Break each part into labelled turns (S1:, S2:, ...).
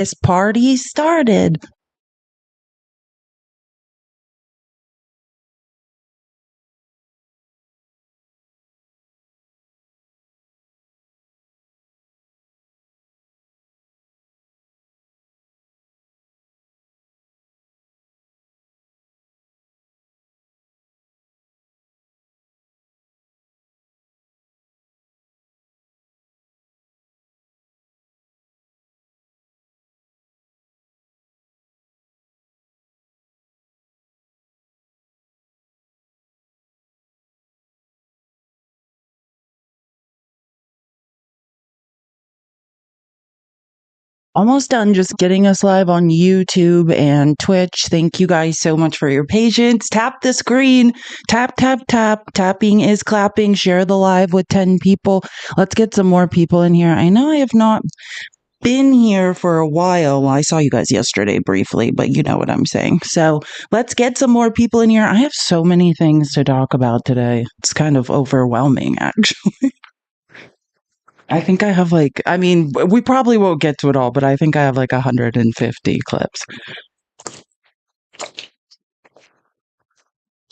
S1: This party started. Almost done just getting us live on YouTube and Twitch. Thank you guys so much for your patience. Tap the screen. Tap, tap, tap. Tapping is clapping. Share the live with 10 people. Let's get some more people in here. I know I have not been here for a while. Well, I saw you guys yesterday briefly, but you know what I'm saying. So let's get some more people in here. I have so many things to talk about today. It's kind of overwhelming, actually. I think I have we probably won't get to it all, but I think I have like 150 clips.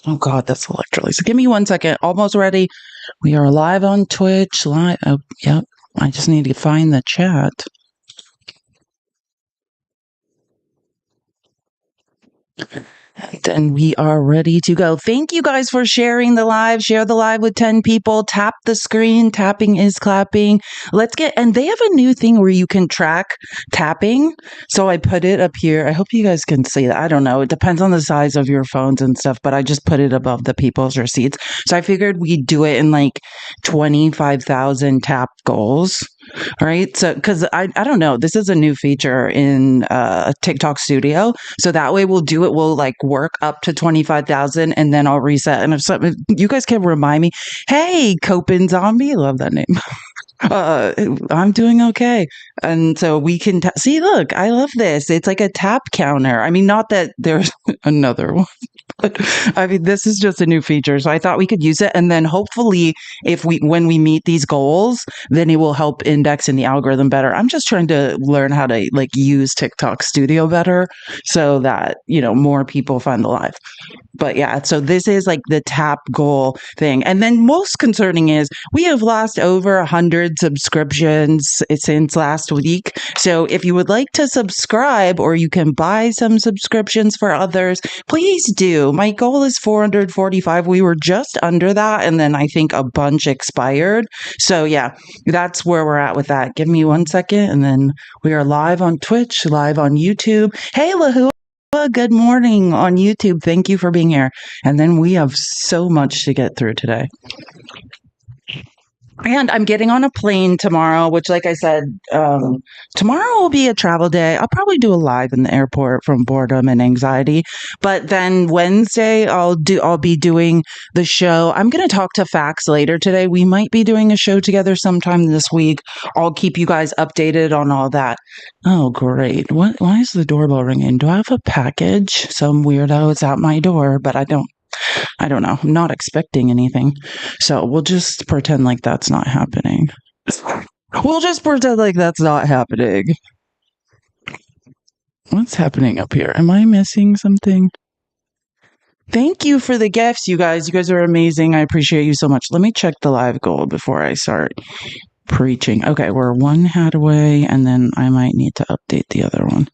S1: Oh God, that's electrolytes. So give me 1 second. Almost ready. We are live on Twitch. Live. Oh, yep. I just need to find the chat. Then we are ready to go. Thank you guys for sharing the live. Share the live with 10 people. Tap the screen. Tapping is clapping. And they have a new thing where you can track tapping. So I put it up here. I hope you guys can see that. I don't know. It depends on the size of your phones and stuff, but I just put it above the people's receipts. So I figured we'd do it in like 25,000 tap goals. Right. So, because I don't know, this is a new feature in TikTok Studio. So that way we'll do it. We'll like work up to 25,000 and then I'll reset. And if you guys can remind me, hey, Copin Zombie, love that name. I'm doing okay. And so we can see, look, I love this. It's like a tap counter. I mean, not that there's another one. I mean, this is just a new feature, so I thought we could use it, and then hopefully, when we meet these goals, then it will help index in the algorithm better. I'm just trying to learn how to like use TikTok Studio better, so that more people find the live. But yeah, so this is like the tap goal thing, and then most concerning is we have lost over 100 subscriptions since last week. So if you would like to subscribe, or you can buy some subscriptions for others, please do. My goal is 445. We were just under that, and then I think a bunch expired. So yeah, that's where we're at with that. Give me 1 second, and then we are live on Twitch, live on YouTube. Hey, Lahua. Good morning on YouTube. Thank you for being here. And then we have so much to get through today. And I'm getting on a plane tomorrow, which, like I said, tomorrow will be a travel day. I'll probably do a live in the airport from boredom and anxiety. But then Wednesday, I'll be doing the show. I'm going to talk to Fax later today. We might be doing a show together sometime this week. I'll keep you guys updated on all that. Oh, great. Why is the doorbell ringing? Do I have a package? Some weirdo is at my door, but I don't know. I'm not expecting anything. So we'll just pretend like that's not happening. We'll just pretend like that's not happening. What's happening up here? Am I missing something? Thank you for the gifts, you guys. You guys are amazing. I appreciate you so much. Let me check the live goal before I start preaching. Okay, we're one hat away, and then I might need to update the other one.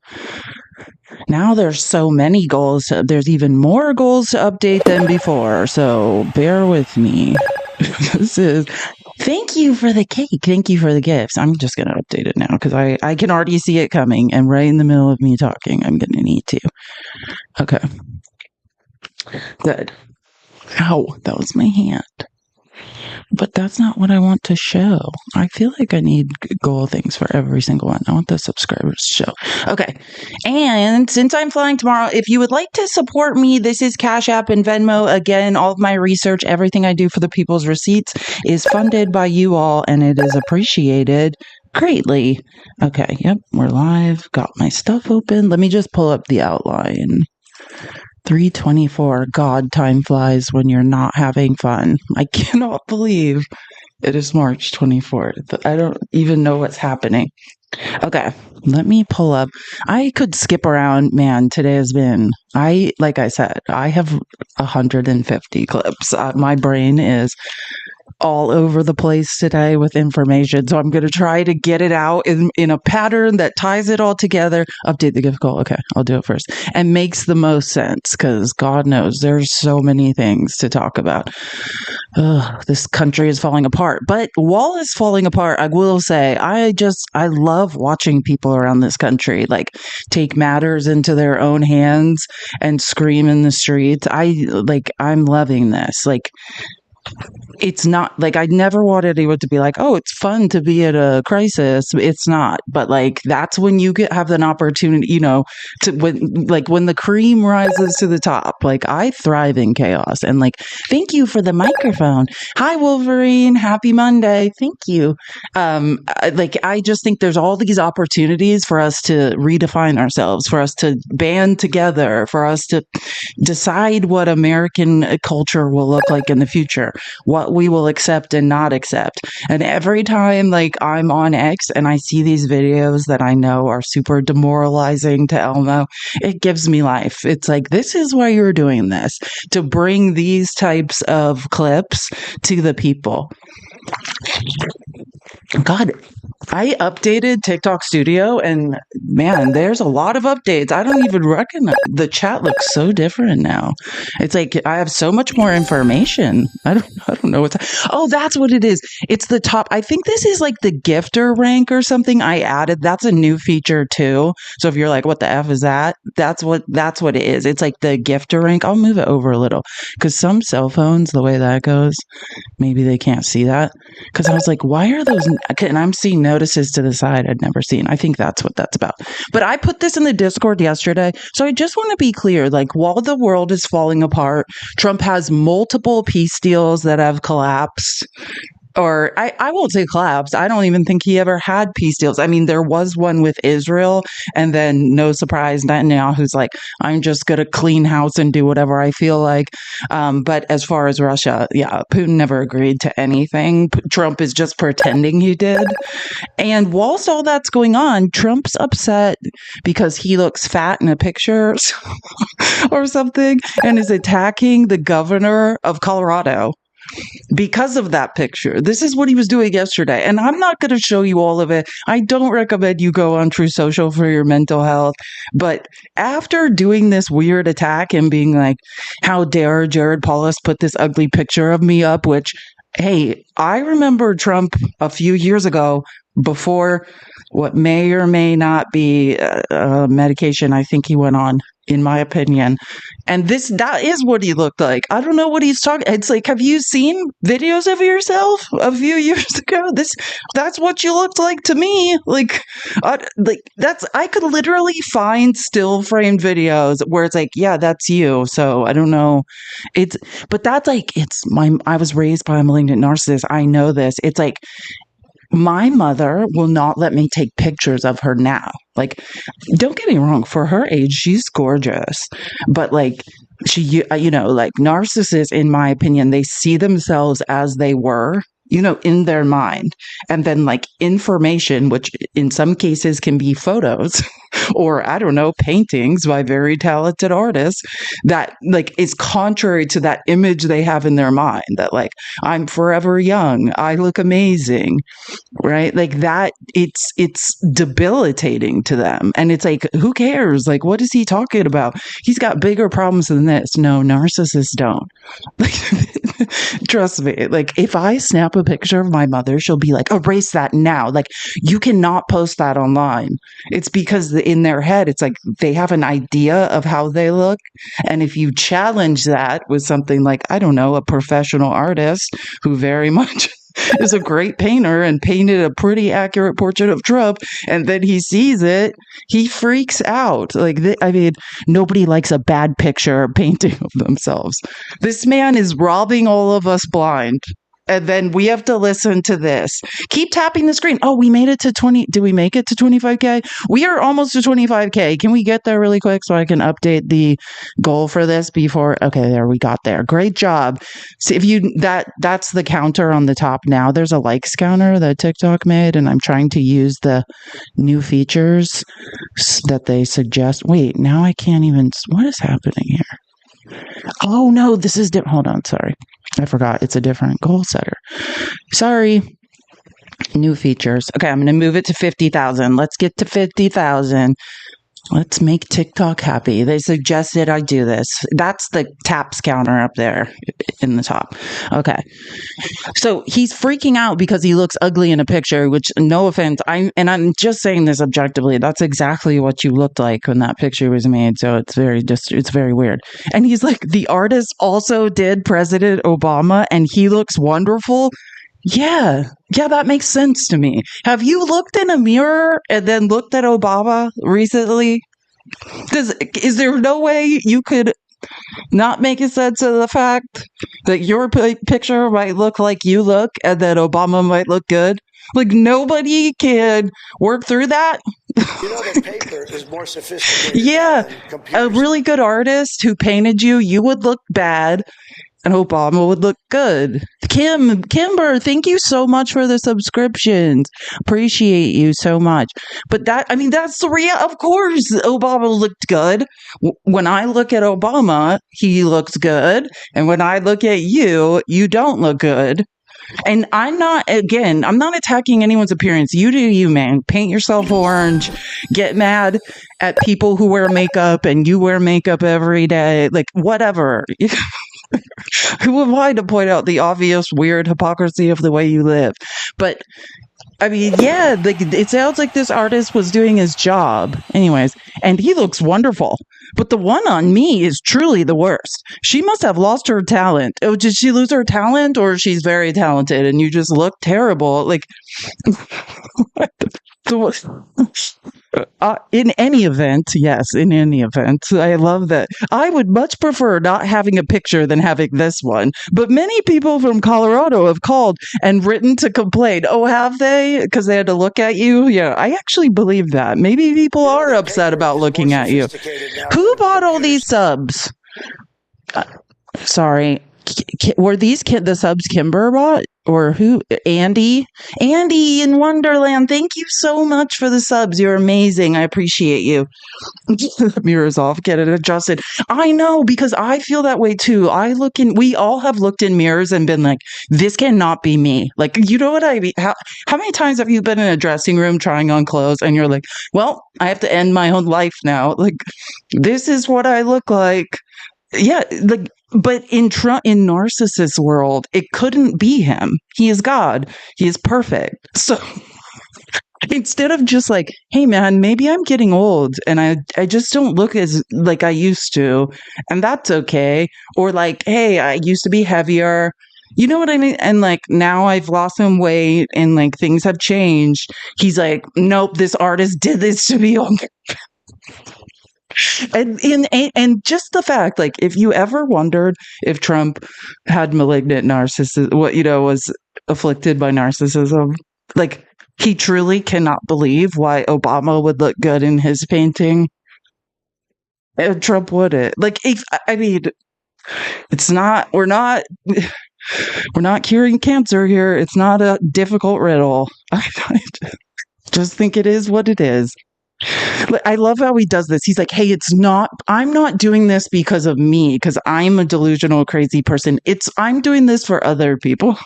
S1: Now there's so many goals. There's even more goals to update than before. So bear with me. Thank you for the cake. Thank you for the gifts. I'm just going to update it now because I can already see it coming. And right in the middle of me talking, I'm going to need to. Okay. Good. Ow, that was my hand. But that's not what I want to show. I feel like I need goal things for every single one. I want the subscribers to show. Okay. And since I'm flying tomorrow, if you would like to support me, this is Cash App and Venmo. Again, all of my research, everything I do for the people's receipts is funded by you all, and it is appreciated greatly. Okay. Yep. We're live. Got my stuff open. Let me just pull up the outline. 3:24. God, time flies when you're not having fun. I cannot believe it is March 24th. I don't even know what's happening. Okay, let me pull up. I could skip around. Man, today has been, like I said, I have 150 clips. My brain is all over the place today with information. So I'm going to try to get it out in a pattern that ties it all together. Update the gift goal. Okay, I'll do it first. And makes the most sense because God knows there's so many things to talk about. This country is falling apart. But while it's falling apart, I will say I love watching people around this country like take matters into their own hands and scream in the streets. I'm loving this. Like, it's not like I never wanted anyone to be like, oh, it's fun to be at a crisis. It's not. But like, that's when you have an opportunity, to when the cream rises to the top. Like, I thrive in chaos. And like, thank you for the microphone. Hi, Wolverine. Happy Monday. Thank you. I just think there's all these opportunities for us to redefine ourselves, for us to band together, for us to decide what American culture will look like in the future, what we will accept and not accept. And every time like I'm on X and I see these videos that I know are super demoralizing to Elmo, it gives me life. It's like, this is why you're doing this, to bring these types of clips to the people. God, I updated TikTok Studio and man, there's a lot of updates. I don't even recognize the chat looks so different now. It's like I have so much more information. I don't know what's. Oh, that's what it is. It's the top. I think this is like the gifter rank or something I added. That's a new feature too. So if you're like, what the F is that? That's what it is. It's like the gifter rank. I'll move it over a little because some cell phones, the way that goes, maybe they can't see that. Because I was like, why are those? And I'm seeing notices to the side I'd never seen. I think that's what that's about. But I put this in the Discord yesterday. So I just want to be clear, like, while the world is falling apart, Trump has multiple peace deals that have collapsed. Or I won't say collapsed. I don't even think he ever had peace deals. I mean, there was one with Israel, and then no surprise, Netanyahu's like, I'm just going to clean house and do whatever I feel like. But as far as Russia, yeah, Putin never agreed to anything. Trump is just pretending he did. And whilst all that's going on, Trump's upset because he looks fat in a picture or something and is attacking the governor of Colorado. Because of that picture. This is what he was doing yesterday. And I'm not going to show you all of it. I don't recommend you go on True Social for your mental health. But after doing this weird attack and being like, how dare Jared Paulus put this ugly picture of me up, which, hey, I remember Trump a few years ago before what may or may not be a medication I think he went on, in my opinion. And that is what he looked like. I don't know what he's talking. It's like, have you seen videos of yourself a few years ago? That's what you looked like to me. I could literally find still framed videos where it's like, yeah, that's you. So I don't know. I was raised by a malignant narcissist. I know this. It's like, my mother will not let me take pictures of her now. Like, don't get me wrong, for her age, she's gorgeous. But like, like narcissists, in my opinion, they see themselves as they were, in their mind. And then like information, which in some cases can be photos or I don't know, paintings by very talented artists that like is contrary to that image they have in their mind that like, I'm forever young. I look amazing. Right? Like that, it's debilitating to them. And it's like, who cares? Like, what is he talking about? He's got bigger problems than this. No, narcissists don't. Trust me. Like, if I snap a picture of my mother, she'll be like, erase that now. Like, you cannot post that online. It's because in their head, it's like they have an idea of how they look. And if you challenge that with something like, I don't know, a professional artist who very much is a great painter and painted a pretty accurate portrait of Trump, and then he sees it, he freaks out. Like, nobody likes a bad picture or painting of themselves. This man is robbing all of us blind. And then we have to listen to this. Keep tapping the screen. Oh, we made it to 20. Did we make it to 25K? We are almost to 25K. Can we get there really quick so I can update the goal for this before? Okay, there we got there. Great job. See if you that's the counter on the top now. There's a likes counter that TikTok made, and I'm trying to use the new features that they suggest. Wait, now I can't even. What is happening here? Oh no, this is different. Hold on, sorry. I forgot it's a different goal setter. Sorry. New features. Okay, I'm going to move it to 50,000. Let's get to 50,000. Let's make TikTok happy. They suggested I do this. That's the taps counter up there in the top. Okay. So he's freaking out because he looks ugly in a picture, which, no offense, I'm just saying this objectively. That's exactly what you looked like when that picture was made. So it's very weird. And he's like, the artist also did President Obama and he looks wonderful. Yeah, that makes sense to me. Have you looked in a mirror and then looked at Obama recently? Is there no way you could not make a sense of the fact that your picture might look like you look and that Obama might look good? Like, nobody can work through that.
S2: The paper is more sophisticated.
S1: Yeah, a really good artist who painted you would look bad. And Obama would look good. Kimber, thank you so much for the subscriptions. Appreciate you so much. But that's the real. Of course, Obama looked good. When I look at Obama, he looks good. And when I look at you, you don't look good. And I'm not attacking anyone's appearance. You do you, man. Paint yourself orange. Get mad at people who wear makeup and you wear makeup every day. Like, whatever. Who am I to point out the obvious weird hypocrisy of the way you live? But it sounds like this artist was doing his job. Anyways, and he looks wonderful. But the one on me is truly the worst. She must have lost her talent. Oh, did she lose her talent, or she's very talented and you just look terrible? Like, in any event, I love that. I would much prefer not having a picture than having this one. But many people from Colorado have called and written to complain. Oh, have they? Because they had to look at you? Yeah, I actually believe that. Maybe people are upset about looking at you. Who bought all these subs? Sorry. Were these the subs Kimber bought? Or who? Andy in Wonderland, thank you so much for the subs. You're amazing. I appreciate you. Mirrors off, get it adjusted. I know, because I feel that way too. We all have looked in mirrors and been like, this cannot be me. Like, you know what I mean? How many times have you been in a dressing room trying on clothes and you're like, well, I have to end my own life now. Like, this is what I look like. Yeah, like, but in Narcissus world, it couldn't be him. He is God. He is perfect. So instead of just like, hey man, maybe I'm getting old and I just don't look as like I used to, and that's okay. Or like, hey, I used to be heavier. You know what I mean? And like, now I've lost some weight and like things have changed. He's like, nope, this artist did this to me. And just the fact, like, if you ever wondered if Trump had malignant narcissism, was afflicted by narcissism, like, he truly cannot believe why Obama would look good in his painting. And Trump wouldn't. Like, it's not. We're not curing cancer here. It's not a difficult riddle. I just think it is what it is. I love how he does this. He's like, hey, I'm not doing this because of me, because I'm a delusional, crazy person. I'm doing this for other people.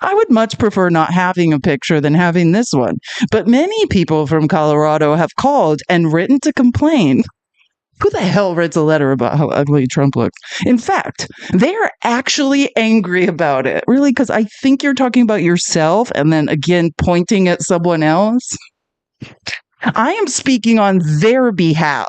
S1: I would much prefer not having a picture than having this one. But many people from Colorado have called and written to complain. Who the hell writes a letter about how ugly Trump looks? In fact, they are actually angry about it. Really? Because I think you're talking about yourself and then again pointing at someone else. I am speaking on their behalf.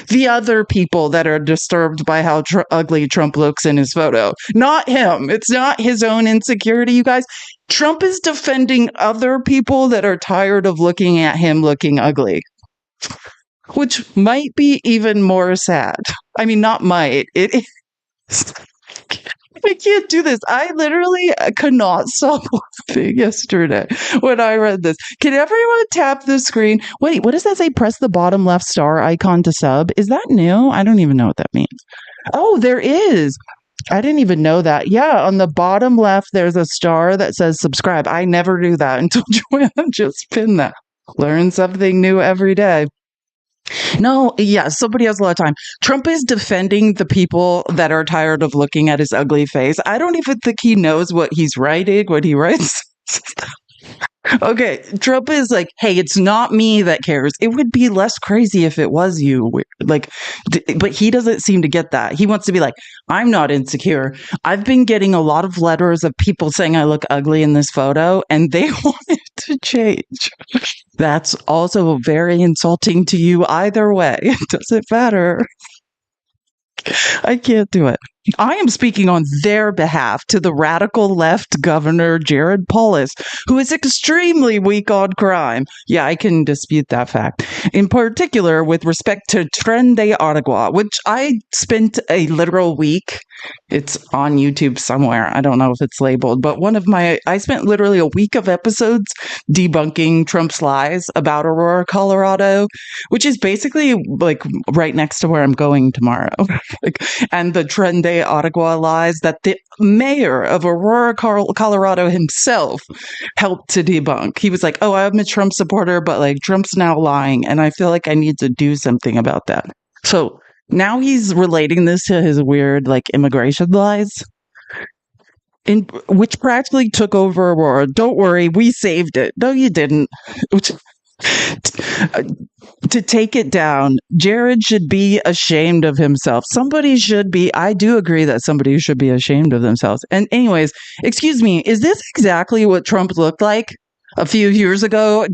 S1: The other people that are disturbed by how ugly Trump looks in his photo. Not him. It's not his own insecurity, you guys. Trump is defending other people that are tired of looking at him looking ugly. Which might be even more sad. I mean, not might. It is. I can't do this. I literally could not stop laughing yesterday when I read this. Can everyone tap the screen? Wait, what does that say? Press the bottom left star icon to sub. Is that new? I don't even know what that means. Oh, there is. I didn't even know that. Yeah, on the bottom left, there's a star that says subscribe. I never do that until Joanna just pinned that. Learn something new every day. No, yeah, somebody has a lot of time. Trump is defending the people that are tired of looking at his ugly face. I don't even think he knows what he's writing when he writes. Okay, Trump is like, hey, it's not me that cares. It would be less crazy if it was you. Like, but he doesn't seem to get that. He wants to be like, I'm not insecure. I've been getting a lot of letters of people saying I look ugly in this photo, and they want it to change. That's also very insulting to you either way. It doesn't matter. I can't do it. I am speaking on their behalf to the radical left governor, Jared Polis, who is extremely weak on crime. Yeah, I can dispute that fact. In particular, with respect to Tren de Aragua, which I spent a literal week. It's on YouTube somewhere. I don't know if it's labeled, but I spent literally a week of episodes debunking Trump's lies about Aurora, Colorado, which is basically like right next to where I'm going tomorrow. And the Tren de Aragua lies that the mayor of Aurora, Colorado himself helped to debunk. He was like, oh, I'm a Trump supporter, but like Trump's now lying. And I feel like I need to do something about that. So now he's relating this to his weird like immigration lies. Which practically took over Aurora. Don't worry, we saved it. No, you didn't. To take it down, Jared should be ashamed of himself. Somebody should be. I do agree that somebody should be ashamed of themselves. And anyways, excuse me, is this exactly what Trump looked like a few years ago?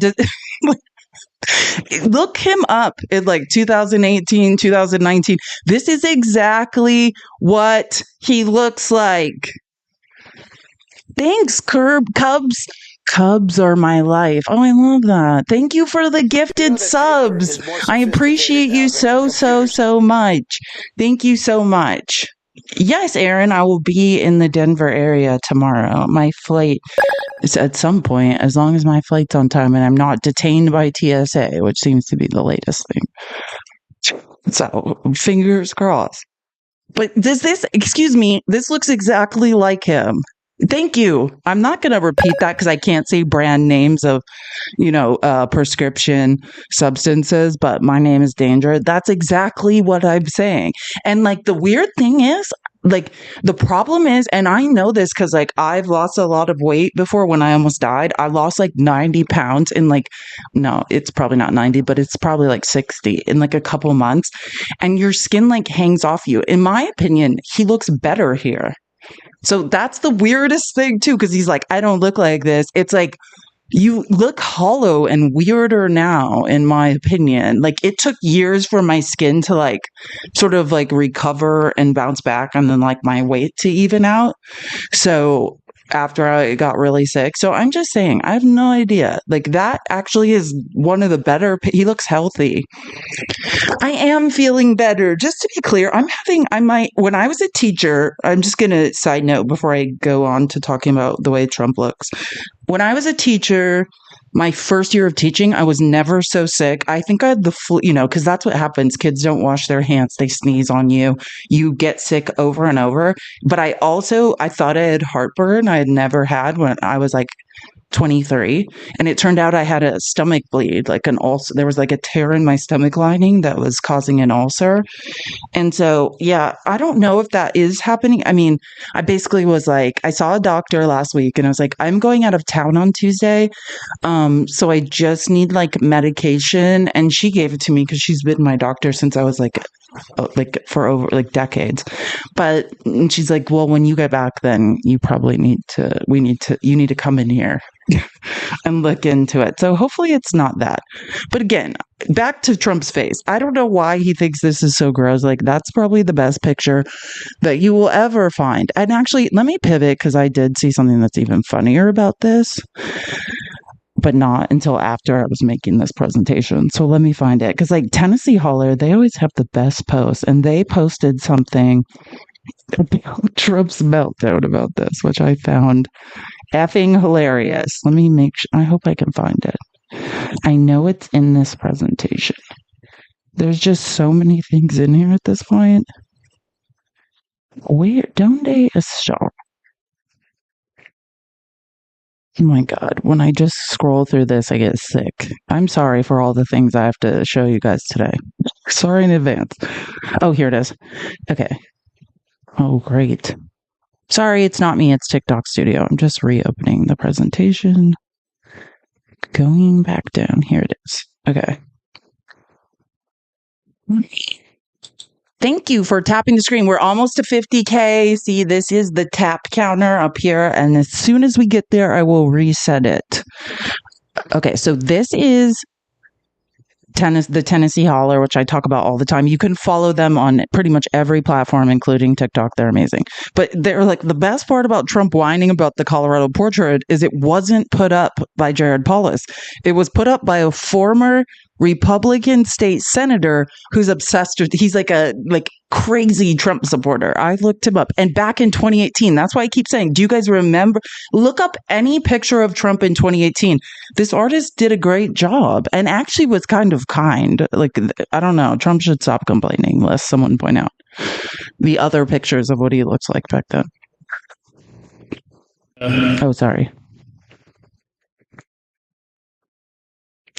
S1: Look him up in like 2018, 2019. This is exactly what he looks like. Thanks, Cubs. Cubs are my life. Oh, I love that. Thank you for the gifted subs. I appreciate you so much. Thank you so much. Yes, Aaron, I will be in the Denver area tomorrow. My flight is at some point, as long as my flight's on time and I'm not detained by TSA, which seems to be the latest thing. So, fingers crossed. But excuse me, this looks exactly like him. Thank you. I'm not going to repeat that because I can't say brand names of, prescription substances, but my name is Danger. That's exactly what I'm saying. And like the weird thing is, like the problem is, and I know this because like I've lost a lot of weight before when I almost died. I lost like 90 pounds in no, it's probably not 90, but it's probably like 60 in like a couple months. And your skin like hangs off you. In my opinion, he looks better here. So that's the weirdest thing too, because he's like, I don't look like this. It's like, you look hollow and weirder now, in my opinion. Like it took years for my skin to like sort of like recover and bounce back and then like my weight to even out. So after I got really sick. So I'm just saying, I have no idea. Like that actually is one of the better, he looks healthy. I am feeling better. Just to be clear, when I was a teacher, I'm just going to side note before I go on to talking about the way Trump looks. When I was a teacher, my first year of teaching, I was never so sick. I think I had the flu, because that's what happens. Kids don't wash their hands. They sneeze on you. You get sick over and over. But I thought I had heartburn. I had never had when I was like 23. And it turned out I had a stomach bleed, like an ulcer. There was like a tear in my stomach lining that was causing an ulcer. And so, yeah, I don't know if that is happening. I mean, I basically was like, I saw a doctor last week and I was like, I'm going out of town on Tuesday. So I just need like medication. And she gave it to me because she's been my doctor since I was like for over like decades. But she's like, well, when you get back, then you probably you need to come in here and look into it. So hopefully it's not that. But again, back to Trump's face. I don't know why he thinks this is so gross. Like that's probably the best picture that you will ever find. And actually, let me pivot because I did see something that's even funnier about this. But not until after I was making this presentation. So let me find it. Because like Tennessee Holler, they always have the best posts. And they posted something Trump's meltdown about this, which I found effing hilarious. Let me make sure. I hope I can find it. I know it's in this presentation. There's just so many things in here at this point. Where? Donde está? Oh my God. When I just scroll through this, I get sick. I'm sorry for all the things I have to show you guys today. Sorry in advance. Oh, here it is. Okay. Oh, great. Sorry, it's not me. It's TikTok Studio. I'm just reopening the presentation. Going back down. Here it is. Okay. Thank you for tapping the screen. We're almost to 50K. See, this is the tap counter up here. And as soon as we get there, I will reset it. Okay, so this is the Tennessee Holler, which I talk about all the time. You can follow them on pretty much every platform, including TikTok. They're amazing. But they're like, the best part about Trump whining about the Colorado portrait is it wasn't put up by Jared Polis. It was put up by a former Republican state senator who's obsessed with, he's like a crazy Trump supporter. I looked him up, and back in 2018, that's why I keep saying, do you guys remember? Look up any picture of Trump in 2018. This artist did a great job and actually was kind of kind. Like, I don't know, Trump should stop complaining, lest someone point out the other pictures of what he looks like back then. Oh, sorry.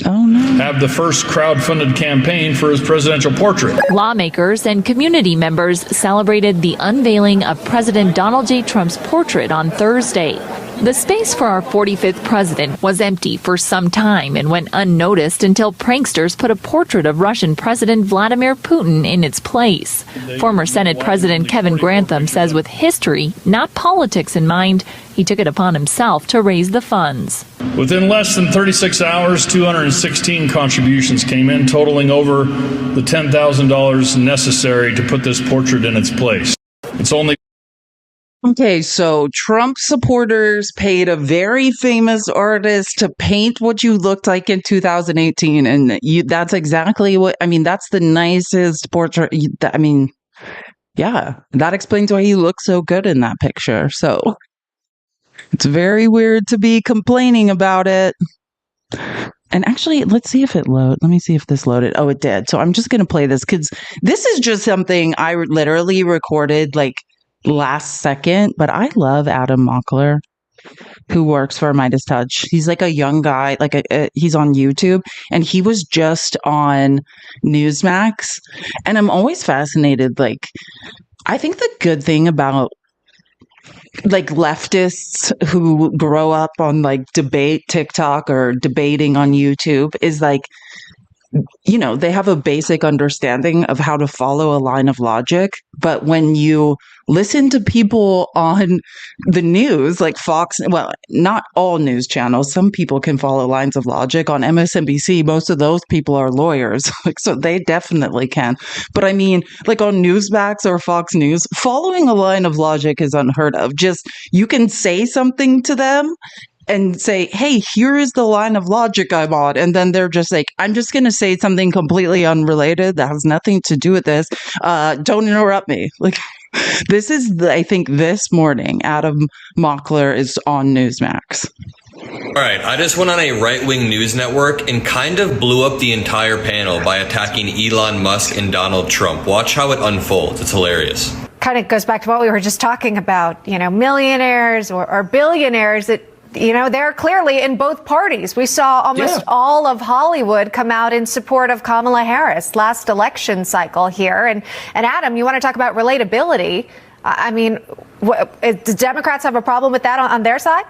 S1: Oh, no.
S3: Have the first crowd-funded campaign for his presidential portrait.
S4: Lawmakers and community members celebrated the unveiling of President Donald J. Trump's portrait on Thursday. The space for our 45th president was empty for some time and went unnoticed until pranksters put a portrait of Russian President Vladimir Putin in its place. Former Senate President Kevin Grantham says with history, not politics in mind, he took it upon himself to raise the funds.
S3: Within less than 36 hours, 216 contributions came in, totaling over the $10,000 necessary to put this portrait in its place. It's only
S1: Okay, so Trump supporters paid a very famous artist to paint what you looked like in 2018. And that's exactly what, I mean, that's the nicest portrait. I mean, yeah, that explains why he looks so good in that picture. So it's very weird to be complaining about it. And actually, let's see if it loaded. Let me see if this loaded. Oh, it did. So I'm just going to play this because this is just something I literally recorded like last second. But I love Adam Mockler, who works for Midas Touch. He's like a young guy, he's on YouTube, and he was just on Newsmax. And I'm always fascinated. Like, I think the good thing about like leftists who grow up on like debate TikTok or debating on YouTube is like, you know, they have a basic understanding of how to follow a line of logic. But when you listen to people on the news, like Fox, well, not all news channels, some people can follow lines of logic. On MSNBC, most of those people are lawyers, like, so they definitely can. But I mean, like on Newsmax or Fox News, following a line of logic is unheard of. Just, you can say something to them and say, hey, here is the line of logic I'm on. And then they're just like, I'm just going to say something completely unrelated that has nothing to do with this. Don't interrupt me. Like, this is, I think this morning, Adam Mockler is on Newsmax.
S5: All right, I just went on a right-wing news network and kind of blew up the entire panel by attacking Elon Musk and Donald Trump. Watch how it unfolds. It's hilarious.
S6: Kind of goes back to what we were just talking about, you know, millionaires or billionaires that, you know, they're clearly in both parties. We saw almost all of Hollywood come out in support of Kamala Harris last election cycle here. And Adam, you want to talk about relatability? I mean, do Democrats have a problem with that on their side?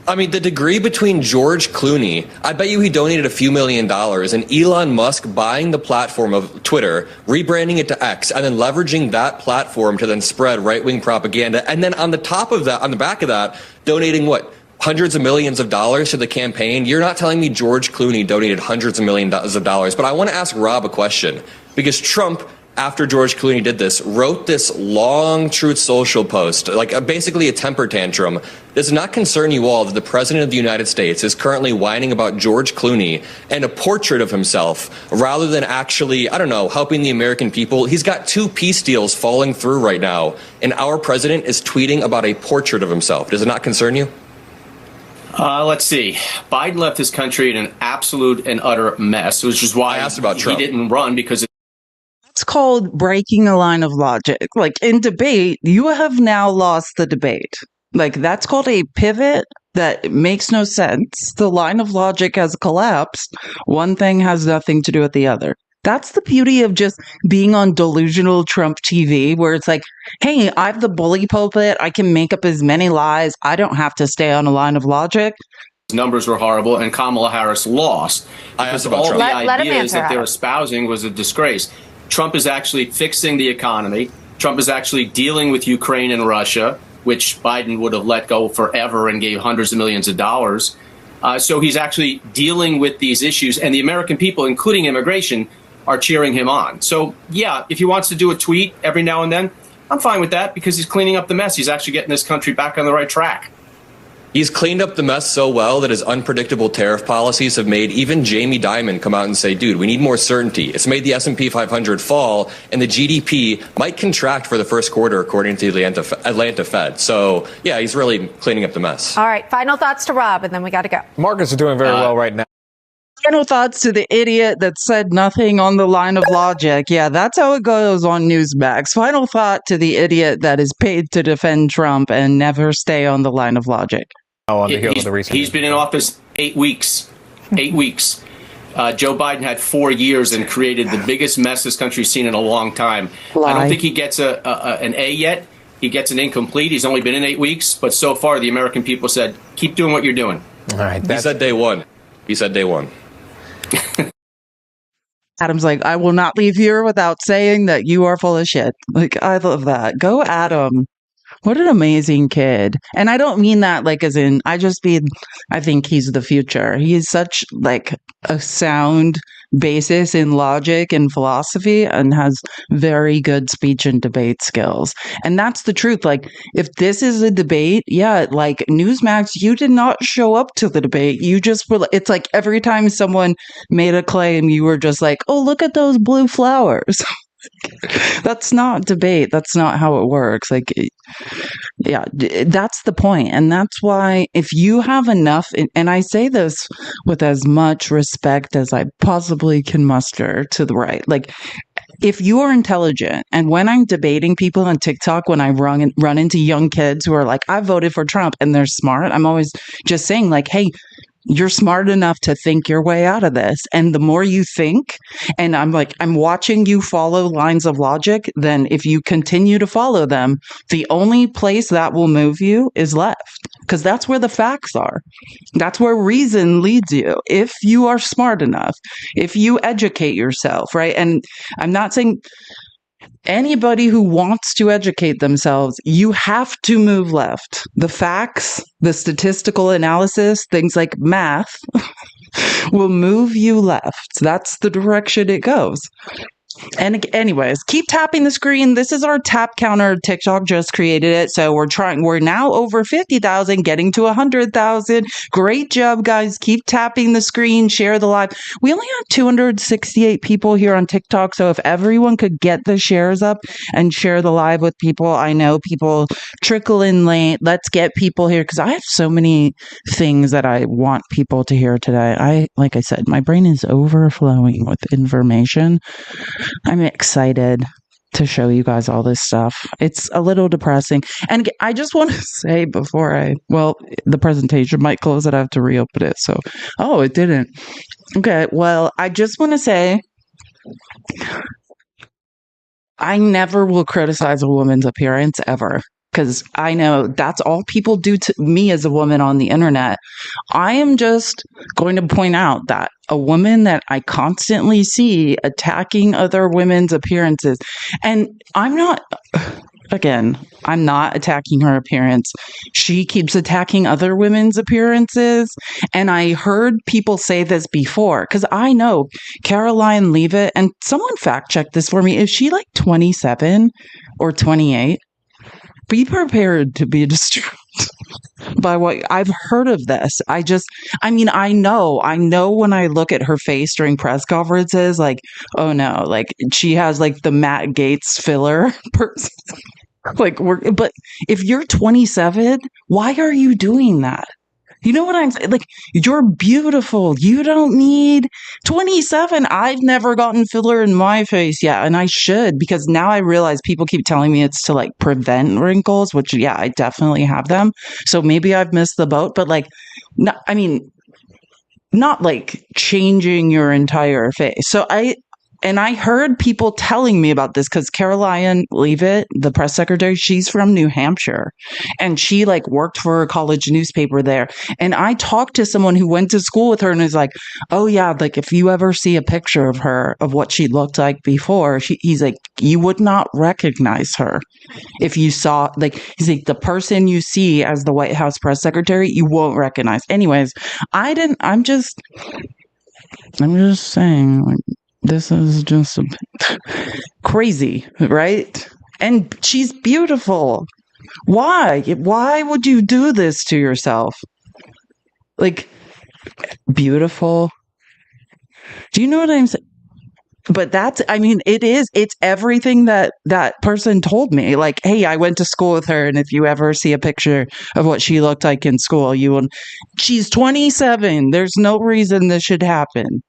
S5: I mean, the degree between George Clooney, I bet you he donated a few $1 million, and Elon Musk buying the platform of Twitter, rebranding it to X, and then leveraging that platform to then spread right-wing propaganda. And then on the top of that, on the back of that, donating what? Hundreds of millions of dollars to the campaign. You're not telling me George Clooney donated hundreds of millions of dollars. But I want to ask Rob a question, because Trump after George Clooney did this, wrote this long Truth Social post, basically a temper tantrum. Does it not concern you all that the President of the United States is currently whining about George Clooney and a portrait of himself rather than actually, helping the American people? He's got 2 peace deals falling through right now, and our president is tweeting about a portrait of himself. Does it not concern you?
S7: Let's see. Biden left this country in an absolute and utter mess, which is why
S5: I asked about Trump.
S7: He didn't run, because
S1: It's called breaking a line of logic. Like in debate, you have now lost the debate. Like that's called a pivot that makes no sense. The line of logic has collapsed. One thing has nothing to do with the other. That's the beauty of just being on delusional Trump TV, where it's like, hey, I have the bully pulpit. I can make up as many lies. I don't have to stay on a line of logic.
S7: Numbers were horrible, and Kamala Harris lost.
S5: I asked
S7: Because
S5: about
S7: all
S5: Trump.
S7: the ideas that they were espousing was a disgrace. Trump is actually fixing the economy. Trump is actually dealing with Ukraine and Russia, which Biden would have let go forever and gave hundreds of millions of dollars. So he's actually dealing with these issues, and the American people, including immigration, are cheering him on. So, yeah, if he wants to do a tweet every now and then, I'm fine with that, because he's cleaning up the mess. He's actually getting this country back on the right track.
S5: He's cleaned up the mess so well that his unpredictable tariff policies have made even Jamie Dimon come out and say, dude, we need more certainty. It's made the S&P 500 fall, and the GDP might contract for the first quarter, according to the Atlanta Fed. So, yeah, he's really cleaning up the mess.
S6: All right, final thoughts to Rob, and then we got to go.
S8: Markets are doing very well right now.
S1: Final thoughts to the idiot that said nothing on the line of logic. Yeah, that's how it goes on Newsmax. Final thought to the idiot that is paid to defend Trump and never stay on the line of logic.
S8: On the heels of the recent
S7: He's been in office 8 weeks. 8 weeks. Joe Biden had 4 years and created the biggest mess this country's seen in a long time. I don't think he gets an A yet. He gets an incomplete. He's only been in 8 weeks. But so far, the American people said, keep doing what you're doing.
S8: All right.
S5: He said day one.
S1: Adam's like, I will not leave here without saying that you are full of shit. Like, I love that. Go Adam. What an amazing kid. And I don't mean that like as in, I think he's the future. He is such like a sound basis in logic and philosophy and has very good speech and debate skills. And that's the truth. Like if this is a debate, yeah, like Newsmax, you did not show up to the debate. You just were, it's like every time someone made a claim, you were just like, oh, look at those blue flowers. That's not debate. That's not how it works. Like, yeah, that's the point. And that's why if you have enough, and I say this with as much respect as I possibly can muster to the right, like if you are intelligent, and when I'm debating people on TikTok, when I run into young kids who are like, I voted for Trump and they're smart, I'm always just saying like, hey, you're smart enough to think your way out of this. And the more you think, and I'm watching you follow lines of logic, then if you continue to follow them, the only place that will move you is left. Because that's where the facts are. That's where reason leads you. If you are smart enough, if you educate yourself, right? And I'm not saying anybody who wants to educate themselves, you have to move left. The facts, the statistical analysis, things like math will move you left. That's the direction it goes. And anyways, keep tapping the screen. This is our tap counter. TikTok just created it. So we're now over 50,000, getting to 100,000. Great job, guys. Keep tapping the screen, share the live. We only have 268 people here on TikTok. So if everyone could get the shares up and share the live with people, I know people trickle in late. Let's get people here because I have so many things that I want people to hear today. Like I said, my brain is overflowing with information. I'm excited to show you guys all this stuff. It's a little depressing. And I just want to say before the presentation might close it. I have to reopen it. So, it didn't. Okay. Well, I just want to say I never will criticize a woman's appearance ever. Because I know that's all people do to me as a woman on the internet. I am just going to point out that a woman that I constantly see attacking other women's appearances, and I'm not again, I'm not attacking her appearance. She keeps attacking other women's appearances. And I heard people say this before, because I know Caroline Leavitt, and someone fact checked this for me. Is she like 27 or 28? Be prepared to be destroyed by what I've heard of this. I mean, I know when I look at her face during press conferences, like, oh no, like she has like the Matt Gaetz filler person. But if you're 27, why are you doing that? You know what I'm saying? Like, you're beautiful. You don't need 27. I've never gotten filler in my face yet, and I should, because now I realize people keep telling me it's to like prevent wrinkles, which, yeah, I definitely have them. So maybe I've missed the boat, but like, no, I mean, not like changing your entire face. So I heard people telling me about this because Caroline Leavitt, the press secretary, she's from New Hampshire, and she like worked for a college newspaper there. And I talked to someone who went to school with her and is like, oh yeah, like if you ever see a picture of her, of what she looked like before, he's like, you would not recognize her if you saw, like, he's like, the person you see as the White House press secretary, you won't recognize. Anyways, I'm just saying, like, this is just crazy, right? And she's beautiful. Why? Why would you do this to yourself? Like, beautiful. Do you know what I'm saying? But it's everything that person told me. Like, hey, I went to school with her, and if you ever see a picture of what she looked like in school, you will. She's 27. There's no reason this should happen.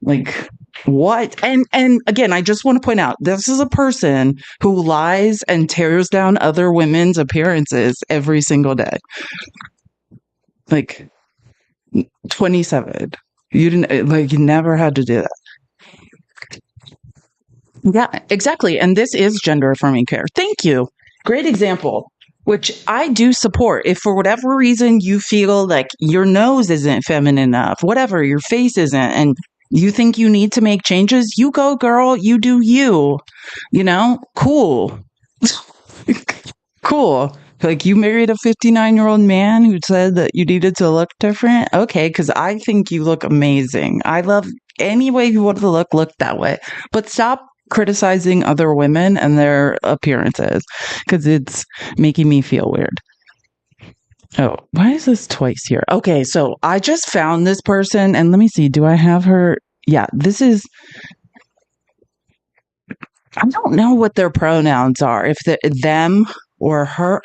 S1: Like, what? And again, I just want to point out, this is a person who lies and tears down other women's appearances every single day. Like, 27. You didn't, like, you never had to do that. Yeah, exactly. And this is gender affirming care. Thank you. Great example, which I do support. If for whatever reason you feel like your nose isn't feminine enough, whatever, your face isn't, and you think you need to make changes, you go, girl, you do you. You know? Cool. Cool. Like, you married a 59-year-old man who said that you needed to look different? Okay, because I think you look amazing. I love any way you want to look that way. But stop criticizing other women and their appearances, because it's making me feel weird. Oh, why is this twice here? Okay, so I just found this person, and let me see. Do I have her? Yeah, this is. I don't know what their pronouns are. If the them or her.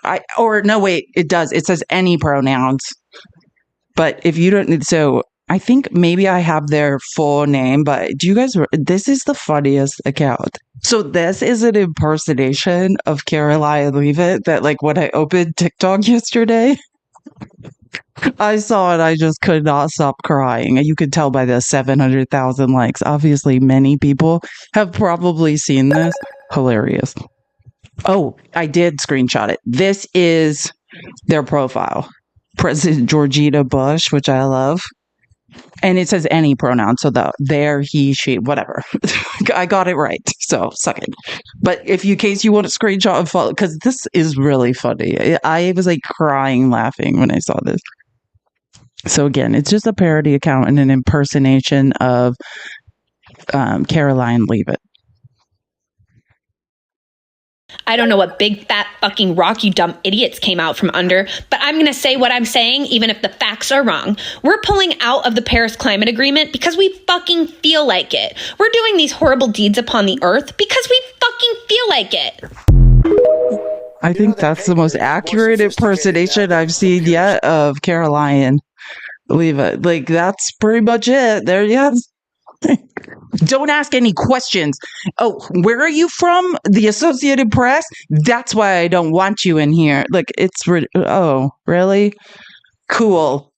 S1: No, wait. It does. It says any pronouns. But if you don't, so I think maybe I have their full name. But do you guys? This is the funniest account. So this is an impersonation of Caroline Leavitt that, like, when I opened TikTok yesterday, I saw it. I just could not stop crying. You could tell by the 700,000 likes. Obviously, many people have probably seen this. Hilarious. Oh, I did screenshot it. This is their profile. President Georgina Bush, which I love. And it says any pronoun. So there, he, she, whatever. I got it right. So suck it. But in case you want to screenshot and follow, because this is really funny. I was like crying laughing when I saw this. So again, it's just a parody account and an impersonation of Caroline Leavitt.
S9: I don't know what big fat fucking rock you dumb idiots came out from under, but I'm going to say what I'm saying even if the facts are wrong. We're pulling out of the Paris Climate Agreement because we fucking feel like it. We're doing these horrible deeds upon the earth because we fucking feel like it.
S1: I think that's the most accurate impersonation I've seen yet of Caroline Leavitt. Like, that's pretty much it. There, yes. Don't ask any questions. Oh, where are you from? The Associated Press? That's why I don't want you in here. Like, oh, really? Cool.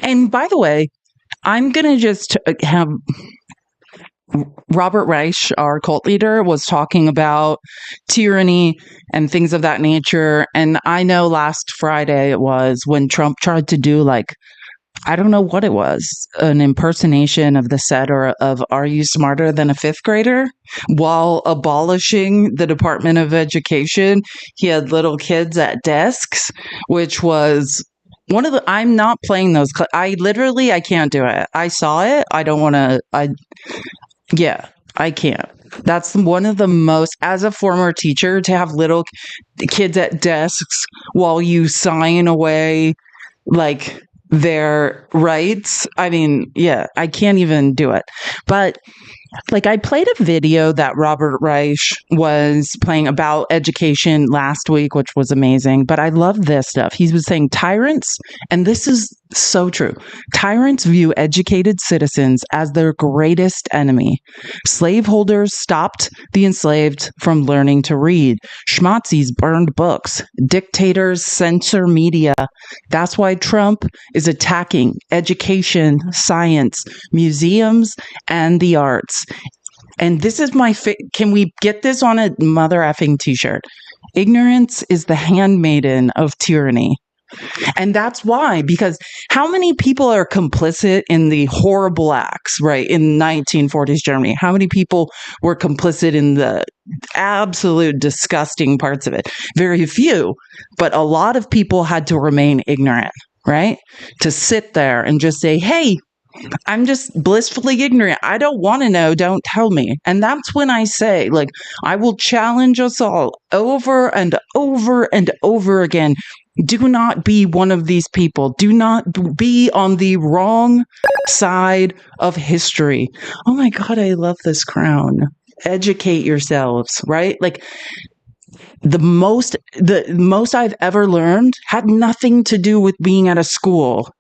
S1: And by the way, I'm going to just have Robert Reich, our cult leader, was talking about tyranny and things of that nature. And I know last Friday it was when Trump tried to do like I don't know what it was, an impersonation of the set or of Are You Smarter Than a Fifth Grader? While abolishing the Department of Education, he had little kids at desks, which was one of the, I'm not playing those. I can't do it. I saw it. I don't want to, I can't. That's one of the most, as a former teacher, to have little kids at desks while you sign away, like, their rights. I mean, yeah, I can't even do it. But like, I played a video that Robert Reich was playing about education last week, which was amazing. But I love this stuff. He was saying tyrants, and this is so true. Tyrants view educated citizens as their greatest enemy. Slaveholders stopped the enslaved from learning to read. Schmazzies burned books. Dictators censor media. That's why Trump is attacking education, science, museums, and the arts. And this is my can we get this on a mother effing t-shirt? Ignorance is the handmaiden of tyranny. And that's why, because how many people are complicit in the horrible acts, right? In 1940s Germany, how many people were complicit in the absolute disgusting parts of it? Very few, but a lot of people had to remain ignorant, right? To sit there and just say, hey, I'm just blissfully ignorant. I don't want to know. Don't tell me. And that's when I say, like, I will challenge us all over and over and over again. Do not be one of these people. Do not be on the wrong side of history. Oh my God, I love this crown. Educate yourselves, right? Like, the most I've ever learned had nothing to do with being at a school.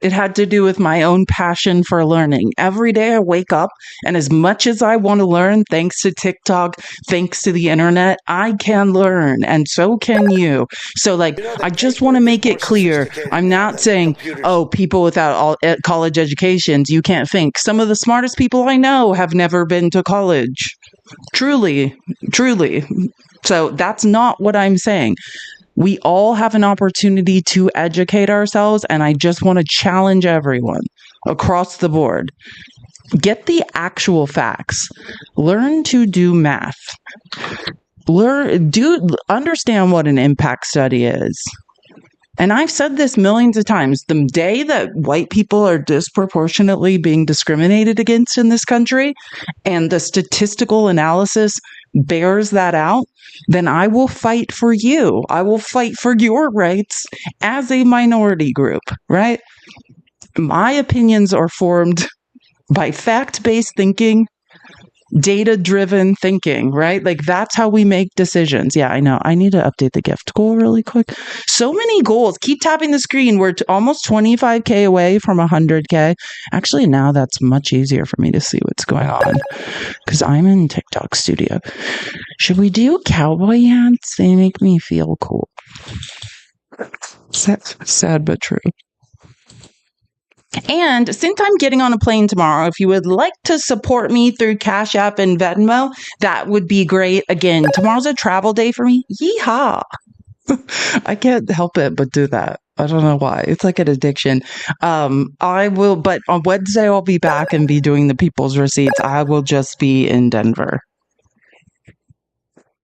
S1: It had to do with my own passion for learning. Every day I wake up, and as much as I want to learn, thanks to TikTok, thanks to the internet, I can learn, and so can you. So, like, I just want to make it clear. I'm not saying, oh, people without all college educations, you can't think. Some of the smartest people I know have never been to college. Truly, truly. So that's not what I'm saying. We all have an opportunity to educate ourselves, and I just want to challenge everyone across the board. Get the actual facts. Learn to do math. Understand what an impact study is. And I've said this millions of times. The day that white people are disproportionately being discriminated against in this country, and the statistical analysis bears that out, then I will fight for you. I will fight for your rights as a minority group, right? My opinions are formed by fact-based thinking, data-driven thinking, right? Like, that's how we make decisions. Yeah, I know. I need to update the gift goal really quick. So many goals. Keep tapping the screen. We're almost 25K away from 100K. Actually, now that's much easier for me to see what's going on because I'm in TikTok studio. Should we do cowboy hats? They make me feel cool. Sad but true. And since I'm getting on a plane tomorrow, if you would like to support me through Cash App and Venmo, that would be great. Again, tomorrow's a travel day for me. Yeehaw. I can't help it but do that. I don't know why. It's like an addiction. I will, but on Wednesday, I'll be back and be doing the people's receipts. I will just be in Denver.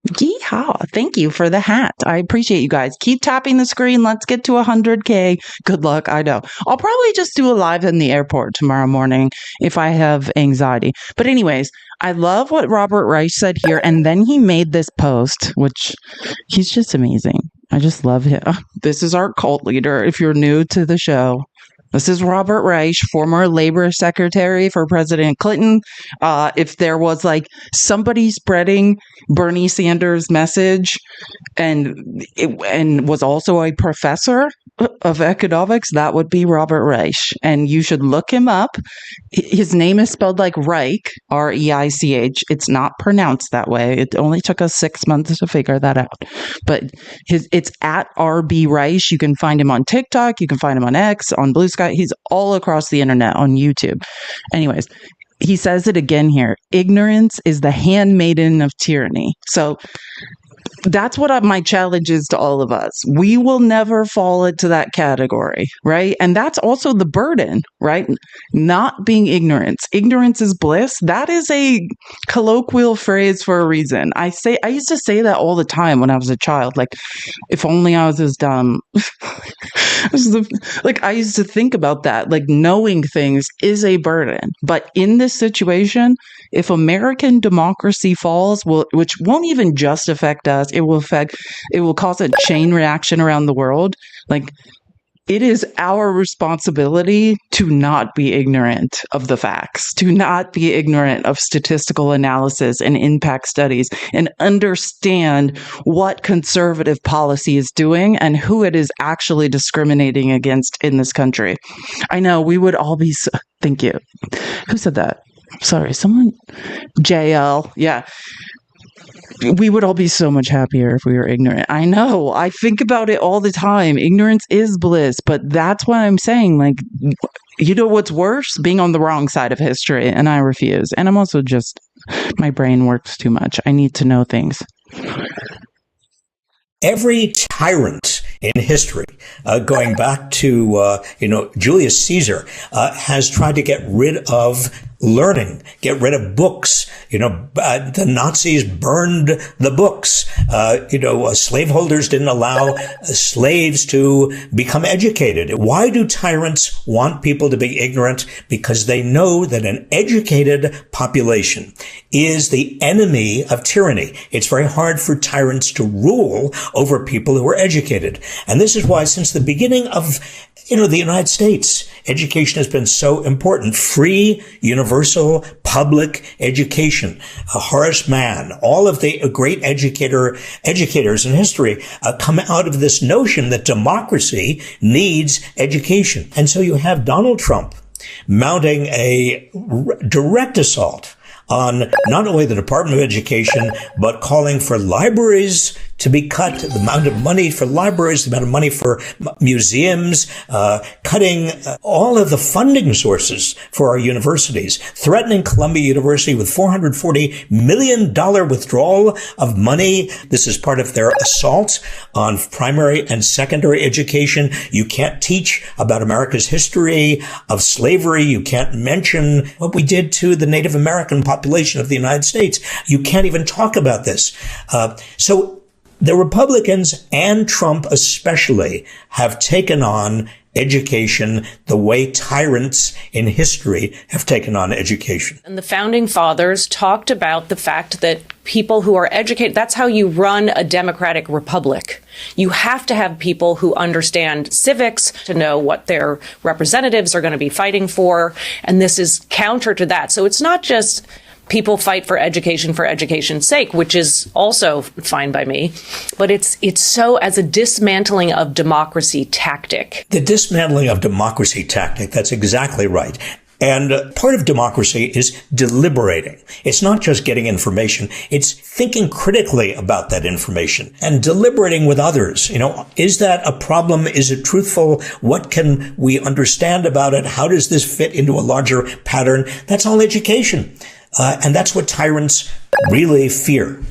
S1: Yeehaw. Thank you for the hat. I appreciate you guys. Keep tapping the screen. Let's get to 100K. Good luck. I know. I'll probably just do a live in the airport tomorrow morning if I have anxiety. But anyways, I love what Robert Reich said here. And then he made this post, which he's just amazing. I just love him. This is our cult leader. If you're new to the show, this is Robert Reich, former labor secretary for President Clinton. If there was like somebody spreading Bernie Sanders' message and was also a professor of economics, that would be Robert Reich. And you should look him up. His name is spelled like Reich, R-E-I-C-H. It's not pronounced that way. It only took us 6 months to figure that out. But it's at RB Reich. You can find him on TikTok. You can find him on X, on Blue Sky. He's all across the internet on YouTube. Anyways, he says it again here. Ignorance is the handmaiden of tyranny. So that's what my challenge is to all of us. We will never fall into that category, right? And that's also the burden, right? Not being ignorant. Ignorance is bliss. That is a colloquial phrase for a reason. I used to say that all the time when I was a child. Like, if only I was as dumb. Like, I used to think about that. Like, knowing things is a burden. But in this situation, if American democracy falls, which won't even just affect us, it will cause a chain reaction around the world. Like, it is our responsibility to not be ignorant of the facts, to not be ignorant of statistical analysis and impact studies, and understand what conservative policy is doing and who it is actually discriminating against in this country. I know we would all be. Thank you. Who said that? Sorry, someone. JL. Yeah. We would all be so much happier if we were ignorant. I know. I think about it all the time. Ignorance is bliss, but that's what I'm saying. Like, you know what's worse? Being on the wrong side of history, and I refuse. And I'm also just, my brain works too much. I need to know things.
S10: Every tyrant in history, going back to, Julius Caesar, has tried to get rid of learning, get rid of books. The Nazis burned the books. Slaveholders didn't allow slaves to become educated. Why do tyrants want people to be ignorant? Because they know that an educated population is the enemy of tyranny. It's very hard for tyrants to rule over people who are educated. And this is why, since the beginning of the United States, education has been so important. Free, universal, public education. Horace Mann, all of the great educators in history come out of this notion that democracy needs education. And so you have Donald Trump mounting a direct assault on not only the Department of Education, but calling for libraries to be cut, the amount of money for libraries, the amount of money for museums, cutting all of the funding sources for our universities, threatening Columbia University with $440 million withdrawal of money. This is part of their assault on primary and secondary education. You can't teach about America's history of slavery. You can't mention what we did to the Native American population of the United States. You can't even talk about this. So the Republicans and Trump especially have taken on education the way tyrants in history have taken on education.
S11: And the founding fathers talked about the fact that people who are educated, that's how you run a democratic republic. You have to have people who understand civics to know what their representatives are going to be fighting for. And this is counter to that. So it's not just people fight for education's sake, which is also fine by me. But it's so as a dismantling of democracy tactic.
S10: The dismantling of democracy tactic, that's exactly right. And part of democracy is deliberating. It's not just getting information. It's thinking critically about that information and deliberating with others. Is that a problem? Is it truthful? What can we understand about it? How does this fit into a larger pattern? That's all education. And that's what tyrants really fear.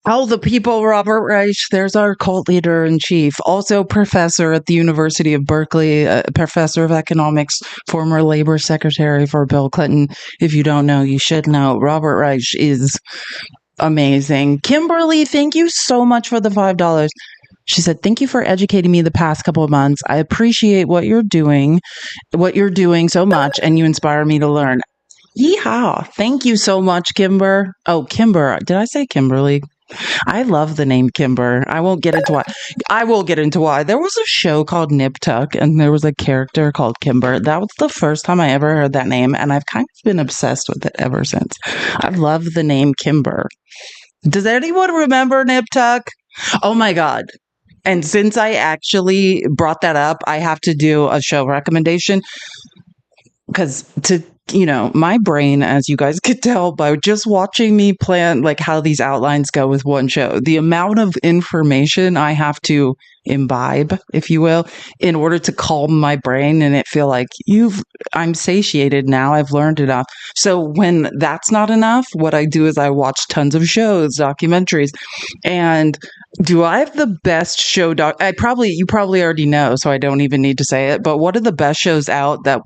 S1: Oh, the people, Robert Reich. There's our cult leader in chief. Also professor at the University of Berkeley, professor of economics, former labor secretary for Bill Clinton. If you don't know, you should know. Robert Reich is amazing. Kimberly, thank you so much for the $5. She said, thank you for educating me the past couple of months. I appreciate what you're doing so much, and you inspire me to learn. Yeehaw. Thank you so much, Kimber. Oh, Kimber. Did I say Kimberly? I love the name Kimber. I won't get into why. There was a show called Nip Tuck, and there was a character called Kimber. That was the first time I ever heard that name, and I've kind of been obsessed with it ever since. I love the name Kimber. Does anyone remember Nip Tuck? Oh my God. And since I actually brought that up, I have to do a show recommendation because my brain, as you guys could tell by just watching me plan, like how these outlines go with one show, the amount of information I have to imbibe, if you will, in order to calm my brain and it feel like I'm satiated now. I've learned enough. So when that's not enough, what I do is I watch tons of shows, documentaries. And do I have the best show you probably already know, so I don't even need to say it, but what are the best shows out that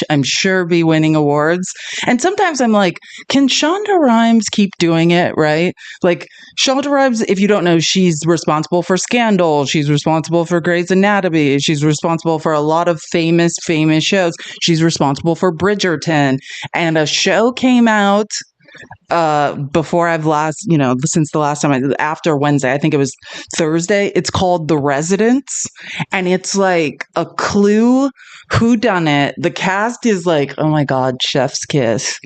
S1: I'm sure be winning awards? And sometimes I'm like, can Shonda Rhimes keep doing it, right? Like Shonda Rhimes, if you don't know, she's responsible for Scandal, she's responsible for Grey's Anatomy, she's responsible for a lot of famous shows. She's responsible for Bridgerton, and a show came out before since the last time after Wednesday, I think it was Thursday. It's called The Residents, and it's like a Clue whodunit. The cast is like, oh my God, chef's kiss.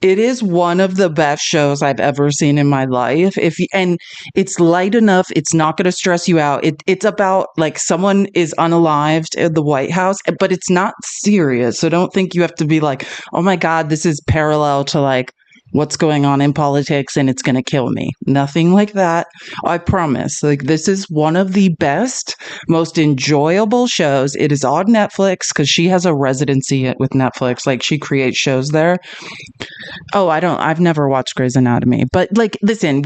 S1: It is one of the best shows I've ever seen in my life. And it's light enough, it's not going to stress you out. It's about like someone is unalived in the White House, but it's not serious. So don't think you have to be like, oh my God, this is parallel to like what's going on in politics and it's going to kill me. Nothing like that. I promise. Like, this is one of the best, most enjoyable shows. It is on Netflix because she has a residency with Netflix. Like, she creates shows there. Oh, I've never watched Grey's Anatomy, but like, listen,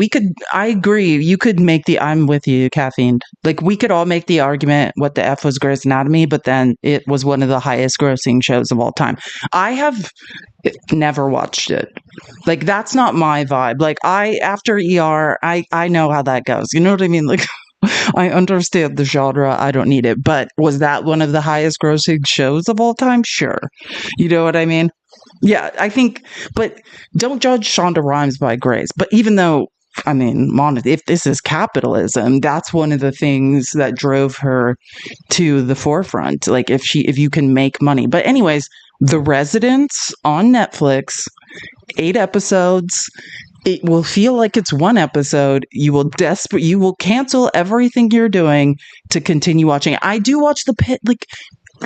S1: I agree. You could make I'm with you, Caffeine. Like, we could all make the argument what the F was Grey's Anatomy, but then it was one of the highest grossing shows of all time. I have never watched it. Like, that's not my vibe. Like, after ER, I know how that goes. You know what I mean? Like, I understand the genre. I don't need it. But was that one of the highest grossing shows of all time? Sure. You know what I mean? Yeah, I think, but don't judge Shonda Rhimes by Grey's. But even though, I mean, if this is capitalism, that's one of the things that drove her to the forefront. Like, if you can make money. But anyways, The Residents on Netflix, 8 episodes. It will feel like it's one episode. You will cancel everything you're doing to continue watching it. I do watch The Pit. Like,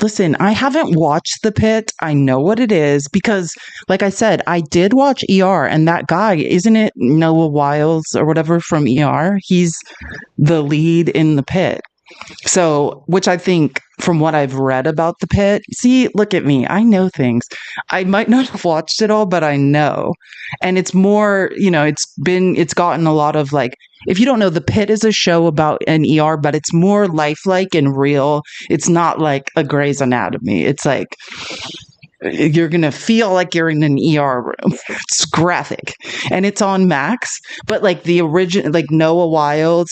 S1: listen, I haven't watched The Pit. I know what it is because, like I said, I did watch ER, and that guy, isn't it Noah Wiles or whatever from ER? He's the lead in The Pit. So, which I think, from what I've read about The Pit, see, look at me. I know things. I might not have watched it all, but I know. And it's more, it's gotten a lot of like, if you don't know, The Pit is a show about an ER, but it's more lifelike and real. It's not like a Grey's Anatomy. It's like, you're going to feel like you're in an ER room. It's graphic. And it's on Max. But like the original, like Noah Wiles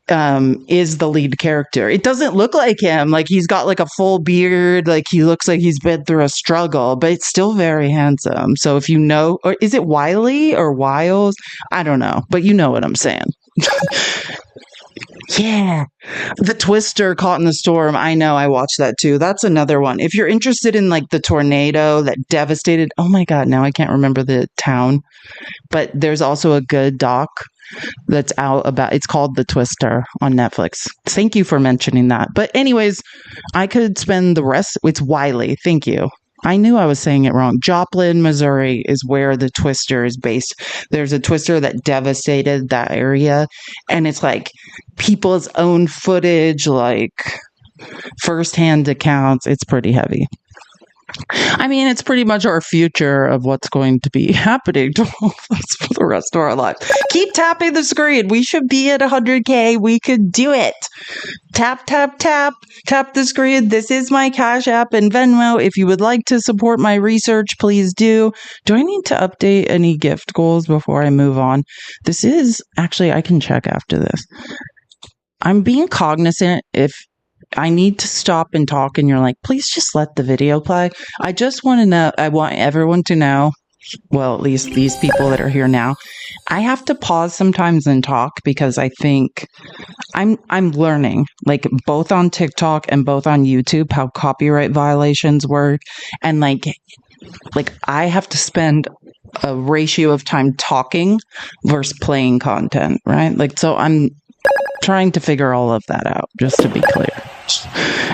S1: is the lead character. It doesn't look like him. Like, he's got like a full beard. Like, he looks like he's been through a struggle, but it's still very handsome. So if you know, or is it Wiley or Wiles? I don't know, but you know what I'm saying. Yeah. The Twister, Caught in the Storm. I know, I watched that too. That's another one. If you're interested in like the tornado that devastated, oh my God, now I can't remember the town, but there's also a good doc that's out about, it's called The Twister on Netflix. Thank you for mentioning that. But anyways, I could spend the rest, it's Wiley. Thank you. I knew I was saying it wrong. Joplin, Missouri is where The Twister is based. There's a twister that devastated that area, and it's like people's own footage, like firsthand accounts. It's pretty heavy. I mean, it's pretty much our future of what's going to be happening to all of us for the rest of our lives. Keep tapping the screen. We should be at 100K. We could do it. Tap, tap, tap. Tap the screen. This is my Cash App and Venmo. If you would like to support my research, please do. Do I need to update any gift goals before I move on? This is, actually, I can check after this. I'm being cognizant if I need to stop and talk and you're like, please just let the video play. I just want to know, I want everyone to know, well, at least these people that are here now, I have to pause sometimes and talk because I think I'm learning, like both on TikTok and both on YouTube, how copyright violations work. And like I have to spend a ratio of time talking versus playing content, right? Like, so I'm trying to figure all of that out, just to be clear,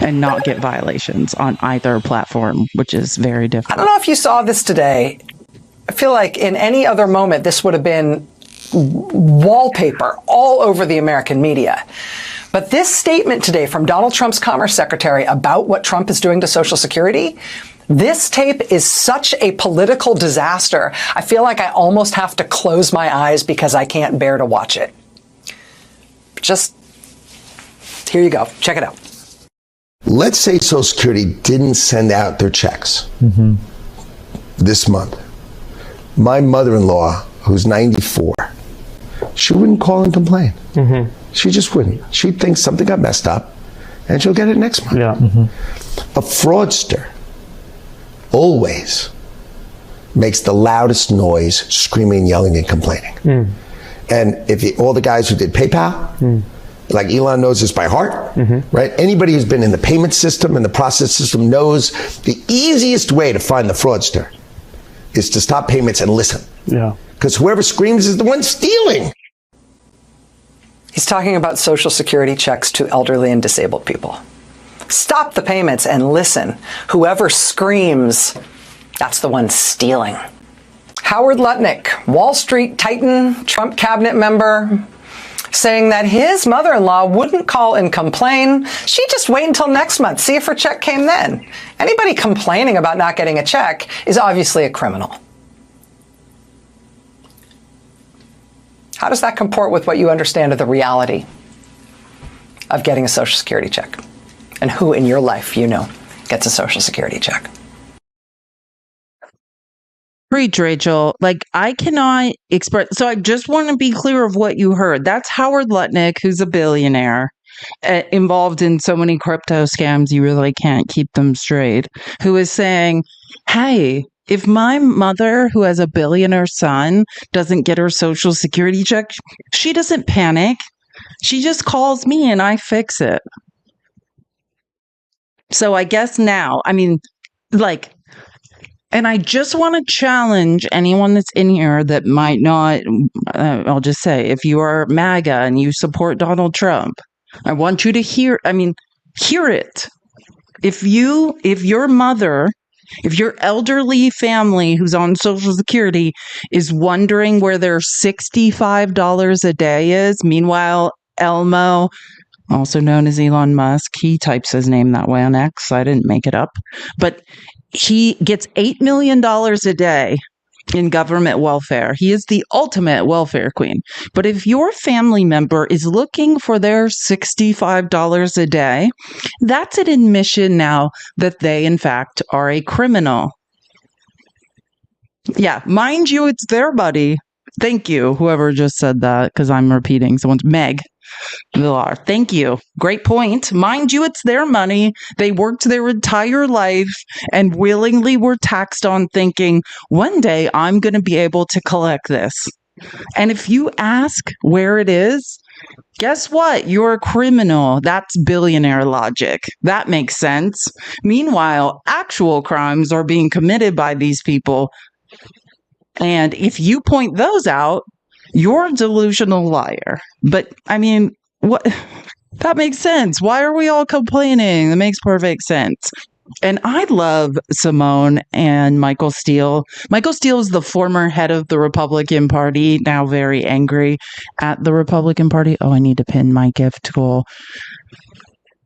S1: and not get violations on either platform, which is very difficult.
S12: I don't know if you saw this today. I feel like in any other moment, this would have been wallpaper all over the American media. But this statement today from Donald Trump's Commerce Secretary about what Trump is doing to Social Security, this tape is such a political disaster. I feel like I almost have to close my eyes because I can't bear to watch it. Just, here you go. Check it out.
S13: Let's say Social Security didn't send out their checks this month. My mother-in-law, who's 94, she wouldn't call and complain. She just wouldn't. She'd think something got messed up, and she'll get it next month. A fraudster always makes the loudest noise, screaming, yelling, and complaining. And if all the guys who did PayPal, like Elon knows this by heart, right? Anybody who's been in the payment system and the process system knows the easiest way to find the fraudster is to stop payments and listen. Because whoever screams is the one stealing.
S12: He's talking about Social Security checks to elderly and disabled people. Stop the payments and listen. Whoever screams, that's the one stealing. Howard Lutnick, Wall Street titan, Trump cabinet member, saying that his mother-in-law wouldn't call and complain. She'd just wait until next month, see if her check came then. Anybody complaining about not getting a check is obviously a criminal. How does that comport with what you understand of the reality of getting a Social Security check? And who in your life you know gets a Social Security check?
S1: Preach, Rachel. Like, I cannot express. So I just want to be clear of what you heard. That's Howard Lutnick, who's a billionaire, involved in so many crypto scams, you really can't keep them straight, who is saying, hey, if my mother, who has a billionaire son, doesn't get her Social Security check, she doesn't panic. She just calls me and I fix it. So I guess now, I mean, like, and I just want to challenge anyone that's in here that might not, I'll just say, if you are MAGA and you support Donald Trump, I want you to hear it. If your mother, if your elderly family who's on Social Security is wondering where their $65 a day is, meanwhile, Elmo, also known as Elon Musk, he types his name that way on X. I didn't make it up. But he gets $8 million a day in government welfare. He is the ultimate welfare queen. But if your family member is looking for their $65 a day, that's an admission now that they, in fact, are a criminal. Yeah, mind you, it's their money. Thank you, whoever just said that, because I'm repeating someone's Meg Villar. Thank you. Great point. Mind you, it's their money. They worked their entire life and willingly were taxed on thinking, one day I'm going to be able to collect this. And if you ask where it is, guess what? You're a criminal. That's billionaire logic. That makes sense. Meanwhile, actual crimes are being committed by these people. And if you point those out, you're a delusional liar. But I mean, what? That makes sense. Why are we all complaining? That makes perfect sense. And I love Simone and Michael Steele. Michael Steele is the former head of the Republican Party, now very angry at the Republican Party. Oh, I need to pin my gift goal.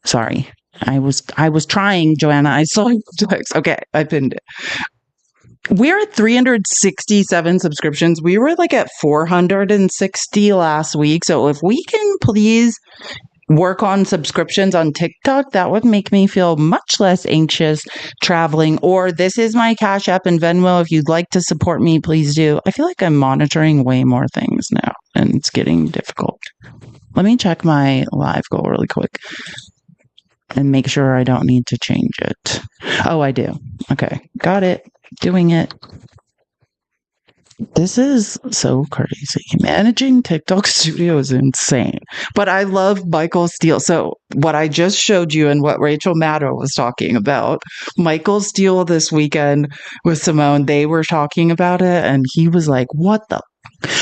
S1: Sorry. I was trying, Joanna. I saw your text. Okay, I pinned it. We're at 367 subscriptions. We were like at 460 last week. So if we can please work on subscriptions on TikTok, that would make me feel much less anxious traveling. Or this is my Cash App and Venmo. If you'd like to support me, please do. I feel like I'm monitoring way more things now and it's getting difficult. Let me check my live goal really quick and make sure I don't need to change it. Oh, I do. Okay, got it. Doing it. This is so crazy. Managing TikTok Studio is insane. But I love Michael Steele. So what I just showed you and what Rachel Maddow was talking about, Michael Steele this weekend with Simone, they were talking about it and he was like, what the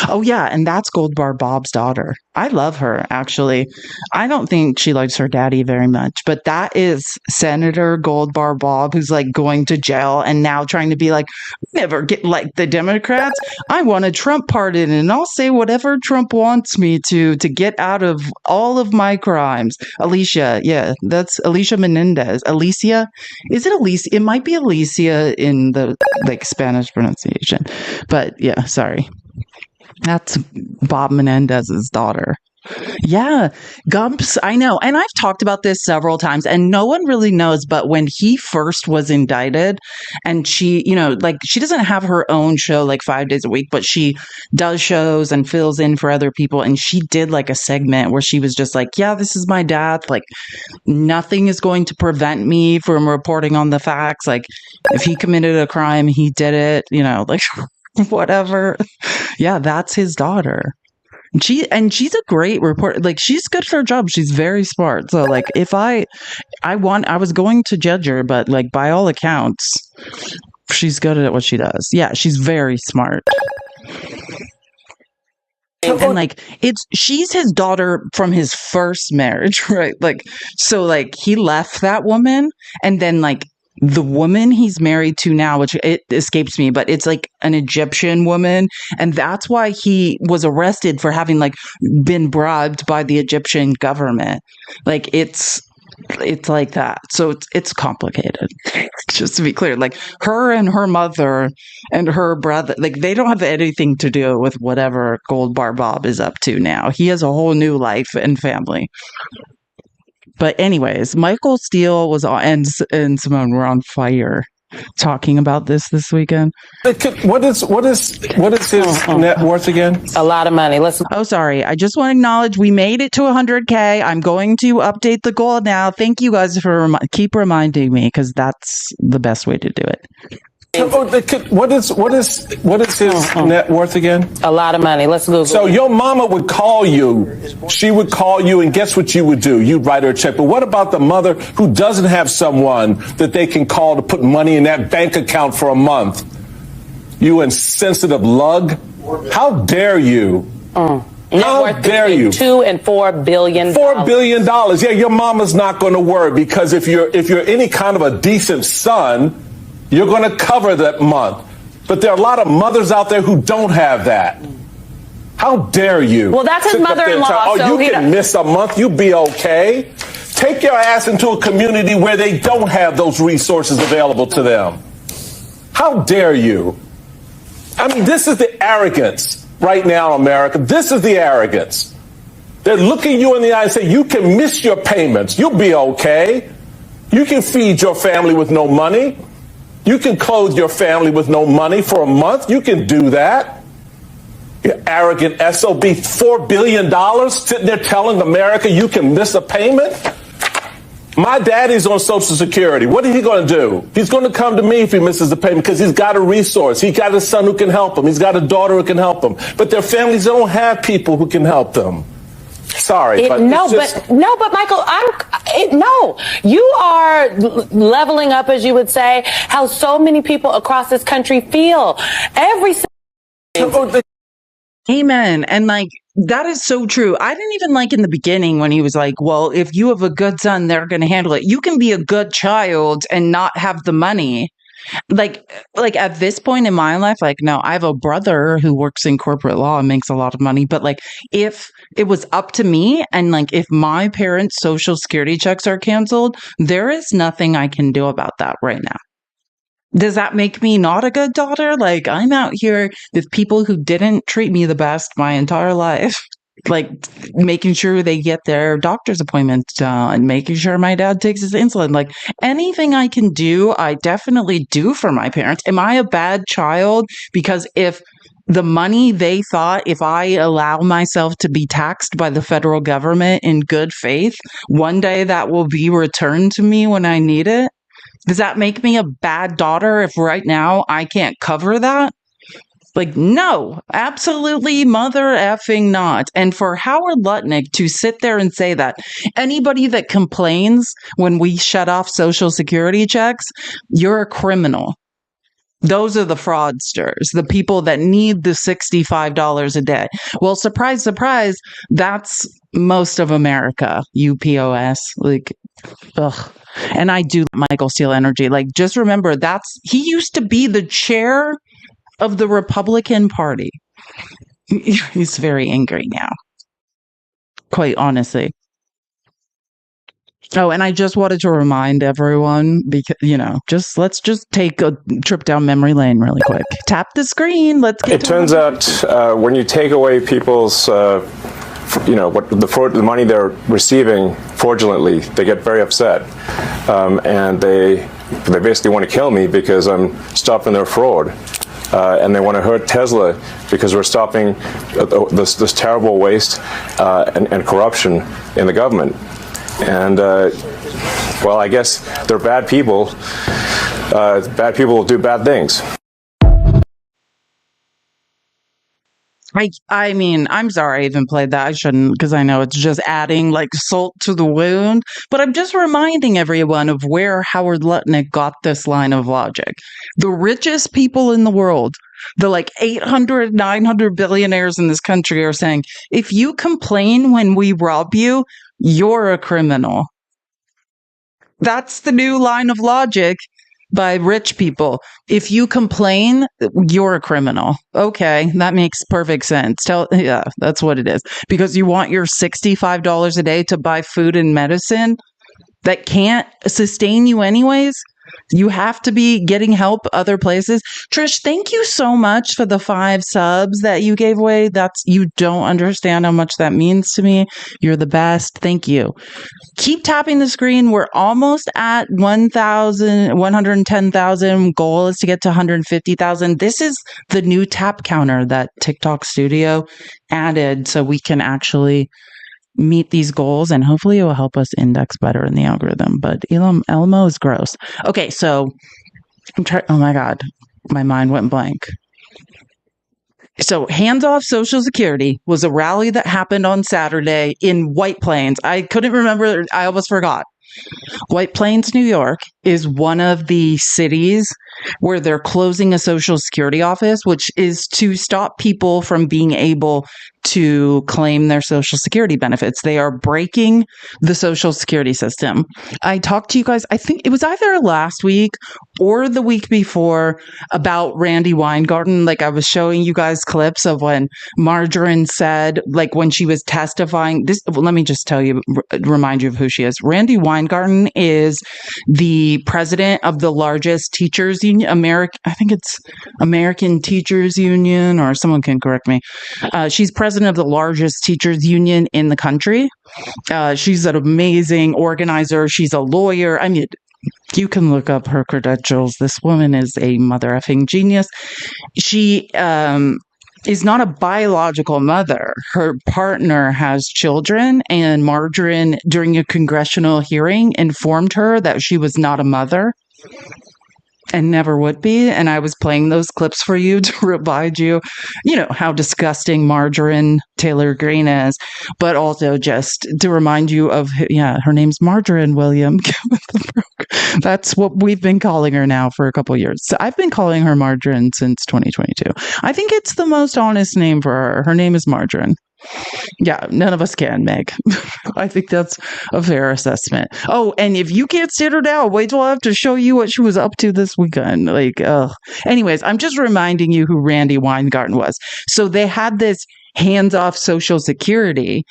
S1: Oh yeah, and that's Gold Bar Bob's daughter. I love her, actually. I don't think she likes her daddy very much, but that is Senator Gold Bar Bob, who's like going to jail and now trying to be like, never get like the Democrats. I want a Trump pardon and I'll say whatever Trump wants me to get out of all of my crimes. Alicia, yeah, that's Alicia Menendez. Alicia, is it Alicia? It might be Alicia in the like Spanish pronunciation, but yeah, sorry. That's Bob Menendez's daughter. Yeah, Gumps, I know. And I've talked about this several times, and no one really knows. But when he first was indicted, and she, like she doesn't have her own show like 5 days a week, but she does shows and fills in for other people. And she did like a segment where she was just like, yeah, this is my dad. Like, nothing is going to prevent me from reporting on the facts. Like, if he committed a crime, he did it, like. Whatever. Yeah, that's his daughter. She's a great reporter. Like, she's good for her job. She's very smart. So like, if I was going to judge her, but like by all accounts, she's good at what she does. Yeah, she's very smart. And like, she's his daughter from his first marriage, right? Like, so like he left that woman, and then like the woman he's married to now, which it escapes me, but it's like an Egyptian woman. And that's why he was arrested for having like been bribed by the Egyptian government. Like it's like that. So it's complicated. Just to be clear, like her and her mother and her brother, like they don't have anything to do with whatever Gold Bar Bob is up to now. He has a whole new life and family. But anyways, Michael Steele was on, and Simone were on fire talking about this weekend.
S14: What is his net worth again?
S15: A lot of money.
S1: Oh, sorry. I just want to acknowledge we made it to 100K. I'm going to update the goal now. Thank you guys for keep reminding me, because that's the best way to do it.
S14: What is his net worth again?
S15: A lot of money. Let's Google.
S14: So your mama would call you. She would call you, and guess what you would do? You'd write her a check. But what about the mother who doesn't have someone that they can call to put money in that bank account for a month? You insensitive lug. How dare you? How dare you?
S15: $2 and $4 billion.
S14: $4 billion. Yeah, your mama's not going to worry, because if you're any kind of a decent son, you're going to cover that month. But there are a lot of mothers out there who don't have that. How dare you?
S15: Well, that's his mother-in-law.
S14: So you can miss a month. You be okay. Take your ass into a community where they don't have those resources available to them. How dare you? I mean, this is the arrogance right now, America. This is the arrogance. They're looking you in the eye and say, you can miss your payments. You'll be okay. You can feed your family with no money. You can clothe your family with no money for a month. You can do that. You arrogant SOB. $4 billion sitting there telling America you can miss a payment. My daddy's on Social Security. What is he going to do? He's going to come to me if he misses a payment, because he's got a resource. He's got a son who can help him. He's got a daughter who can help him. But their families don't have people who can help them. Sorry,
S15: but Michael, you are leveling up, as you would say, how so many people across this country feel.
S1: Amen. And like, that is so true. I didn't even like in the beginning when he was like, well, if you have a good son, they're going to handle it. You can be a good child and not have the money. Like at this point in my life, like, no, I have a brother who works in corporate law and makes a lot of money. But like, if it was up to me, and like, if my parents' Social Security checks are canceled, there is nothing I can do about that right now. Does that make me not a good daughter? Like, I'm out here with people who didn't treat me the best my entire life. Like, making sure they get their doctor's appointments done, making sure my dad takes his insulin. Like, anything I can do, I definitely do for my parents. Am I a bad child? Because if the money they thought, if I allow myself to be taxed by the federal government in good faith, one day that will be returned to me when I need it. Does that make me a bad daughter if right now I can't cover that? Like, no, absolutely mother effing not. And for Howard Lutnick to sit there and say that anybody that complains when we shut off Social Security checks, you're a criminal. Those are the fraudsters, the people that need the $65 a day. Well, surprise, surprise, that's most of America, UPOS. Like, ugh. And I do Michael Steele energy. Like, just remember, he used to be the chair of the Republican Party. He's very angry now, quite honestly. Oh, and I just wanted to remind everyone, because, let's just take a trip down memory lane really quick. Tap the screen. Let's get
S16: It turns out when you take away people's, the money they're receiving fraudulently, they get very upset. And they basically want to kill me because I'm stopping their fraud. And they want to hurt Tesla because we're stopping this terrible waste and corruption in the government. And, I guess they're bad people. Bad people will do bad things.
S1: I mean, I'm sorry I even played that. I shouldn't, because I know it's just adding like salt to the wound. But I'm just reminding everyone of where Howard Lutnick got this line of logic. The richest people in the world, the like 800, 900 billionaires in this country are saying, if you complain when we rob you, you're a criminal. That's the new line of logic by rich people. If you complain, you're a criminal. Okay, that makes perfect sense. Yeah, that's what it is. Because you want your $65 a day to buy food and medicine that can't sustain you anyways. You have to be getting help other places. Trish, thank you so much for the 5 subs that you gave away. You don't understand how much that means to me. You're the best. Thank you. Keep tapping the screen. We're almost at 110,000. Goal is to get to 150,000. This is the new tap counter that TikTok Studio added so we can actually meet these goals, and hopefully it will help us index better in the algorithm. But Elmo is gross. Okay, so I'm trying. Oh my God, my mind went blank. So Hands Off Social Security was a rally that happened on Saturday in White Plains. I couldn't remember. I almost forgot. White Plains, New York is one of the cities where they're closing a Social Security office, which is to stop people from being able to claim their Social Security benefits. They are breaking the Social Security system. I talked to you guys, I think it was either last week or the week before, about Randy Weingarten. Like, I was showing you guys clips of when Margarine said, like, when she was testifying, let me just tell you, remind you of who she is. Randy Weingarten is the president of the largest teachers union, I think it's American Teachers Union, or someone can correct me. She's president of the largest teachers union in the country. She's an amazing organizer. She's a lawyer. I mean, you can look up her credentials. This woman is a mother effing genius. She is not a biological mother. Her partner has children, and Margarine, during a congressional hearing, informed her that she was not a mother and never would be. And I was playing those clips for you to remind you, how disgusting Margarine Taylor Greene is, but also just to remind you of, her name's Margarine William. That's what we've been calling her now for a couple years. So I've been calling her Margarine since 2022. I think it's the most honest name for her. Her name is Margarine. Yeah, none of us can, Meg. I think that's a fair assessment. Oh, and if you can't stand her now, wait till I have to show you what she was up to this weekend. Anyways, I'm just reminding you who Randy Weingarten was. So they had this Hands Off Social Security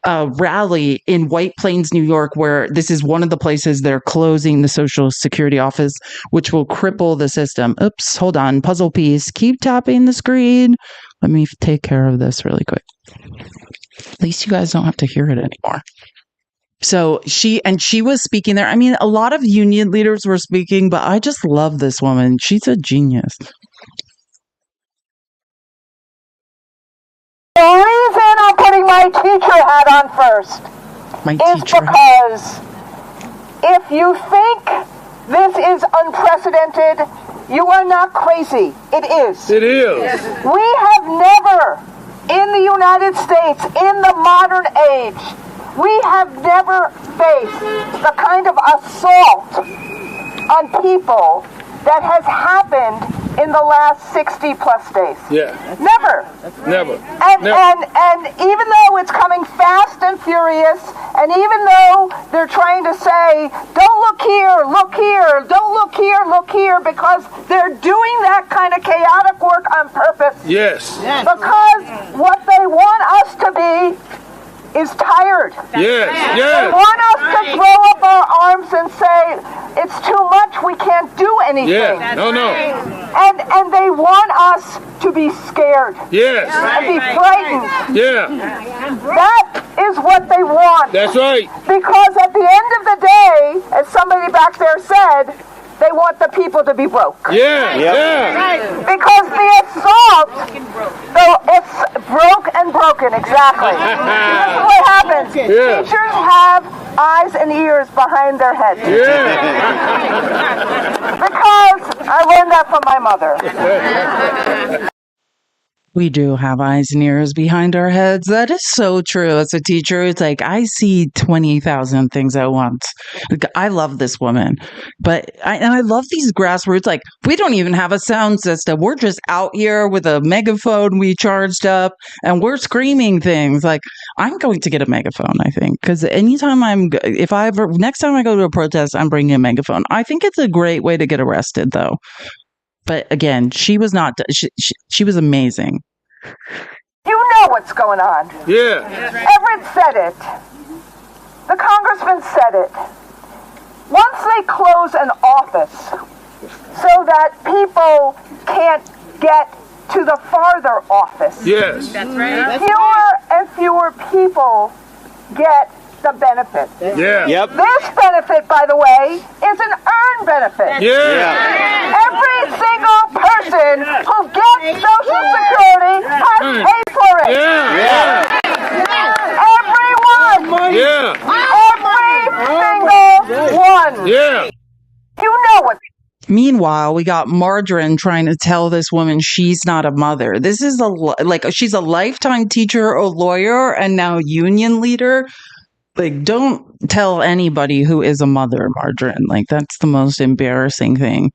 S1: rally in White Plains, New York, where this is one of the places they're closing the Social Security office, which will cripple the system. Oops, hold on, puzzle piece. Keep tapping the screen. Let me take care of this really quick. At least you guys don't have to hear it anymore. So she was speaking there. I mean, a lot of union leaders were speaking, but I just love this woman. She's a genius.
S17: The reason I'm putting my teacher hat on first is because if you think this is unprecedented, you are not crazy. It is.
S14: It is.
S17: We have never, in the United States, in the modern age, we have never faced the kind of assault on people that has happened in the last 60 plus days.
S14: Yeah.
S17: Never.
S14: Never.
S17: And even though it's coming fast and furious, and even though they're trying to say, don't look here, don't look here, because they're doing that kind of chaotic work on purpose.
S14: Yes.
S17: Because what they want us to be is tired.
S14: Yes.
S17: They want us to throw up our arms and say, it's too much, we can't do anything.
S14: Yeah. No.
S17: And they want us to be scared.
S14: Yes.
S17: And be frightened.
S14: Yeah.
S17: That is what they want.
S14: That's right.
S17: Because at the end of the day, as somebody back there said, they want the people to be broke.
S14: Yeah. Yeah.
S17: Because the assault, so it's broke and broken, exactly. This is what happens.
S14: Yeah.
S17: Teachers have eyes and ears behind their heads.
S14: Yeah.
S17: Because I learned that from my mother.
S1: We do have eyes and ears behind our heads. That is so true. As a teacher, it's like I see 20,000 things at once. Like, I love this woman, but I love these grassroots. Like, we don't even have a sound system. We're just out here with a megaphone we charged up, and we're screaming things. Like, I'm going to get a megaphone, I think, because anytime next time I go to a protest, I'm bringing a megaphone. I think it's a great way to get arrested, though. But again, she was not. She was amazing.
S17: You know what's going on.
S14: Yeah.
S17: Everett said it. The congressman said it. Once they close an office so that people can't get to the farther office,
S14: Yes. That's right.
S17: fewer and fewer people get the benefit.
S14: Yeah. Yep.
S17: This benefit, by the way, is an earned benefit.
S14: Yeah.
S17: Every single person who gets Social Security has paid for it.
S14: Yeah.
S17: Everyone.
S14: Yeah.
S17: Every single one.
S14: Yeah.
S17: You know what.
S1: Meanwhile, we got Margarine trying to tell this woman she's not a mother. This is she's a lifetime teacher, a lawyer, and now union leader. Like, don't tell anybody who is a mother, Margarine. Like, that's the most embarrassing thing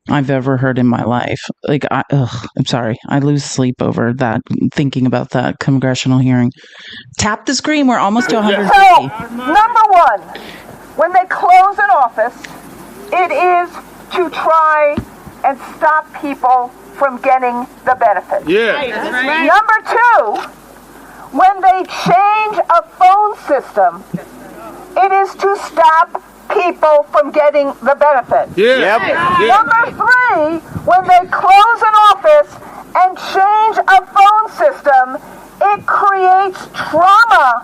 S1: I've ever heard in my life. Like, I'm sorry. I lose sleep over that, thinking about that congressional hearing. Tap the screen. We're almost to 150.
S17: So, number one, when they close an office, it is to try and stop people from getting the benefit.
S14: Yeah. That's
S17: right. Number two, when they change a phone system, it is to stop people from getting the benefit.
S14: Yeah. Yep. Yeah.
S17: Number three, when they close an office and change a phone system, it creates trauma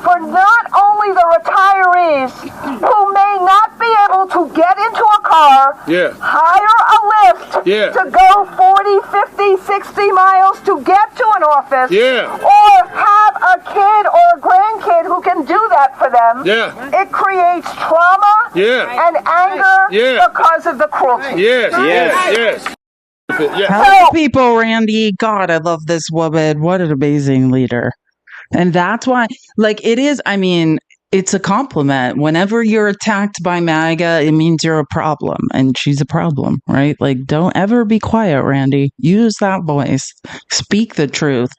S17: for not only the retirees who may not be able to get into a car, hire a lift to go 40, 50, 60 miles to get to an office, or have a kid or a grandkid who can do that for them. It creates trauma and anger because of the cruelty.
S14: Yes.
S1: Help people, Randy. God, I love this woman. What an amazing leader. And that's why, like, it is, I mean, it's a compliment. Whenever you're attacked by MAGA, it means you're a problem. And she's a problem, right? Like, don't ever be quiet, Randy. Use that voice. Speak the truth.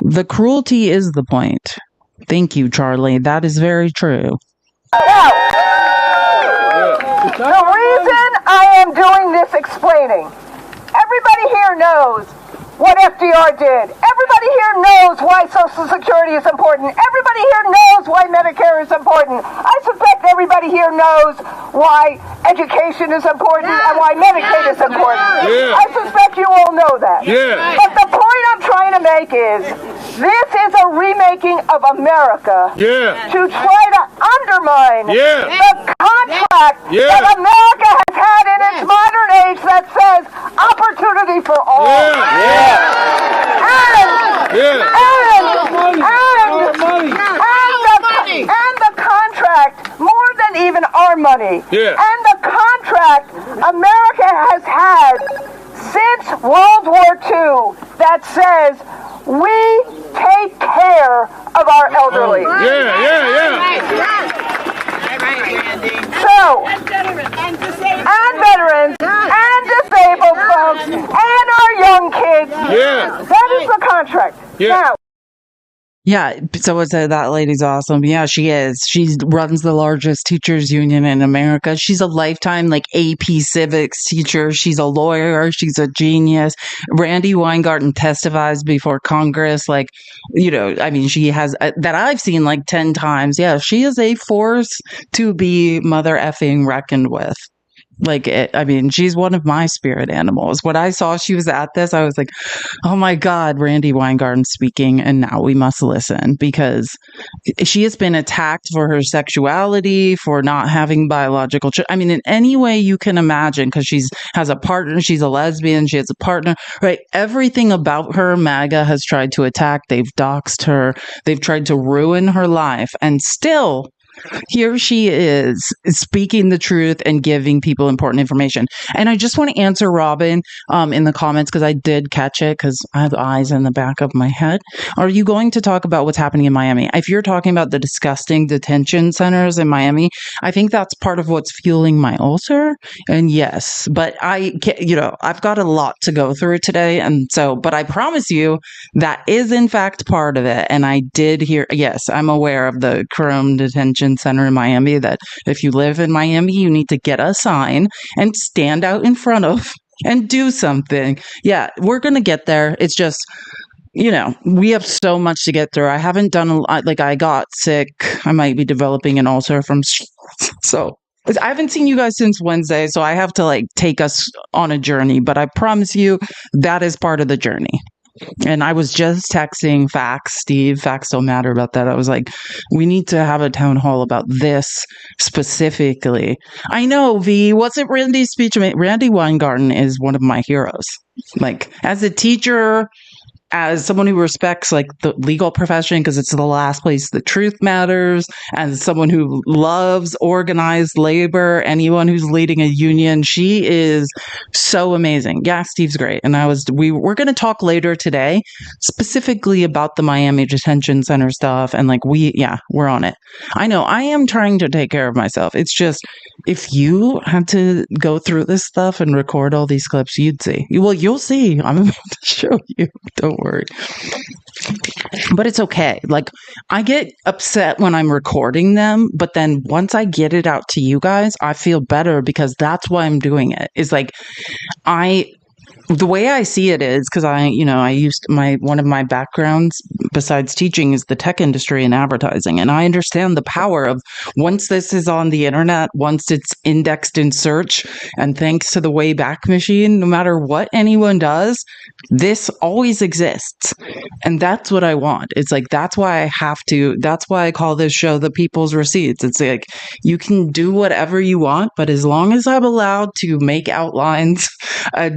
S1: The cruelty is the point. Thank you, Charlie. That is very true.
S17: The reason I am doing this explaining, everybody here knows what FDR did. Everybody here knows why Social Security is important. Everybody here knows why Medicare is important. I suspect everybody here knows why education is important and why Medicaid is important. I suspect you all know that. But the point I'm trying to make is, this is a remaking of America to try to undermine the contract that America has had in its modern age that says opportunity for all. And the contract, more than even our money, and the contract America has had since World War II that says we take care of our elderly. So No. And veterans. And disabled folks. And our young kids.
S14: Yeah.
S17: That is the contract.
S14: Yeah.
S17: Now.
S1: Yeah, so that lady's awesome. Yeah, she is. She runs the largest teachers union in America. She's a lifetime like AP civics teacher. She's a lawyer. She's a genius. Randy Weingarten testifies before Congress. Like, I mean, she has that I've seen like 10 times. Yeah, she is a force to be mother effing reckoned with. I mean, she's one of my spirit animals. When I saw she was at this, I was like, oh my God, Randy Weingarten speaking. And now we must listen, because she has been attacked for her sexuality, for not having biological children. I mean, in any way you can imagine, because has a partner. She's a lesbian. She has a partner, right? Everything about her, MAGA has tried to attack. They've doxed her. They've tried to ruin her life. And still, here she is speaking the truth and giving people important information. And I just want to answer Robin in the comments, because I did catch it, because I have eyes in the back of my head. Are you going to talk about what's happening in Miami? If you're talking about the disgusting detention centers in Miami, I think that's part of what's fueling my ulcer. And yes, but I've got a lot to go through today. And so, but I promise you that is in fact part of it. And I did hear, yes, I'm aware of the Chrome detention center in Miami, that if you live in Miami, you need to get a sign and stand out in front of and do something. Yeah, we're going to get there. It's just, we have so much to get through. I haven't done a lot. Like, I got sick. I might be developing an ulcer so I haven't seen you guys since Wednesday. So I have to take us on a journey, but I promise you that is part of the journey. And I was just texting Steve, facts don't matter about that. I was like, we need to have a town hall about this specifically. I know, V, wasn't Randy's speech? Randy Weingarten is one of my heroes. Like, as a teacher, as someone who respects the legal profession, because it's the last place the truth matters, as someone who loves organized labor, anyone who's leading a union, she is so amazing. Yeah, Steve's great. And we're going to talk later today specifically about the Miami detention center stuff. And we're on it. I know I am trying to take care of myself. It's just, if you had to go through this stuff and record all these clips, you'd see. Well, you'll see. I'm about to show you. Don't worry. But it's okay. I get upset when I'm recording them, but then once I get it out to you guys, I feel better, because that's why I'm doing it. It's the way I see it is because I used one of my backgrounds besides teaching is the tech industry and advertising. And I understand the power of, once this is on the internet, once it's indexed in search, and thanks to the Wayback Machine, no matter what anyone does, this always exists. And that's what I want. It's that's why I call this show The People's Receipts. It's you can do whatever you want, but as long as I'm allowed to make outlines,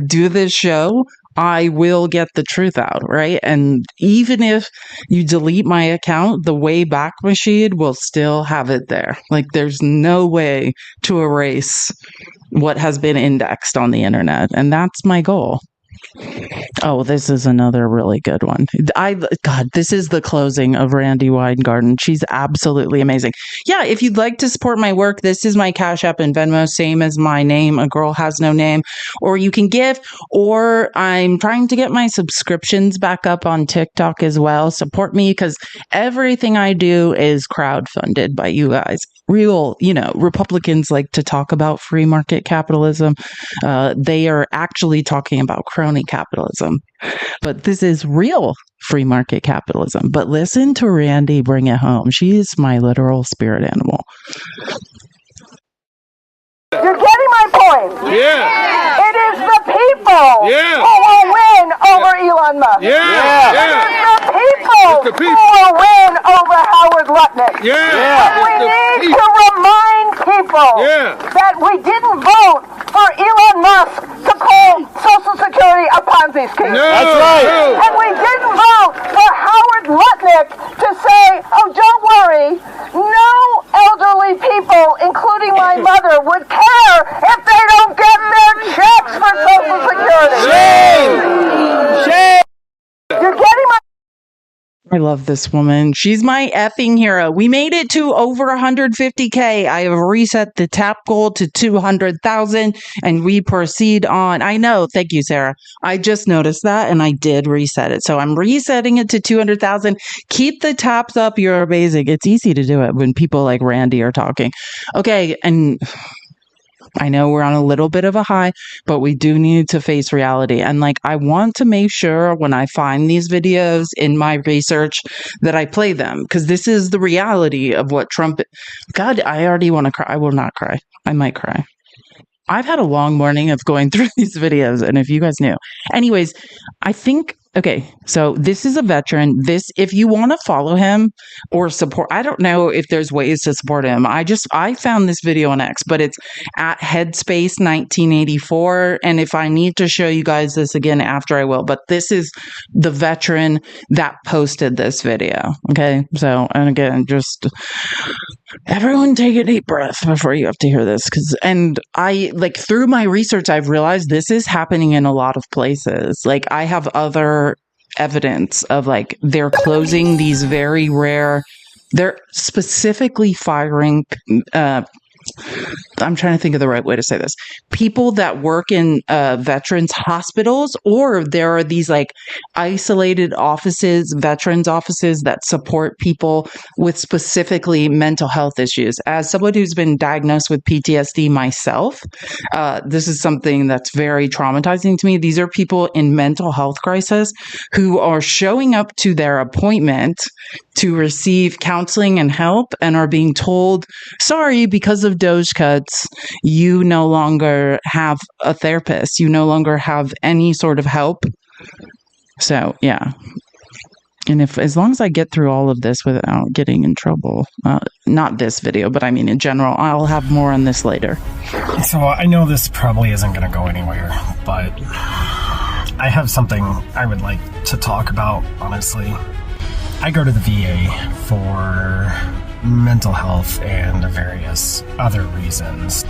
S1: do this show, I will get the truth out, right? And even if you delete my account, the Wayback Machine will still have it there. There's no way to erase what has been indexed on the internet. And that's my goal. Oh, this is another really good one. God, this is the closing of Randy Weingarten. She's absolutely amazing. Yeah, if you'd like to support my work, this is my Cash App and Venmo, same as my name, A Girl Has No Name. Or you can give, or I'm trying to get my subscriptions back up on TikTok as well. Support me, because everything I do is crowdfunded by you guys. Real, Republicans like to talk about free market capitalism. They are actually talking about crony capitalism. But this is real free market capitalism. But listen to Randy bring it home. She is my literal spirit animal.
S17: You're getting my point.
S14: Yeah.
S17: It is the people who will win over Elon Musk.
S14: Yeah.
S17: It is the people who will win over Howard Lutnick. And we need to remind people that we didn't vote for Elon Musk to call Social Security a Ponzi scheme.
S14: No. That's right.
S17: And we didn't vote for Howard Lutnick to say, oh, don't worry, no elderly people, including my mother, would care if they don't get their checks for Social Security.
S14: Shame!
S17: You're getting my...
S1: I love this woman. She's my effing hero. We made it to over 150K. I have reset the tap goal to 200,000 and we proceed on. I know. Thank you, Sarah. I just noticed that and I did reset it. So I'm resetting it to 200,000. Keep the taps up. You're amazing. It's easy to do it when people like Randy are talking. Okay. And I know we're on a little bit of a high, but we do need to face reality. And like, I want to make sure when I find these videos in my research that I play them, because this is the reality of what Trump. God, I already want to cry. I will not cry. I might cry. I've had a long morning of going through these videos, and if you guys knew. Anyways, I think, okay, so this is a veteran. If you want to follow him or support, I don't know if there's ways to support him. I found this video on X, but it's at Headspace 1984. And if I need to show you guys this again after, I will. But this is the veteran that posted this video. Okay, so, and again, just everyone take a deep breath before you have to hear this. And I, like, through my research, I've realized this is happening in a lot of places. Like, I have other evidence of, like, they're closing these very rare, they're specifically firing, I'm trying to think of the right way to say this. People that work in veterans hospitals, or there are these like isolated offices, veterans offices that support people with specifically mental health issues. As someone who's been diagnosed with PTSD myself, this is something that's very traumatizing to me. These are people in mental health crisis who are showing up to their appointment to receive counseling and help and are being told, sorry, because of Doge cuts, you no longer have a therapist. You no longer have any sort of help. So, yeah. And as long as I get through all of this without getting in trouble, not this video, but I mean in general, I'll have more on this later.
S18: So I know this probably isn't going to go anywhere, but I have something I would like to talk about, honestly. I go to the VA for mental health and various other reasons.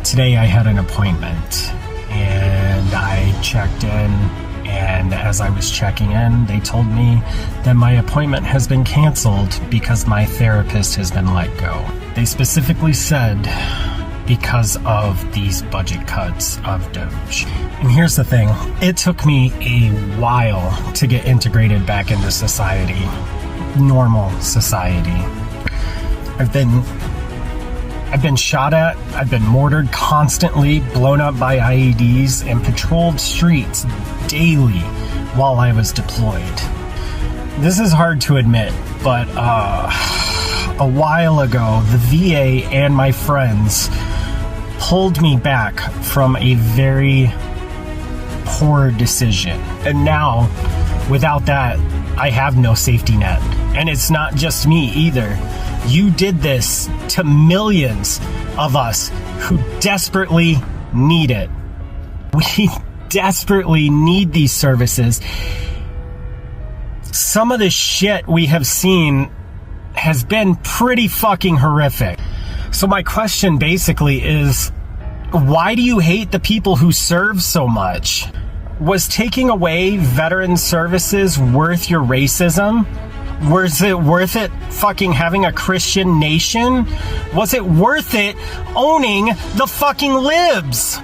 S18: Today I had an appointment and I checked in, and as I was checking in, they told me that my appointment has been canceled because my therapist has been let go. They specifically said because of these budget cuts of Doge. And here's the thing, it took me a while to get integrated back into society, normal society. I've been shot at, I've been mortared constantly, blown up by IEDs, and patrolled streets daily while I was deployed. This is hard to admit, but a while ago, the VA and my friends pulled me back from a very poor decision. And now, without that, I have no safety net. And it's not just me either. You did this to millions of us who desperately need it. We desperately need these services. Some of the shit we have seen has been pretty fucking horrific. So my question basically is, why do you hate the people who serve so much? Was taking away veteran services worth your racism? Was it worth it fucking having a Christian nation? Was it worth it owning the fucking libs?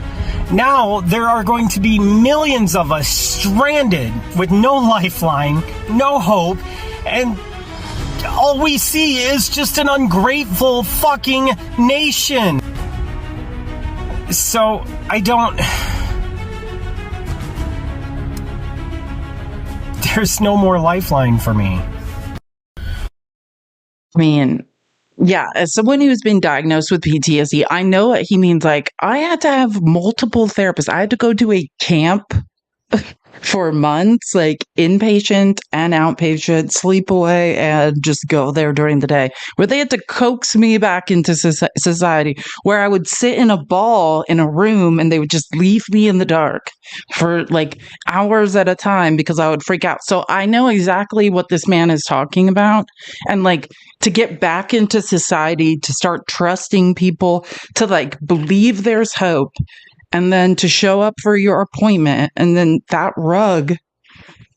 S18: Now there are going to be millions of us stranded with no lifeline, no hope, and all we see is just an ungrateful fucking nation. So there's no more lifeline for me.
S1: I mean, yeah, as someone who's been diagnosed with PTSD, I know what he means. Like, I had to have multiple therapists. I had to go to a camp for months, like inpatient and outpatient, sleep away and just go there during the day, where they had to coax me back into society, where I would sit in a ball in a room and they would just leave me in the dark for like hours at a time because I would freak out. So I know exactly what this man is talking about. And like, to get back into society, to start trusting people, to like believe there's hope, and then to show up for your appointment, and then that rug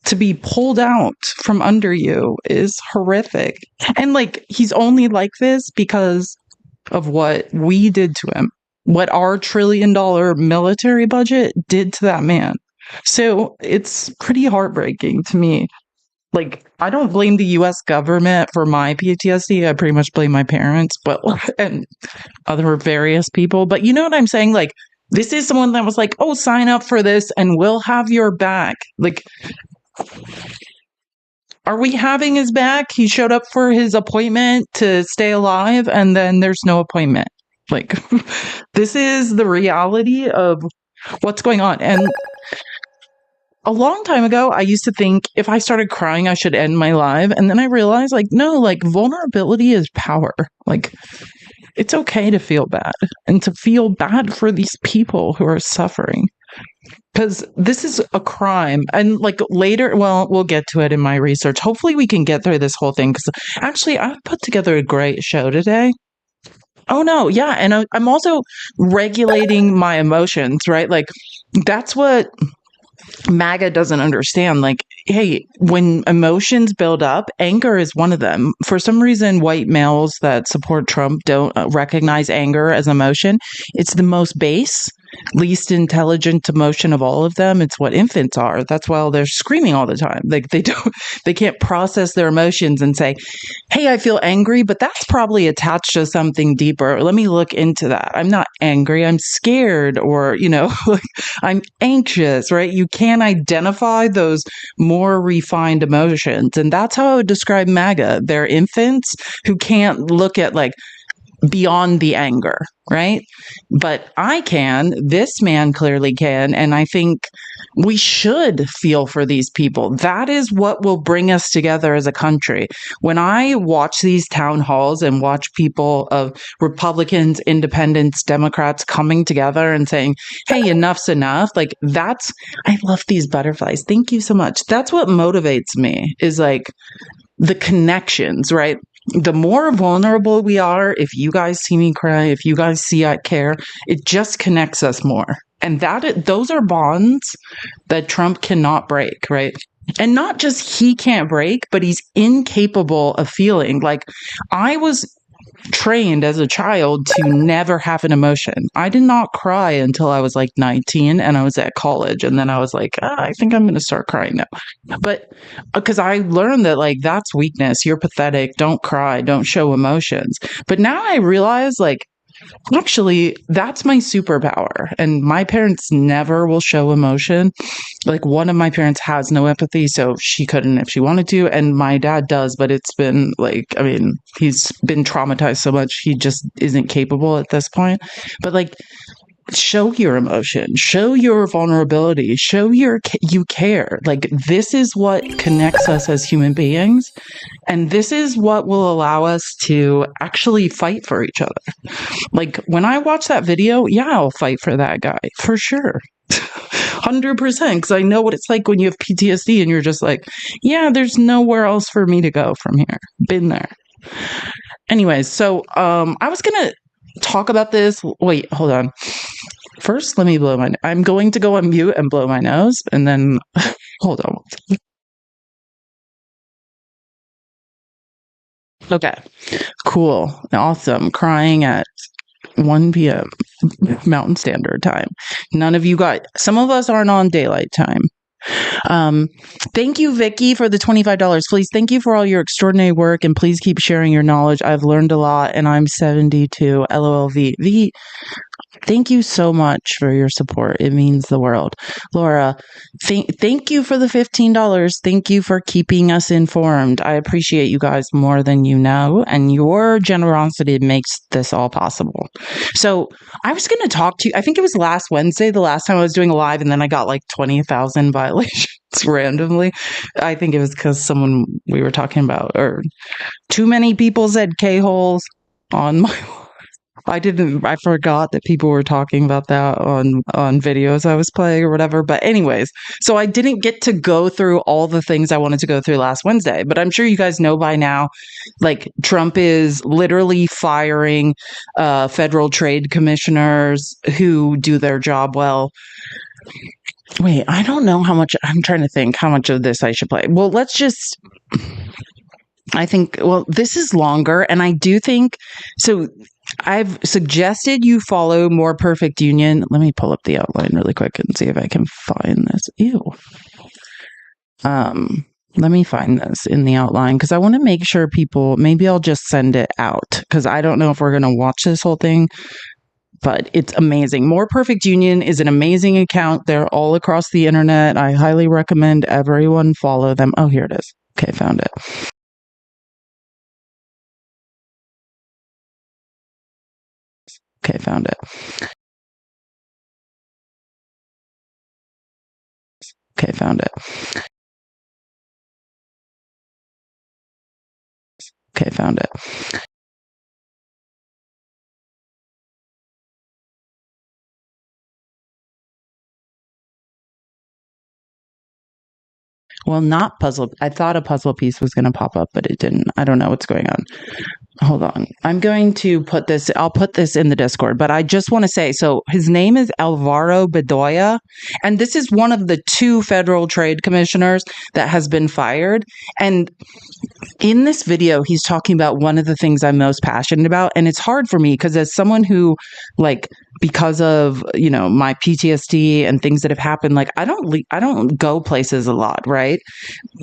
S1: to be pulled out from under you is horrific. And like, he's only like this because of what we did to him, what our $1 trillion military budget did to that man. So it's pretty heartbreaking to me. Like, I don't blame the US government for my PTSD. I pretty much blame my parents, but and other various people. But you know what I'm saying? Like, this is someone that was like, oh, sign up for this and we'll have your back. Like, are we having his back? He showed up for his appointment to stay alive, and then there's no appointment. Like, this is the reality of what's going on. And a long time ago, I used to think if I started crying, I should end my life. And then I realized, like, no, like, vulnerability is power. Like, it's okay to feel bad and to feel bad for these people who are suffering. Because this is a crime. And like later, well, we'll get to it in my research. Hopefully we can get through this whole thing. Because actually, I've put together a great show today. Oh, no. Yeah. And I'm also regulating my emotions, right? Like, that's what MAGA doesn't understand. Like, hey, when emotions build up, anger is one of them. For some reason, white males that support Trump don't recognize anger as emotion. It's the most base, least intelligent emotion of all of them. It's what infants are. That's why they're screaming all the time. Like, they can't process their emotions and say, hey, I feel angry, but that's probably attached to something deeper. Let me look into that. I'm not angry. I'm scared, or, like, I'm anxious, right? You can't identify those more refined emotions. And that's how I would describe MAGA. They're infants who can't look at, like, beyond the anger, right? But I can. This man clearly can. And I think we should feel for these people. That is what will bring us together as a country. When I watch these town halls and watch people of Republicans, independents, Democrats coming together and saying, hey, enough's enough. Like, I love these butterflies. Thank you so much. That's what motivates me, is like the connections, right? The more vulnerable we are, if you guys see me cry, if you guys see I care, it just connects us more. And those are bonds that Trump cannot break, right? And not just he can't break, but he's incapable of feeling. Like, I was trained as a child to never have an emotion. I did not cry until I was like 19 and I was at college. And then I was like, I think I'm going to start crying now. But because I learned that, like, that's weakness. You're pathetic. Don't cry. Don't show emotions. But now I realize, like, actually, that's my superpower. And my parents never will show emotion. Like, one of my parents has no empathy, so she couldn't if she wanted to. And my dad does, but it's been like, I mean, he's been traumatized so much, he just isn't capable at this point. But like, show your emotion, show your vulnerability, show you care. Like, this is what connects us as human beings. And this is what will allow us to actually fight for each other. Like, when I watch that video, yeah, I'll fight for that guy for sure. 100%, because I know what it's like when you have PTSD and you're just like, yeah, there's nowhere else for me to go from here. Been there. Anyways, so I was gonna talk about this. Wait, hold on. First, let me I'm going to go on mute and blow my nose, and then hold on. Okay, cool, awesome. Crying at 1 p.m. Mountain Standard Time. Some of us aren't on daylight time. Thank you, Vicky, for the $25. Please, thank you for all your extraordinary work, and please keep sharing your knowledge. I've learned a lot, and I'm 72. LOLV. Thank you so much for your support. It means the world. Laura, thank you for the $15. Thank you for keeping us informed. I appreciate you guys more than you know, and your generosity makes this all possible. So I was going to talk to you. I think it was last Wednesday, the last time I was doing a live, and then I got like 20,000 violations randomly. I think it was because someone we were talking about, or too many people said K-holes on my I forgot that people were talking about that on videos I was playing or whatever. But anyways, so I didn't get to go through all the things I wanted to go through last Wednesday. But I'm sure you guys know by now, like, Trump is literally firing federal trade commissioners who do their job well. Wait, I don't know how much. I'm trying to think how much of this I should play. Well, let's just. I think, well, this is longer, and I do think so. I've suggested you follow More Perfect Union. Let me pull up the outline really quick and see if I can find this. Ew. Let me find this in the outline because I want to make sure people. Maybe I'll just send it out because I don't know if we're going to watch this whole thing. But it's amazing. More Perfect Union is an amazing account. They're all across the internet. I highly recommend everyone follow them. Oh, here it is. Okay, found it. Okay, found it. Okay, found it. Okay, found it. Well, not puzzle. I thought a puzzle piece was going to pop up, but it didn't. I don't know what's going on. Hold on. I'm going to put this, I'll put this in the Discord, but I just want to say, so his name is Alvaro Bedoya, and this is one of the 2 federal trade commissioners that has been fired. And in this video, he's talking about one of the things I'm most passionate about. And it's hard for me because as someone who, like, because of, my PTSD and things that have happened, like, I don't go places a lot, right?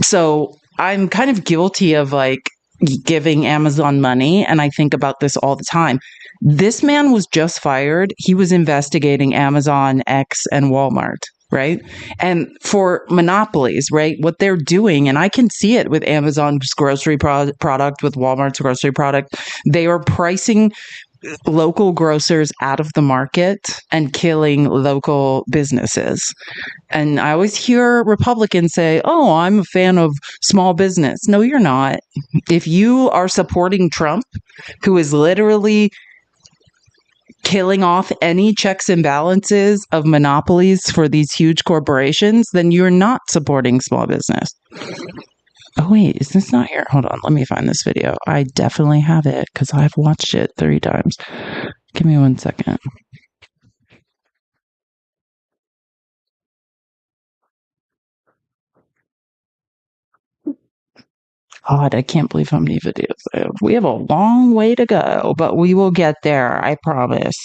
S1: So I'm kind of guilty of, like, giving Amazon money, and I think about this all the time. This man was just fired. He was investigating Amazon, X, and Walmart, right? And for monopolies, right, what they're doing, and I can see it with Amazon's grocery product, with Walmart's grocery product, they are pricing local grocers out of the market and killing local businesses. And I always hear Republicans say, oh, I'm a fan of small business. No, you're not. If you are supporting Trump, who is literally killing off any checks and balances of monopolies for these huge corporations, then you're not supporting small business. Oh, wait, is this not here? Hold on, let me find this video. I definitely have it because I've watched it 3 times. Give me 1 second. God, I can't believe how many videos I have. We have a long way to go, but we will get there, I promise.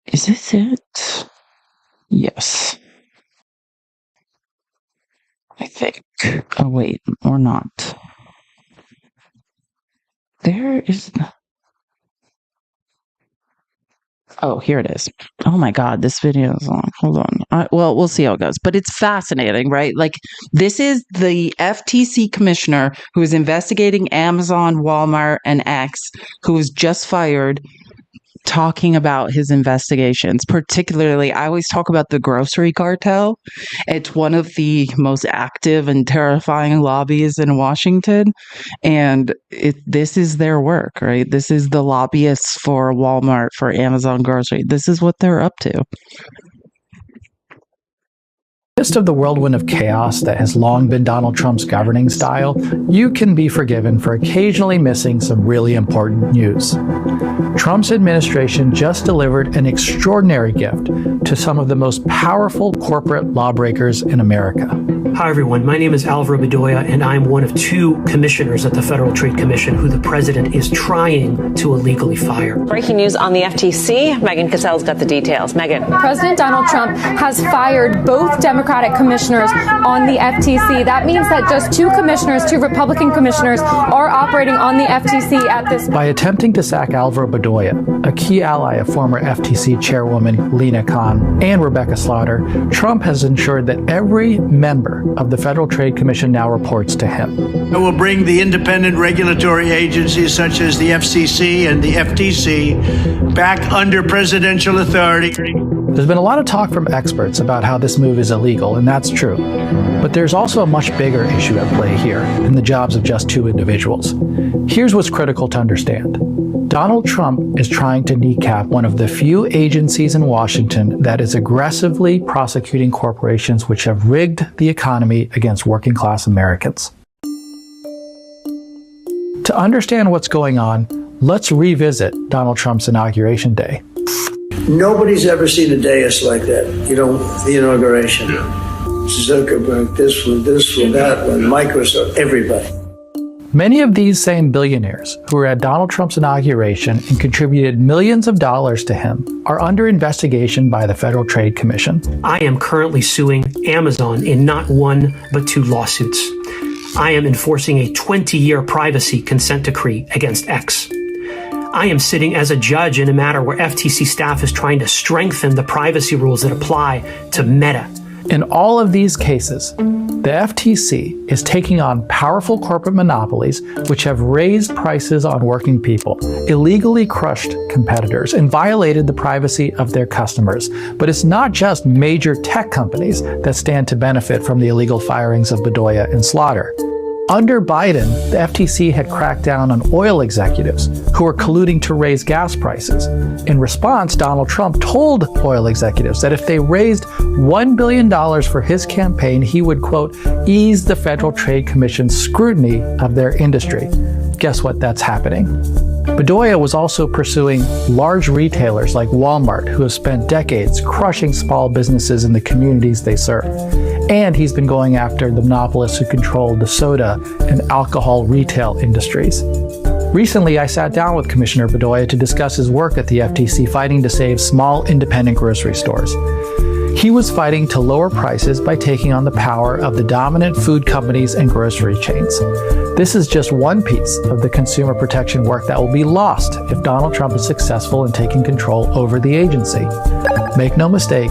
S1: Is this it? Yes. I think. Oh, wait, or not. There is the... Oh, here it is. Oh my God, this video is long. Hold on. Well, we'll see how it goes. But it's fascinating, right? Like, this is the FTC commissioner who is investigating Amazon, Walmart, and X, who was just fired, talking about his investigations. Particularly, I always talk about the grocery cartel. It's one of the most active and terrifying lobbies in Washington. And this is their work, right? This is the lobbyists for Walmart, for Amazon grocery. This is what they're up to.
S19: midst of the whirlwind of chaos that has long been Donald Trump's governing style, you can be forgiven for occasionally missing some really important news. Trump's administration just delivered an extraordinary gift to some of the most powerful corporate lawbreakers in America.
S20: Hi, everyone. My name is Alvaro Bedoya, and I'm one of 2 commissioners at the Federal Trade Commission who the president is trying to illegally fire.
S15: Breaking news on the FTC. Megan Cassell's got the details. Megan.
S21: President Donald Trump has fired both Democratic commissioners on the FTC. That means that just 2 commissioners, 2 Republican commissioners, are operating on the FTC at this point.
S19: By attempting to sack Alvaro Bedoya, a key ally of former FTC chairwoman Lina Khan and Rebecca Slaughter, Trump has ensured that every member of the Federal Trade Commission now reports to him.
S22: I will bring the independent regulatory agencies such as the FCC and the FTC back under presidential authority.
S19: There's been a lot of talk from experts about how this move is illegal, and that's true. But there's also a much bigger issue at play here in the jobs of just 2 individuals. Here's what's critical to understand. Donald Trump is trying to kneecap one of the few agencies in Washington that is aggressively prosecuting corporations which have rigged the economy against working class Americans. To understand what's going on, let's revisit Donald Trump's inauguration day.
S22: Nobody's ever seen a dais like that. The inauguration. Zuckerberg, this one, that one, Microsoft, everybody.
S19: Many of these same billionaires who were at Donald Trump's inauguration and contributed millions of dollars to him are under investigation by the Federal Trade Commission.
S20: I am currently suing Amazon in not one, but 2 lawsuits. I am enforcing a 20-year privacy consent decree against X. I am sitting as a judge in a matter where FTC staff is trying to strengthen the privacy rules that apply to Meta.
S19: In all of these cases, the FTC is taking on powerful corporate monopolies which have raised prices on working people, illegally crushed competitors, and violated the privacy of their customers. But it's not just major tech companies that stand to benefit from the illegal firings of Bedoya and Slaughter. Under Biden, the FTC had cracked down on oil executives who were colluding to raise gas prices. In response, Donald Trump told oil executives that if they raised $1 billion for his campaign, he would, quote, ease the Federal Trade Commission's scrutiny of their industry. Guess what? That's happening. Bedoya was also pursuing large retailers like Walmart, who have spent decades crushing small businesses in the communities they serve. And he's been going after the monopolists who control the soda and alcohol retail industries. Recently, I sat down with Commissioner Bedoya to discuss his work at the FTC fighting to save small independent grocery stores. He was fighting to lower prices by taking on the power of the dominant food companies and grocery chains. This is just one piece of the consumer protection work that will be lost if Donald Trump is successful in taking control over the agency. Make no mistake,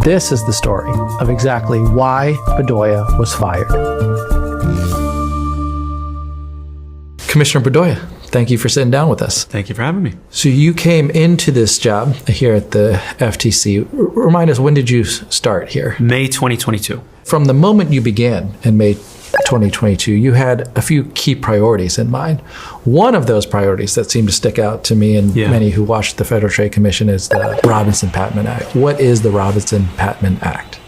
S19: this is the story of exactly why Bedoya was fired. Commissioner Bedoya, thank you for sitting down with us.
S2: Thank you for having me.
S19: So you came into this job here at the FTC. Remind us, when did you start here?
S2: May 2022.
S19: From the moment you began in May 2022, you had a few key priorities in mind. One of those priorities that seemed to stick out to me and many who watched the Federal Trade Commission is the Robinson-Patman Act. What is the Robinson-Patman Act?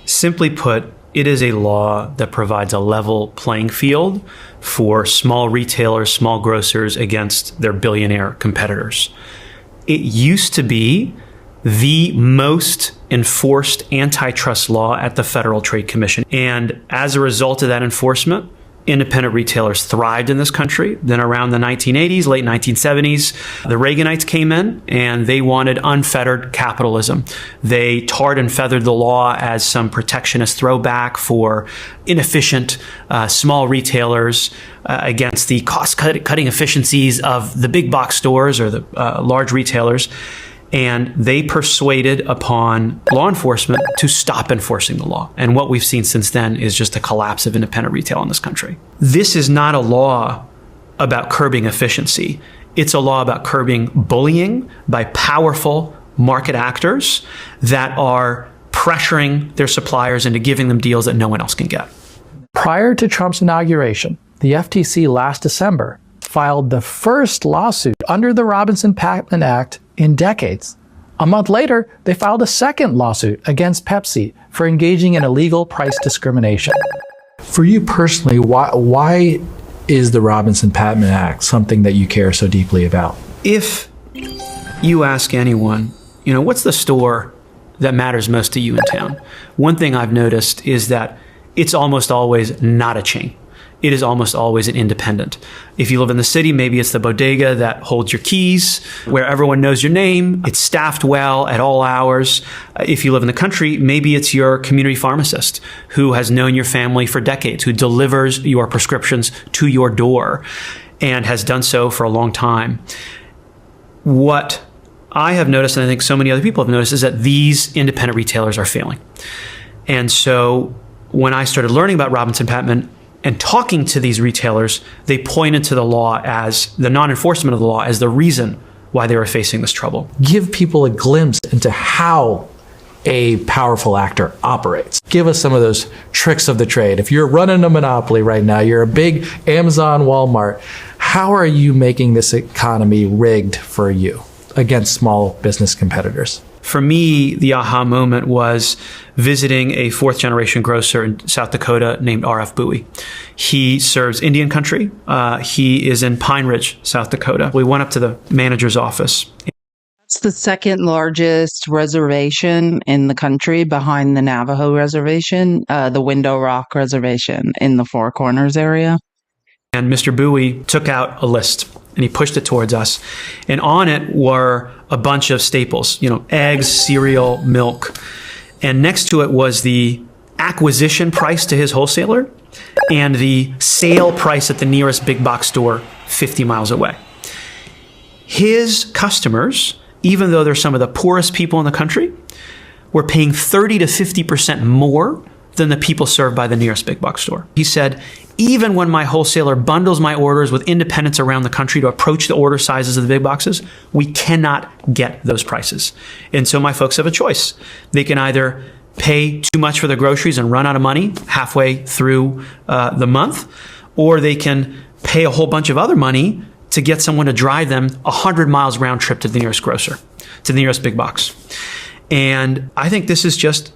S2: Simply put, it is a law that provides a level playing field for small retailers, small grocers against their billionaire competitors. It used to be the most enforced antitrust law at the Federal Trade Commission. And as a result of that enforcement, independent retailers thrived in this country. Then around the 1980s, late 1970s, the Reaganites came in and they wanted unfettered capitalism. They tarred and feathered the law as some protectionist throwback for inefficient small retailers against the cost-cutting efficiencies of the big box stores or the large retailers. And they persuaded upon law enforcement to stop enforcing the law. And what we've seen since then is just a collapse of independent retail in this country. This is not a law about curbing efficiency. It's a law about curbing bullying by powerful market actors that are pressuring their suppliers into giving them deals that no one else can get.
S19: Prior to Trump's inauguration, the FTC last December filed the first lawsuit under the Robinson-Patman Act in decades. A month later, they filed a second lawsuit against Pepsi for engaging in illegal price discrimination. For you personally, why is the Robinson-Patman Act something that you care so deeply about?
S2: If you ask anyone, what's the store that matters most to you in town? One thing I've noticed is that it's almost always not a chain. It is almost always an independent. If you live in the city, maybe it's the bodega that holds your keys, where everyone knows your name. It's staffed well at all hours. If you live in the country, maybe it's your community pharmacist who has known your family for decades, who delivers your prescriptions to your door and has done so for a long time. What I have noticed, and I think so many other people have noticed, is that these independent retailers are failing. And so when I started learning about Robinson-Patman and talking to these retailers, they pointed to the law as the non-enforcement of the law as the reason why they were facing this trouble.
S19: Give people a glimpse into how a powerful actor operates. Give us some of those tricks of the trade. If you're running a monopoly right now, you're a big Amazon, Walmart, how are you making this economy rigged for you against small business competitors?
S2: For me, the aha moment was visiting a fourth-generation grocer in South Dakota named R.F. Bowie. He serves Indian country. He is in Pine Ridge, South Dakota. We went up to the manager's office.
S1: It's the second largest reservation in the country behind the Navajo reservation, the Window Rock Reservation in the Four Corners area.
S2: And Mr. Bowie took out a list and he pushed it towards us. And on it were a bunch of staples, eggs, cereal, milk. And next to it was the acquisition price to his wholesaler and the sale price at the nearest big box store 50 miles away. His customers, even though they're some of the poorest people in the country, were paying 30 to 50% more than the people served by the nearest big box store. He said, even when my wholesaler bundles my orders with independents around the country to approach the order sizes of the big boxes, we cannot get those prices. And so my folks have a choice. They can either pay too much for their groceries and run out of money halfway through the month, or they can pay a whole bunch of other money to get someone to drive them 100 miles round trip to the nearest grocer, to the nearest big box. And I think this is just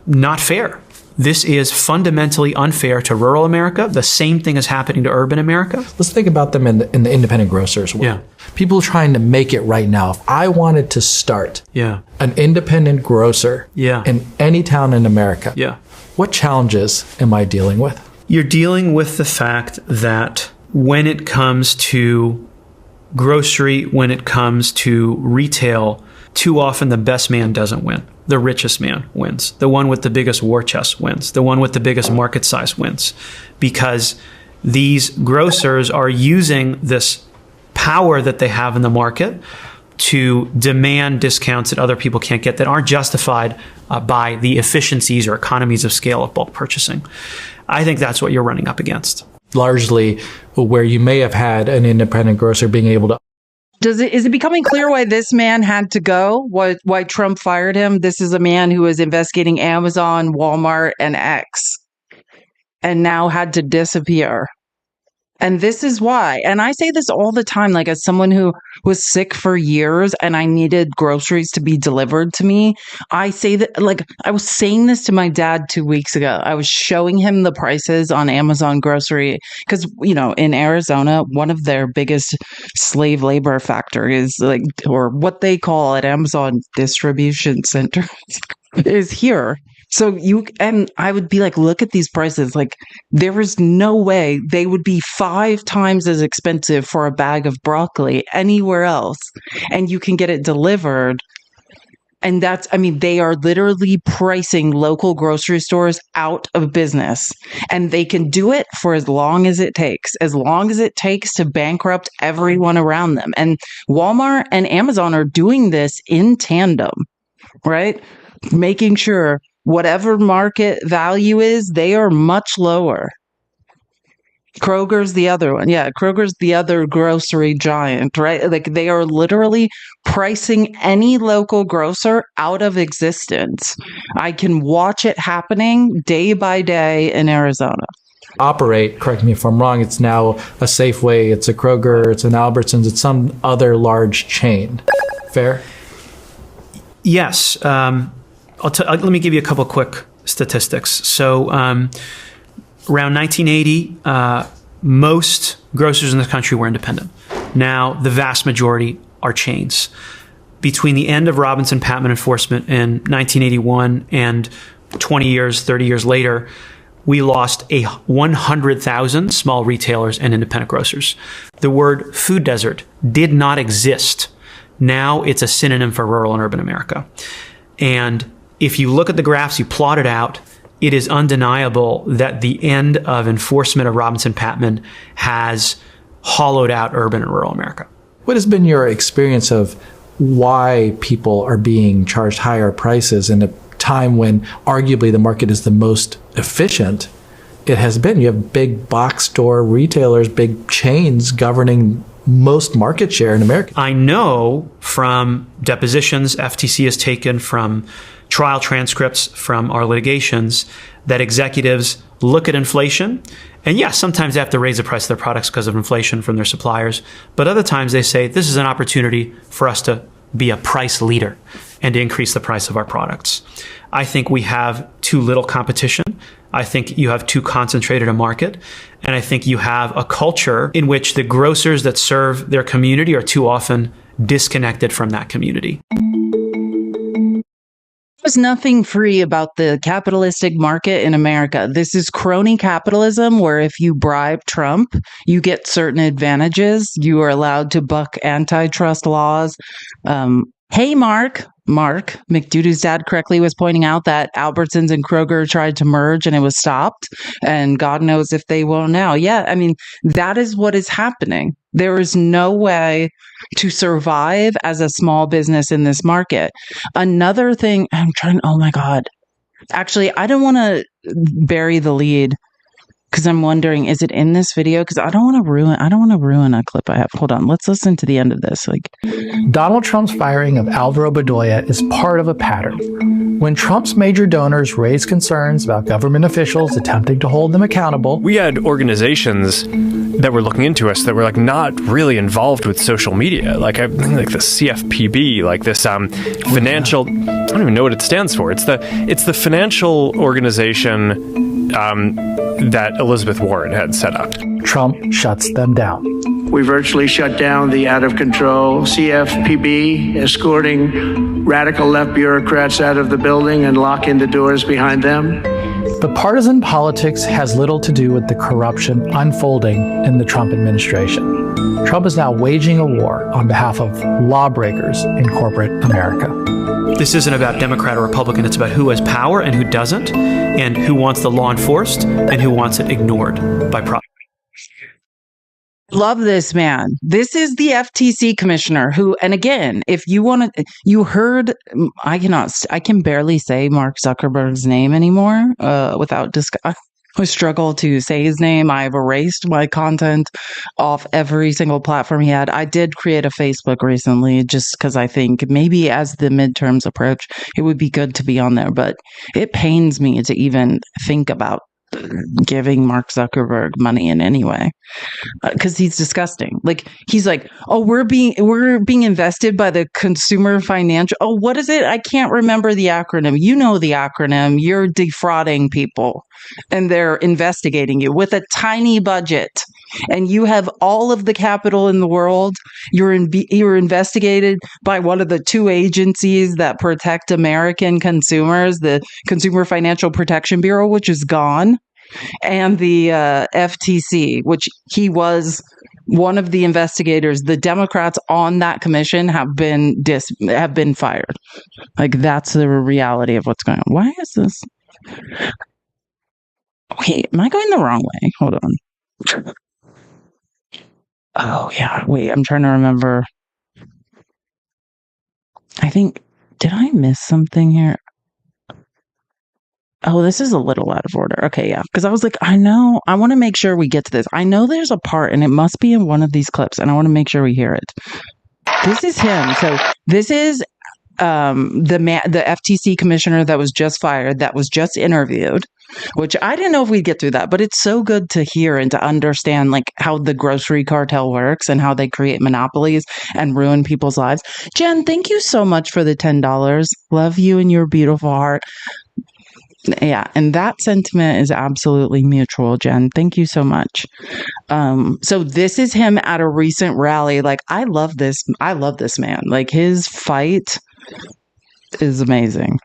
S2: not fair. This is fundamentally unfair to rural America. The same thing is happening to urban America.
S19: Let's think about them in the independent grocers world.
S2: Yeah.
S19: People trying to make it right now. If I wanted to start an independent grocer in any town in America, what challenges am I dealing with?
S2: You're dealing with the fact that when it comes to grocery, when it comes to retail, too often the best man doesn't win. The richest man wins. The one with the biggest war chest wins. The one with the biggest market size wins. Because these grocers are using this power that they have in the market to demand discounts that other people can't get, that aren't justified by the efficiencies or economies of scale of bulk purchasing. I think that's what you're running up against.
S19: Largely where you may have had an independent grocer being able to.
S1: Is it becoming clear why this man had to go? Why Trump fired him? This is a man who was investigating Amazon, Walmart, and X, and now had to disappear. And this is why. And I say this all the time, like as someone who was sick for years and I needed groceries to be delivered to me. I say that, like, I was saying this to my dad 2 weeks ago. I was showing him the prices on Amazon grocery because, in Arizona, one of their biggest slave labor factories, or what they call at Amazon distribution centers, is here. So I would be like, look at these prices. Like, there is no way they would be 5 times as expensive for a bag of broccoli anywhere else. And you can get it delivered. And they are literally pricing local grocery stores out of business. And they can do it for as long as it takes to bankrupt everyone around them. And Walmart and Amazon are doing this in tandem, right? Making sure whatever market value is, they are much lower. Kroger's the other one. Yeah, Kroger's the other grocery giant, right? Like, they are literally pricing any local grocer out of existence. I can watch it happening day by day in Arizona.
S19: Operate, correct me if I'm wrong, it's now a Safeway, it's a Kroger, it's an Albertsons, it's some other large chain. Fair?
S2: Yes. Let me give you a couple quick statistics. So around 1980, most grocers in this country were independent. Now, the vast majority are chains. Between the end of Robinson-Patman enforcement in 1981 and 20 years, 30 years later, we lost 100,000 small retailers and independent grocers. The word food desert did not exist. Now it's a synonym for rural and urban America. And if you look at the graphs, you plot it out, it is undeniable that the end of enforcement of Robinson-Patman has hollowed out urban and rural America.
S19: What has been your experience of why people are being charged higher prices in a time when arguably the market is the most efficient it has been? You have big box store retailers, big chains governing most market share in America.
S2: I know from depositions FTC has taken, from trial transcripts, from our litigations, that executives look at inflation, and yes, sometimes they have to raise the price of their products because of inflation from their suppliers, but other times they say, this is an opportunity for us to be a price leader and to increase the price of our products. I think we have too little competition. I think you have too concentrated a market. And I think you have a culture in which the grocers that serve their community are too often disconnected from that community.
S1: There's nothing free about the capitalistic market in America. This is crony capitalism where if you bribe Trump, you get certain advantages. You are allowed to buck antitrust laws. Hey, Mark, McDoodoo's dad correctly was pointing out that Albertsons and Kroger tried to merge and it was stopped. And God knows if they will now. Yeah, I mean, that is what is happening. There is no way to survive as a small business in this market. Another thing, oh my God. Actually, I don't want to bury the lead because I'm wondering, is it in this video? Because I don't want to ruin a clip I have. Hold on, let's listen to the end of this.
S19: Donald Trump's firing of Alvaro Bedoya is part of a pattern. When Trump's major donors raised concerns about government officials attempting to hold them accountable,
S3: we had organizations that were looking into us that were not really involved with social media, like the CFPB, like this financial. I don't even know what it stands for. It's the financial organization that Elizabeth Warren had set up.
S19: Trump shuts them down.
S4: We virtually shut down the out-of-control CFPB, escorting radical left bureaucrats out of the building and locking the doors behind them.
S19: But partisan politics has little to do with the corruption unfolding in the Trump administration. Trump is now waging a war on behalf of lawbreakers in corporate America.
S2: This isn't about Democrat or Republican. It's about who has power and who doesn't, and who wants the law enforced and who wants it ignored by private.
S1: Love this man. This is the FTC commissioner who, and again, if you want to, you heard, I can barely say Mark Zuckerberg's name anymore without I struggle to say his name. I've erased my content off every single platform he had. I did create a Facebook recently just because I think maybe as the midterms approach, it would be good to be on there. But it pains me to even think about giving Mark Zuckerberg money in any way because he's disgusting. He's like, oh, we're being invested by the Consumer Financial. Oh, what is it? I can't remember the acronym. You know the acronym. You're defrauding people and they're investigating you with a tiny budget. And you have all of the capital in the world. You're investigated by one of the two agencies that protect American consumers, the Consumer Financial Protection Bureau, which is gone, and the FTC, which he was one of the investigators. The Democrats on that commission have been fired. That's the reality of what's going on. Why is this? Wait, am I going the wrong way? Hold on. Oh, yeah. Wait, I'm trying to remember. Did I miss something here? Oh, this is a little out of order. Okay, yeah. Because I was like, I want to make sure we get to this. I know there's a part, and it must be in one of these clips, and I want to make sure we hear it. This is him. So this is the FTC commissioner that was just fired, that was just interviewed, which I didn't know if we'd get through that, but it's so good to hear and to understand how the grocery cartel works and how they create monopolies and ruin people's lives. Jen, thank you so much for the $10. Love you and your beautiful heart. Yeah, and that sentiment is absolutely mutual, Jen. Thank you so much. So this is him at a recent rally. I love this. I love this man. His fight is amazing.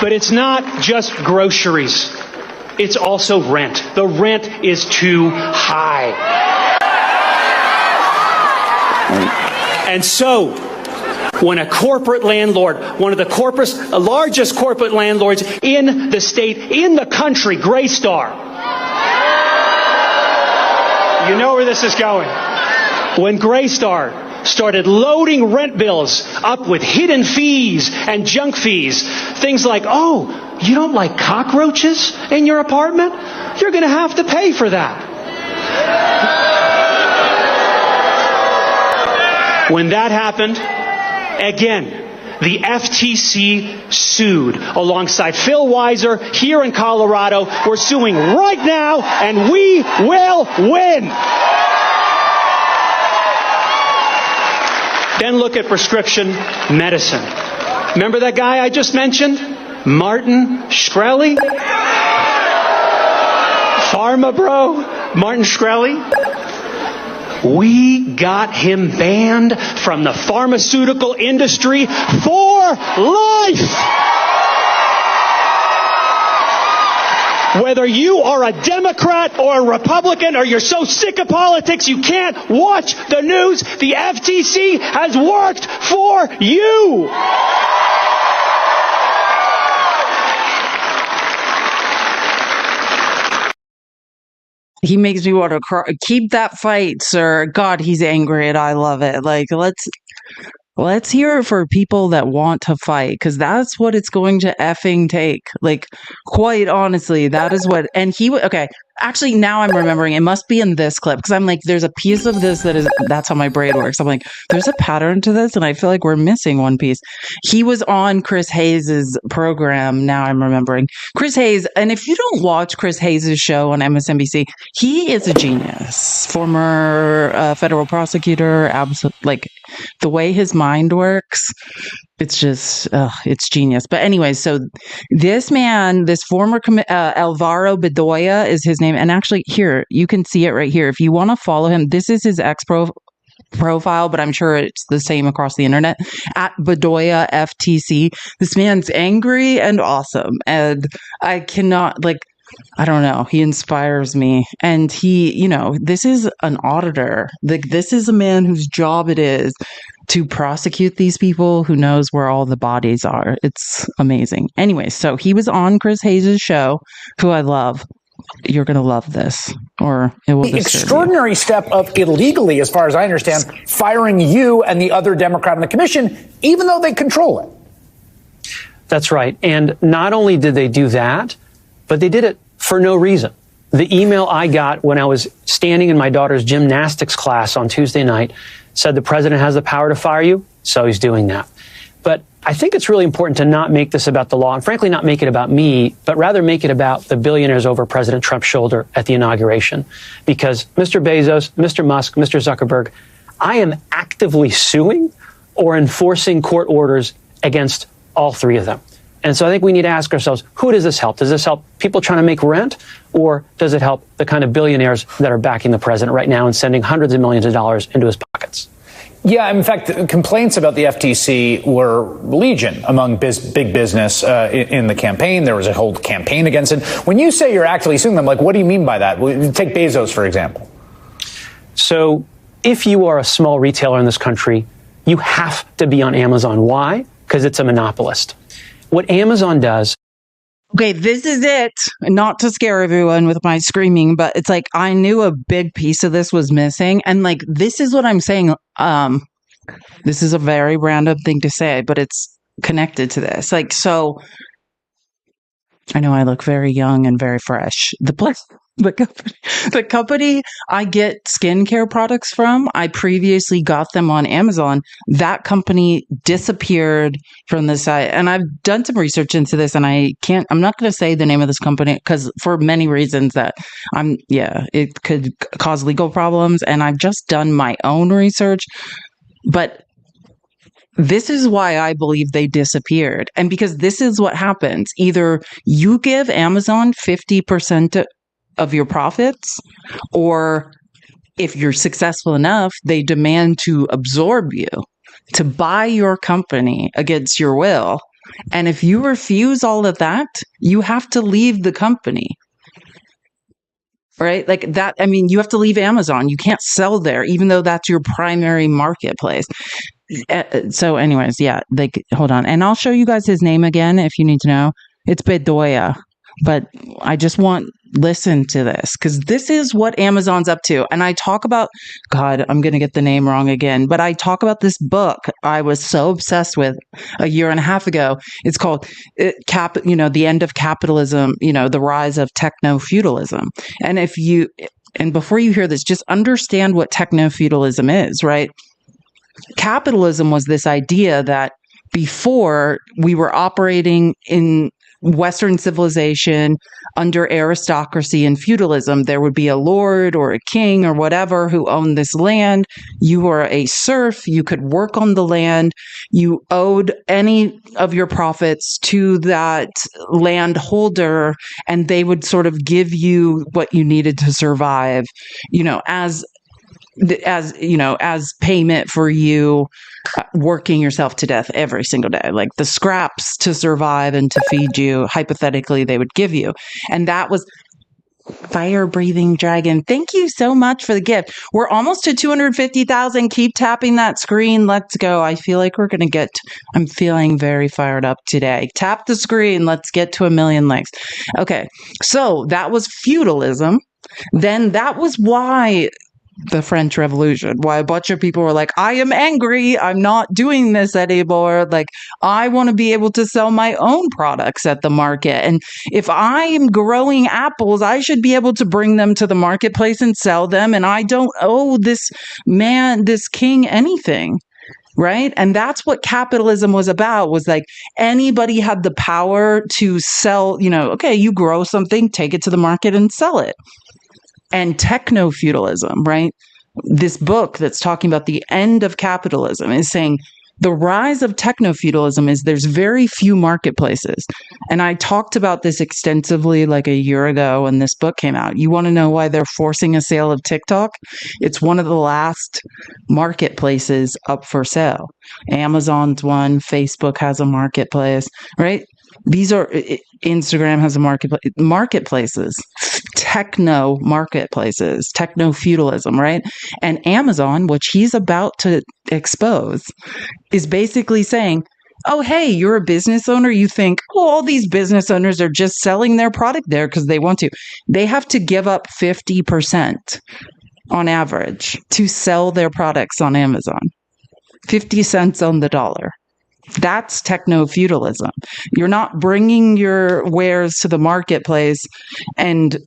S20: But it's not just groceries. It's also rent. The rent is too high. And so, when a corporate landlord, one of the largest corporate landlords in the state, in the country, Graystar, you know where this is going. When Graystar started loading rent bills up with hidden fees and junk fees, things like, oh, you don't like cockroaches in your apartment? You're going to have to pay for that. When that happened, again, the FTC sued alongside Phil Weiser here in Colorado. We're suing right now, and we will win. Then look at prescription medicine. Remember that guy I just mentioned? Martin Shkreli? Pharma bro? Martin Shkreli? We got him banned from the pharmaceutical industry for life. Whether you are a Democrat or a Republican or you're so sick of politics you can't watch the news, the FTC has worked for you.
S1: He makes me want to cry. Keep that fight, sir. God, he's angry and I love it. Like, let's hear it for people that want to fight, because that's what it's going to effing take. Like, quite honestly, that is what. And okay. Actually, now I'm remembering it must be in this clip, because I'm like, there's a piece of this that's how my brain works. I'm like, there's a pattern to this, and I feel like we're missing one piece. He was on Chris Hayes' program. Now I'm remembering Chris Hayes. And if you don't watch Chris Hayes' show on MSNBC, he is a genius. Former federal prosecutor. Like the way his mind works. It's just, it's genius. But anyway, so this man, this former Alvaro Bedoya is his name. And actually, here, you can see it right here. If you want to follow him, this is his profile, but I'm sure it's the same across the internet, at Bedoya FTC. This man's angry and awesome. And I cannot, like, I don't know. He inspires me. And he, this is an auditor. Like, this is a man whose job it is to prosecute these people, who knows where all the bodies are. It's amazing. Anyway, so he was on Chris Hayes' show, who I love. You're going to love this, or it will.
S6: The extraordinary step of illegally, as far as I understand, firing you and the other Democrat on the commission, even though they control it.
S20: That's right. And not only did they do that, but they did it for no reason. The email I got when I was standing in my daughter's gymnastics class on Tuesday night said the president has the power to fire you, so he's doing that. But I think it's really important to not make this about the law, and frankly not make it about me, but rather make it about the billionaires over President Trump's shoulder at the inauguration. Because Mr. Bezos, Mr. Musk, Mr. Zuckerberg, I am actively suing or enforcing court orders against all three of them. And so I think we need to ask ourselves, who does this help? Does this help people trying to make rent, or does it help the kind of billionaires that are backing the president right now and sending hundreds of millions of dollars into his pockets?
S6: Yeah, in fact, complaints about the FTC were legion among big business in the campaign. There was a whole campaign against it. When you say you're actively suing them, like, what do you mean by that? Take Bezos, for example.
S20: So if you are a small retailer in this country, you have to be on Amazon. Why? Because it's a monopolist. What Amazon does.
S1: Okay, this is it. Not to scare everyone with my screaming, but it's like I knew a big piece of this was missing. And like, this is what I'm saying. This is a very random thing to say, but it's connected to this. Like, so I know I look very young and very fresh. The company I get skincare products from, I previously got them on Amazon. That company disappeared from the site. And I've done some research into this, and I'm not going to say the name of this company because for many reasons that it could cause legal problems. And I've just done my own research. But this is why I believe they disappeared. And because this is what happens. Either you give Amazon 50% of your profits, or if you're successful enough, they demand to absorb you, to buy your company against your will. And if you refuse all of that, you have to leave the company. Right? Like that. I mean, you have to leave Amazon. You can't sell there, even though that's your primary marketplace. So anyways, yeah, hold on. And I'll show you guys his name again if you need to know. It's Bedoya. But I just listen to this, because this is what Amazon's up to. And I talk about, God, I'm going to get the name wrong again, but I talk about this book I was so obsessed with a year and a half ago. It's called The End of Capitalism, The Rise of Techno-Feudalism. And before you hear this, just understand what techno-feudalism is, right? Capitalism was this idea that before we were operating in Western civilization under aristocracy and feudalism, there would be a lord or a king or whatever who owned this land. You were a serf. You could work on the land. You owed any of your profits to that landholder, and they would sort of give you what you needed to survive, as as as payment for you working yourself to death every single day, like the scraps to survive and to feed you, hypothetically, they would give you. And that was Fire Breathing Dragon. Thank you so much for the gift. We're almost to 250,000. Keep tapping that screen. Let's go. I feel like I'm feeling very fired up today. Tap the screen. Let's get to 1 million likes. Okay. So that was feudalism. Then that was why the French Revolution, why a bunch of people were like, I am angry. I'm not doing this anymore. Like, I want to be able to sell my own products at the market. And if I am growing apples, I should be able to bring them to the marketplace and sell them. And I don't owe this king anything. Right. And that's what capitalism was about, was like anybody had the power to sell, okay, you grow something, take it to the market and sell it. And techno-feudalism, right? This book that's talking about the end of capitalism is saying the rise of techno-feudalism is there's very few marketplaces. And I talked about this extensively like a year ago when this book came out. You want to know why they're forcing a sale of TikTok? It's one of the last marketplaces up for sale. Amazon's one, Facebook has a marketplace, right? These are, Instagram has a marketplaces, techno marketplaces, techno feudalism, right? And Amazon, which he's about to expose, is basically saying, oh, hey, you're a business owner. You think, all these business owners are just selling their product there because they want to. They have to give up 50% on average to sell their products on Amazon. 50 cents on the dollar. That's techno-feudalism. You're not bringing your wares to the marketplace and,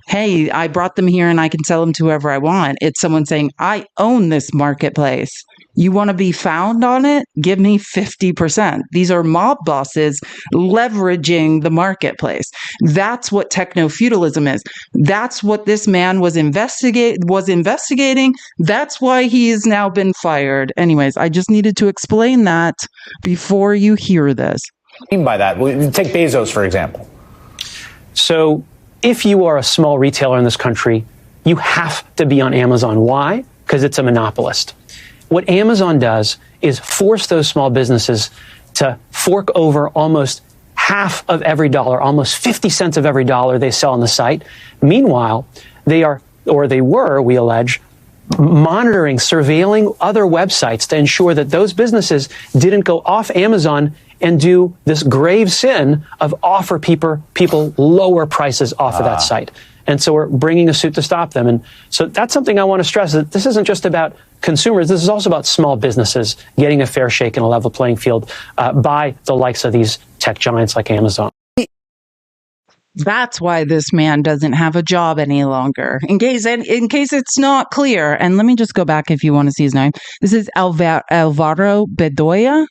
S1: hey, I brought them here and I can sell them to whoever I want. It's someone saying, I own this marketplace. You want to be found on it? Give me 50%. These are mob bosses leveraging the marketplace. That's what techno-feudalism is. That's what this man was investigating. That's why he has now been fired. Anyways, I just needed to explain that before you hear this.
S6: What do you mean by that? Take Bezos, for example.
S20: So if you are a small retailer in this country, you have to be on Amazon. Why? Because it's a monopolist. What Amazon does is force those small businesses to fork over almost half of every dollar, almost 50 cents of every dollar they sell on the site. Meanwhile, they were, we allege, monitoring, surveilling other websites to ensure that those businesses didn't go off Amazon and do this grave sin of offer people lower prices off of that site. And so we're bringing a suit to stop them. And so that's something I want to stress, that this isn't just about consumers. This is also about small businesses getting a fair shake and a level playing field by the likes of these tech giants like Amazon.
S1: That's why this man doesn't have a job any longer. In case it's not clear, and let me just go back if you want to see his name. This is Alvaro Bedoya.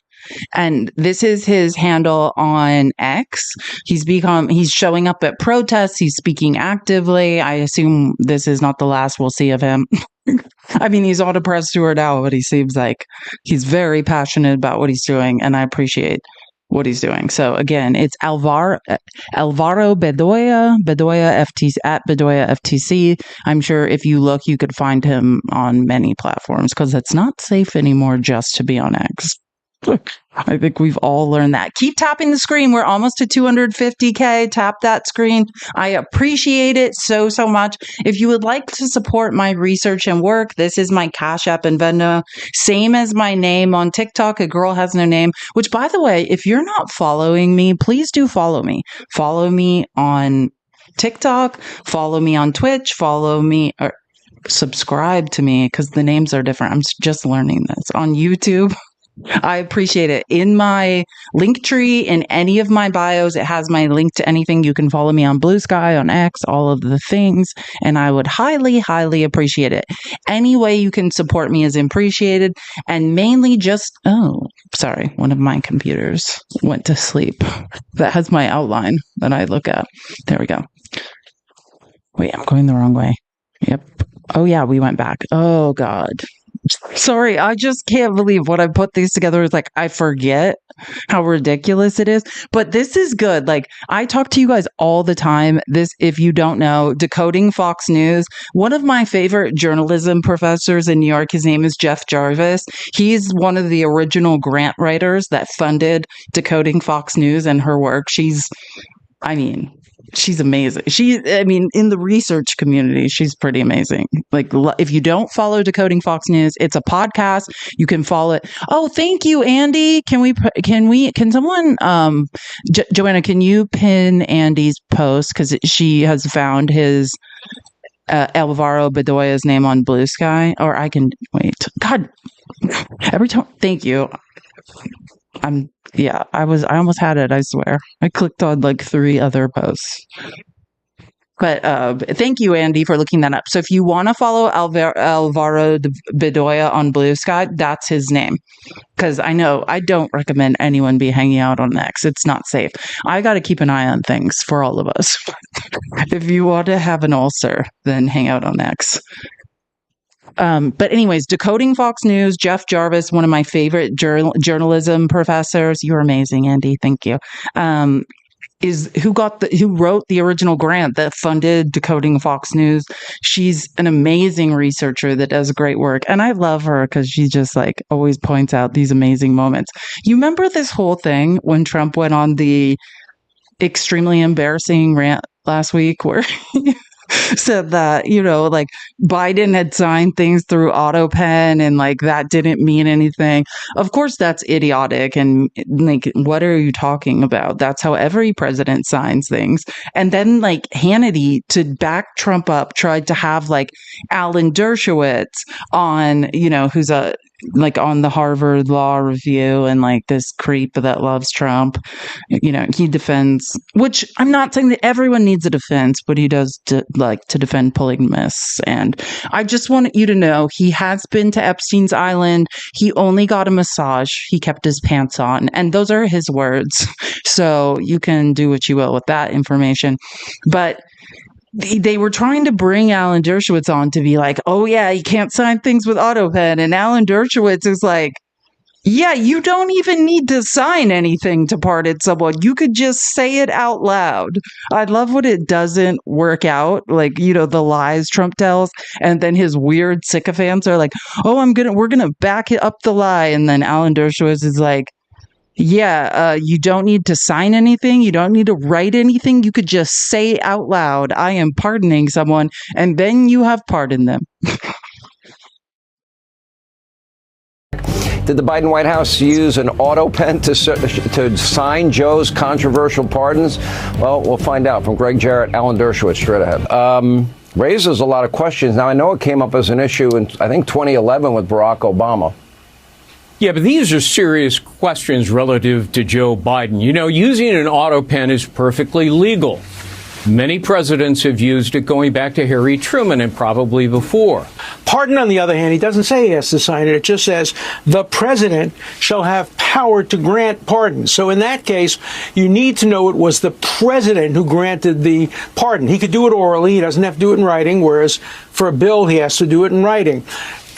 S1: And this is his handle on X. He's showing up at protests. He's speaking actively. I assume this is not the last we'll see of him. I mean, he's on a press tour now, but he seems like he's very passionate about what he's doing, and I appreciate what he's doing. So again, it's Alvaro Bedoya FTC at Bedoya FTC. I'm sure if you look, you could find him on many platforms because it's not safe anymore just to be on X. I think we've all learned that. Keep tapping the screen. We're almost to 250K. Tap that screen. I appreciate it so much. If you would like to support my research and work, this is my Cash App and Venmo. Same as my name on TikTok, A Girl Has No Name, which, by the way, if you're not following me, please do follow me. Follow me on TikTok. Follow me on Twitch. Follow me or subscribe to me because the names are different. I'm just learning this on YouTube. I appreciate it. In my link tree, in any of my bios, it has my link to anything. You can follow me on Blue Sky, on X, all of the things, and I would highly, highly appreciate it. Any way you can support me is appreciated, and mainly just, sorry, one of my computers went to sleep. That has my outline that I look at. There we go. Wait, I'm going the wrong way. Yep. Oh yeah, we went back. Oh God. Sorry, I just can't believe when I put these together. It's like I forget how ridiculous it is. But this is good. Like, I talk to you guys all the time. This, if you don't know, Decoding Fox News, one of my favorite journalism professors in New York, his name is Jeff Jarvis. He's one of the original grant writers that funded Decoding Fox News and her work. She's amazing. In the research community, she's pretty amazing. Like, if you don't follow Decoding Fox News, it's a podcast. You can follow it. Oh, thank you, Andy. Can someone, Joanna, can you pin Andy's post? Because she has found his Alvaro Bedoya's name on Blue Sky. Or I can wait. God, every time. Thank you. I almost had it, I swear. I clicked on like 3 other posts. But thank you, Andy, for looking that up. So if you want to follow Alvaro Bedoya on Blue Sky, that's his name. Because I don't recommend anyone be hanging out on X. It's not safe. I got to keep an eye on things for all of us. If you want to have an ulcer, then hang out on X. But anyways, Decoding Fox News, Jeff Jarvis, one of my favorite journalism professors. You're amazing, Andy. Thank you. Who wrote the original grant that funded Decoding Fox News. She's an amazing researcher that does great work. And I love her because she just like always points out these amazing moments. You remember this whole thing when Trump went on the extremely embarrassing rant last week where said that, like Biden had signed things through AutoPen and like that didn't mean anything. Of course, that's idiotic. And like, what are you talking about? That's how every president signs things. And then like Hannity, to back Trump up, tried to have like Alan Dershowitz on, who's on the Harvard Law Review and like this creep that loves Trump. He defends, which I'm not saying that everyone needs a defense, but he does to defend polygamists. And I just want you to know he has been to Epstein's Island. He only got a massage. He kept his pants on. And those are his words. So you can do what you will with that information. But they were trying to bring Alan Dershowitz on to be like, oh yeah, you can't sign things with AutoPen. And Alan Dershowitz is like, yeah, you don't even need to sign anything to pardon someone. You could just say it out loud. I love when it doesn't work out. Like, the lies Trump tells. And then his weird sycophants are like, oh, we're going to back it up the lie. And then Alan Dershowitz is like, yeah, you don't need to sign anything. You don't need to write anything. You could just say out loud, I am pardoning someone. And then you have pardoned them.
S7: Did the Biden White House use an auto pen to sign Joe's controversial pardons? Well, we'll find out. From Greg Jarrett, Alan Dershowitz, straight ahead. Raises a lot of questions. Now, I know it came up as an issue in, I think, 2011 with Barack Obama.
S8: Yeah, but these are serious questions relative to Joe Biden. Using an auto pen is perfectly legal. Many presidents have used it going back to Harry Truman and probably before.
S23: Pardon, on the other hand, he doesn't say he has to sign it. It just says the president shall have power to grant pardons. So in that case, you need to know it was the president who granted the pardon. He could do it orally. He doesn't have to do it in writing, whereas for a bill, he has to do it in writing.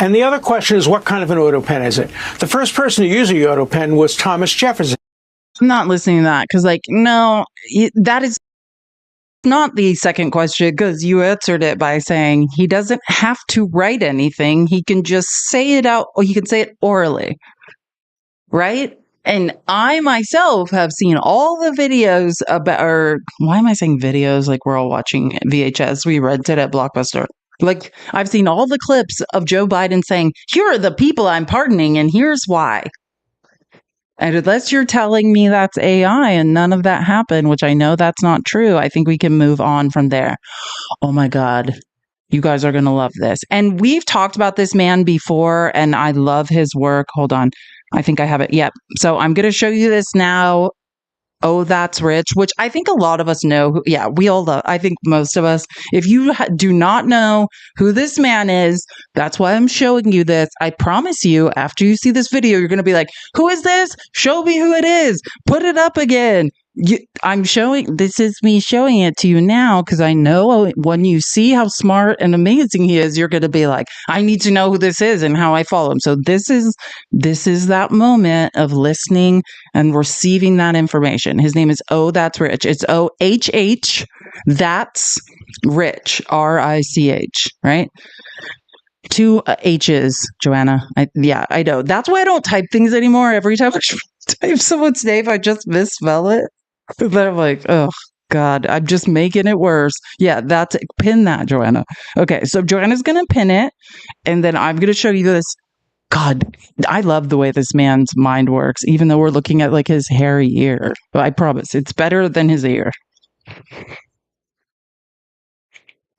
S23: And the other question is, what kind of an auto pen is it? The first person to use a auto pen was Thomas Jefferson.
S1: I'm not listening to that because, no, that is not the second question, because you answered it by saying he doesn't have to write anything. He can just say it out, or he can say it orally, right? And I myself have seen all the videos about, or why am I saying videos? Like we're all watching VHS. We rented at Blockbuster. Like, I've seen all the clips of Joe Biden saying, here are the people I'm pardoning, and here's why. And unless you're telling me that's AI and none of that happened, which I know that's not true, I think we can move on from there. Oh my God. You guys are going to love this. And we've talked about this man before, and I love his work. Hold on. I think I have it. Yep. So I'm going to show you this now. Oh, That's Rich, which I think a lot of us know. We all love. I think most of us, if you do not know who this man is, that's why I'm showing you this. I promise you, after you see this video, you're going to be like, who is this? Show me who it is. Put it up again. I'm showing, this is me showing it to you now because I know when you see how smart and amazing he is, you're going to be like, I need to know who this is and how I follow him. So this is that moment of listening and receiving that information. His name is That's Rich. It's OHH. That's Rich. RICH, right? 2 H's, Joanna. I know. That's why I don't type things anymore. Every time I type someone's name, I just misspell it. Then I'm like, oh God, I'm just making it worse. Yeah, pin that, Joanna. Okay, so Joanna's gonna pin it, and then I'm gonna show you this. God, I love the way this man's mind works, even though we're looking at like his hairy ear. But I promise, it's better than his ear.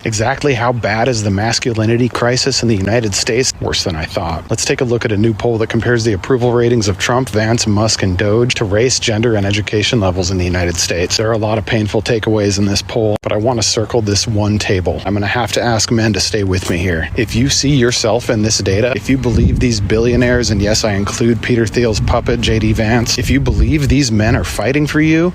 S5: Exactly how bad is the masculinity crisis in the United States? Worse than I thought. Let's take a look at a new poll that compares the approval ratings of Trump, Vance, Musk, and Doge to race, gender, and education levels in the United States. There are a lot of painful takeaways in this poll, but I want to circle this one table. I'm going to have to ask men to stay with me here. If you see yourself in this data, if you believe these billionaires, and yes, I include Peter Thiel's puppet, J.D. Vance, if you believe these men are fighting for you,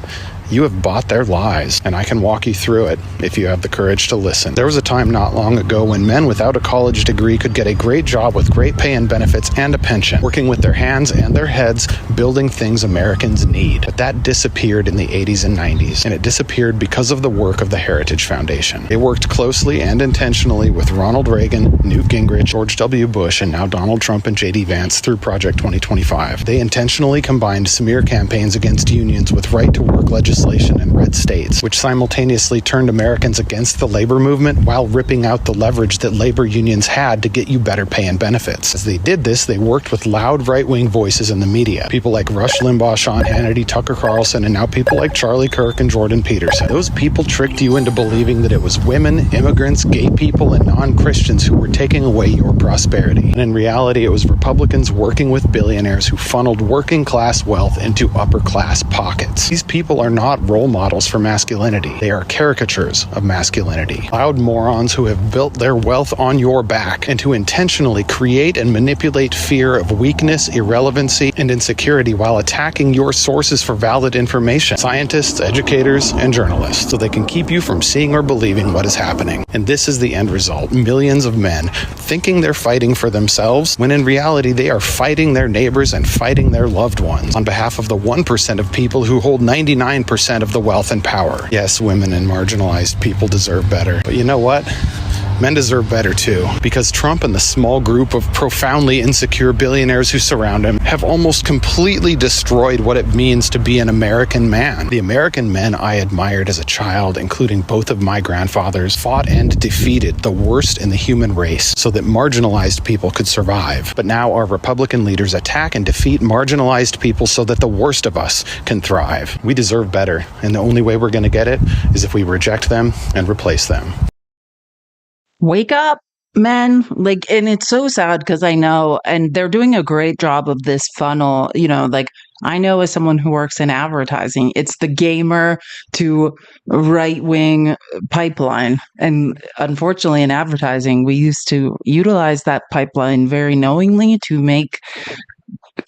S5: you have bought their lies, and I can walk you through it if you have the courage to listen. There was a time not long ago when men without a college degree could get a great job with great pay and benefits and a pension, working with their hands and their heads, building things Americans need. But that disappeared in the 80s and 90s, and it disappeared because of the work of the Heritage Foundation. They worked closely and intentionally with Ronald Reagan, Newt Gingrich, George W. Bush, and now Donald Trump and J.D. Vance through Project 2025. They intentionally combined smear campaigns against unions with right-to-work legislation in red states, which simultaneously turned Americans against the labor movement while ripping out the leverage that labor unions had to get you better pay and benefits. As they did this, they worked with loud right-wing voices in the media. People like Rush Limbaugh, Sean Hannity, Tucker Carlson, and now people like Charlie Kirk and Jordan Peterson. Those people tricked you into believing that it was women, immigrants, gay people, and non-Christians who were taking away your prosperity. And in reality, it was Republicans working with billionaires who funneled working-class wealth into upper-class pockets. These people are not role models for masculinity. They are caricatures of masculinity. Loud morons who have built their wealth on your back and who intentionally create and manipulate fear of weakness, irrelevancy, and insecurity while attacking your sources for valid information. Scientists, educators, and journalists, so they can keep you from seeing or believing what is happening. And this is the end result. Millions of men thinking they're fighting for themselves when in reality they are fighting their neighbors and fighting their loved ones on behalf of the 1% of people who hold 99% of the wealth and power. Yes, women and marginalized people deserve better. But you know what? Men deserve better too, because Trump and the small group of profoundly insecure billionaires who surround him have almost completely destroyed what it means to be an American man. The American men I admired as a child, including both of my grandfathers, fought and defeated the worst in the human race so that marginalized people could survive. But now our Republican leaders attack and defeat marginalized people so that the worst of us can thrive. We deserve better, and the only way we're going to get it is if we reject them and replace them.
S1: Wake up, men. And it's so sad because I know, and they're doing a great job of this funnel, I know as someone who works in advertising, it's the gamer to right-wing pipeline. And unfortunately in advertising, we used to utilize that pipeline very knowingly to make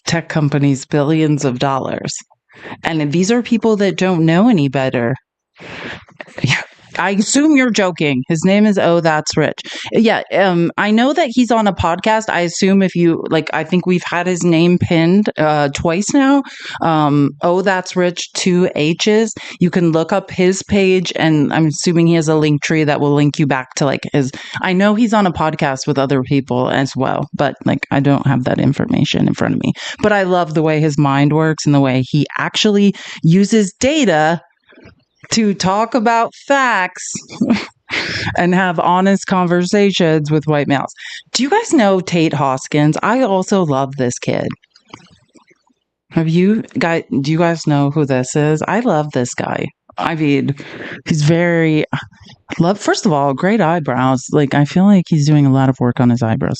S1: tech companies billions of dollars. And these are people that don't know any better. Yeah. I assume you're joking. His name is That's Rich. Yeah, I know that he's on a podcast. I assume if you, I think we've had his name pinned twice now. That's Rich, 2 H's. You can look up his page, and I'm assuming he has a link tree that will link you back to, his... I know he's on a podcast with other people as well, but, I don't have that information in front of me. But I love the way his mind works and the way he actually uses data to talk about facts and have honest conversations with white males. Do you guys know Tate Hoskins? I also love this kid. Do you guys know who this is? I love this guy. I mean, he's first of all, great eyebrows. I feel like he's doing a lot of work on his eyebrows.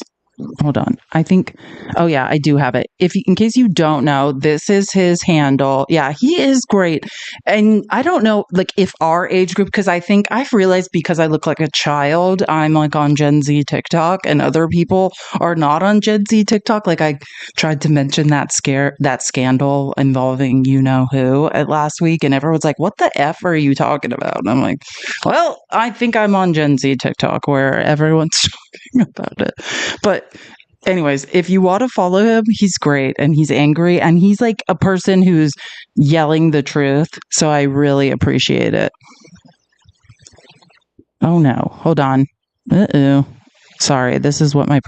S1: hold on. I think, oh yeah, I do have it. In case you don't know, this is his handle. Yeah, he is great. And I don't know, like, if our age group, because I think I've realized because I look like a child, I'm like on Gen Z TikTok, and other people are not on Gen Z TikTok. Like, I tried to mention that scandal involving you know who at last week, and everyone's like, "What the f are you talking about?" And I'm like, "Well, I think I'm on Gen Z TikTok where everyone's talking about it." But anyways, if you want to follow him, he's great, and he's angry, and he's like a person who's yelling the truth. So I really appreciate it. Oh no, hold on. Uh-oh. Sorry, this is what my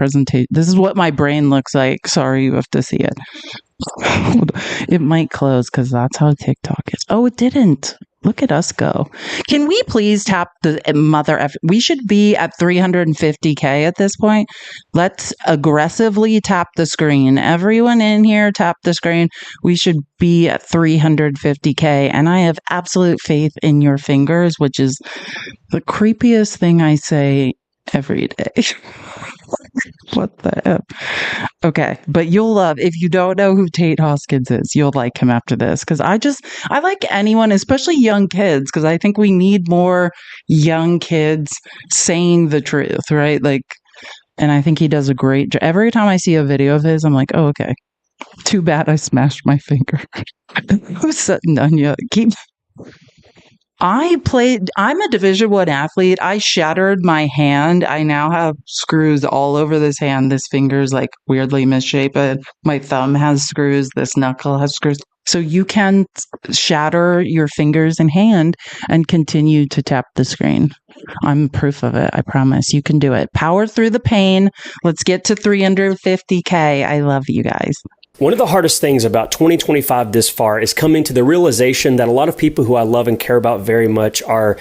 S1: brain looks like. Sorry, you have to see it. It might close because that's how TikTok is. Oh, it didn't. Look at us go. Can we please tap the we should be at 350K at this point. Let's aggressively tap the screen. Everyone in here, tap the screen. We should be at 350K. And I have absolute faith in your fingers, which is the creepiest thing I say every day. What the F? Okay, but you'll love, if you don't know who Tate Hoskins is, you'll like him after this, because I like anyone, especially young kids, because I think we need more young kids saying the truth, right? Like, and I think he does a great job. Every time I see a video of his, I'm like, oh, okay. Too bad I smashed my finger. Who's sitting on you? I'm a Division I athlete. I shattered my hand. I now have screws all over this hand. This finger's like weirdly misshapen. My thumb has screws. This knuckle has screws. So you can shatter your fingers and hand and continue to tap the screen. I'm proof of it. I promise you can do it. Power through the pain. Let's get to 350K. I love you guys.
S9: One of the hardest things about 2025 this far is coming to the realization that a lot of people who I love and care about very much are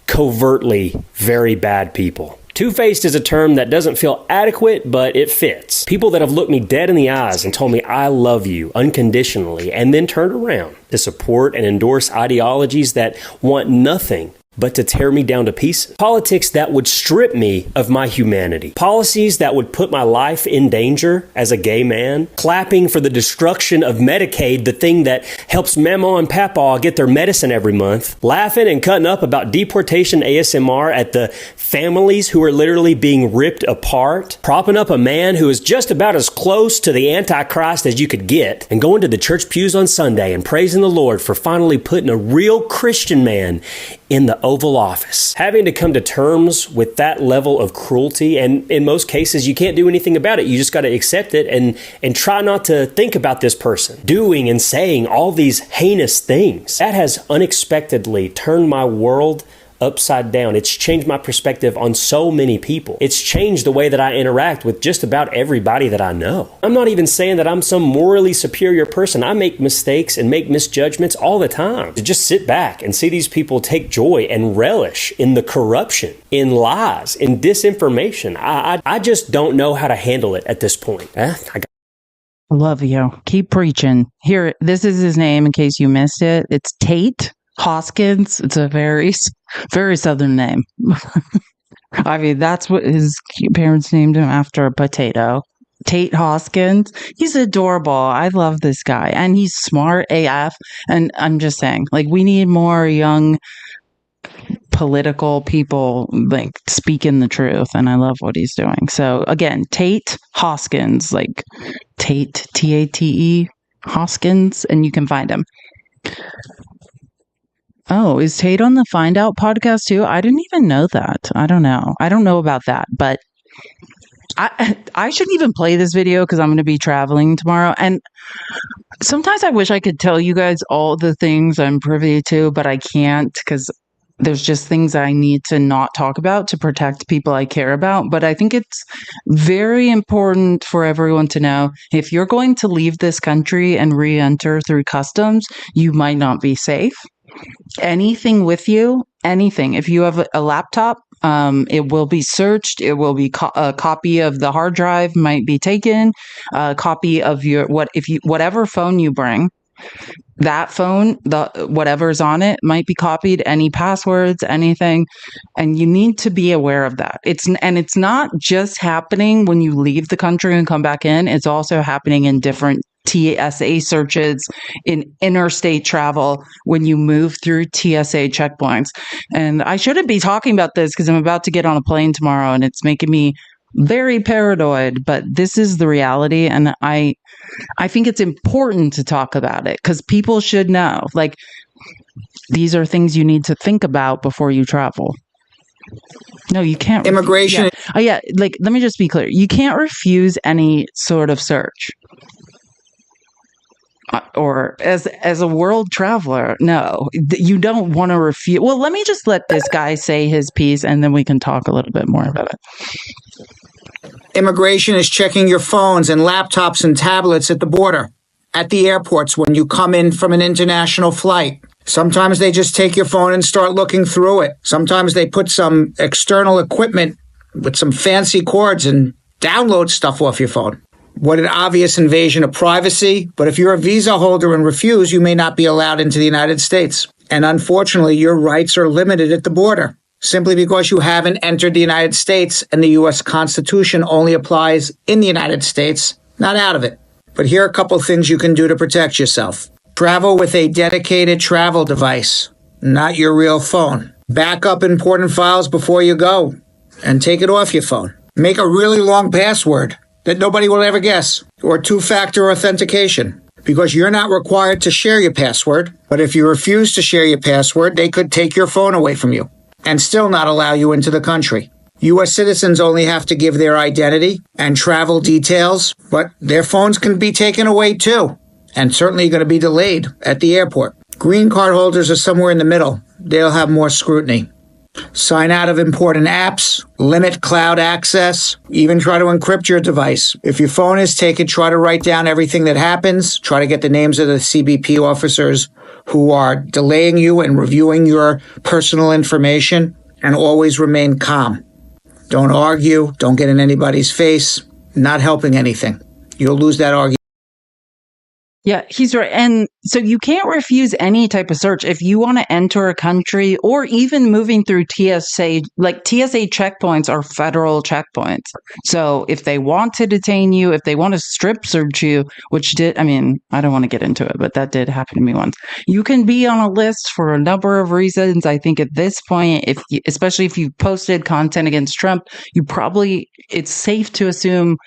S9: covertly very bad people. Two-faced is a term that doesn't feel adequate, but it fits. People that have looked me dead in the eyes and told me I love you unconditionally and then turned around to support and endorse ideologies that want nothing but to tear me down to pieces. Politics that would strip me of my humanity. Policies that would put my life in danger as a gay man. Clapping for the destruction of Medicaid, the thing that helps Mama and Papa get their medicine every month. Laughing and cutting up about deportation ASMR at the families who are literally being ripped apart. Propping up a man who is just about as close to the Antichrist as you could get. And going to the church pews on Sunday and praising the Lord for finally putting a real Christian man in the Oval Office. Having to come to terms with that level of cruelty, and in most cases you can't do anything about it. You just got to accept it and try not to think about this person doing and saying all these heinous things. That has unexpectedly turned my world upside down. It's changed my perspective on so many people. It's changed the way that I interact with just about everybody that I know. I'm not even saying that I'm some morally superior person. I make mistakes and make misjudgments all the time. To just sit back and see these people take joy and relish in the corruption, in lies, in disinformation. I just don't know how to handle it at this point.
S1: Love you. Keep preaching. Here, this is his name in case you missed it. It's Tate Hoskins. It's a very, very Southern name. I mean, that's what his parents named him after, a potato. Tate Hoskins. He's adorable. I love this guy. And he's smart AF. And I'm just saying, like, we need more young political people, like, speaking the truth. And I love what he's doing. So, again, Tate Hoskins, like Tate, Tate Hoskins, and you can find him. Oh, is Tate on the Find Out podcast too? I didn't even know that. I don't know. I don't know about that, but I shouldn't even play this video because I'm going to be traveling tomorrow. And sometimes I wish I could tell you guys all the things I'm privy to, but I can't because there's just things I need to not talk about to protect people I care about. But I think it's very important for everyone to know if you're going to leave this country and re-enter through customs, you might not be safe. Anything with you, anything. If you have a laptop, it will be searched. It will be a copy of the hard drive might be taken. A copy of your whatever phone you bring. that phone, whatever's on it might be copied, any passwords, anything, and you need to be aware of that. It's not just happening when you leave the country and come back in. It's also happening in different TSA searches, in interstate travel, when you move through TSA checkpoints. And I shouldn't be talking about this because I'm about to get on a plane tomorrow and it's making me very paranoid, but this is the reality. And I think it's important to talk about it because people should know, like, these are things you need to think about before you travel. No, you can't.
S10: Immigration.
S1: Like, let me just be clear. You can't refuse any sort of search. Or as a world traveler, no, you don't want to refuse. Well, let me just let this guy say his piece and then we can talk a little bit more about it.
S10: Immigration is checking your phones and laptops and tablets at the border, at the airports when you come in from an international flight. Sometimes they just take your phone and start looking through it. Sometimes they put some external equipment with some fancy cords and download stuff off your phone. What an obvious invasion of privacy. But if you're a visa holder and refuse, you may not be allowed into the United States. And unfortunately, your rights are limited at the border simply because you haven't entered the United States and the U.S. Constitution only applies in the United States, not out of it. But here are a couple things you can do to protect yourself. Travel with a dedicated travel device, not your real phone. Back up important files before you go and take it off your phone. Make a really long password that nobody will ever guess, or two-factor authentication, because you're not required to share your password. But if you refuse to share your password, they could take your phone away from you and still not allow you into the country. U.S. citizens only have to give their identity and travel details, but their phones can be taken away too, and certainly going to be delayed at the airport. Green card holders are somewhere in the middle. They'll have more scrutiny. Sign out of important apps, limit cloud access, even try to encrypt your device. If your phone is taken, try to write down everything that happens. Try to get the names of the CBP officers who are delaying you and reviewing your personal information, and always remain calm. Don't argue. Don't get in anybody's face. Not helping anything. You'll lose that argument.
S1: Yeah, he's right. And so you can't refuse any type of search. If you want to enter a country or even moving through TSA, like TSA checkpoints are federal checkpoints. So if they want to detain you, if they want to strip search you, which did, I mean, I don't want to get into it, but that did happen to me once. You can be on a list for a number of reasons. I think at this point, especially if you've posted content against Trump, it's safe to assume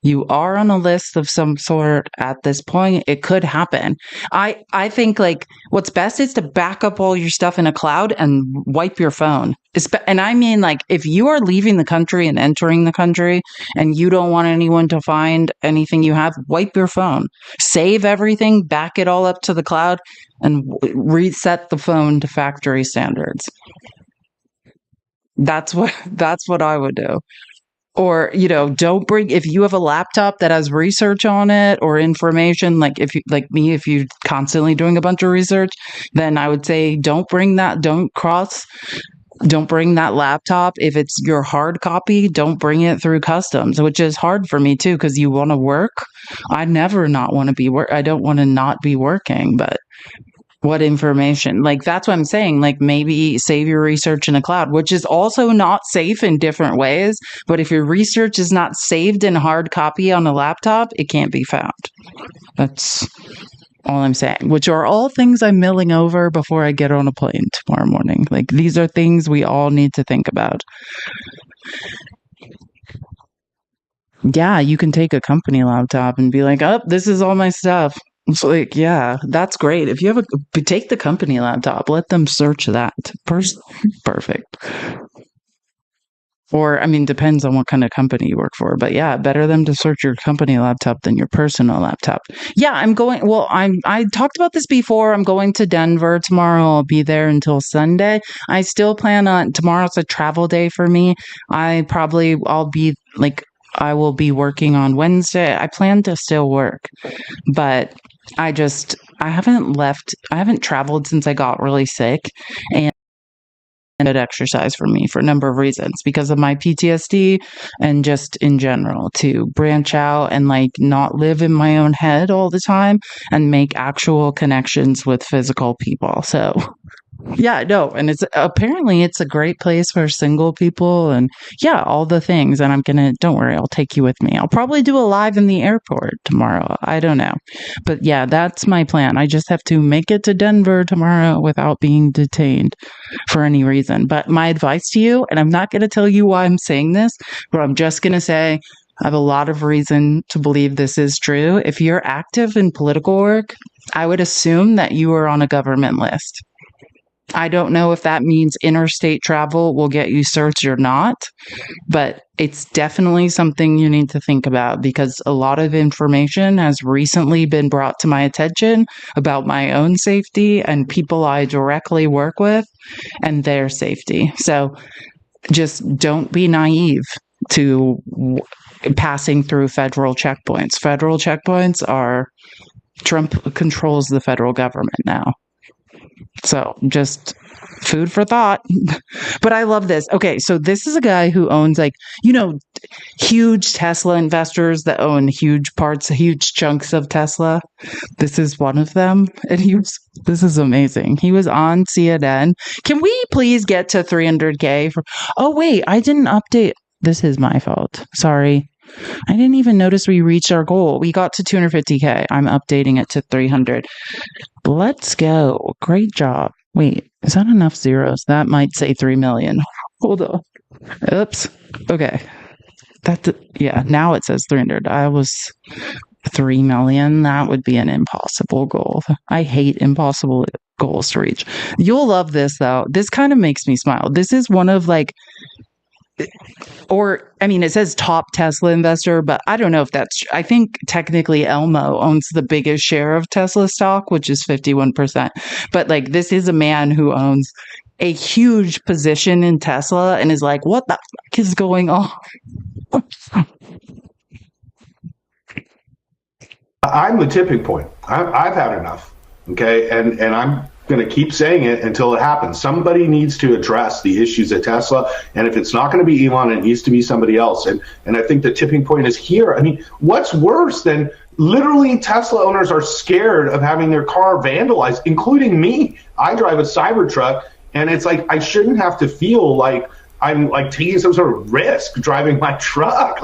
S1: you are on a list of some sort at this point. It could happen. I think like what's best is to back up all your stuff in a cloud and wipe your phone. And I mean, like, if you are leaving the country and entering the country and you don't want anyone to find anything you have, wipe your phone. Save everything, back it all up to the cloud, and reset the phone to factory standards. That's what I would do. Or, don't bring, if you have a laptop that has research on it or information, like if you're constantly doing a bunch of research, then I would say don't bring that laptop. If it's your hard copy, don't bring it through customs, which is hard for me too, because you want to work. I never not want to be I don't want to not be working, but what information? Like, that's what I'm saying. Like, maybe save your research in a cloud, which is also not safe in different ways. But if your research is not saved in hard copy on a laptop, it can't be found. That's all I'm saying, which are all things I'm milling over before I get on a plane tomorrow morning. Like, these are things we all need to think about. Yeah, you can take a company laptop and be like, oh, this is all my stuff. It's like, yeah, that's great. If you have take the company laptop, let them search that. Perfect. Or, I mean, depends on what kind of company you work for. But yeah, better them to search your company laptop than your personal laptop. Yeah, I talked about this before. I'm going to Denver tomorrow. I'll be there until Sunday. I still plan on, tomorrow's a travel day for me. I will be working on Wednesday. I plan to still work, but I haven't traveled since I got really sick, and good exercise for me for a number of reasons, because of my PTSD and just in general, to branch out and like not live in my own head all the time and make actual connections with physical people. So yeah, no, and it's apparently it's a great place for single people and yeah, all the things. And don't worry, I'll take you with me. I'll probably do a live in the airport tomorrow. I don't know. But yeah, that's my plan. I just have to make it to Denver tomorrow without being detained for any reason. But my advice to you, and I'm not going to tell you why I'm saying this, but I'm just going to say I have a lot of reason to believe this is true. If you're active in political work, I would assume that you are on a government list. I don't know if that means interstate travel will get you searched or not, but it's definitely something you need to think about, because a lot of information has recently been brought to my attention about my own safety and people I directly work with and their safety. So just don't be naive to passing through federal checkpoints. Federal checkpoints Trump controls the federal government now. So just food for thought. But I love this. Okay, so this is a guy who owns huge Tesla investors that own huge chunks of Tesla. This is one of them. And this is amazing. He was on CNN. Can we please get to 300K? Oh, wait, I didn't update. This is my fault. Sorry. I didn't even notice we reached our goal. We got to 250K. I'm updating it to 300. Let's go. Great job. Wait, is that enough zeros? That might say 3 million. Hold on. Oops. Okay. Now it says 300. I was 3 million. That would be an impossible goal. I hate impossible goals to reach. You'll love this, though. This kind of makes me smile. This is one of it says top Tesla investor, but I don't know if I think technically Elmo owns the biggest share of Tesla stock, which is 51%. But this is a man who owns a huge position in Tesla and is like, what the fuck is going on?
S11: I'm the tipping point. I've had enough. Okay. And I'm going to keep saying it until it happens. Somebody needs to address the issues at Tesla. And if it's not going to be Elon, it needs to be somebody else. And I think the tipping point is here. I mean, what's worse than literally Tesla owners are scared of having their car vandalized, including me. I drive a Cybertruck, and it's like I shouldn't have to feel like I'm taking some sort of risk driving my truck.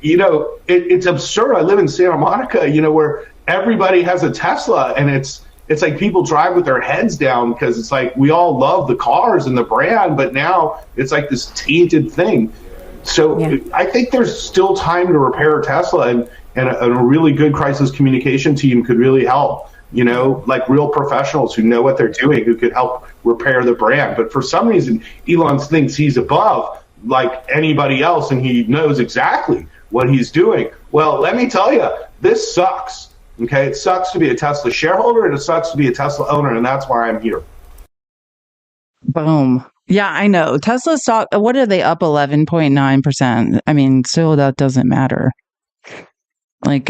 S11: It's absurd. I live in Santa Monica, where everybody has a Tesla, and it's like people drive with their heads down because it's like we all love the cars and the brand, but now it's like this tainted thing. So I think there's still time to repair Tesla, and a really good crisis communication team could really help, real professionals who know what they're doing, who could help repair the brand. But for some reason, Elon thinks he's above anybody else, and he knows exactly what he's doing. Well, let me tell you, this sucks. Okay, it sucks to be a Tesla shareholder, and it sucks to be a Tesla owner, and that's why I'm here.
S1: Boom. Yeah, I know. Tesla stock, what are they up 11.9%? I mean, still that doesn't matter.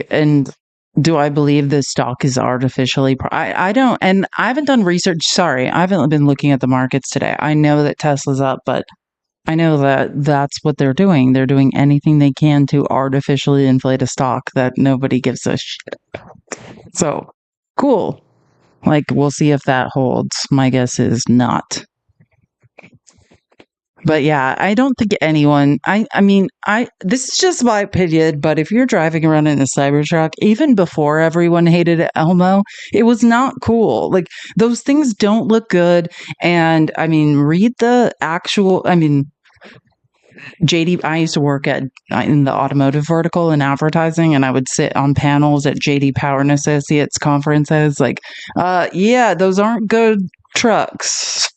S1: And do I believe this stock is artificially? I don't, and I haven't done research. Sorry, I haven't been looking at the markets today. I know that Tesla's up, but I know that that's what they're doing. They're doing anything they can to artificially inflate a stock that nobody gives a shit. So, cool. We'll see if that holds. My guess is not. But yeah, I don't think anyone, this is just my opinion, but if you're driving around in a Cybertruck, even before everyone hated Elmo, it was not cool. Those things don't look good. And read the actual, JD, I used to work in the automotive vertical in advertising, and I would sit on panels at JD Power and Associates conferences. Those aren't good trucks.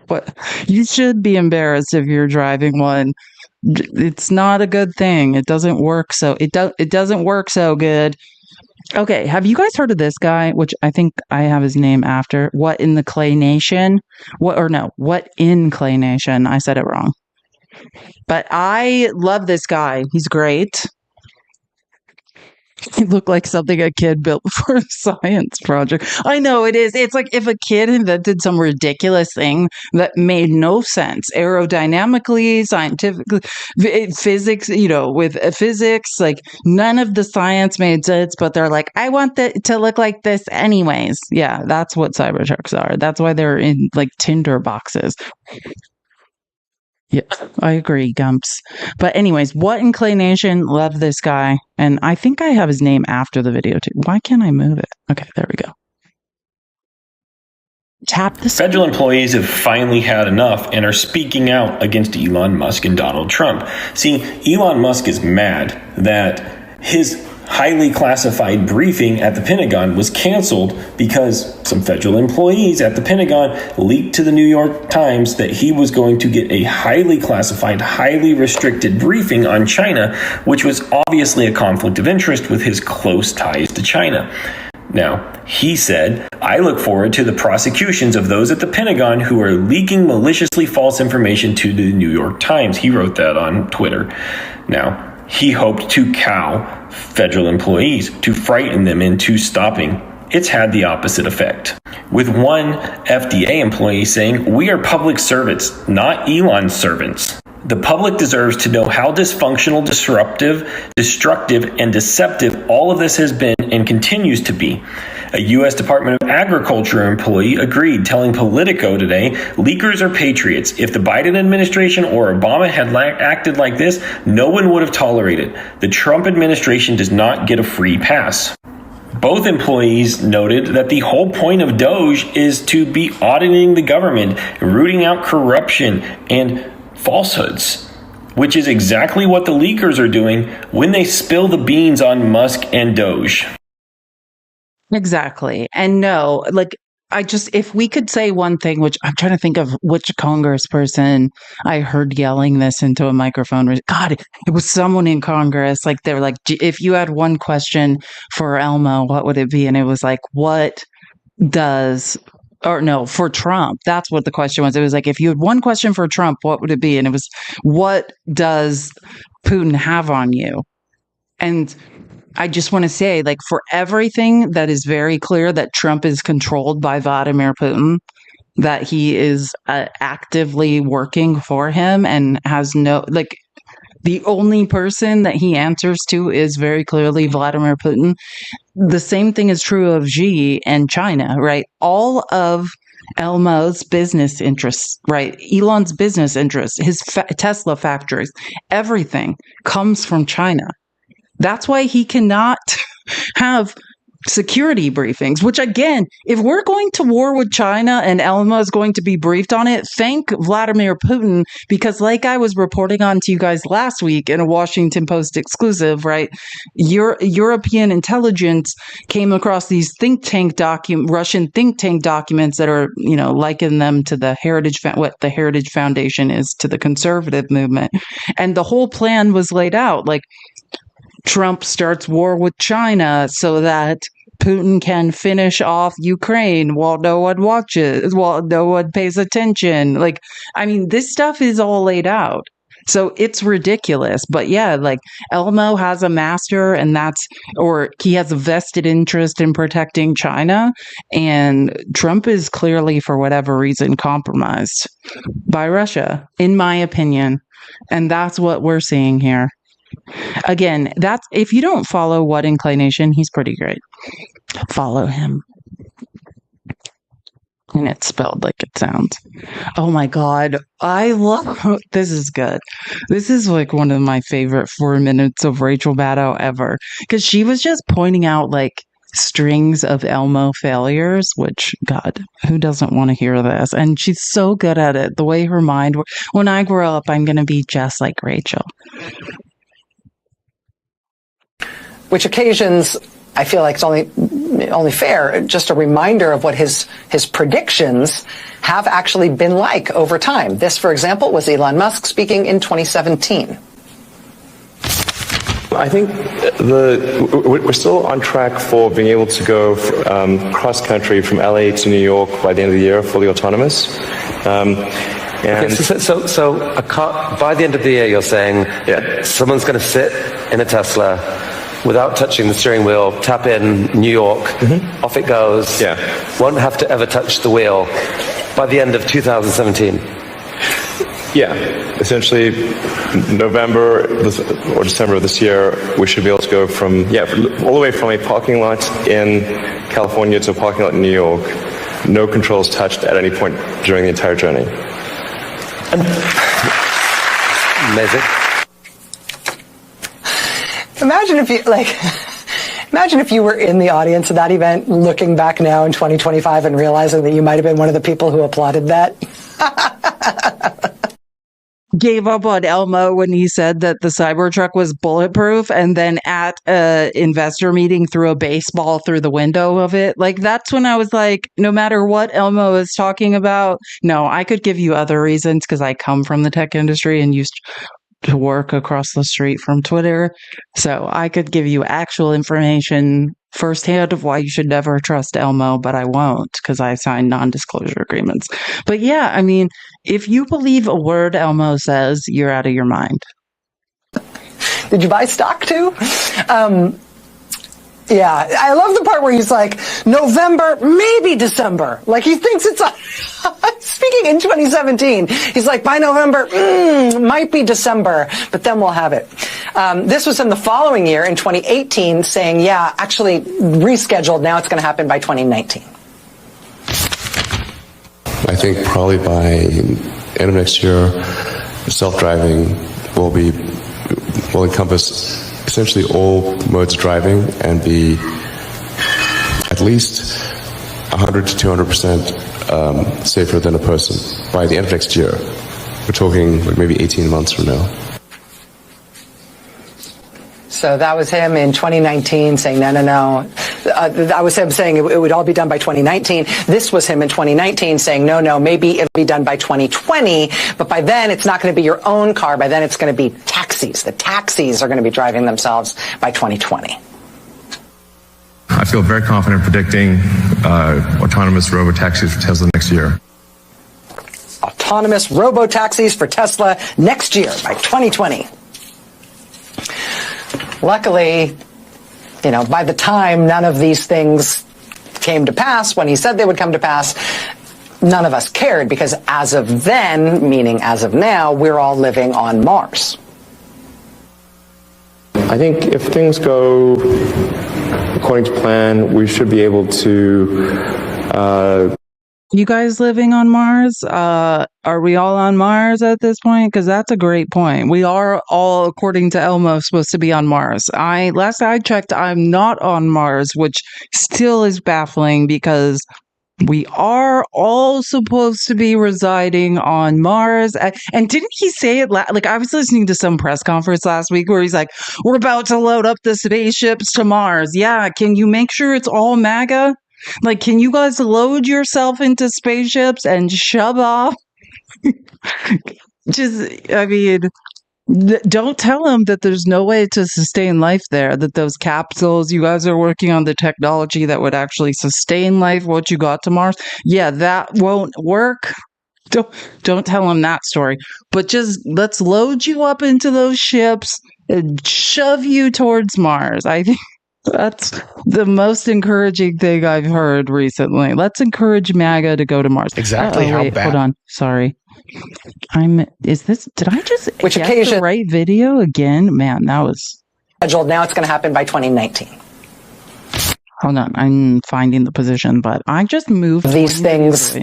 S1: What, you should be embarrassed if you're driving one. It's not a good thing. It doesn't work it doesn't work so good. Okay, have you guys heard of this guy, which I think I have his name after? What in Clay Nation? What in Clay Nation? I said it wrong. But I love this guy. He's great. You look like something a kid built for a science project. I know it is. It's like if a kid invented some ridiculous thing that made no sense aerodynamically, scientifically, physics, with physics, like none of the science made sense, but they're like, I want it to look like this anyways. Yeah, that's what Cybertrucks are. That's why they're in like Tinder boxes. Yeah, I agree, Gumps. But anyways, what inclination? Love this guy. And I think I have his name after the video too. Why can't I move it? Okay, there we go. Tap the
S12: Federal employees have finally had enough and are speaking out against Elon Musk and Donald Trump. See, Elon Musk is mad that his highly classified briefing at the Pentagon was canceled because some federal employees at the Pentagon leaked to the New York Times that he was going to get a highly classified, highly restricted briefing on China, which was obviously a conflict of interest with his close ties to China. Now, he said, I look forward to the prosecutions of those at the Pentagon who are leaking maliciously false information to the New York Times. He wrote that on Twitter. Now, he hoped to cow federal employees, to frighten them into stopping. It's had the opposite effect, with one FDA employee saying, we are public servants, not Elon's servants. The public deserves to know how dysfunctional, disruptive, destructive, and deceptive all of this has been and continues to be. A U.S. Department of Agriculture employee agreed, telling Politico today, leakers are patriots. If the Biden administration or Obama had acted like this, no one would have tolerated. The Trump administration does not get a free pass. Both employees noted that the whole point of Doge is to be auditing the government, rooting out corruption and falsehoods, which is exactly what the leakers are doing when they spill the beans on Musk and Doge.
S1: Exactly. And no, like, if we could say one thing, which I'm trying to think of which congressperson I heard yelling this into a microphone. God, it was someone in Congress. Like, they're like, if you had one question for Elmo, what would it be? And it was like, for Trump. That's what the question was. It was like, if you had one question for Trump, what would it be? And it was, what does Putin have on you? And I just want to say, like, for everything that is very clear that Trump is controlled by Vladimir Putin, that he is actively working for him and has the only person that he answers to is very clearly Vladimir Putin. The same thing is true of Xi and China, right? All of Elmo's business interests, right? Elon's business interests, his Tesla factories, everything comes from China. That's why he cannot have security briefings, which, again, if we're going to war with China and Elmo is going to be briefed on it, thank Vladimir Putin, because like I was reporting on to you guys last week in a Washington Post exclusive, right? European intelligence came across these Russian think tank documents that are, liken them to what the Heritage Foundation is to the conservative movement. And the whole plan was laid out, like, Trump starts war with China so that Putin can finish off Ukraine while no one watches, while no one pays attention. Like, I mean, this stuff is all laid out. So it's ridiculous. But yeah, like, Elmo has a master he has a vested interest in protecting China. And Trump is clearly, for whatever reason, compromised by Russia, in my opinion. And that's what we're seeing here. Again, if you don't follow What Inclination, he's pretty great. Follow him. And it's spelled like it sounds. Oh my God. This is good. This is like one of my favorite 4 minutes of Rachel Maddow ever. Because she was just pointing out like strings of Elmo failures, which, God, who doesn't want to hear this? And she's so good at it. The way her mind, when I grow up, I'm going to be just like Rachel.
S13: Which occasions I feel like it's only fair, just a reminder of what his predictions have actually been like over time. This, for example, was Elon Musk speaking in 2017.
S16: I think we're still on track for being able to go cross country from LA to New York by the end of the year, fully autonomous.
S24: Okay, so by the end of the year, you're saying someone's going to sit in a Tesla
S16: without touching the steering wheel, tap in New York, off it goes. Yeah. Won't have to ever touch the wheel by the end of 2017. Yeah. Essentially, November or December of this year, we should be able to go from, all the way from a parking lot in California to a parking lot in New York. No controls touched at any point during the entire journey.
S7: Amazing.
S13: Imagine if you were in the audience of that event, looking back now in 2025 and realizing that you might have been one of the people who applauded that.
S1: Gave up on Elmo when he said that the Cybertruck was bulletproof, and then at a investor meeting threw a baseball through the window of it. Like, that's when I was like, no matter what Elmo is talking about, no, I could give you other reasons because I come from the tech industry and used to work across the street from Twitter. So I could give you actual information firsthand of why you should never trust Elmo, but I won't because I signed non-disclosure agreements. But yeah, I mean, if you believe a word Elmo says, you're out of your mind.
S13: Did you buy stock too? Yeah, I love the part where he's like, November, maybe December. Like, he thinks it's speaking in 2017. He's like, by November, might be December, but then we'll have it. This was in the following year, in 2018, saying, yeah, actually rescheduled. Now it's going to happen by 2019.
S16: I think probably by end of next year, self-driving will encompass essentially all modes of driving and be at least 100 to 200% safer than a person by the end of next year. We're talking like maybe 18 months from now.
S13: So that was him in 2019 saying, no. That was him saying it would all be done by 2019. This was him in 2019 saying, no, maybe it'll be done by 2020. But by then, it's not going to be your own car. By then, it's going to be taxis. The taxis are going to be driving themselves by 2020.
S16: I feel very confident predicting autonomous robo-taxis for Tesla next year.
S13: Autonomous robo-taxis for Tesla next year by 2020. Luckily, by the time none of these things came to pass, when he said they would come to pass, none of us cared because as of then, meaning as of now, we're all living on Mars.
S16: I think if things go according to plan, we should be able to...
S1: You guys living on Mars? Are we all on Mars at this point? Because that's a great point. We are all, according to Elmo, supposed to be on Mars. Last I checked, I'm not on Mars, which still is baffling because we are all supposed to be residing on Mars. And didn't he say it? I was listening to some press conference last week where he's like, we're about to load up the spaceships to Mars. Yeah, can you make sure it's all MAGA? Like, can you guys load yourself into spaceships and shove off? Don't tell them that there's no way to sustain life there, that those capsules, you guys are working on the technology that would actually sustain life, what you got to Mars. Yeah, that won't work. Don't tell them that story. But just let's load you up into those ships and shove you towards Mars. I think that's the most encouraging thing I've heard recently. Let's encourage MAGA to go to Mars.
S5: Exactly how bad.
S1: Hold on. Sorry. Did I just
S13: Which
S1: get
S13: occasion
S1: the right video again? Man, that was
S13: scheduled. Now it's going to happen by 2019.
S1: Hold on. I'm finding the position, but I just moved.
S13: These things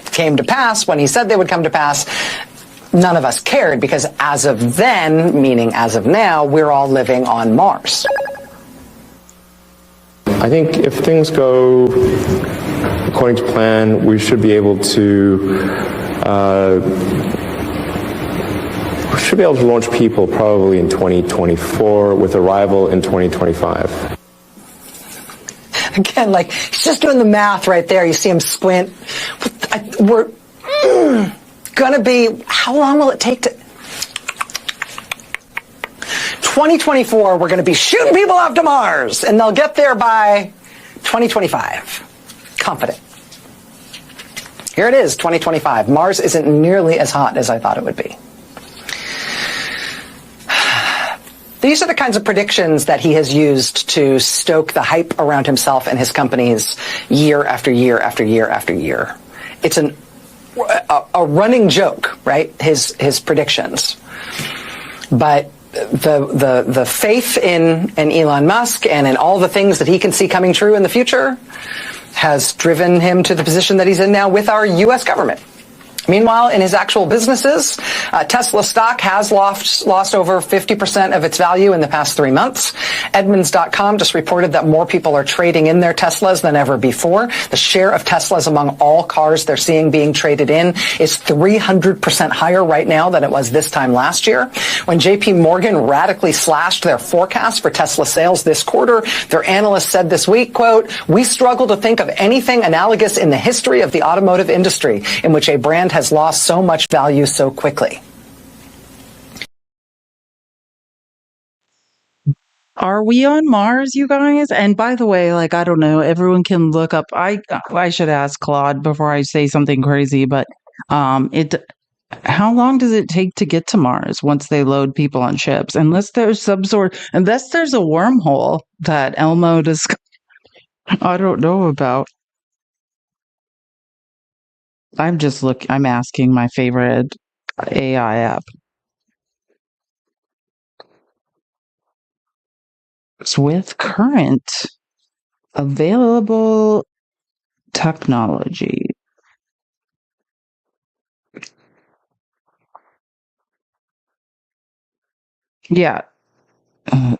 S13: came to pass when he said they would come to pass. None of us cared because as of then, meaning as of now, we're all living on Mars.
S16: I think if things go according to plan, we should be able to launch people probably in 2024 with arrival in 2025.
S13: Again, he's just doing the math right there. You see him squint. We're gonna be, how long will it take to... 2024, we're going to be shooting people off to Mars, and they'll get there by 2025. Confident. Here it is, 2025. Mars isn't nearly as hot as I thought it would be. These are the kinds of predictions that he has used to stoke the hype around himself and his companies year after year after year after year. It's a running joke, right? His predictions. But the faith in Elon Musk and in all the things that he can see coming true in the future has driven him to the position that he's in now with our U.S. government. Meanwhile, in his actual businesses, Tesla stock has lost over 50% of its value in the past 3 months. Edmunds.com just reported that more people are trading in their Teslas than ever before. The share of Teslas among all cars they're seeing being traded in is 300% higher right now than it was this time last year. When JP Morgan radically slashed their forecast for Tesla sales this quarter, their analyst said this week, quote, "We struggle to think of anything analogous in the history of the automotive industry in which a brand has lost so much value so quickly."
S1: Are we on Mars, you guys? And by the way, like, I don't know, everyone can look up. I should ask Claude before I say something crazy, but how long does it take to get to Mars once they load people on ships? Unless there's a wormhole that Elmo I don't know about. I'm asking my favorite AI app. It's with current available technology. Yeah.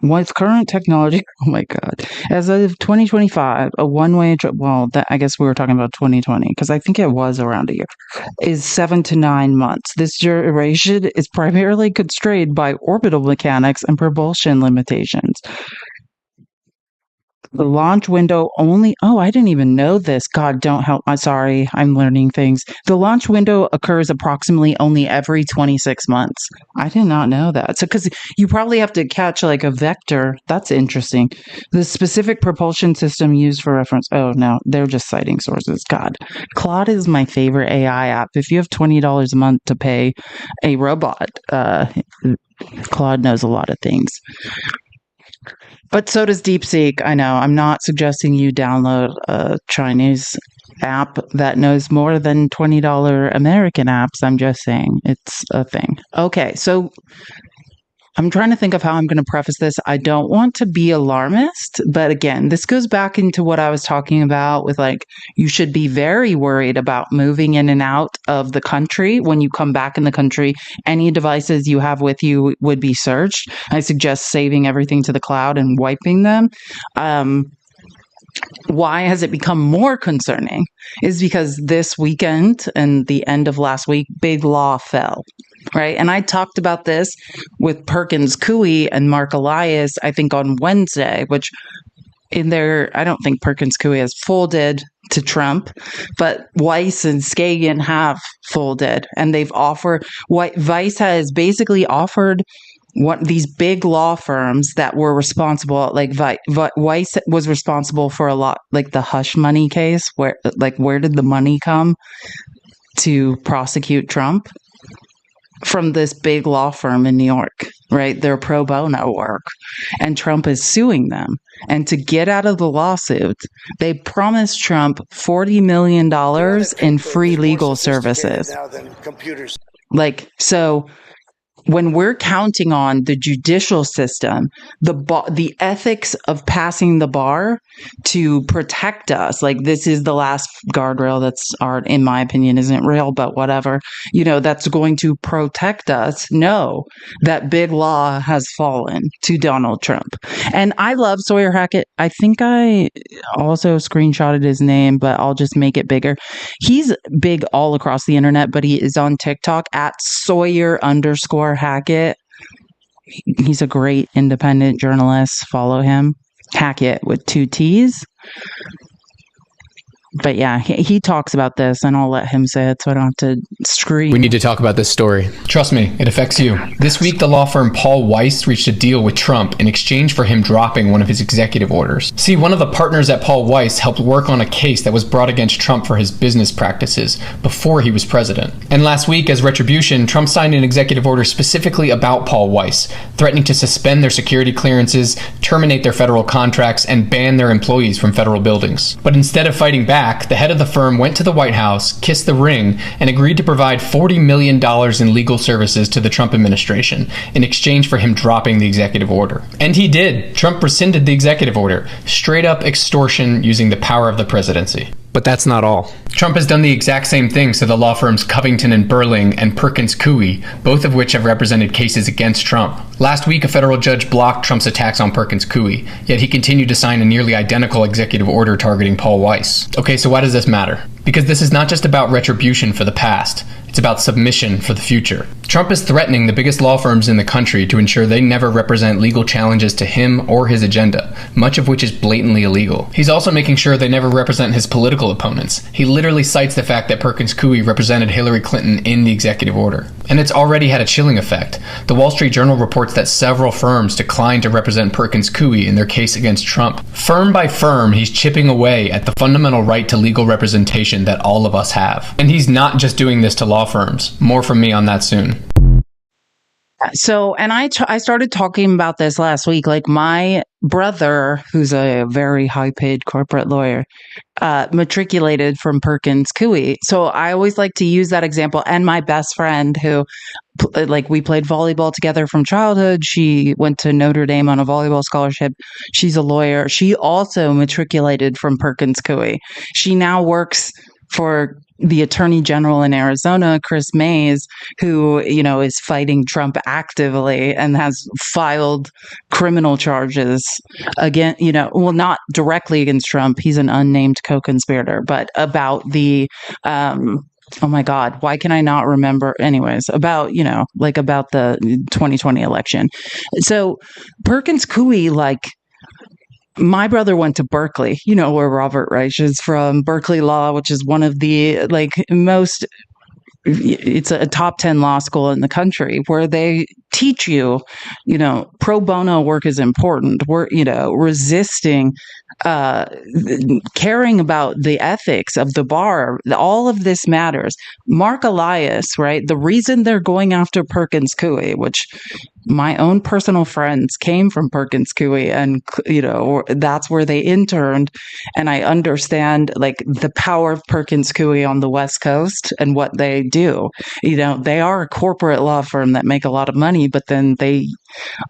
S1: What's current technology? Oh my God. As of 2025, a one-way trip, well, I guess we were talking about 2020, because I think it was around a year, is 7 to 9 months. This duration is primarily constrained by orbital mechanics and propulsion limitations. The launch window I didn't even know this. God, don't help. I'm sorry. I'm learning things. The launch window occurs approximately only every 26 months. I did not know that. So, because you probably have to catch like a vector. That's interesting. The specific propulsion system used for reference. Oh, no, they're just citing sources. God, Claude is my favorite AI app. If you have $20 a month to pay a robot, Claude knows a lot of things. But so does DeepSeek. I know. I'm not suggesting you download a Chinese app that knows more than $20 American apps. I'm just saying it's a thing. Okay, so I'm trying to think of how I'm going to preface this. I don't want to be alarmist, but again, this goes back into what I was talking about with like, you should be very worried about moving in and out of the country. When you come back in the country, any devices you have with you would be searched. I suggest saving everything to the cloud and wiping them. Why has it become more concerning is because this weekend and the end of last week, big law fell, right? And I talked about this with Perkins Coie and Mark Elias, I think on Wednesday, which I don't think Perkins Coie has folded to Trump, but Weiss and Skagen have folded, and Weiss has basically offered these big law firms that were responsible, like Weiss was responsible for a lot, like the hush money case, where did the money come to prosecute Trump? From this big law firm in New York, right? Their pro bono work. And Trump is suing them. And to get out of the lawsuit, they promised Trump $40 million in free legal services. So when we're counting on the judicial system, the ethics of passing the bar to protect us, like this is the last guardrail that's in my opinion, isn't real, but whatever, that's going to protect us. No, that big law has fallen to Donald Trump. And I love Sawyer Hackett. I think I also screenshotted his name, but I'll just make it bigger. He's big all across the internet, but he is on TikTok at Sawyer_Hackett. He's a great independent journalist. Follow him. Hackett with 2 T's. But yeah, he talks about this, and I'll let him say it so I don't have to scream.
S14: We need to talk about this story. Trust me, it affects you. This week, the law firm Paul Weiss reached a deal with Trump in exchange for him dropping one of his executive orders. See, one of the partners at Paul Weiss helped work on a case that was brought against Trump for his business practices before he was president. And last week, as retribution, Trump signed an executive order specifically about Paul Weiss, threatening to suspend their security clearances, terminate their federal contracts, and ban their employees from federal buildings. But instead of fighting back, the head of the firm went to the White House, kissed the ring, and agreed to provide $40 million in legal services to the Trump administration in exchange for him dropping the executive order. And he did. Trump rescinded the executive order. Straight up extortion using the power of the presidency. But that's not all. Trump has done the exact same things to the law firms Covington and Burling and Perkins Coie, both of which have represented cases against Trump. Last week, a federal judge blocked Trump's attacks on Perkins Coie, yet he continued to sign a nearly identical executive order targeting Paul Weiss. Okay, so why does this matter? Because this is not just about retribution for the past, it's about submission for the future. Trump is threatening the biggest law firms in the country to ensure they never represent legal challenges to him or his agenda, much of which is blatantly illegal. He's also making sure they never represent his political opponents. He literally cites the fact that Perkins Coie represented Hillary Clinton in the executive order. And it's already had a chilling effect. The Wall Street Journal reports that several firms declined to represent Perkins Coie in their case against Trump. Firm by firm, he's chipping away at the fundamental right to legal representation that all of us have. And he's not just doing this to law firms. More from me on that soon.
S1: So, and I started talking about this last week. Like, my brother, who's a very high-paid corporate lawyer, matriculated from Perkins Coie. So I always like to use that example. And my best friend, who, like, we played volleyball together from childhood. She went to Notre Dame on a volleyball scholarship. She's a lawyer. She also matriculated from Perkins Coie. She now works for the Attorney General in Arizona, Chris Mays, who, is fighting Trump actively and has filed criminal charges against, not directly against Trump. He's an unnamed co-conspirator, but about the, oh my God, why can I not remember? Anyways, about the 2020 election. So Perkins Coie, my brother went to Berkeley, where Robert Reich is from, Berkeley Law, which is one of the it's a top 10 law school in the country, where they teach you, pro bono work is important. We're, resisting, caring about the ethics of the bar. All of this matters. Mark Elias, right? The reason they're going after Perkins Coie, which my own personal friends came from Perkins Coie, and, that's where they interned. And I understand the power of Perkins Coie on the West Coast and what they do. They are a corporate law firm that make a lot of money, but then they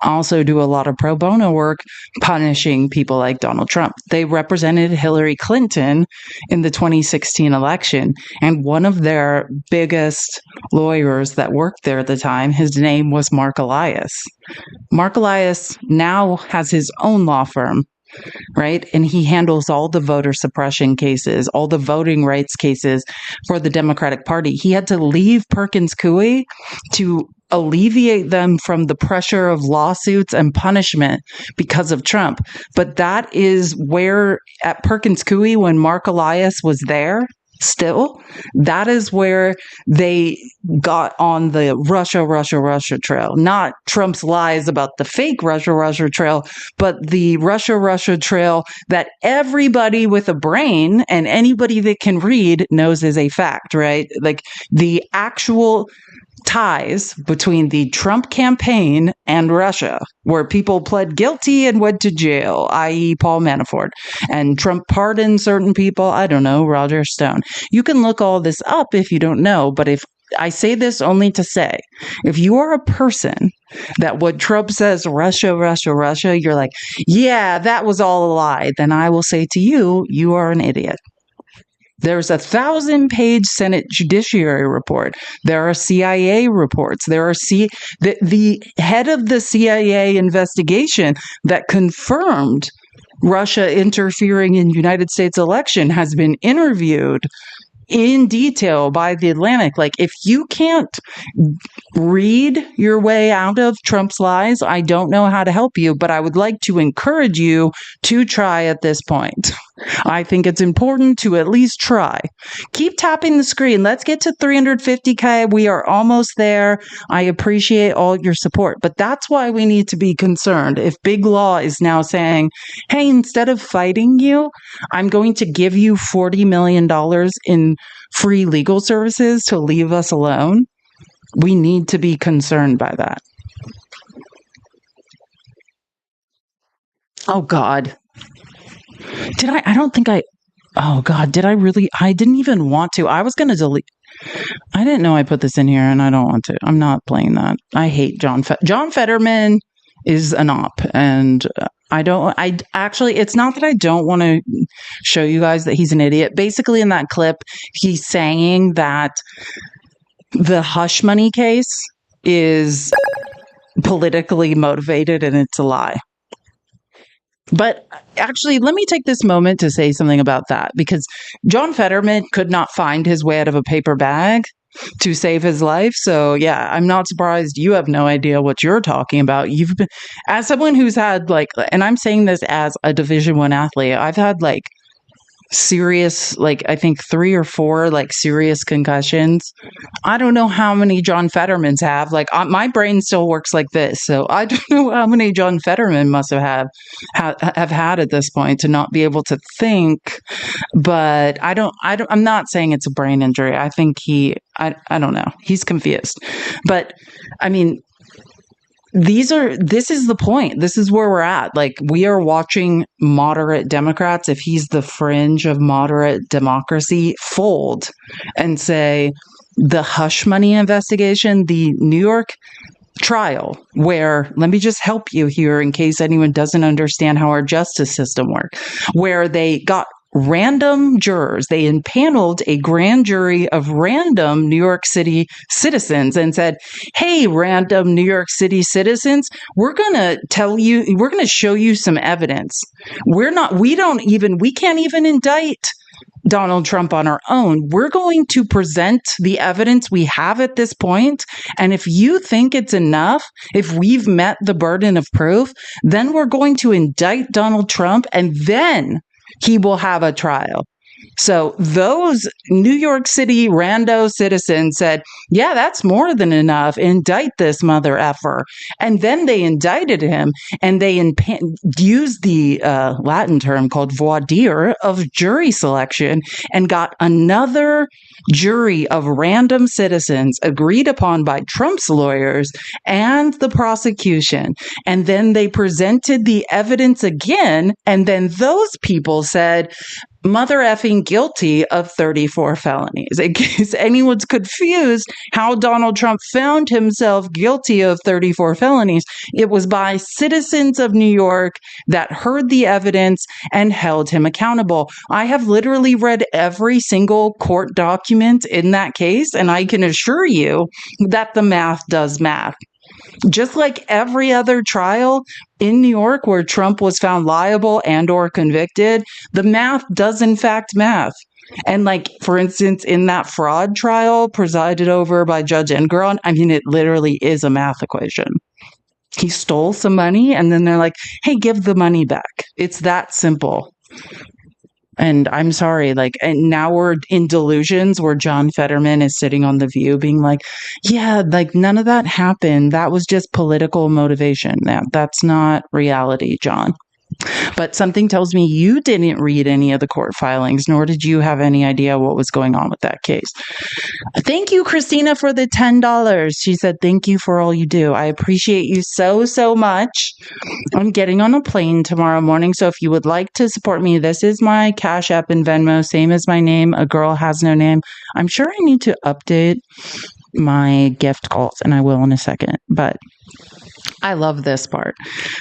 S1: also do a lot of pro bono work punishing people like Donald Trump. They represented Hillary Clinton in the 2016 election. And one of their biggest lawyers that worked there at the time, his name was Mark Elias. Mark Elias now has his own law firm, right? And he handles all the voter suppression cases, all the voting rights cases for the Democratic Party. He had to leave Perkins Coie to alleviate them from the pressure of lawsuits and punishment because of Trump. But that is where, at Perkins Coie, when Mark Elias was there, still, that is where they got on the Russia trail. Not Trump's lies about the fake Russia trail, but the Russia trail that everybody with a brain and anybody that can read knows is a fact, right? The actual ties between the Trump campaign and Russia, where people pled guilty and went to jail, i.e. Paul Manafort, and Trump pardoned certain people, I don't know, Roger Stone. You can look all this up if you don't know, but if I say this only to say, if you are a person that when Trump says Russia, you're like, yeah, that was all a lie, then I will say to you, you are an idiot. There's a 1,000-page Senate Judiciary report. There are CIA reports. There are the head of the CIA investigation that confirmed Russia interfering in United States election has been interviewed in detail by The Atlantic. If you can't read your way out of Trump's lies, I don't know how to help you, but I would like to encourage you to try at this point. I think it's important to at least try. Keep tapping the screen. Let's get to 350K. We are almost there. I appreciate all your support, but that's why we need to be concerned. If Big Law is now saying, hey, instead of fighting you, I'm going to give you $40 million in free legal services to leave us alone, we need to be concerned by that. Oh, God. Oh, God, did I really? I didn't even want to. I was going to delete. I didn't know I put this in here, and I don't want to. I'm not playing that. I hate John Fetterman is an op, and it's not that I don't want to show you guys that he's an idiot. Basically, in that clip, he's saying that the hush money case is politically motivated, and it's a lie. But actually, let me take this moment to say something about that, because John Fetterman could not find his way out of a paper bag to save his life. So yeah, I'm not surprised you have no idea what you're talking about. You've been, as someone who's had and I'm saying this as a Division I athlete, I've had serious, I think 3 or 4 serious concussions. I don't know how many John Fettermans have. My brain still works like this, so I don't know how many John Fetterman must have had at this point to not be able to think. But I'm not saying it's a brain injury. I think I don't know. He's confused. But I mean, this is the point. This is where we're at. We are watching moderate Democrats, if he's the fringe of moderate democracy, fold and say the hush money investigation, the New York trial, where, let me just help you here in case anyone doesn't understand how our justice system works, where they got random jurors. They impaneled a grand jury of random New York City citizens and said, hey, random New York City citizens, we're going to show you some evidence. We can't even indict Donald Trump on our own. We're going to present the evidence we have at this point. And if you think it's enough, if we've met the burden of proof, then we're going to indict Donald Trump, and then he will have a trial. So those New York City rando citizens said, yeah, that's more than enough. Indict this mother effer. And then they indicted him, and they used the Latin term called voir dire of jury selection, and got another jury of random citizens agreed upon by Trump's lawyers and the prosecution. And then they presented the evidence again, and then those people said, mother effing guilty of 34 felonies. In case anyone's confused how Donald Trump found himself guilty of 34 felonies, it was by citizens of New York that heard the evidence and held him accountable. I have literally read every single court document in that case, and I can assure you that the math does math. Just like every other trial in New York where Trump was found liable and or convicted, the math does in fact math. And for instance, in that fraud trial presided over by Judge Engoron, I mean, it literally is a math equation. He stole some money, and then they're like, hey, give the money back. It's that simple. And I'm sorry, and now we're in delusions where John Fetterman is sitting on The View being like, yeah, none of that happened. That was just political motivation. That's not reality, John. But something tells me you didn't read any of the court filings, nor did you have any idea what was going on with that case. Thank you, Christina, for the $10. She said, thank you for all you do. I appreciate you so, so much. I'm getting on a plane tomorrow morning, so if you would like to support me, this is my Cash App and Venmo, same as my name. A girl has no name. I'm sure I need to update my gift calls, and I will in a second, but I love this part.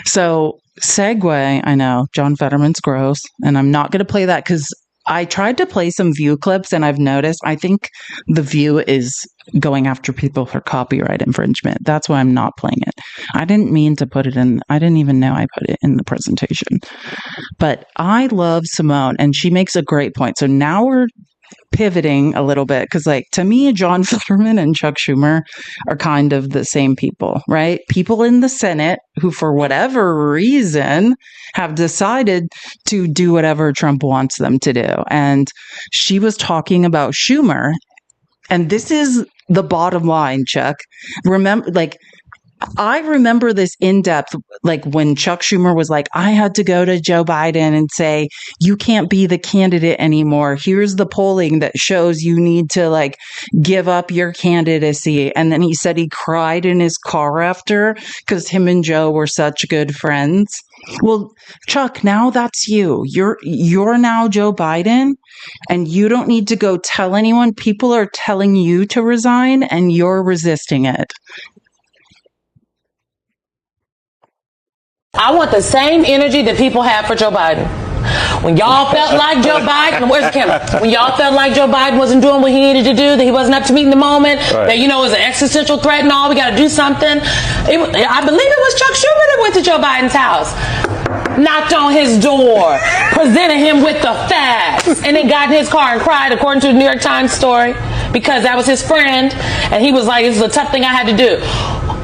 S1: So, segue, I know, John Fetterman's gross, and I'm not going to play that because I tried to play some View clips, and I've noticed, I think The View is going after people for copyright infringement. That's why I'm not playing it. I didn't mean to put it in. I didn't even know I put it in the presentation. But I love Simone, and she makes a great point. So now we're pivoting a little bit because, like, to me, John Fetterman and Chuck Schumer are kind of the same people, right? People in the Senate who, for whatever reason, have decided to do whatever Trump wants them to do. And she was talking about Schumer. And this is the bottom line, Chuck. I remember this in depth, like when Chuck Schumer was like, I had to go to Joe Biden and say, you can't be the candidate anymore. Here's the polling that shows you need to like give up your candidacy. And then he said he cried in his car after because him and Joe were such good friends. Well, Chuck, now that's you. You're now Joe Biden, and you don't need to go tell anyone. People are telling you to resign, and you're resisting it.
S15: I want the same energy that people have for Joe Biden. When y'all felt like Joe Biden, where's the camera? When y'all felt like Joe Biden wasn't doing what he needed to do, that he wasn't up to meeting the moment, that, you know, it was an existential threat and all, we got to do something. I believe it was Chuck Schumer that went to Joe Biden's house, knocked on his door, presented him with the facts, and then got in his car and cried, according to the New York Times story, because that was his friend, and he was like, this is a tough thing I had to do.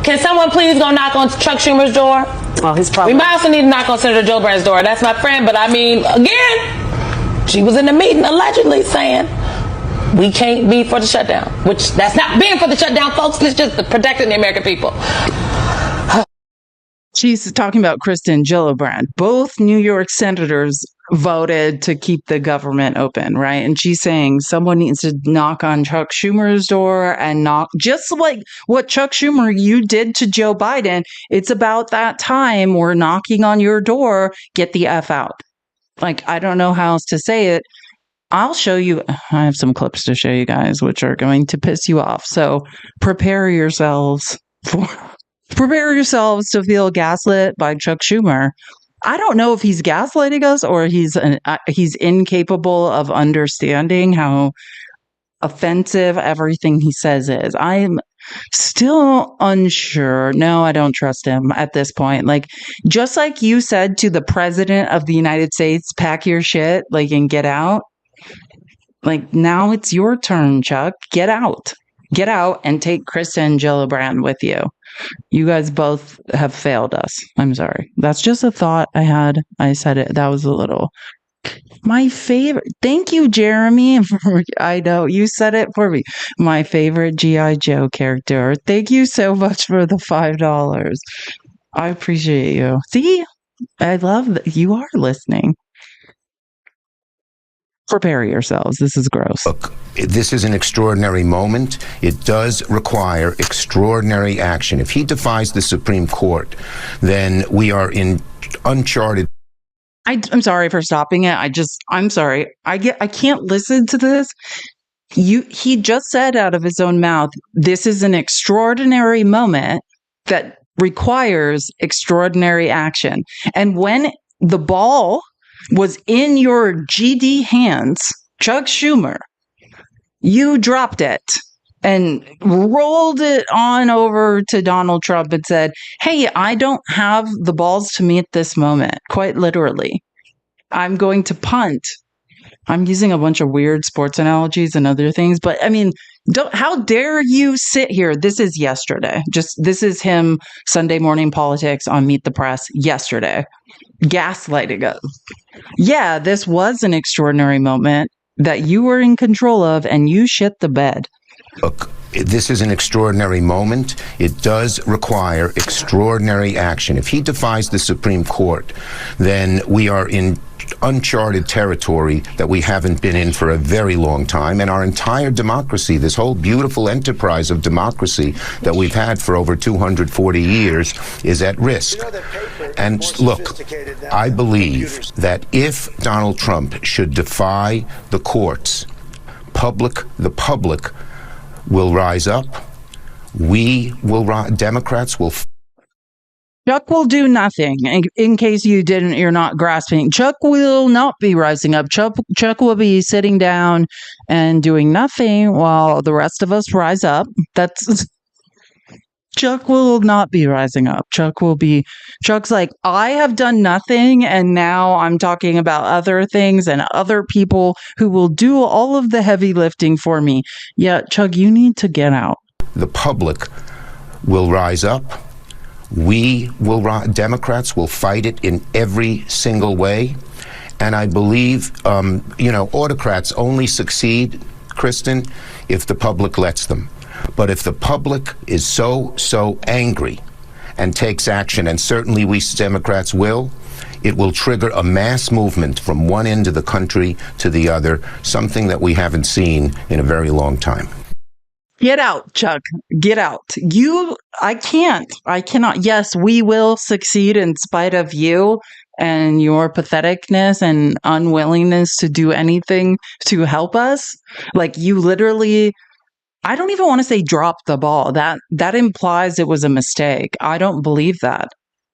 S15: Can someone please go knock on Chuck Schumer's door?
S13: Well, he's probably...
S15: We might also need to knock on Senator Gillibrand's door. That's my friend, but I mean, again, she was in the meeting allegedly saying we can't be for the shutdown, which that's not being for the shutdown, folks. It's just protecting the American people.
S1: She's talking about Kristen Gillibrand. Both New York senators voted to keep the government open, right? And she's saying someone needs to knock on Chuck Schumer's door and knock, just like what Chuck Schumer, you did to Joe Biden. It's about that time we're knocking on your door. Get the F out. Like, I don't know how else to say it. I'll show you. I have some clips to show you guys, which are going to piss you off. So prepare yourselves to feel gaslit by Chuck Schumer. I don't know if he's gaslighting us or he's incapable of understanding how offensive everything he says is. I'm still unsure. No, I don't trust him at this point. Like, just like you said to the president of the United States, pack your shit, like, and get out. Like, now it's your turn, Chuck. Get out. Get out and take Kristen Gillibrand with you. You guys both have failed us. I'm sorry. That's just a thought I had. I said it. That was a little. My favorite. Thank you, Jeremy. I know you said it for me. My favorite G.I. Joe character. Thank you so much for the $5. I appreciate you. See, I love that you are listening. Prepare yourselves. This is gross.
S17: Look, this is an extraordinary moment. It does require extraordinary action. If he defies the Supreme Court, then we are in uncharted.
S1: I'm sorry for stopping it. I'm sorry. I can't listen to this. He just said out of his own mouth, this is an extraordinary moment that requires extraordinary action. And when the ball was in your GD hands, Chuck Schumer, you dropped it and rolled it on over to Donald Trump and said, hey, I don't have the balls to meet this moment, quite literally. I'm going to punt. I'm using a bunch of weird sports analogies and other things, but I mean, how dare you sit here? This is yesterday. This is him, Sunday Morning Politics on Meet the Press yesterday, gaslighting us. Yeah, this was an extraordinary moment that you were in control of, and you shit the bed.
S17: Look, this is an extraordinary moment. It does require extraordinary action. If he defies the Supreme Court, then we are in uncharted territory that we haven't been in for a very long time, and our entire democracy, this whole beautiful enterprise of democracy that we've had for over 240 years, is at risk. And look, I believe that if Donald Trump should defy the courts, the public will rise up. Democrats will.
S1: Chuck will do nothing. In case you're not grasping. Chuck will not be rising up. Chuck will be sitting down and doing nothing while the rest of us rise up. Chuck will not be rising up. Chuck's like, I have done nothing, and now I'm talking about other things and other people who will do all of the heavy lifting for me. Yeah, Chuck, you need to get out.
S17: The public will rise up. Democrats will fight it in every single way. And I believe, autocrats only succeed, Kristen, if the public lets them. But if the public is so angry and takes action, and certainly we Democrats will, it will trigger a mass movement from one end of the country to the other, something that we haven't seen in a very long time.
S1: Get out, Chuck. Get out. I cannot. Yes, we will succeed in spite of you and your patheticness and unwillingness to do anything to help us. Like, you literally, I don't even want to say drop the ball. That implies it was a mistake. I don't believe that.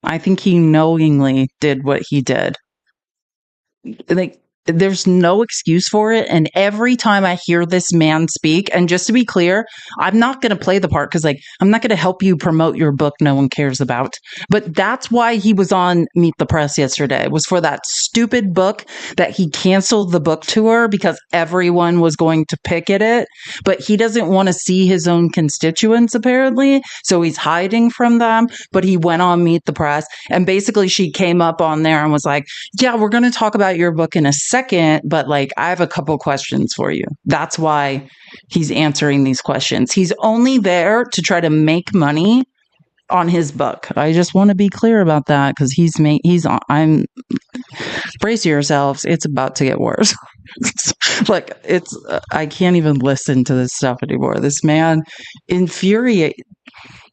S1: I think he knowingly did what he did. Like, there's no excuse for it. And every time I hear this man speak, and just to be clear, I'm not going to play the part because, I'm not going to help you promote your book no one cares about. But that's why he was on Meet the Press yesterday, was for that stupid book that he canceled the book tour because everyone was going to picket it. But he doesn't want to see his own constituents, apparently. So he's hiding from them. But he went on Meet the Press. And basically, she came up on there and was like, yeah, we're going to talk about your book in a second, but I have a couple questions for you. That's why he's answering these questions. He's only there to try to make money on his book. I just want to be clear about that because brace yourselves. It's about to get worse. I can't even listen to this stuff anymore. This man infuriates.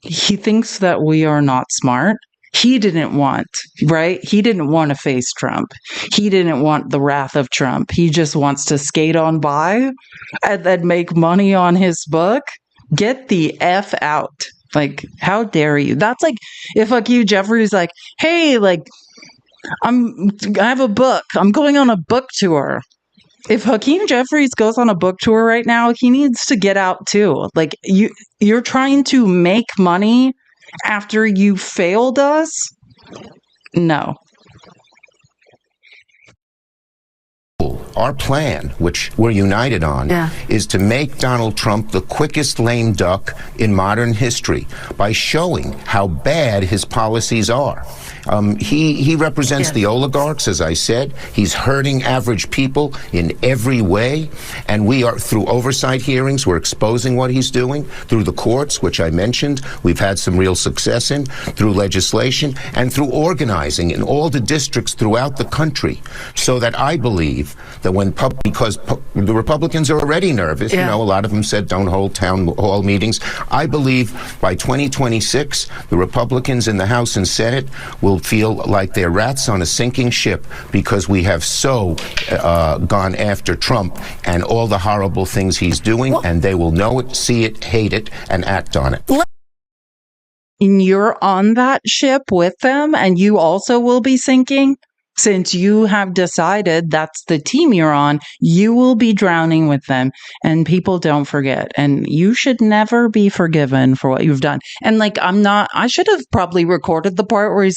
S1: He thinks that we are not smart. He didn't want to face Trump. He didn't want the wrath of Trump. He just wants to skate on by and then make money on his book. Get the F out. How dare you? That's like if Hugh Jeffrey's like, hey, I have a book. I'm going on a book tour. If Hakeem Jeffries goes on a book tour right now, he needs to get out too. You're trying to make money after you failed us? No.
S17: Our plan, which we're united on, is to make Donald Trump the quickest lame duck in modern history by showing how bad his policies are. He represents the oligarchs, as I said. He's hurting average people in every way. And we are, through oversight hearings, we're exposing what he's doing. Through the courts, which I mentioned, we've had some real success in. Through legislation and through organizing in all the districts throughout the country. So that I believe that because the Republicans are already nervous, a lot of them said don't hold town hall meetings. I believe by 2026, the Republicans in the House and Senate will feel like they're rats on a sinking ship because we have so gone after Trump and all the horrible things he's doing, and they will know it, see it, hate it, and act on it.
S1: And you're on that ship with them, and you also will be sinking? Since you have decided that's the team you're on, you will be drowning with them. And people don't forget. And you should never be forgiven for what you've done. And I should have probably recorded the part where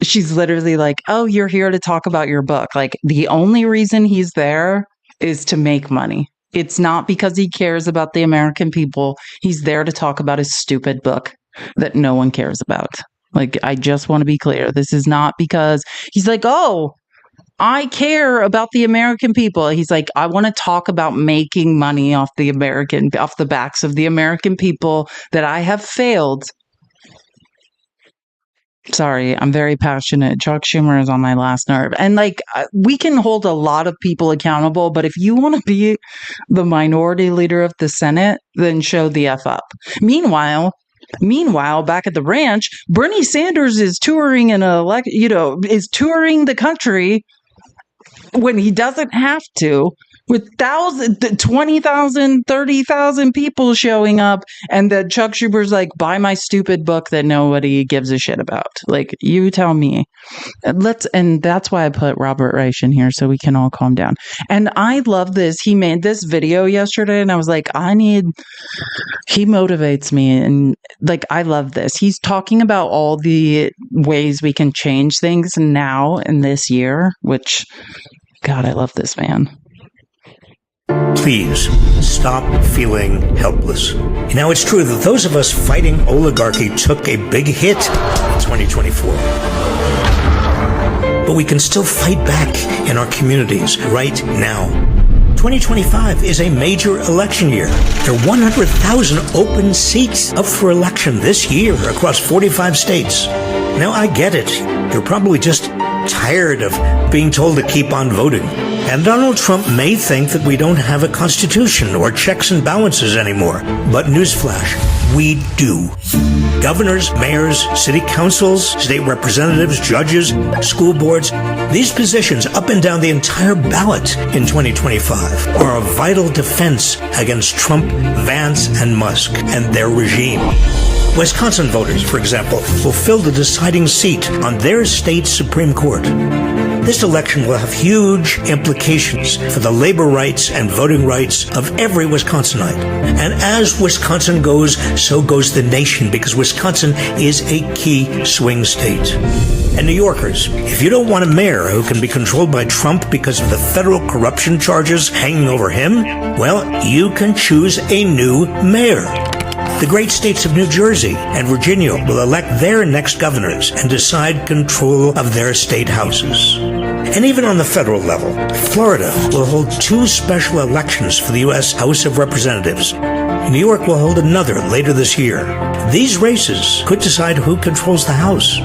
S1: she's literally like, oh, you're here to talk about your book. The only reason he's there is to make money. It's not because he cares about the American people. He's there to talk about his stupid book that no one cares about. I just want to be clear. This is not because he's like, oh, I care about the American people. He's like, I want to talk about making money off the backs of the American people that I have failed. Sorry, I'm very passionate. Chuck Schumer is on my last nerve. And we can hold a lot of people accountable, but if you want to be the minority leader of the Senate, then show the F up. Meanwhile, back at the ranch, Bernie Sanders is touring is touring the country when he doesn't have to with 20,000, 30,000 people showing up, and that Chuck Schumer's like, buy my stupid book that nobody gives a shit about. Like, you tell me. And that's why I put Robert Reich in here, so we can all calm down. And I love this. He made this video yesterday, and I was like, he motivates me. And like, I love this. He's talking about all the ways we can change things now in this year, which, God, I love this man.
S3: Please stop feeling helpless. Now, it's true that those of us fighting oligarchy took a big hit in 2024. But we can still fight back in our communities right now. 2025 is a major election year. There are 100,000 open seats up for election this year across 45 states. Now, I get it. You're probably just tired of being told to keep on voting. And Donald Trump may think that we don't have a constitution or checks and balances anymore. But newsflash, we do. Governors, mayors, city councils, state representatives, judges, school boards, these positions up and down the entire ballot in 2025 are a vital defense against Trump, Vance, and Musk and their regime. Wisconsin voters, for example, will fill the deciding seat on their state's Supreme Court. This election will have huge implications for the labor rights and voting rights of every Wisconsinite. And as Wisconsin goes, so goes the nation, because Wisconsin is a key swing state. And New Yorkers, if you don't want a mayor who can be controlled by Trump because of the federal corruption charges hanging over him, well, you can choose a new mayor. The great states of New Jersey and Virginia will elect their next governors and decide control of their state houses. And even on the federal level, Florida will hold 2 special elections for the U.S. House of Representatives. New York will hold another later this year. These races could decide who controls the House.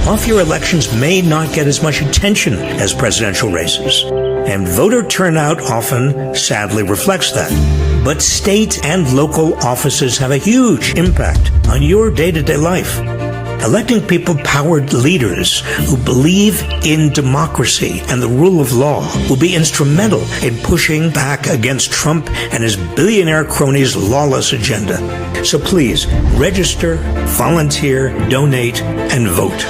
S3: Off-year elections may not get as much attention as presidential races, and voter turnout often sadly reflects that. But state and local offices have a huge impact on your day-to-day life. Electing people-powered leaders who believe in democracy and the rule of law will be instrumental in pushing back against Trump and his billionaire cronies' lawless agenda. So please, register, volunteer, donate, and vote.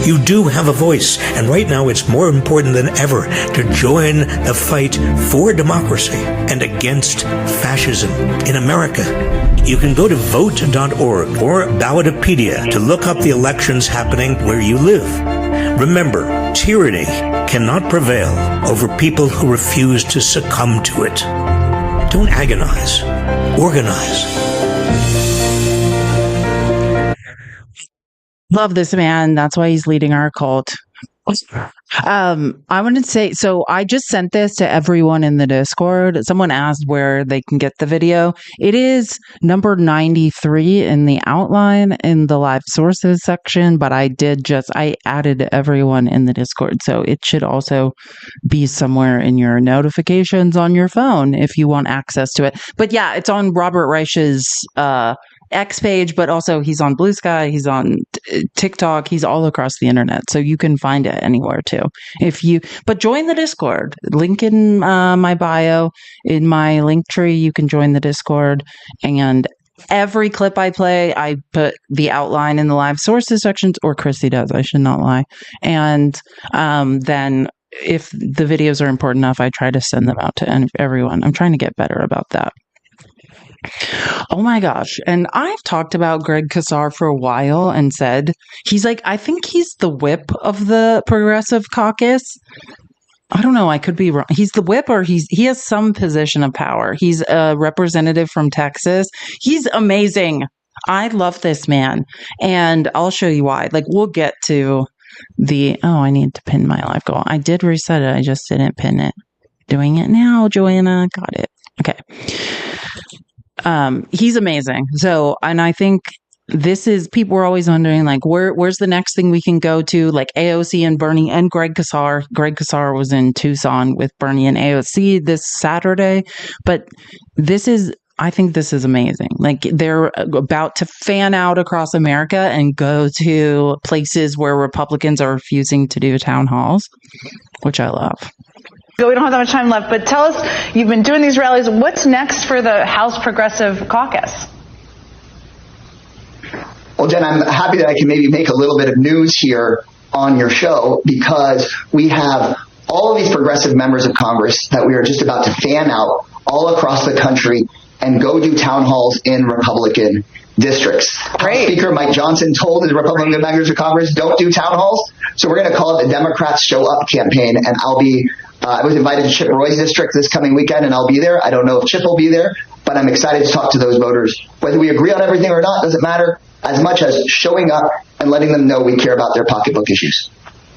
S3: You do have a voice, and right now it's more important than ever to join the fight for democracy and against fascism in America. You can go to vote.org or Ballotopedia to look up the elections happening where you live. Remember, tyranny cannot prevail over people who refuse to succumb to it. Don't agonize. Organize.
S1: Love this man. That's why he's leading our cult. I wanted to say, so I just sent this to everyone in the Discord. Someone asked where they can get the video. It is number 93 in the outline in the live sources section, but I added everyone in the Discord. So it should also be somewhere in your notifications on your phone if you want access to it. But yeah, it's on Robert Reich's, X page, but also he's on Blue Sky, he's on TikTok, he's all across the internet, so you can find it anywhere too. But join the Discord. Link in my bio, in my link tree, you can join the Discord. And every clip I play, I put the outline in the live sources sections, or Chrissy does. I should not lie. And then if the videos are important enough, I try to send them out to everyone. I'm trying to get better about that. Oh my gosh. And I've talked about Greg Casar for a while and said, I think he's the whip of the Progressive Caucus. I don't know. I could be wrong. He's the whip, or he has some position of power. He's a representative from Texas. He's amazing. I love this man. And I'll show you why. We'll get to I need to pin my live goal. I did reset it. I just didn't pin it. Doing it now, Joanna. Got it. Okay. He's amazing. So, and I think people were always wondering, where's the next thing we can go to, AOC and Bernie and Greg Casar. Greg Casar was in Tucson with Bernie and AOC this Saturday, but I think this is amazing. They're about to fan out across America and go to places where Republicans are refusing to do town halls, which I love.
S4: We don't have that much time left, but tell us, you've been doing these rallies. What's next for the House Progressive Caucus?
S18: Well, Jen, I'm happy that I can maybe make a little bit of news here on your show, because we have all of these progressive members of Congress that we are just about to fan out all across the country and go do town halls in Republican districts. House Speaker Mike Johnson told the Republican members of Congress, don't do town halls. So we're going to call it the Democrats Show Up campaign, and I was invited to Chip Roy's district this coming weekend, and I'll be there. I don't know if Chip will be there, but I'm excited to talk to those voters. Whether we agree on everything or not doesn't matter, as much as showing up and letting them know we care about their pocketbook issues.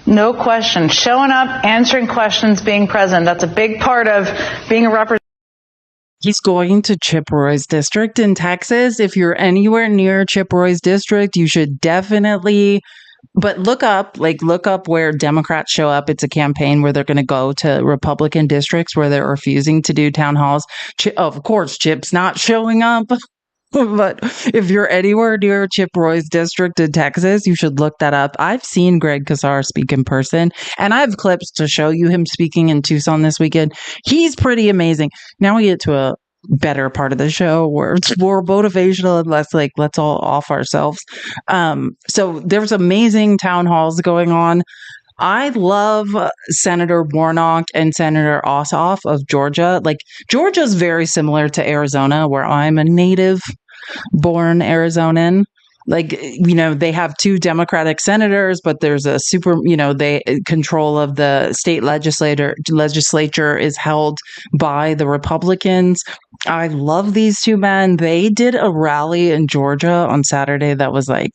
S4: No question. Showing up, answering questions, being present. That's a big part of being a representative.
S1: He's going to Chip Roy's district in Texas. If you're anywhere near Chip Roy's district, you should definitely, but look up where Democrats show up. It's a campaign where they're going to go to Republican districts where they're refusing to do town halls. Of course, Chip's not showing up. But if you're anywhere near Chip Roy's district in Texas, you should look that up. I've seen Greg Casar speak in person, and I have clips to show you him speaking in Tucson this weekend. He's pretty amazing. Now we get to a better part of the show where it's more motivational and less like, let's all off ourselves. So there's amazing town halls going on. I love Senator Warnock and Senator Ossoff of Georgia. Like, Georgia's very similar to Arizona, where I'm a native-born Arizonan. Like, they have two Democratic senators, but there's a control of the state legislature is held by the Republicans. I love these two men. They did a rally in Georgia on Saturday that was like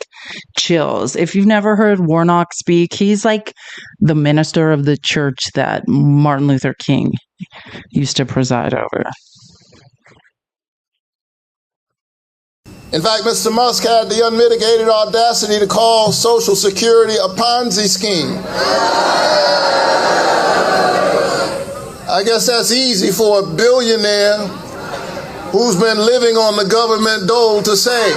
S1: chills. If you've never heard Warnock speak, he's like the minister of the church that Martin Luther King used to preside over.
S21: In fact, Mr. Musk had the unmitigated audacity to call Social Security a Ponzi scheme. I guess that's easy for a billionaire who's been living on the government dole to say.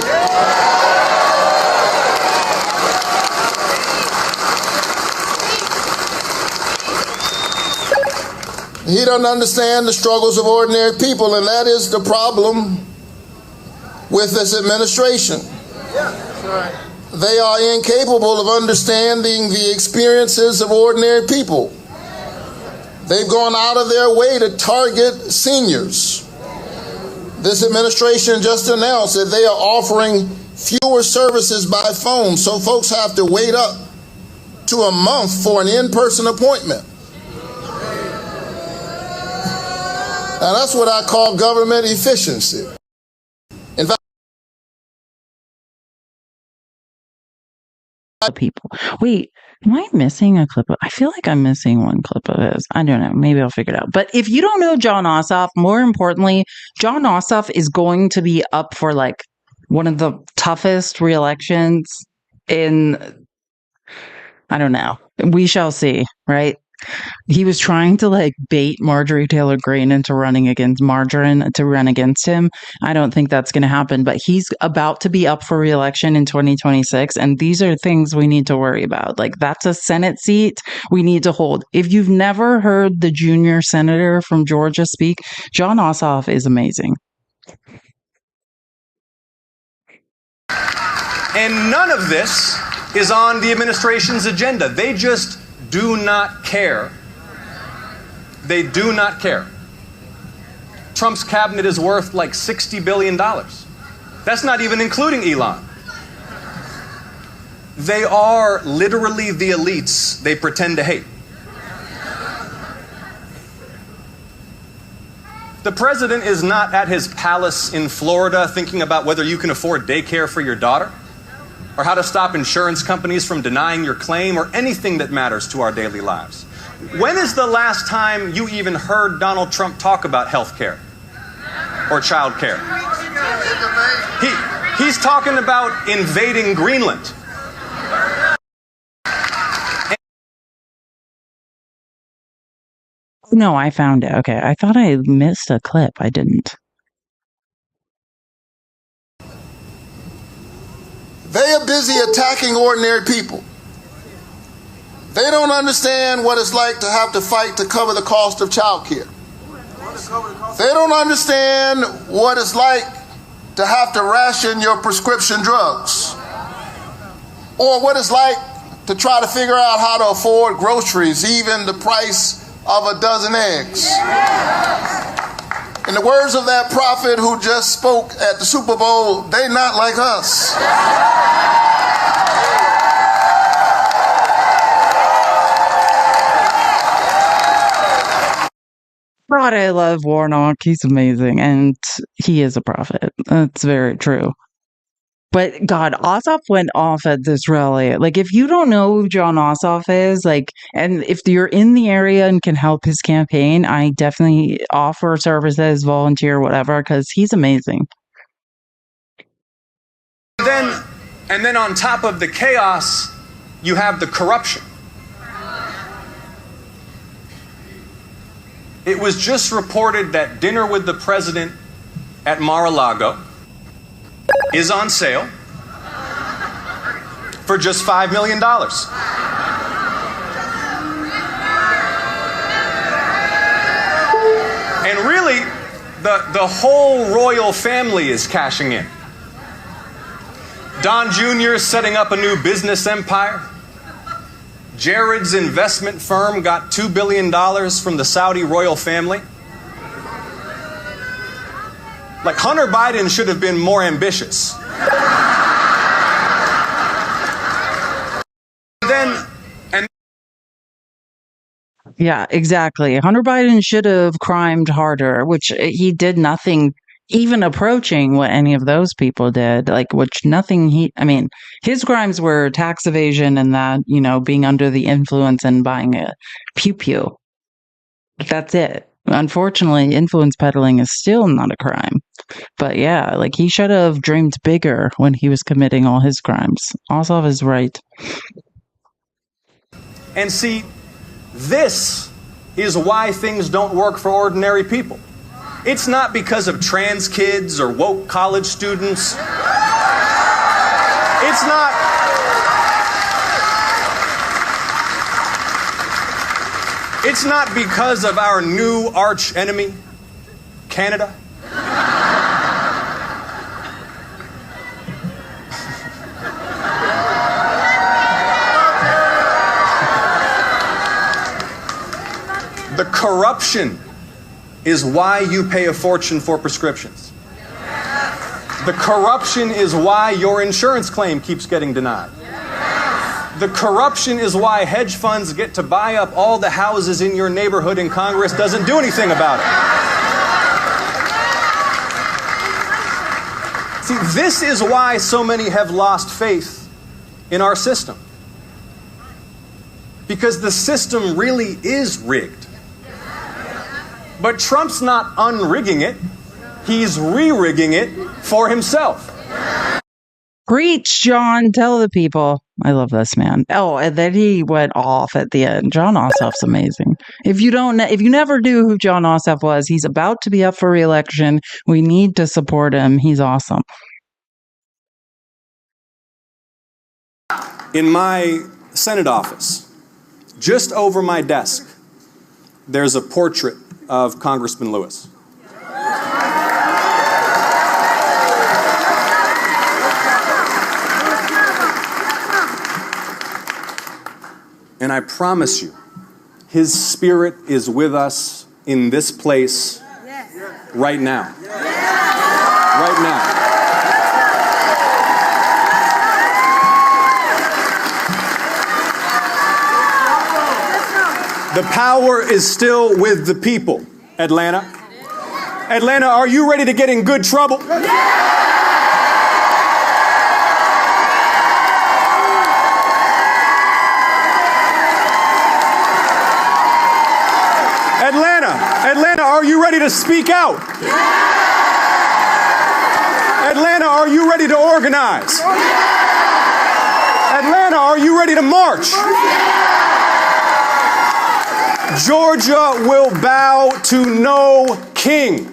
S21: He doesn't understand the struggles of ordinary people, and that is the problem with this administration. They are incapable of understanding the experiences of ordinary people. They've gone out of their way to target seniors. This administration just announced that they are offering fewer services by phone, so folks have to wait up to a month for an in-person appointment. Now that's what I call government efficiency. In fact,
S1: people. Wait, am I missing a clip? I feel like I'm missing one clip of his. I don't know. Maybe I'll figure it out. But if you don't know Jon Ossoff, more importantly, Jon Ossoff is going to be up for like one of the toughest re-elections in, I don't know. We shall see, right? He was trying to like bait Marjorie Taylor Greene into running against him. I don't think that's going to happen, but he's about to be up for re-election in 2026. And these are things we need to worry about. Like, that's a Senate seat we need to hold. If you've never heard the junior senator from Georgia speak, Jon Ossoff is amazing.
S22: And none of this is on the administration's agenda. They just do not care. They do not care. Trump's cabinet is worth like $60 billion. That's not even including Elon. They are literally the elites they pretend to hate. The president is not at his palace in Florida thinking about whether you can afford daycare for your daughter, or how to stop insurance companies from denying your claim, or anything that matters to our daily lives. When is the last time you even heard Donald Trump talk about health care or child care? He's talking about invading Greenland.
S1: No, I found it. Okay, I thought I missed a clip. I didn't.
S21: They are busy attacking ordinary people. They don't understand what it's like to have to fight to cover the cost of child care. They don't understand what it's like to have to ration your prescription drugs, or what it's like to try to figure out how to afford groceries, even the price of a dozen eggs. In the words of that prophet who just spoke at the Super Bowl, they not like us.
S1: God, I love Warnock. He's amazing. And he is a prophet. That's very true. But God, Ossoff went off at this rally. Like, if you don't know who John Ossoff is, like, and if you're in the area and can help his campaign, I definitely offer services, volunteer, whatever, because he's amazing.
S22: And then on top of the chaos, you have the corruption. It was just reported that dinner with the president at Mar-a-Lago is on sale for just $5 million. And really, the whole royal family is cashing in. Don Jr. is setting up a new business empire. Jared's investment firm got $2 billion from the Saudi royal family. Like, Hunter Biden should have been more ambitious.
S1: Yeah, exactly. Hunter Biden should have crimed harder, which he did nothing even approaching what any of those people did. Like, which nothing I mean, his crimes were tax evasion and that, you know, being under the influence and buying a pew-pew. But that's it. Unfortunately, influence peddling is still not a crime. But yeah, like, he should have dreamed bigger when he was committing all his crimes. Ossoff is right.
S22: And see, this is why things don't work for ordinary people. It's not because of trans kids or woke college students. It's not. It's not because of our new arch enemy, Canada. The corruption is why you pay a fortune for prescriptions. The corruption is why your insurance claim keeps getting denied. The corruption is why hedge funds get to buy up all the houses in your neighborhood and Congress doesn't do anything about it. See, this is why so many have lost faith in our system. Because the system really is rigged. But Trump's not unrigging it. He's re-rigging it for himself.
S1: Preach, John. Tell the people. I love this man. Oh, and then he went off at the end. John Ossoff's amazing. If you never knew who John Ossoff was, he's about to be up for re-election. We need to support him. He's awesome.
S22: In my Senate office, just over my desk, there's a portrait of Congressman Lewis. And I promise you, his spirit is with us in this place right now. Right now. The power is still with the people, Atlanta. Atlanta, are you ready to get in good trouble? Atlanta, are you ready to speak out? Atlanta, are you ready to organize? Atlanta, are you ready to march? Georgia will bow to no king.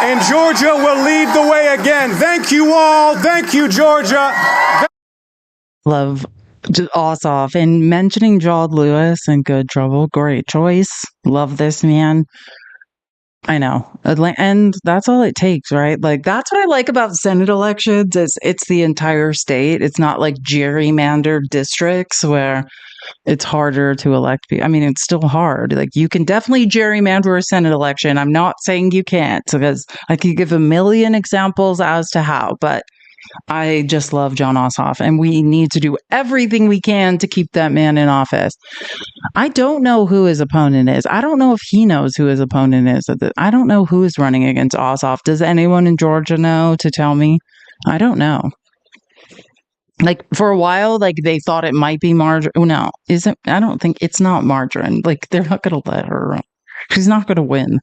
S2: And Georgia will lead the way again. Thank you all. Thank you, Georgia.
S1: Love Ossoff. And mentioning John Lewis and Good Trouble. Great choice. Love this man. I know. And that's all it takes, right? Like, that's what I like about Senate elections is it's the entire state. It's not like gerrymandered districts where it's harder to elect people. I mean, it's still hard. Like, you can definitely gerrymander a Senate election. I'm not saying you can't, because I could give a million examples as to how, but I just love Jon Ossoff, and we need to do everything we can to keep that man in office. I don't know who his opponent is. I don't know if he knows who his opponent is. I don't know who is running against Ossoff. Does anyone in Georgia know to tell me? I don't know. Like, for a while, like, they thought it might be Marjorie. Oh, no. I don't think it's not Marjorie. Like, they're not going to let her run. She's not going to win.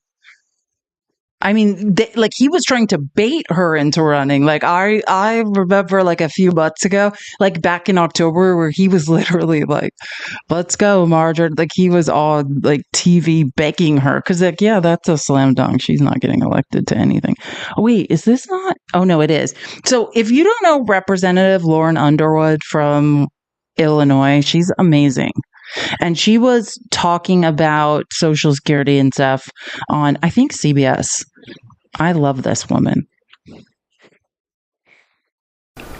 S1: I mean, he was trying to bait her into running. Like, I remember, like, a few months ago, like, back in October, where he was literally like, let's go, Marjorie. Like, he was on, like, TV begging her. Because, like, yeah, that's a slam dunk. She's not getting elected to anything. Oh, wait, is this not? Oh, no, it is. So, if you don't know Representative Lauren Underwood from Illinois, she's amazing. And she was talking about Social Security and stuff on, I think, CBS. I love this woman.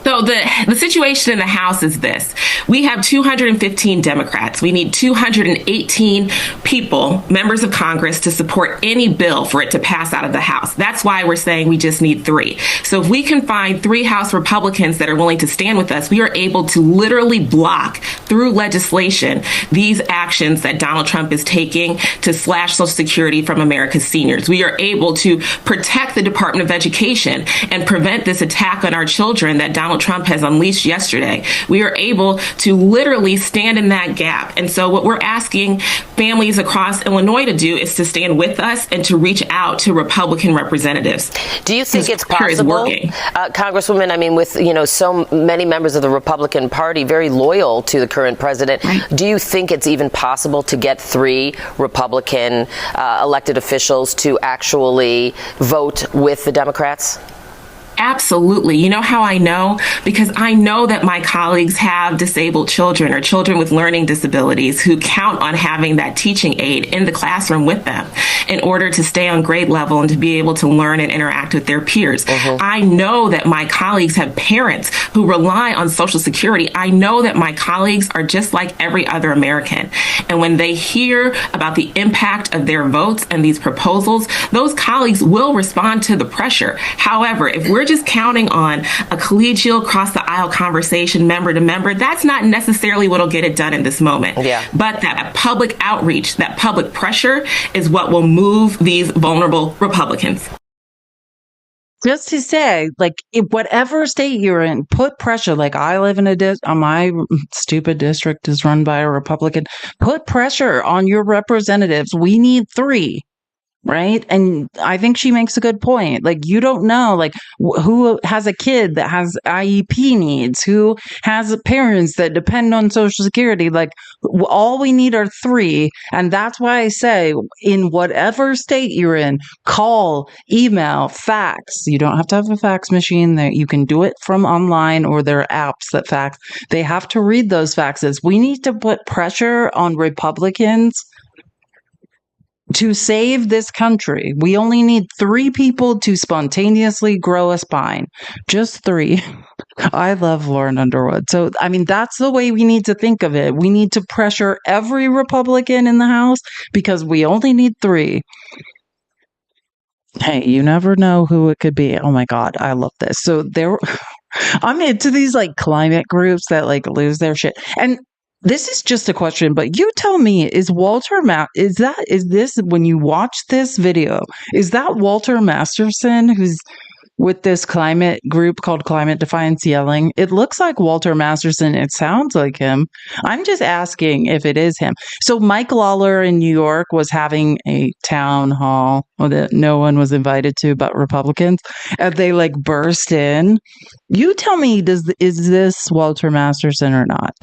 S6: So the situation in the House is this. We have 215 Democrats. We need 218 people, members of Congress, to support any bill for it to pass out of the House. That's why we're saying we just need 3. So if we can find 3 House Republicans that are willing to stand with us, we are able to literally block through legislation these actions that Donald Trump is taking to slash Social Security from America's seniors. We are able to protect the Department of Education and prevent this attack on our children that Donald Trump has unleashed yesterday. We are able to literally stand in that gap. And so what we're asking families across Illinois to do is to stand with us and to reach out to Republican representatives.
S19: Do you think it's possible, Congresswoman, I mean, with, so many members of the Republican Party very loyal to the current president, do you think it's even possible to get 3 Republican elected officials to actually vote with the Democrats?
S6: Absolutely. You know how I know? Because I know that my colleagues have disabled children or children with learning disabilities who count on having that teaching aid in the classroom with them in order to stay on grade level and to be able to learn and interact with their peers. I know that my colleagues have parents who rely on Social Security. I know that my colleagues are just like every other American. And when they hear about the impact of their votes and these proposals, those colleagues will respond to the pressure. However, if we're just counting on a collegial cross the aisle conversation member to member, that's not necessarily what'll get it done in this moment. But that public outreach, that public pressure is what will move these vulnerable Republicans.
S1: Just to say, like, whatever state you're in, put pressure. Like, I live in my stupid district is run by a Republican. Put pressure on your representatives. We need 3. Right. And I think she makes a good point. Like, you don't know, like, who has a kid that has IEP needs, who has parents that depend on Social Security. Like, all we need are 3. And that's why I say, in whatever state you're in, call, email, fax. You don't have to have a fax machine. That you can do it from online, or there are apps that fax. They have to read those faxes. We need to put pressure on Republicans to save this country. We only need 3 people to spontaneously grow a spine. Just 3. I love Lauren Underwood. So, I mean, that's the way we need to think of it. We need to pressure every Republican in the House because we only need 3. Hey, you never know who it could be. Oh my God, I love this. So I'm into these like climate groups that like lose their shit. And this is just a question, but you tell me, is this, when you watch this video, is that Walter Masterson who's with this climate group called Climate Defiance yelling? It looks like Walter Masterson. It sounds like him. I'm just asking if it is him. So Mike Lawler in New York was having a town hall that no one was invited to but Republicans, and they like burst in. You tell me, is this Walter Masterson or not?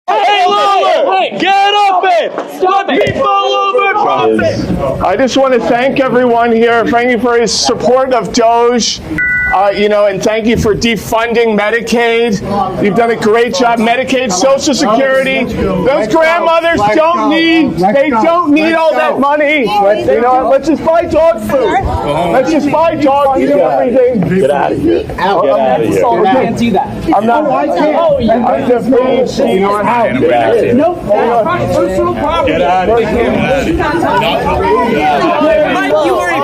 S20: Hey, look!
S8: Hey, get up it! Stop people over profit! I just want to thank everyone here. Thank you for his support of Doge. And thank you for defunding Medicaid. You've done a great job. Medicaid, Social Security. Those grandmothers don't need all that money. Let's just buy dog food. Let's just buy dog food and everything. Get out of here. Get out of here.
S9: You can't do that.
S8: I'm not. I'm just being, Get out of here.
S9: Nope. That's personal property.
S8: Get out of here.
S9: You are a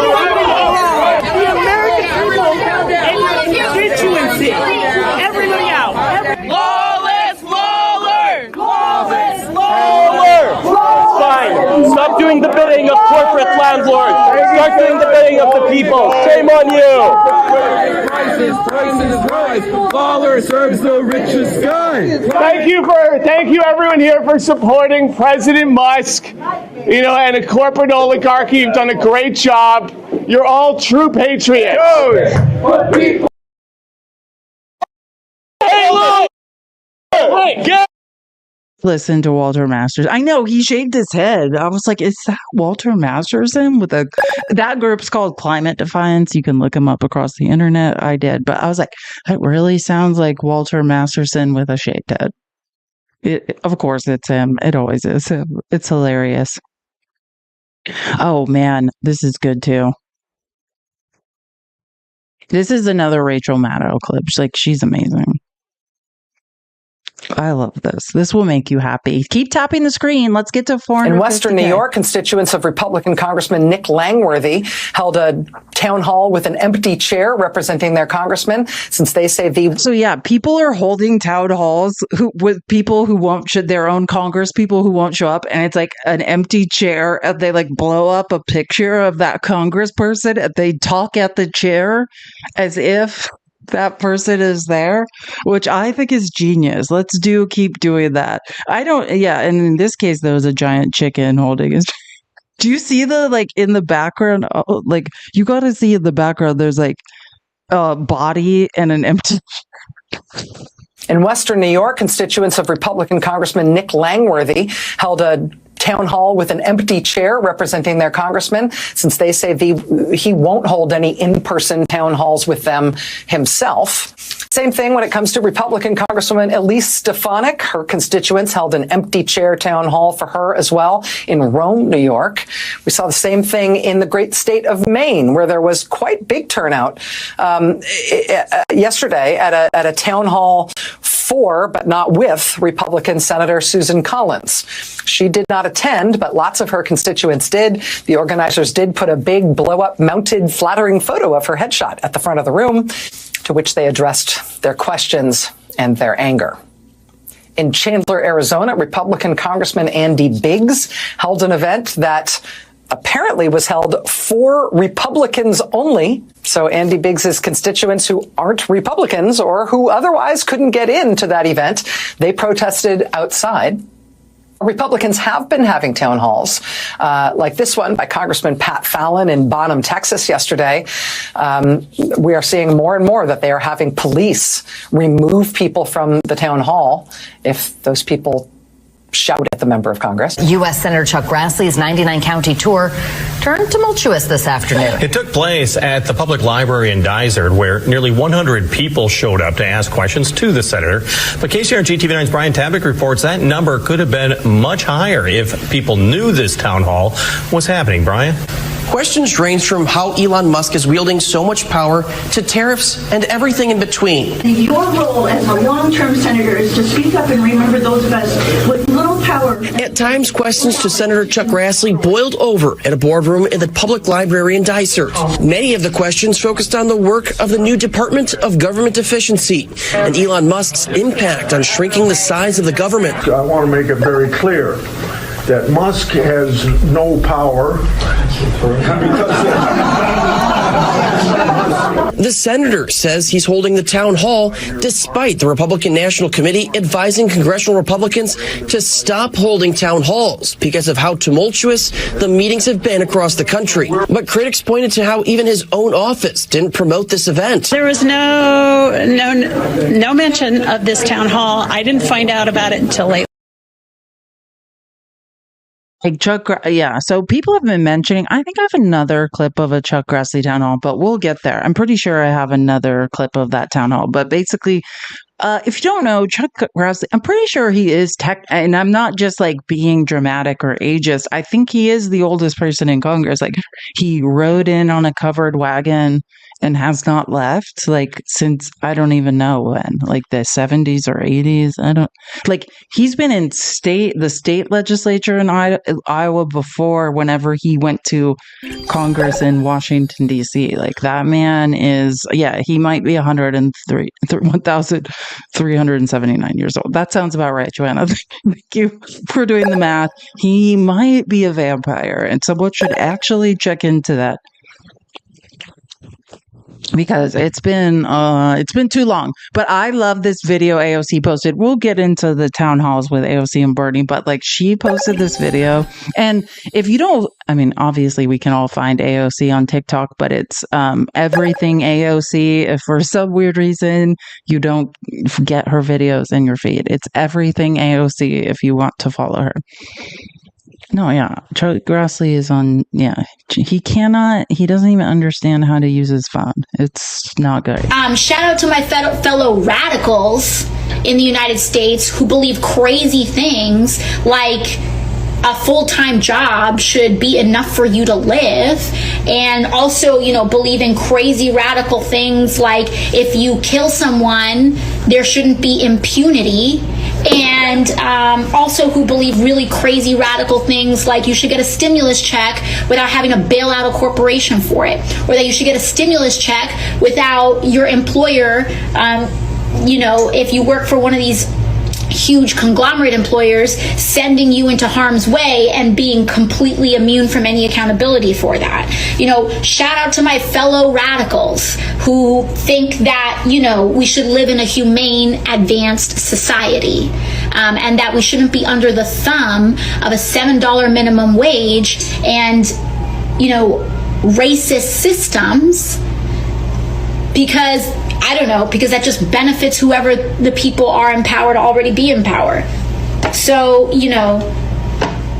S9: the American people and your constituency. Everybody out. Lawless Lawler! Lawless Lawler!
S8: Fine. Stop doing the bidding of corporate landlords. Start doing the bidding of the people. Shame on you.
S9: Prices rise. Lawler serves the richest guy.
S8: Thank you everyone here for supporting President Musk, and a corporate oligarchy. You've done a great job. You're all true patriots.
S1: Listen to Walter Masterson. I know he shaved his head. I was like, is that Walter Masterson that group's called Climate Defiance. You can look him up across the internet. I did, but I was like, that really sounds like Walter Masterson with a shaved head. Of course it's him. It always is. It's hilarious. Oh man, this is good too. This is another Rachel Maddow clip. She's amazing. I love this. This will make you happy. Keep tapping the screen. Let's get to 450K.
S13: In Western New York, constituents of Republican Congressman Nick Langworthy held a town hall with an empty chair representing their congressman, since they say
S1: people are holding town halls with people who won't their own Congress people who won't show up, and it's like an empty chair, and they blow up a picture of that congressperson and they talk at the chair as if that person is there, which I think is genius. Let's keep doing that. And in this case, there was a giant chicken holding his. Do you see in the background? You got to see in the background, there's a body and an empty.
S13: In Western New York, constituents of Republican Congressman Nick Langworthy held a town hall with an empty chair representing their congressman, since they say he won't hold any in-person town halls with them himself. Same thing when it comes to Republican Congresswoman Elise Stefanik. Her constituents held an empty chair town hall for her as well in Rome, New York. We saw the same thing in the great state of Maine, where there was quite big turnout yesterday at a town hall for, but not with, Republican Senator Susan Collins. She did not attend, but lots of her constituents did. The organizers did put a big blow-up mounted flattering photo of her headshot at the front of the room, to which they addressed their questions and their anger. In Chandler, Arizona, Republican Congressman Andy Biggs held an event that apparently was held for Republicans only. So Andy Biggs's constituents who aren't Republicans or who otherwise couldn't get into that event, they protested outside. Republicans have been having town halls like this one by Congressman Pat Fallon in Bonham, Texas yesterday. We are seeing more and more that they are having police remove people from the town hall if those people shout at the member of Congress.
S20: U.S. Senator Chuck Grassley's 99-county tour turned tumultuous this afternoon.
S23: It took place at the public library in Dysart, where nearly 100 people showed up to ask questions to the senator. But KCRA GTV9's Brian Tabak reports that number could have been much higher if people knew this town hall was happening. Brian?
S25: Questions range from how Elon Musk is wielding so much power to tariffs and everything in between.
S26: Your role as a long-term senator is to speak up and remember those of us with little power.
S25: At times, questions to Senator Chuck Grassley boiled over at a boardroom in the public library in Dysart. Many of the questions focused on the work of the new Department of Government Efficiency and Elon Musk's impact on shrinking the size of the government.
S27: I want to make it very clear that Musk has no power.
S25: The senator says he's holding the town hall despite the Republican National Committee advising congressional Republicans to stop holding town halls because of how tumultuous the meetings have been across the country. But critics pointed to how even his own office didn't promote this event.
S28: There was no mention of this town hall. I didn't find out about it until late
S1: Like yeah. So people have been mentioning, I think I have another clip of a Chuck Grassley town hall, but we'll get there. I'm pretty sure I have another clip of that town hall. But basically, if you don't know, Chuck Grassley, I'm pretty sure he is and I'm not just like being dramatic or ageist. I think he is the oldest person in Congress. Like, he rode in on a covered wagon and has not left, like, since I don't even know when, like the 70s or 80s. I don't, like, he's been in the state legislature in Iowa before, whenever he went to Congress in Washington, D.C. Like, that man is, yeah, he might be 1,379 years old. That sounds about right, Joanna. Thank you for doing the math. He might be a vampire, and someone should actually check into that, because it's been too long. But I love this video AOC posted. We'll get into the town halls with AOC and Bernie, but like, she posted this video. And if you don't, I mean, obviously we can all find AOC on TikTok, but it's everything AOC. If for some weird reason you don't get her videos in your feed, it's everything AOC if you want to follow her. No, yeah. Chuck Grassley is on, yeah. He doesn't even understand how to use his phone. It's not good.
S5: Shout out to my fellow radicals in the United States who believe crazy things like a full-time job should be enough for you to live, and also, believe in crazy radical things like if you kill someone, there shouldn't be impunity. And also who believe really crazy radical things like you should get a stimulus check without having to bail out a corporation for it, or that you should get a stimulus check without your employer, if you work for one of these huge conglomerate employers, sending you into harm's way and being completely immune from any accountability for that. Shout out to my fellow radicals who think that, we should live in a humane, advanced society, and that we shouldn't be under the thumb of a $7 minimum wage and, racist systems, because because that just benefits whoever the people are in power to already be in power. So,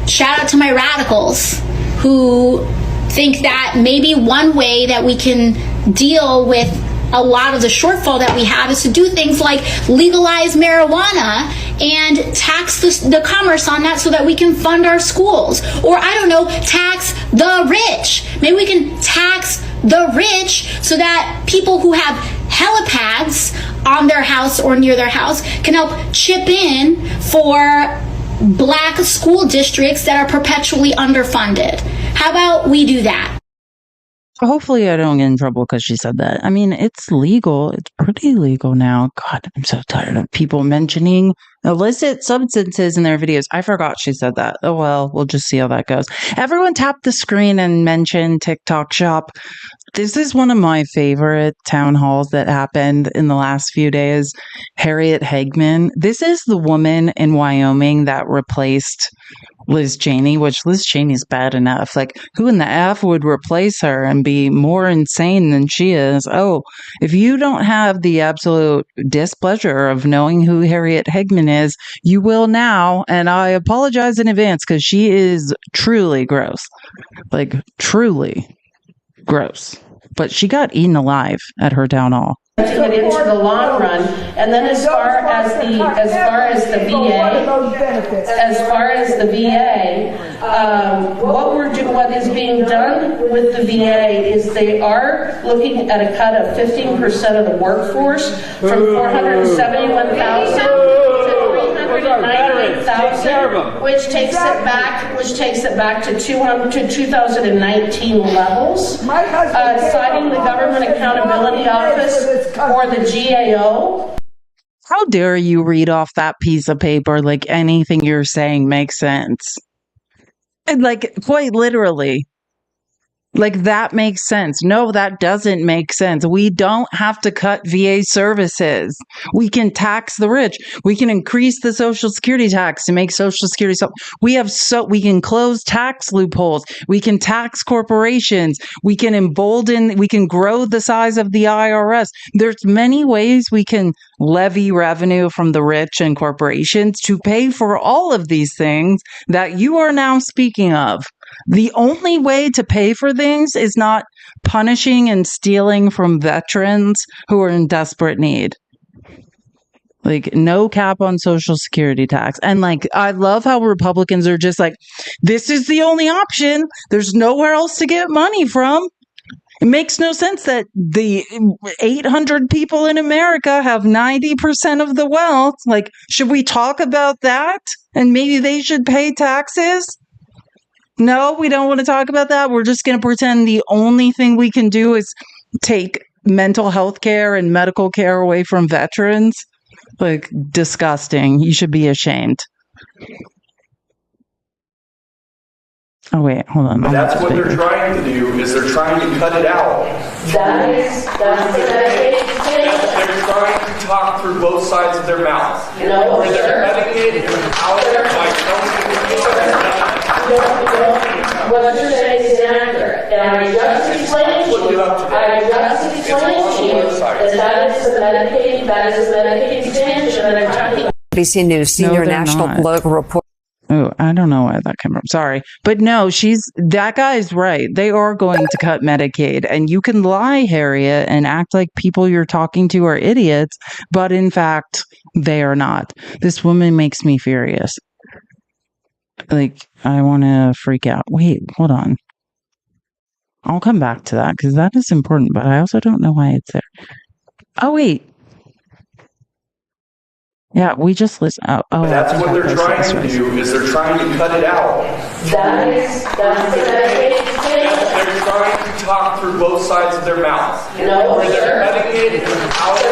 S5: shout out to my radicals who think that maybe one way that we can deal with a lot of the shortfall that we have is to do things like legalize marijuana and tax the commerce on that so that we can fund our schools. Or, tax the rich. Maybe we can tax the rich so that people who have helipads on their house or near their house can help chip in for black school districts that are perpetually underfunded. How about we do that?
S1: Hopefully I don't get in trouble because she said that. I mean, it's legal. It's pretty legal now. God, I'm so tired of people mentioning illicit substances in their videos. I forgot she said that. Oh, well, we'll just see how that goes. Everyone tap the screen and mention TikTok Shop. This is one of my favorite town halls that happened in the last few days. Harriet Hagman. This is the woman in Wyoming that replaced Liz Cheney, which Liz Cheney's bad enough. Like, who in the F would replace her and be more insane than she is? Oh, if you don't have the absolute displeasure of knowing who Harriet Hagman is, you will now. And I apologize in advance because she is truly gross. Like, truly gross. But she got eaten alive at her town hall.
S7: To get into the long run, and then as far as the VA, what is being done with the VA is they are looking at a cut of 15% of the workforce from 471,000 to 398,000, which takes it back to 2019 levels. Citing the Government Accountability Office or the GAO.
S1: How dare you read off that piece of paper like anything you're saying makes sense? And like, quite literally. Like, that makes sense. No, that doesn't make sense. We don't have to cut VA services. We can tax the rich. We can increase the Social Security tax to make Social Security. So we can close tax loopholes. We can tax corporations. We can we can grow the size of the IRS. There's many ways we can levy revenue from the rich and corporations to pay for all of these things that you are now speaking of. The only way to pay for things is not punishing and stealing from veterans who are in desperate need. Like, no cap on Social Security tax. And like, I love how Republicans are just like, this is the only option. There's nowhere else to get money from. It makes no sense that the 800 people in America have 90% of the wealth. Like, should we talk about that? And maybe they should pay taxes? No, we don't want to talk about that. We're just going to pretend the only thing we can do is take mental health care and medical care away from veterans. Like, disgusting. You should be ashamed. Oh, wait, hold on.
S10: That's what they're trying to do, is they're trying to cut it out. That's they're trying to talk through both sides of their mouth.
S7: No,
S10: where they're cutting it out by
S7: what you're saying is inaccurate. And I just explained to you that is a Medicaid expansion that I'm talking about.
S11: ABC News senior national political reporter.
S1: Oh, I don't know where that came from. Sorry. But no, that guy's right. They are going to cut Medicaid. And you can lie, Harriet, and act like people you're talking to are idiots. But in fact, they are not. This woman makes me furious. Like, I want to freak out. Wait, hold on. I'll come back to that because that is important. But I also don't know why it's there. Oh, wait. Yeah, we just listen.
S10: That's what they're trying to do, is they're trying to cut it out.
S7: They're
S10: trying to talk through both sides of their mouth.
S7: No,
S10: where they're cutting it out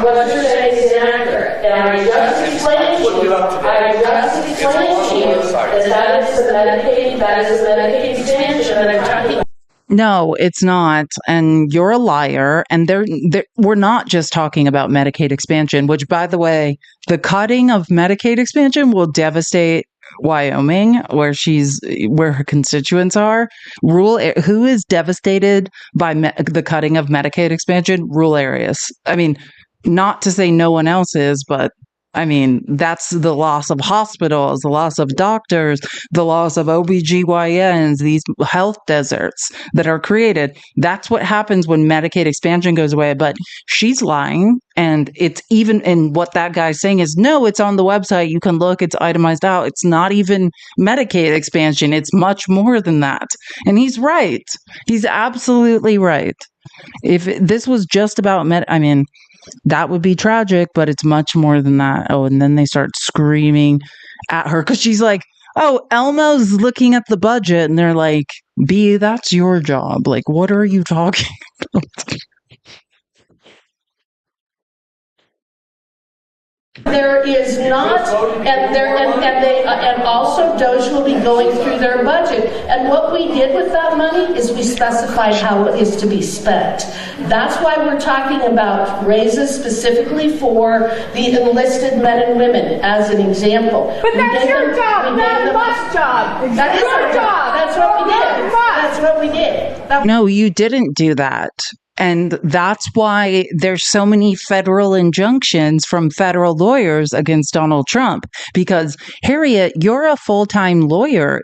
S10: by
S7: what you're saying is inaccurate. And I just explained to you that is a Medicaid expansion that I'm talking about.
S1: No, it's not. And you're a liar. And we're not just talking about Medicaid expansion, which, by the way, the cutting of Medicaid expansion will devastate Wyoming, where her constituents are. Who is devastated by the cutting of Medicaid expansion? Rural areas. I mean, not to say no one else is, but I mean, that's the loss of hospitals, the loss of doctors, the loss of OBGYNs, these health deserts that are created. That's what happens when Medicaid expansion goes away. But she's lying. And it's even, and what that guy's saying is, no, it's on the website. You can look, it's itemized out. It's not even Medicaid expansion. It's much more than that. And he's right. He's absolutely right. If this was just about that would be tragic, but it's much more than that. Oh, and then they start screaming at her because she's like, oh, Elmo's looking at the budget. And they're like, B, that's your job. Like, what are you talking about?
S7: There is not, and also DOJ will be going through their budget. And what we did with that money is we specified how it is to be spent. That's why we're talking about raises specifically for the enlisted men and women, as an example.
S26: But that's your job, not my job.
S7: That's your job. That's what we did. That's what we did.
S1: No, you didn't do that. And that's why there's so many federal injunctions from federal lawyers against Donald Trump. Because, Harriet, you're a full-time lawyer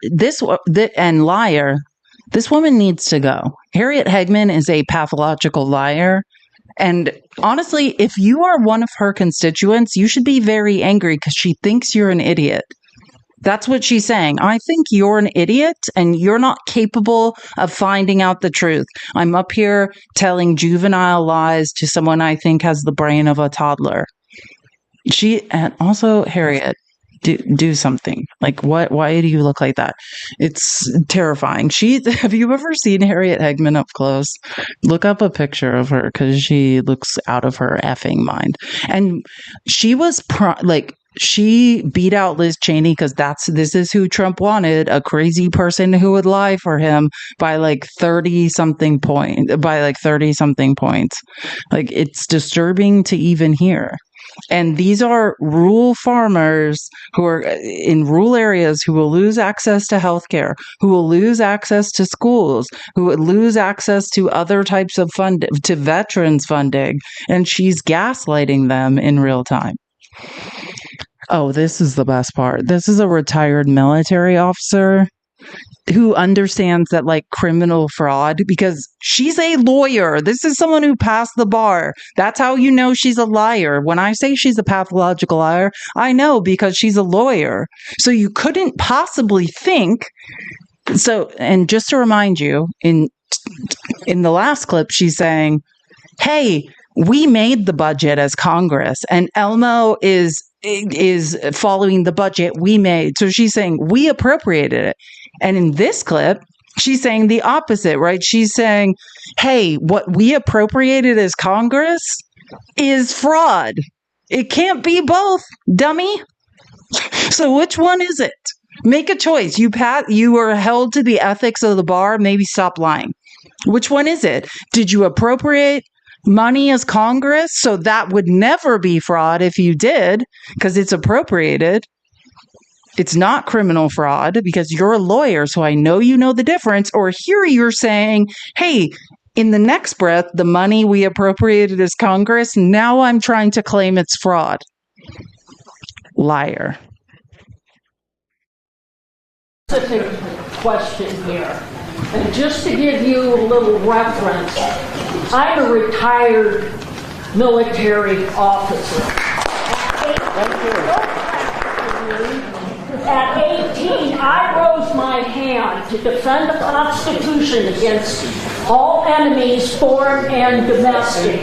S1: and liar. This woman needs to go. Harriet Hegman is a pathological liar. And honestly, if you are one of her constituents, you should be very angry because she thinks you're an idiot. That's what she's saying. I think you're an idiot and you're not capable of finding out the truth. I'm up here telling juvenile lies to someone I think has the brain of a toddler. And also, Harriet, do something. Like, what? Why do you look like that? It's terrifying. Have you ever seen Harriet Hegman up close? Look up a picture of her because she looks out of her effing mind. And she was she beat out Liz Cheney because this is who Trump wanted, a crazy person who would lie for him by like 30 something points. Like, it's disturbing to even hear. And these are rural farmers who are in rural areas who will lose access to healthcare, who will lose access to schools, who would lose access to other types of funding, to veterans funding. And she's gaslighting them in real time. Oh, this is the best part. This is a retired military officer who understands that, like, criminal fraud, because she's a lawyer. This is someone who passed the bar. That's how you know she's a liar. When I say she's a pathological liar, I know because she's a lawyer. So you couldn't possibly think. So, and just to remind you, in the last clip, she's saying, hey, we made the budget as Congress, and Elmo is following the budget we made. So she's saying we appropriated it. And in this clip, she's saying the opposite, right? She's saying, hey, what we appropriated as Congress is fraud. It can't be both, dummy. So which one is it? Make a choice. You are held to the ethics of the bar. Maybe stop lying. Which one is it? Did you appropriate money as Congress? So that would never be fraud if you did, because it's appropriated. It's not criminal fraud because you're a lawyer, so I know you know the difference. Or here you're saying, hey, in the next breath, the money we appropriated as Congress, now I'm trying to claim it's fraud. Liar.
S26: Specific question here. And just to give you a little reference, I'm a retired military officer. At 18, I rose my hand to defend the Constitution against all enemies, foreign and domestic.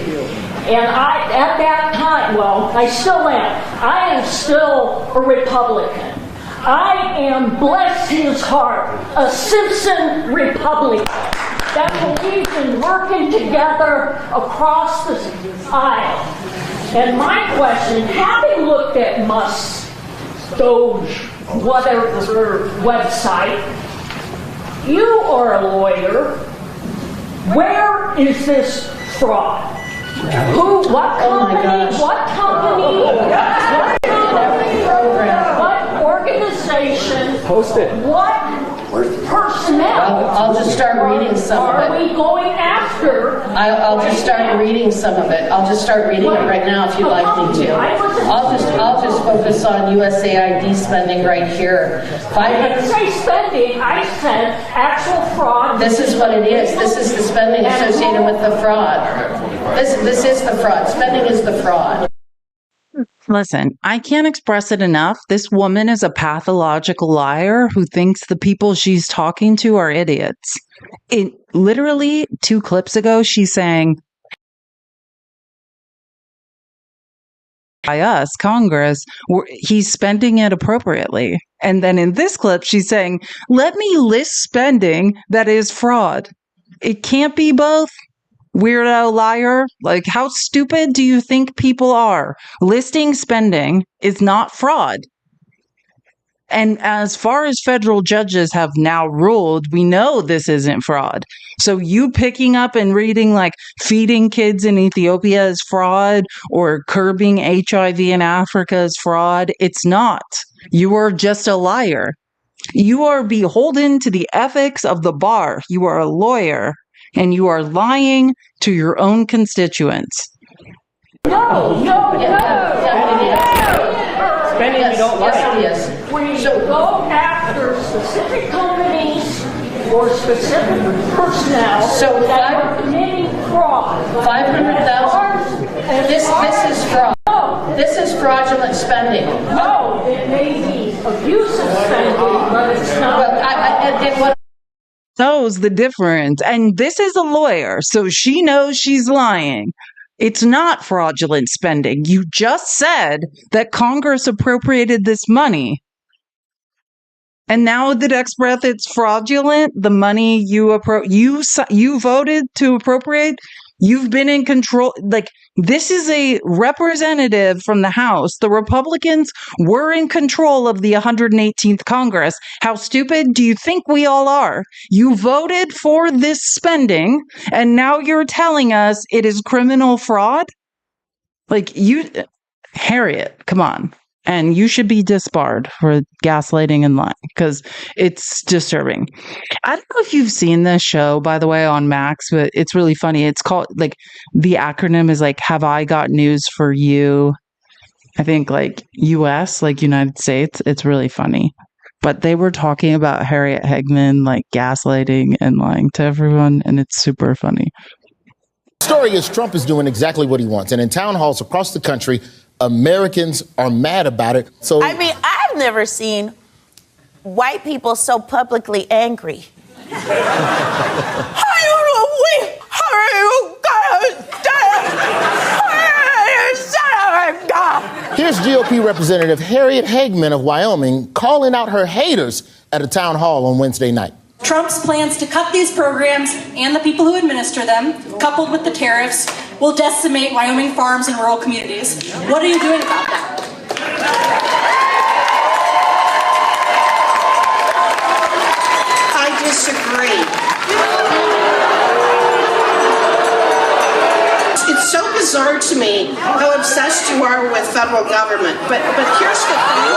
S26: And at that time, I still am. I am still a Republican. I am, bless his heart, a Simpson Republican that believes in working together across the aisle. And my question, having looked at Musk's Doge, whatever website, you are a lawyer. Where is this fraud? Who? What company? What organization?
S3: Post it.
S26: What personnel?
S7: I'll just start reading some of it.
S26: Are we going after?
S7: I'll just start reading some of it. I'll just start reading it right now if you'd like me to. I'll just focus on USAID spending right here.
S26: I didn't say spending. I said actual fraud.
S7: This is what it is. This is the spending associated with the fraud. This is the fraud. Spending is the fraud.
S1: Listen, I can't express it enough. This woman is a pathological liar who thinks the people she's talking to are idiots. Literally 2 clips ago, she's saying, by us, Congress, he's spending it appropriately. And then in this clip, she's saying, let me list spending that is fraud. It can't be both. Weirdo liar. Like, how stupid do you think people are? Listing spending is not fraud. And as far as federal judges have now ruled, we know this isn't fraud. So you picking up and reading like feeding kids in Ethiopia is fraud or curbing HIV in Africa is fraud, it's not. You are just a liar. You are beholden to the ethics of the bar. You are a lawyer. And you are lying to your own constituents.
S26: No.
S7: Spending you don't like. Yes, it is.
S26: When you go after specific companies or specific personnel that are committing fraud.
S7: 500,000. This is fraud.
S26: No.
S7: This is fraudulent spending.
S26: No, it may be abusive spending, but it's not.
S1: Knows the difference. And this is a lawyer, so she knows she's lying. It's not fraudulent spending. You just said that Congress appropriated this money. And now the next breath, it's fraudulent. The money you voted to appropriate, you've been in control. Like, This is a representative from the House. The Republicans were in control of the 118th Congress. How stupid do you think we all are? You voted for this spending, and now you're telling us it is criminal fraud? Like, Harriet, come on. And you should be disbarred for gaslighting and lying because it's disturbing. I don't know if you've seen this show, by the way, on Max, but it's really funny. It's called, like, the acronym is like, Have I Got News for You? I think like US, like United States. It's really funny. But they were talking about Harriet Hegman, like gaslighting and lying to everyone. And it's super funny.
S3: The story is Trump is doing exactly what he wants. And in town halls across the country, Americans are mad about it. So
S12: I mean, I've never seen white people so publicly angry.
S3: Here's GOP Representative Harriet Hegman of Wyoming calling out her haters at a town hall on Wednesday night.
S14: Trump's plans to cut these programs and the people who administer them, coupled with the tariffs, will decimate Wyoming farms and rural communities. What are you doing about that?
S7: I disagree. It's so bizarre to me how obsessed you are with federal government. But here's the thing.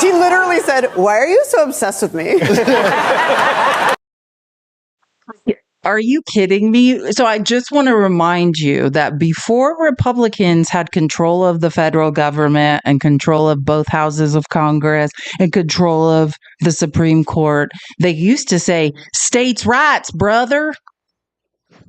S15: She literally said, "Why are you so obsessed with me?"
S1: Are you kidding me? So I just want to remind you that before Republicans had control of the federal government and control of both houses of Congress and control of the Supreme Court, they used to say, states' rights, brother.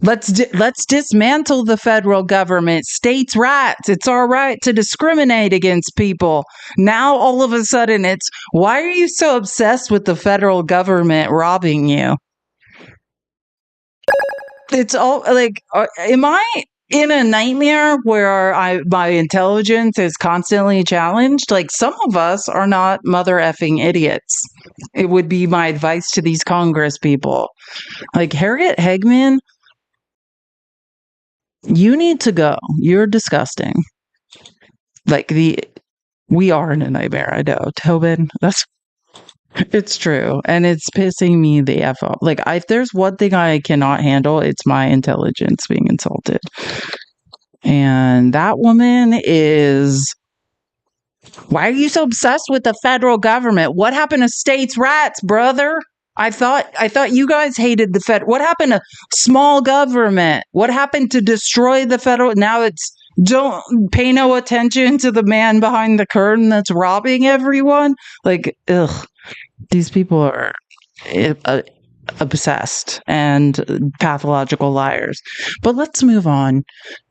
S1: Let's dismantle the federal government. States' rights. It's our right to discriminate against people. Now, all of a sudden, it's, why are you so obsessed with the federal government robbing you? It's all like, am I in a nightmare where my intelligence is constantly challenged? Like, some of us are not mother effing idiots. It would be my advice to these Congress people. Like, Harriet Hegman, you need to go. You're disgusting. Like, we are in a nightmare. I know, Tobin. It's true. And it's pissing me the F off. Like, if there's one thing I cannot handle, it's my intelligence being insulted. And that woman is, why are you so obsessed with the federal government? What happened to states' rights, brother? I thought you guys hated the Fed. What happened to small government? What happened to destroy the federal? Now it's, don't pay no attention to the man behind the curtain that's robbing everyone. Like, ugh, these people are obsessed and pathological liars. But let's move on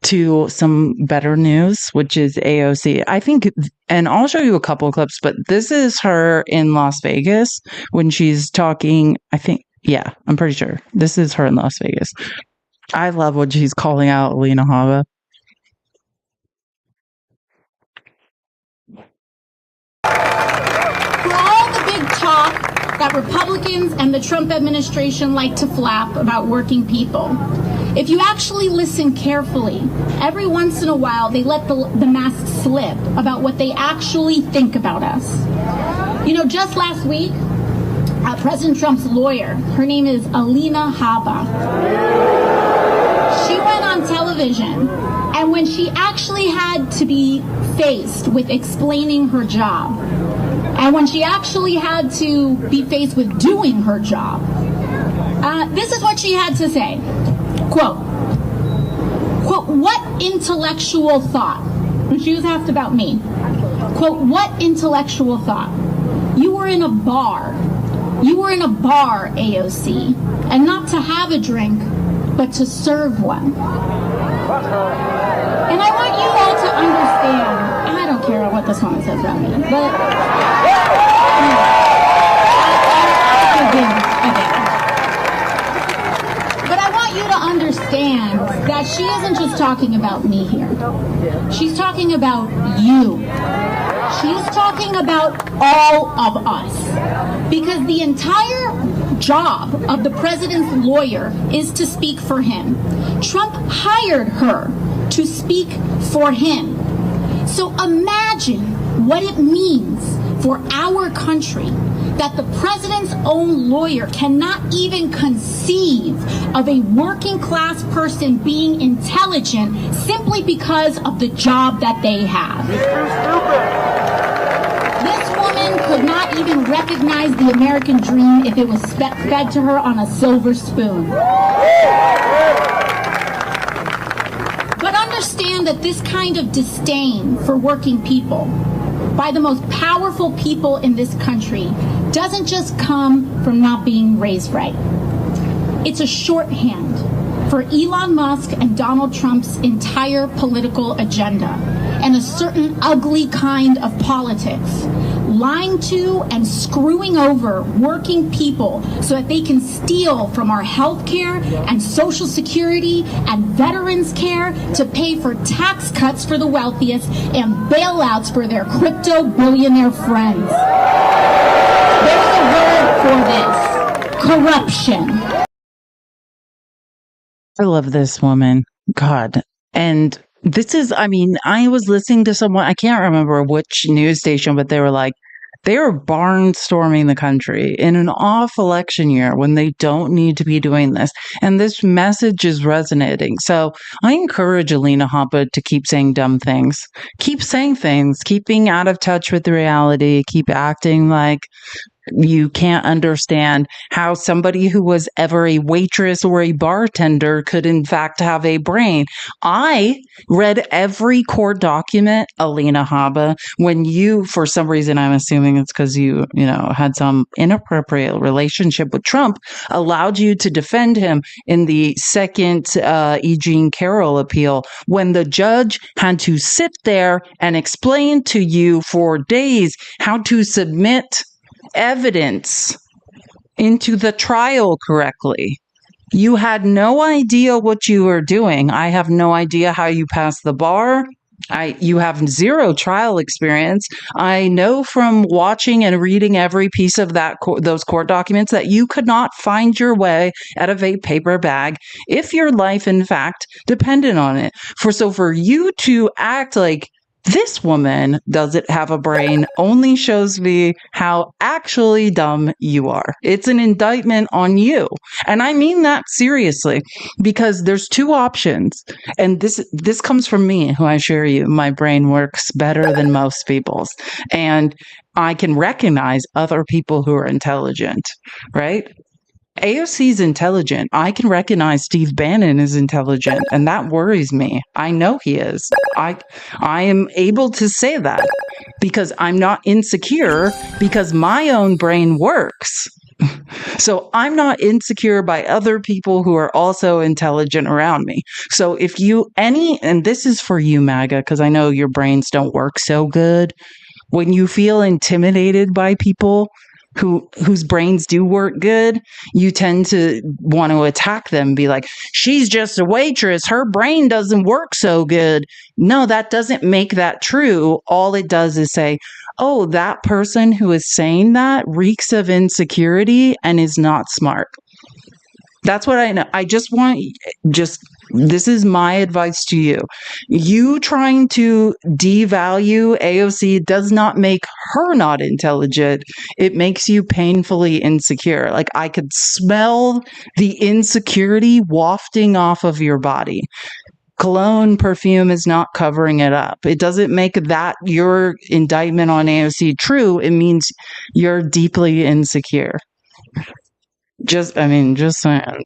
S1: to some better news, which is AOC. I think, and I'll show you a couple of clips, but this is her in Las Vegas when she's talking. I think, yeah, I'm pretty sure this is her in Las Vegas. I love when she's calling out Alina Habba.
S5: For all the big talk that Republicans and the Trump administration like to flap about working people, if you actually listen carefully, every once in a while they let the mask slip about what they actually think about us. You know, just last week, President Trump's lawyer, her name is Alina Habba, she went on television, and when she actually had to be faced with explaining her job, and when she actually had to be faced with doing her job, this is what she had to say. Quote, what intellectual thought? When she was asked about me, quote, what intellectual thought? You were in a bar. You were in a bar, AOC, and not to have a drink, but to serve one. And I want you all to understand, I don't care what this woman says about me, but I want you to understand that she isn't just talking about me here. She's talking about you. She's talking about all of us. Because the entire job of the president's lawyer is to speak for him. Trump hired her to speak for him. So imagine what it means for our country that the president's own lawyer cannot even conceive of a working class person being intelligent simply because of the job that they have. This woman could not even recognize the American dream if it was fed to her on a silver spoon. But understand that this kind of disdain for working people by the most powerful people in this country doesn't just come from not being raised right. It's a shorthand for Elon Musk and Donald Trump's entire political agenda and a certain ugly kind of politics, lying to and screwing over working people so that they can steal from our health care and Social Security and veterans care to pay for tax cuts for the wealthiest and bailouts for their crypto billionaire friends. There's a word for this: corruption.
S1: I love this woman. God. And this is, I mean, I was listening to someone, I can't remember which news station, but they were like, they are barnstorming the country in an off election year when they don't need to be doing this. And this message is resonating. So I encourage Alina Habba to keep saying dumb things, keep saying things, keep being out of touch with the reality, keep acting like you can't understand how somebody who was ever a waitress or a bartender could in fact have a brain. I read every court document, Alina Habba, when you, for some reason, I'm assuming it's because you had some inappropriate relationship with Trump, allowed you to defend him in the second E. Jean Carroll appeal, when the judge had to sit there and explain to you for days how to submit evidence into the trial correctly. You had no idea what you were doing. I have no idea how you passed the bar. You have zero trial experience. I know from watching and reading every piece of those court documents that you could not find your way out of a paper bag if your life, in fact, depended on it. So for you to act like this woman doesn't have a brain only shows me how actually dumb you are. It's an indictment on you. And I mean that seriously, because there's two options. And this comes from me, who I assure you, my brain works better than most people's. And I can recognize other people who are intelligent, right? AOC is intelligent. I can recognize Steve Bannon is intelligent, and that worries me. I know he is. I am able to say that because I'm not insecure, because my own brain works. So I'm not insecure by other people who are also intelligent around me. So if and this is for you, MAGA, because I know your brains don't work so good. When you feel intimidated by people whose brains do work good, you tend to want to attack them, be like, she's just a waitress, her brain doesn't work so good. No, that doesn't make that true. All it does is say, oh, that person who is saying that reeks of insecurity and is not smart. That's what I know. I just want, this is my advice to you. You trying to devalue AOC does not make her not intelligent. It makes you painfully insecure. Like, I could smell the insecurity wafting off of your body. Cologne perfume is not covering it up. It doesn't make that your indictment on AOC true. It means you're deeply insecure. Just saying.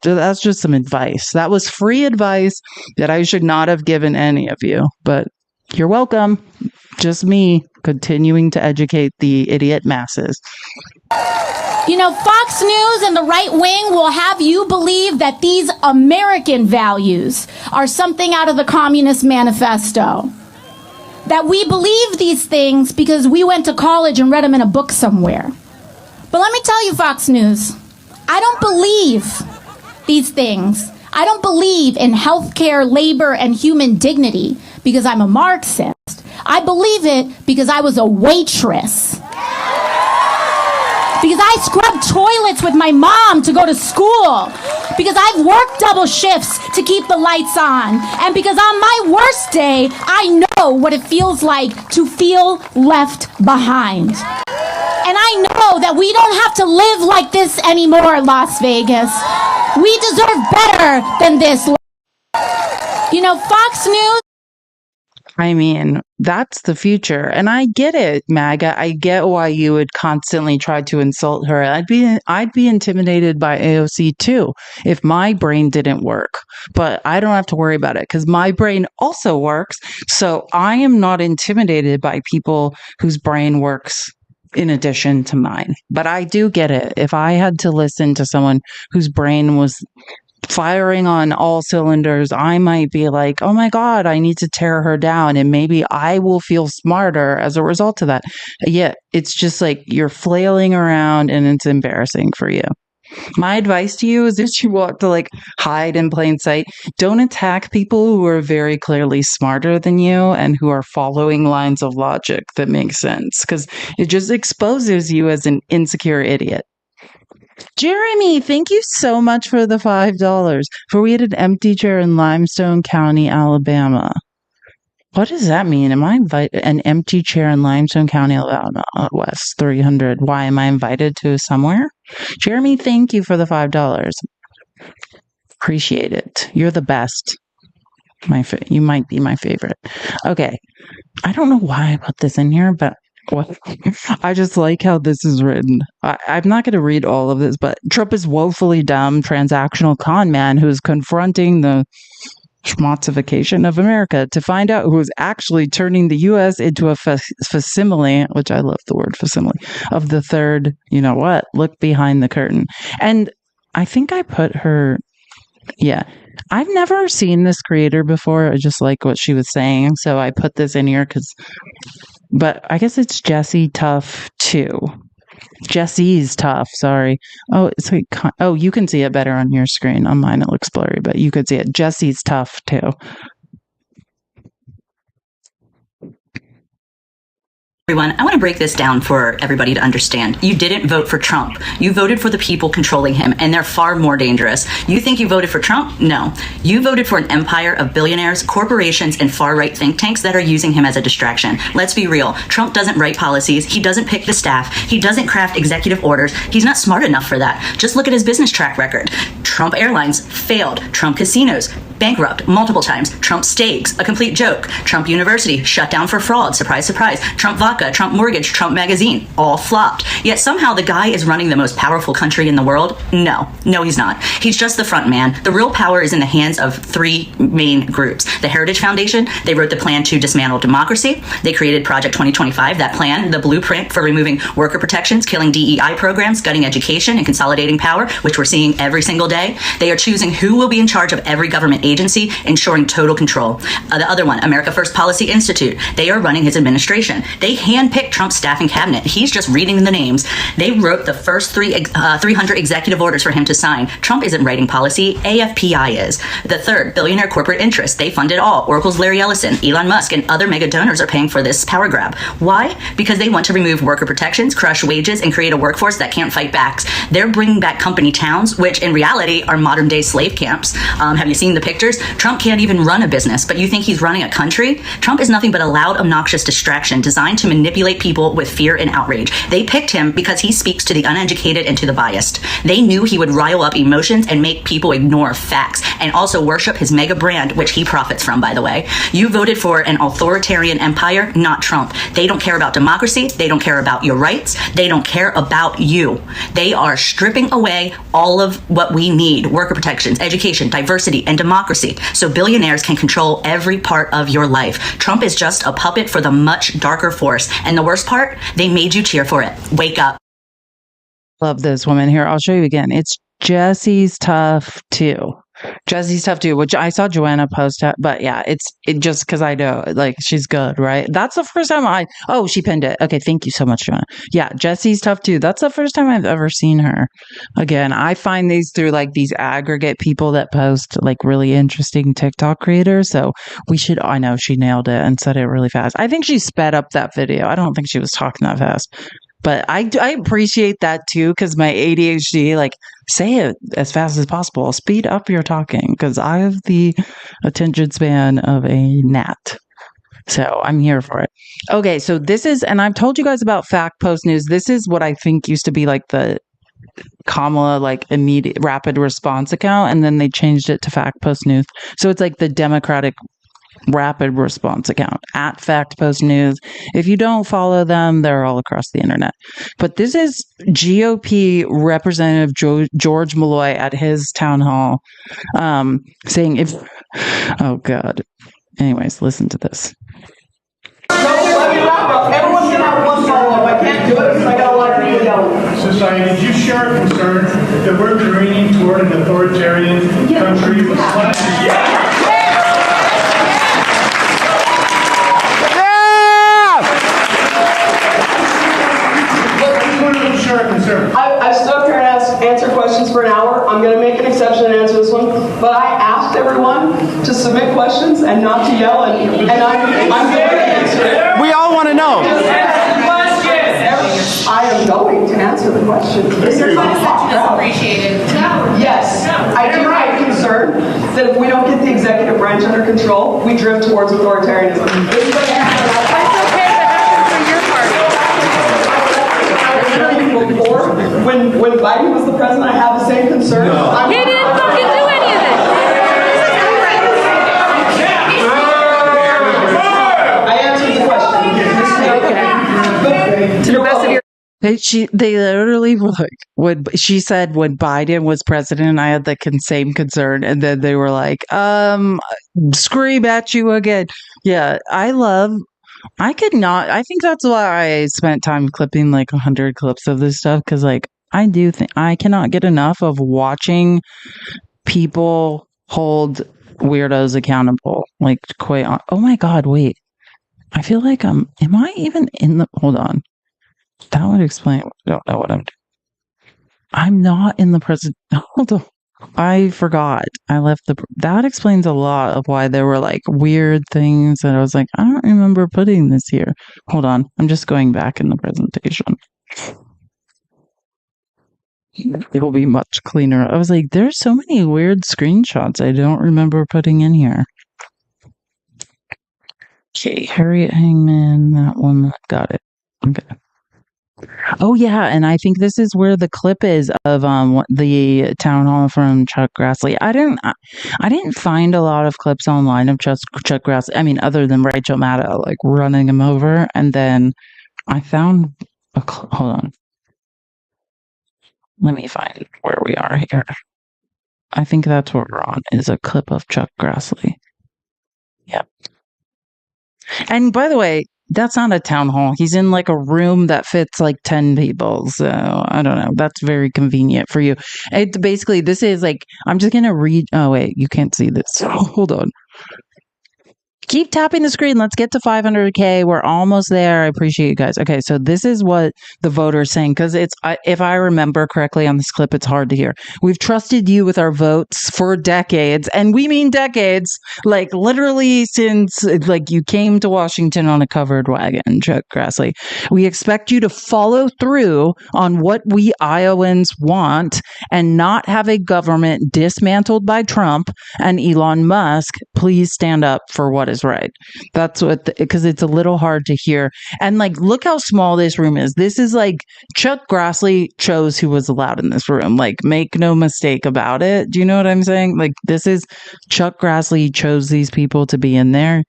S1: That's just some advice. That was free advice that I should not have given any of you, but you're welcome. Just me continuing to educate the idiot masses.
S5: You know, Fox News and the right wing will have you believe that these American values are something out of the Communist Manifesto. That we believe these things because we went to college and read them in a book somewhere. But let me tell you, Fox News, I don't believe these things. I don't believe in healthcare, labor, and human dignity because I'm a Marxist. I believe it because I was a waitress. Because
S4: because I scrubbed toilets with my mom to go to school, because I've worked double shifts to keep the lights on, and because on my worst day, I know what it feels like to feel left behind. And I know that we don't have to live like this anymore, Las Vegas. We deserve better than this. You know, Fox News.
S1: I mean, that's the future. And I get it, MAGA. I get why you would constantly try to insult her. I'd be intimidated by AOC too if my brain didn't work. But I don't have to worry about it because my brain also works. So I am not intimidated by people whose brain works in addition to mine. But I do get it. If I had to listen to someone whose brain was firing on all cylinders, I might be like, oh my God, I need to tear her down. And maybe I will feel smarter as a result of that. Yet it's just like you're flailing around and it's embarrassing for you. My advice to you is if you want to like hide in plain sight, don't attack people who are very clearly smarter than you and who are following lines of logic that make sense, because it just exposes you as an insecure idiot. Jeremy, thank you so much for the $5. For we had an empty chair in Limestone County, Alabama. What does that mean? Am I invited? An empty chair in Limestone County, Alabama, West 300. Why am I invited to somewhere? Jeremy, thank you for the $5. Appreciate it. You're the best. You might be my favorite. Okay. I don't know why I put this in here, but I just like how this is written. I'm not going to read all of this, but Trump is woefully dumb transactional con man who's confronting the schmotzification of America to find out who is actually turning the U.S. into a facsimile, which I love the word facsimile, of the third, you know what, look behind the curtain. And I think I put her, yeah. I've never seen this creator before. I just like what she was saying. So I put this in here but I guess it's Jessie Tough 2. Jessie's Tough, sorry. Oh, it's like, oh, you can see it better on your screen. On mine it looks blurry, but you could see it. Jessie's Tough 2.
S16: Everyone, I want to break this down for everybody to understand. You didn't vote for Trump. You voted for the people controlling him, and they're far more dangerous. You think you voted for Trump? No. You voted for an empire of billionaires, corporations, and far-right think tanks that are using him as a distraction. Let's be real. Trump doesn't write policies. He doesn't pick the staff. He doesn't craft executive orders. He's not smart enough for that. Just look at his business track record. Trump Airlines failed. Trump casinos bankrupt multiple times. Trump Steaks, a complete joke. Trump University shut down for fraud. Surprise, surprise. Trump Vodka, Trump Mortgage, Trump Magazine, all flopped. Yet somehow the guy is running the most powerful country in the world? No, he's not. He's just the front man. The real power is in the hands of three main groups. The Heritage Foundation, they wrote the plan to dismantle democracy. They created Project 2025, that plan, the blueprint for removing worker protections, killing DEI programs, gutting education, and consolidating power, which we're seeing every single day. They are choosing who will be in charge of every government agency, ensuring total control. The other one, America First Policy Institute, they are running his administration. They handpicked Trump's staff and cabinet. He's just reading the names. They wrote the first 300 executive orders for him to sign. Trump isn't writing policy. AFPI is. The third, billionaire corporate interests. They fund it all. Oracle's Larry Ellison, Elon Musk, and other mega donors are paying for this power grab. Why? Because they want to remove worker protections, crush wages, and create a workforce that can't fight back. They're bringing back company towns, which in reality are modern day slave camps. Have you seen the pictures? Trump can't even run a business, but you think he's running a country? Trump is nothing but a loud, obnoxious distraction designed to manipulate people with fear and outrage. They picked him because he speaks to the uneducated and to the biased. They knew he would rile up emotions and make people ignore facts and also worship his mega brand, which he profits from, by the way. You voted for an authoritarian empire, not Trump. They don't care about democracy. They don't care about your rights. They don't care about you. They are stripping away all of what we need: worker protections, education, diversity, and democracy, so billionaires can control every part of your life. Trump is just a puppet for the much darker force. And the worst part, they made you cheer for it. Wake up.
S1: Love this woman here. I'll show you again. It's Jessie's Tough 2. Jessie's Tough 2, which I saw Joanna post, but yeah, it just because I know, like, she's good, right? That's the first time she pinned it. Okay, thank you so much, Joanna. Yeah, Jessie's Tough 2. That's the first time I've ever seen her. Again, I find these through like these aggregate people that post like really interesting TikTok creators. So I know she nailed it and said it really fast. I think she sped up that video. I don't think she was talking that fast. But I appreciate that too, because my ADHD, like, say it as fast as possible. Speed up your talking, because I have the attention span of a gnat. So I'm here for it. Okay, so this is, and I've told you guys about Fact Post News. This is what I think used to be like the Kamala, like, immediate rapid response account, and then they changed it to Fact Post News. So it's like the Democratic rapid response account at Fact Post News. If you don't follow them, they're all across the internet. But this is GOP Representative George Malloy at his town hall, saying if, oh God. Anyways, listen to this.
S2: Let me wrap up. Everyone can have one follow-up. I can't do it because I got a lot of people yelling.
S27: Society, did you share a concern that we're careening toward an authoritarian country with
S2: I stood up here and answered questions for an hour. I'm going to make an exception and answer this one. But I asked everyone to submit questions and not to yell, and I'm going to answer it. We all want to know. I am going to answer the question.
S17: Is your question appreciated?
S2: Yes. I do have a concern that if we don't get the executive branch under control, we drift towards authoritarianism. This is going to happen. Before, when Biden was the president, I had the same concern. No.
S17: He didn't fucking do any of it.
S2: I answered the question.
S17: To the best of your.
S1: They literally were like, when she said when Biden was president, I had the same concern, and then they were like, scream at you again. Yeah, I could not. I think that's why I spent time clipping like 100 clips of this stuff, because like I do think I cannot get enough of watching people hold weirdos accountable. Like, quite on. Oh my God, wait. I feel like am I even in the? Hold on. That would explain. I don't know what I'm doing. I'm not in the present. Hold on. I forgot. I left that explains a lot of why there were like weird things that I was like, I don't remember putting this here. Hold on. I'm just going back in the presentation. It will be much cleaner. I was like, there's so many weird screenshots I don't remember putting in here. Okay, Harriet Hangman, that one. Got it. Okay. Oh yeah, and I think this is where the clip is of the town hall from Chuck Grassley. I didn't find a lot of clips online of Chuck Grassley. I mean, other than Rachel Maddow like running him over, and then I found hold on. Let me find where we are here. I think that's what we're on. Is a clip of Chuck Grassley. Yep. And by the way, that's not a town hall. He's in like a room that fits like 10 people. So I don't know. That's very convenient for you. It basically, this is like, I'm just going to read. Oh, wait, you can't see this. Hold on. Keep tapping the screen. Let's get to 500K. We're almost there. I appreciate you guys. Okay, so this is what the voters saying, because it's, if I remember correctly on this clip, it's hard to hear. We've trusted you with our votes for decades, and we mean decades, like literally since like you came to Washington on a covered wagon, Chuck Grassley. We expect you to follow through on what we Iowans want and not have a government dismantled by Trump and Elon Musk. Please stand up for what is right. That's what, because it's a little hard to hear. And like, look how small this room is. This is like Chuck Grassley chose who was allowed in this room. Like, make no mistake about it. Do you know what I'm saying? Like, this is Chuck Grassley chose these people to be in there.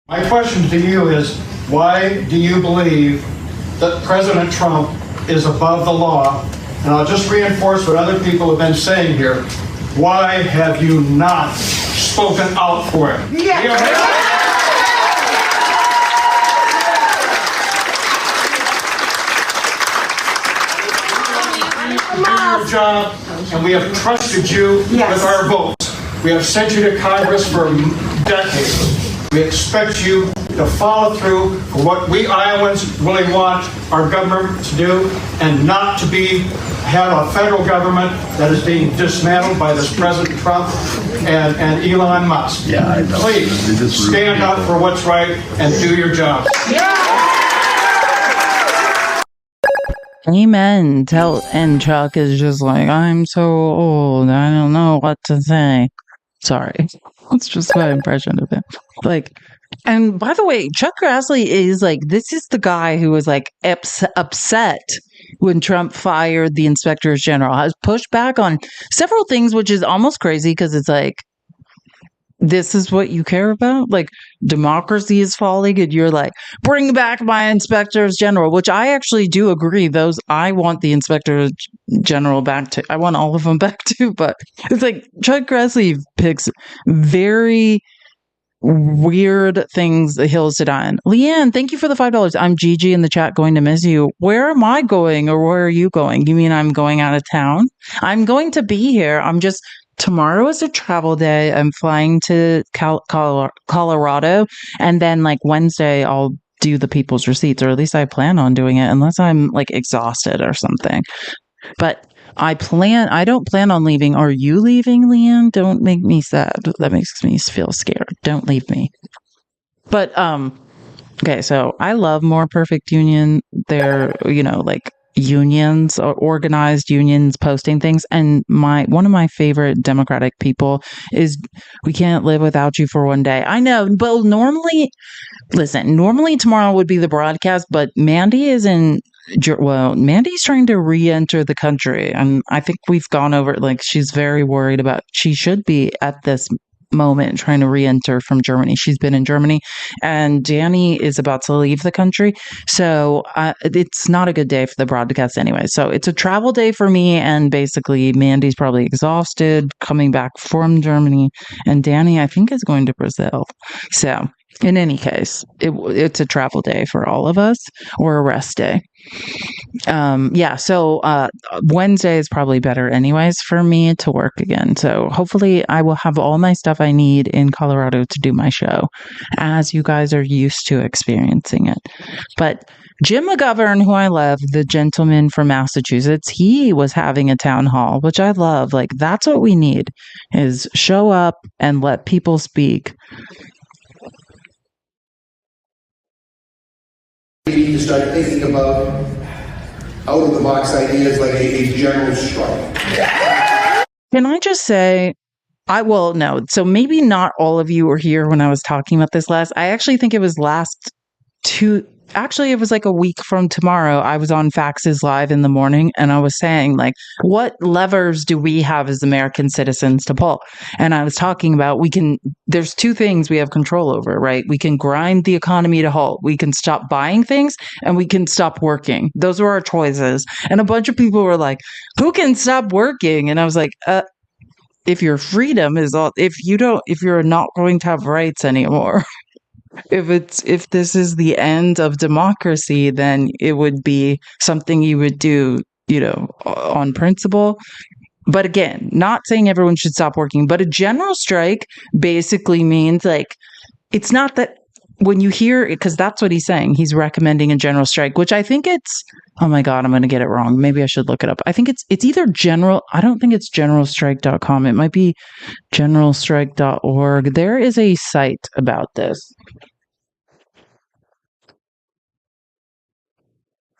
S27: My question to you is, why do you believe that President Trump is above the law? And I'll just reinforce what other people have been saying here. Why have you not spoken out for it? Yeah. You do your job, and we have trusted you with our votes. We have sent you to Congress for decades. We expect you to follow through for what we Iowans really want our government to do, and not to be have a federal government that is being dismantled by this President Trump and Elon Musk.
S10: Yeah, I know.
S27: Please stand up for what's right and do your job.
S1: Amen. And Chuck is just like, I'm so old. I don't know what to say. Sorry. That's just my impression of him. Like, and by the way, Chuck Grassley is like, this is the guy who was like upset when Trump fired the inspectors general, has pushed back on several things, which is almost crazy because it's like, this is what you care about? Like, democracy is falling, and you're like, bring back my inspectors general, which I actually do agree. I want the inspector general back too. I want all of them back too, but it's like Chuck Grassley picks very weird things, the hills to die on. Leanne, thank you for the $5. I'm Gigi in the chat, going to miss you. Where am I going, or where are you going? You mean I'm going out of town? I'm going to be here. Tomorrow is a travel day. I'm flying to Colorado, and then like Wednesday I'll do the people's receipts, or at least I plan on doing it, unless I'm like exhausted or something. But I don't plan on leaving. Are you leaving, Leanne? Don't make me sad. That makes me feel scared. Don't leave me. But okay, so I love More Perfect Union. They're, like unions or organized unions posting things, and one of my favorite Democratic people is, we can't live without you for one day. I know, but normally tomorrow would be the broadcast, but Mandy's trying to re-enter the country, and I think we've gone over it. Like, she's very worried she should be at this moment trying to re-enter from Germany. She's been in Germany, and Danny is about to leave the country, so it's not a good day for the broadcast anyway. So it's a travel day for me, and basically Mandy's probably exhausted coming back from Germany, and Danny, I think, is going to Brazil. So in any case, it's a travel day for all of us, or a rest day. So Wednesday is probably better anyways for me to work again. So hopefully I will have all my stuff I need in Colorado to do my show, as you guys are used to experiencing it. But Jim McGovern, who I love, the gentleman from Massachusetts, he was having a town hall, which I love. Like, that's what we need, is show up and let people speak.
S6: We need to start thinking about out-of-the-box ideas like a general strike.
S1: Can I just say, no. So maybe not all of you were here when I was talking about this last. I actually think it was it was like a week from tomorrow. I was on Faxes Live in the morning, and I was saying, like, what levers do we have as American citizens to pull? And I was talking about, there's two things we have control over, right? We can grind the economy to halt. We can stop buying things, and we can stop working. Those were our choices. And a bunch of people were like, who can stop working? And I was like, if your freedom is all, if you're not going to have rights anymore, if this is the end of democracy, then it would be something you would do, on principle. But again, not saying everyone should stop working, but a general strike basically means, like, it's not that when you hear it, because that's what he's saying. He's recommending a general strike, which I think it's, oh my God, I'm going to get it wrong. Maybe I should look it up. I think it's either general. I don't think it's generalstrike.com. It might be generalstrike.org. There is a site about this.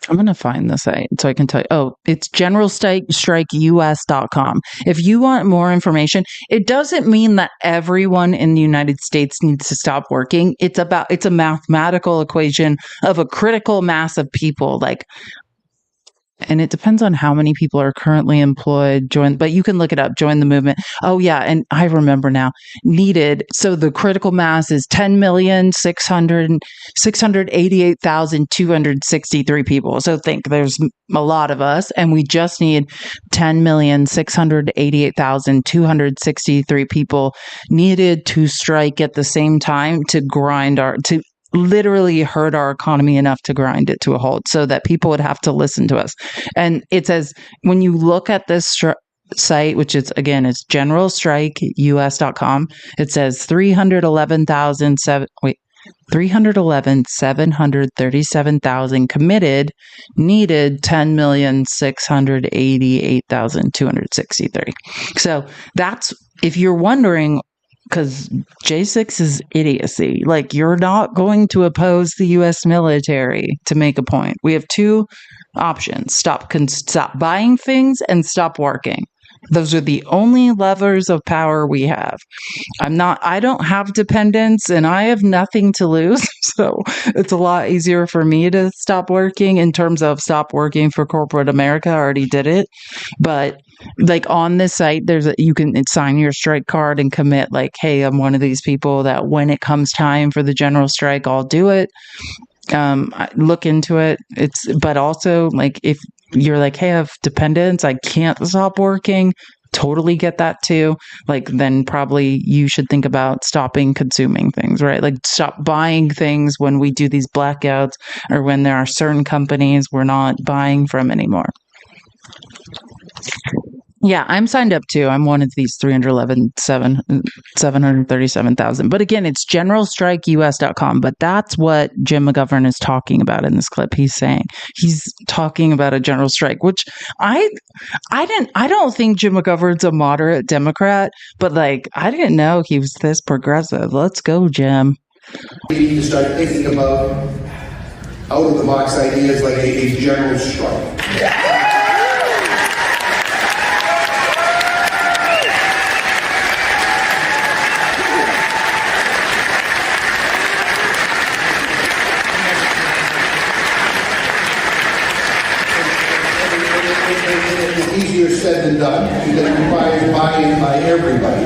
S1: I'm going to find the site so I can tell you. Oh, it's generalstrikeus.com. If you want more information, it doesn't mean that everyone in the United States needs to stop working. It's a mathematical equation of a critical mass of people, like, and it depends on how many people are currently employed, but you can look it up, join the movement. Oh yeah, and I remember now, needed. So the critical mass is 10,688,263 people. So think there's a lot of us, and we just need 10,688,263 people needed to strike at the same time to literally hurt our economy enough to grind it to a halt, so that people would have to listen to us. And it says, when you look at this site, which is, again, it's generalstrikeus.com, it says 311,007. Wait, 311,737,000 committed, needed 10,688,263. So that's, if you're wondering, because J6 is idiocy. Like, you're not going to oppose the U.S. military to make a point. We have two options: stop buying things and stop working. Those are the only levers of power we have. I don't have dependents and I have nothing to lose. So it's a lot easier for me to stop working in terms of stop working for corporate America. I already did it. But like on this site, you can sign your strike card and commit like, hey, I'm one of these people that when it comes time for the general strike, I'll do it. Look into it. But also like if you're like, hey, I have dependents, I can't stop working, totally get that too. Like then probably you should think about stopping consuming things, right? Like stop buying things when we do these blackouts or when there are certain companies we're not buying from anymore. Yeah, I'm signed up too. I'm one of these 737,000. But again, it's generalstrikeus.com. But that's what Jim McGovern is talking about in this clip. He's talking about a general strike, which I don't think Jim McGovern's a moderate Democrat, but like, I didn't know he was this progressive. Let's go, Jim.
S6: We need to start thinking about out of the box ideas like a general strike. Easier said than done because it requires buy-in by everybody.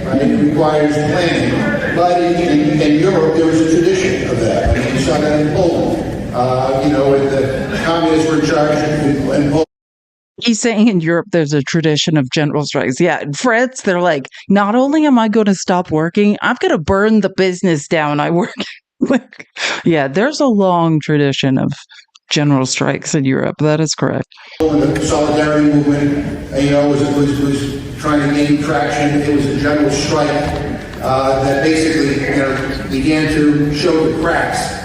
S6: Right? It requires planning. But in Europe, there was a tradition of that. I mean, you saw that in Poland. When the communists were in charge in Poland.
S1: He's saying in Europe, there's a tradition of general strikes. Yeah, in France, they're like, not only am I going to stop working, I'm going to burn the business down I work. Yeah, there's a long tradition of general strikes in Europe. That is correct.
S6: When the solidarity movement, was trying to gain traction, it was a general strike that basically, began to show the cracks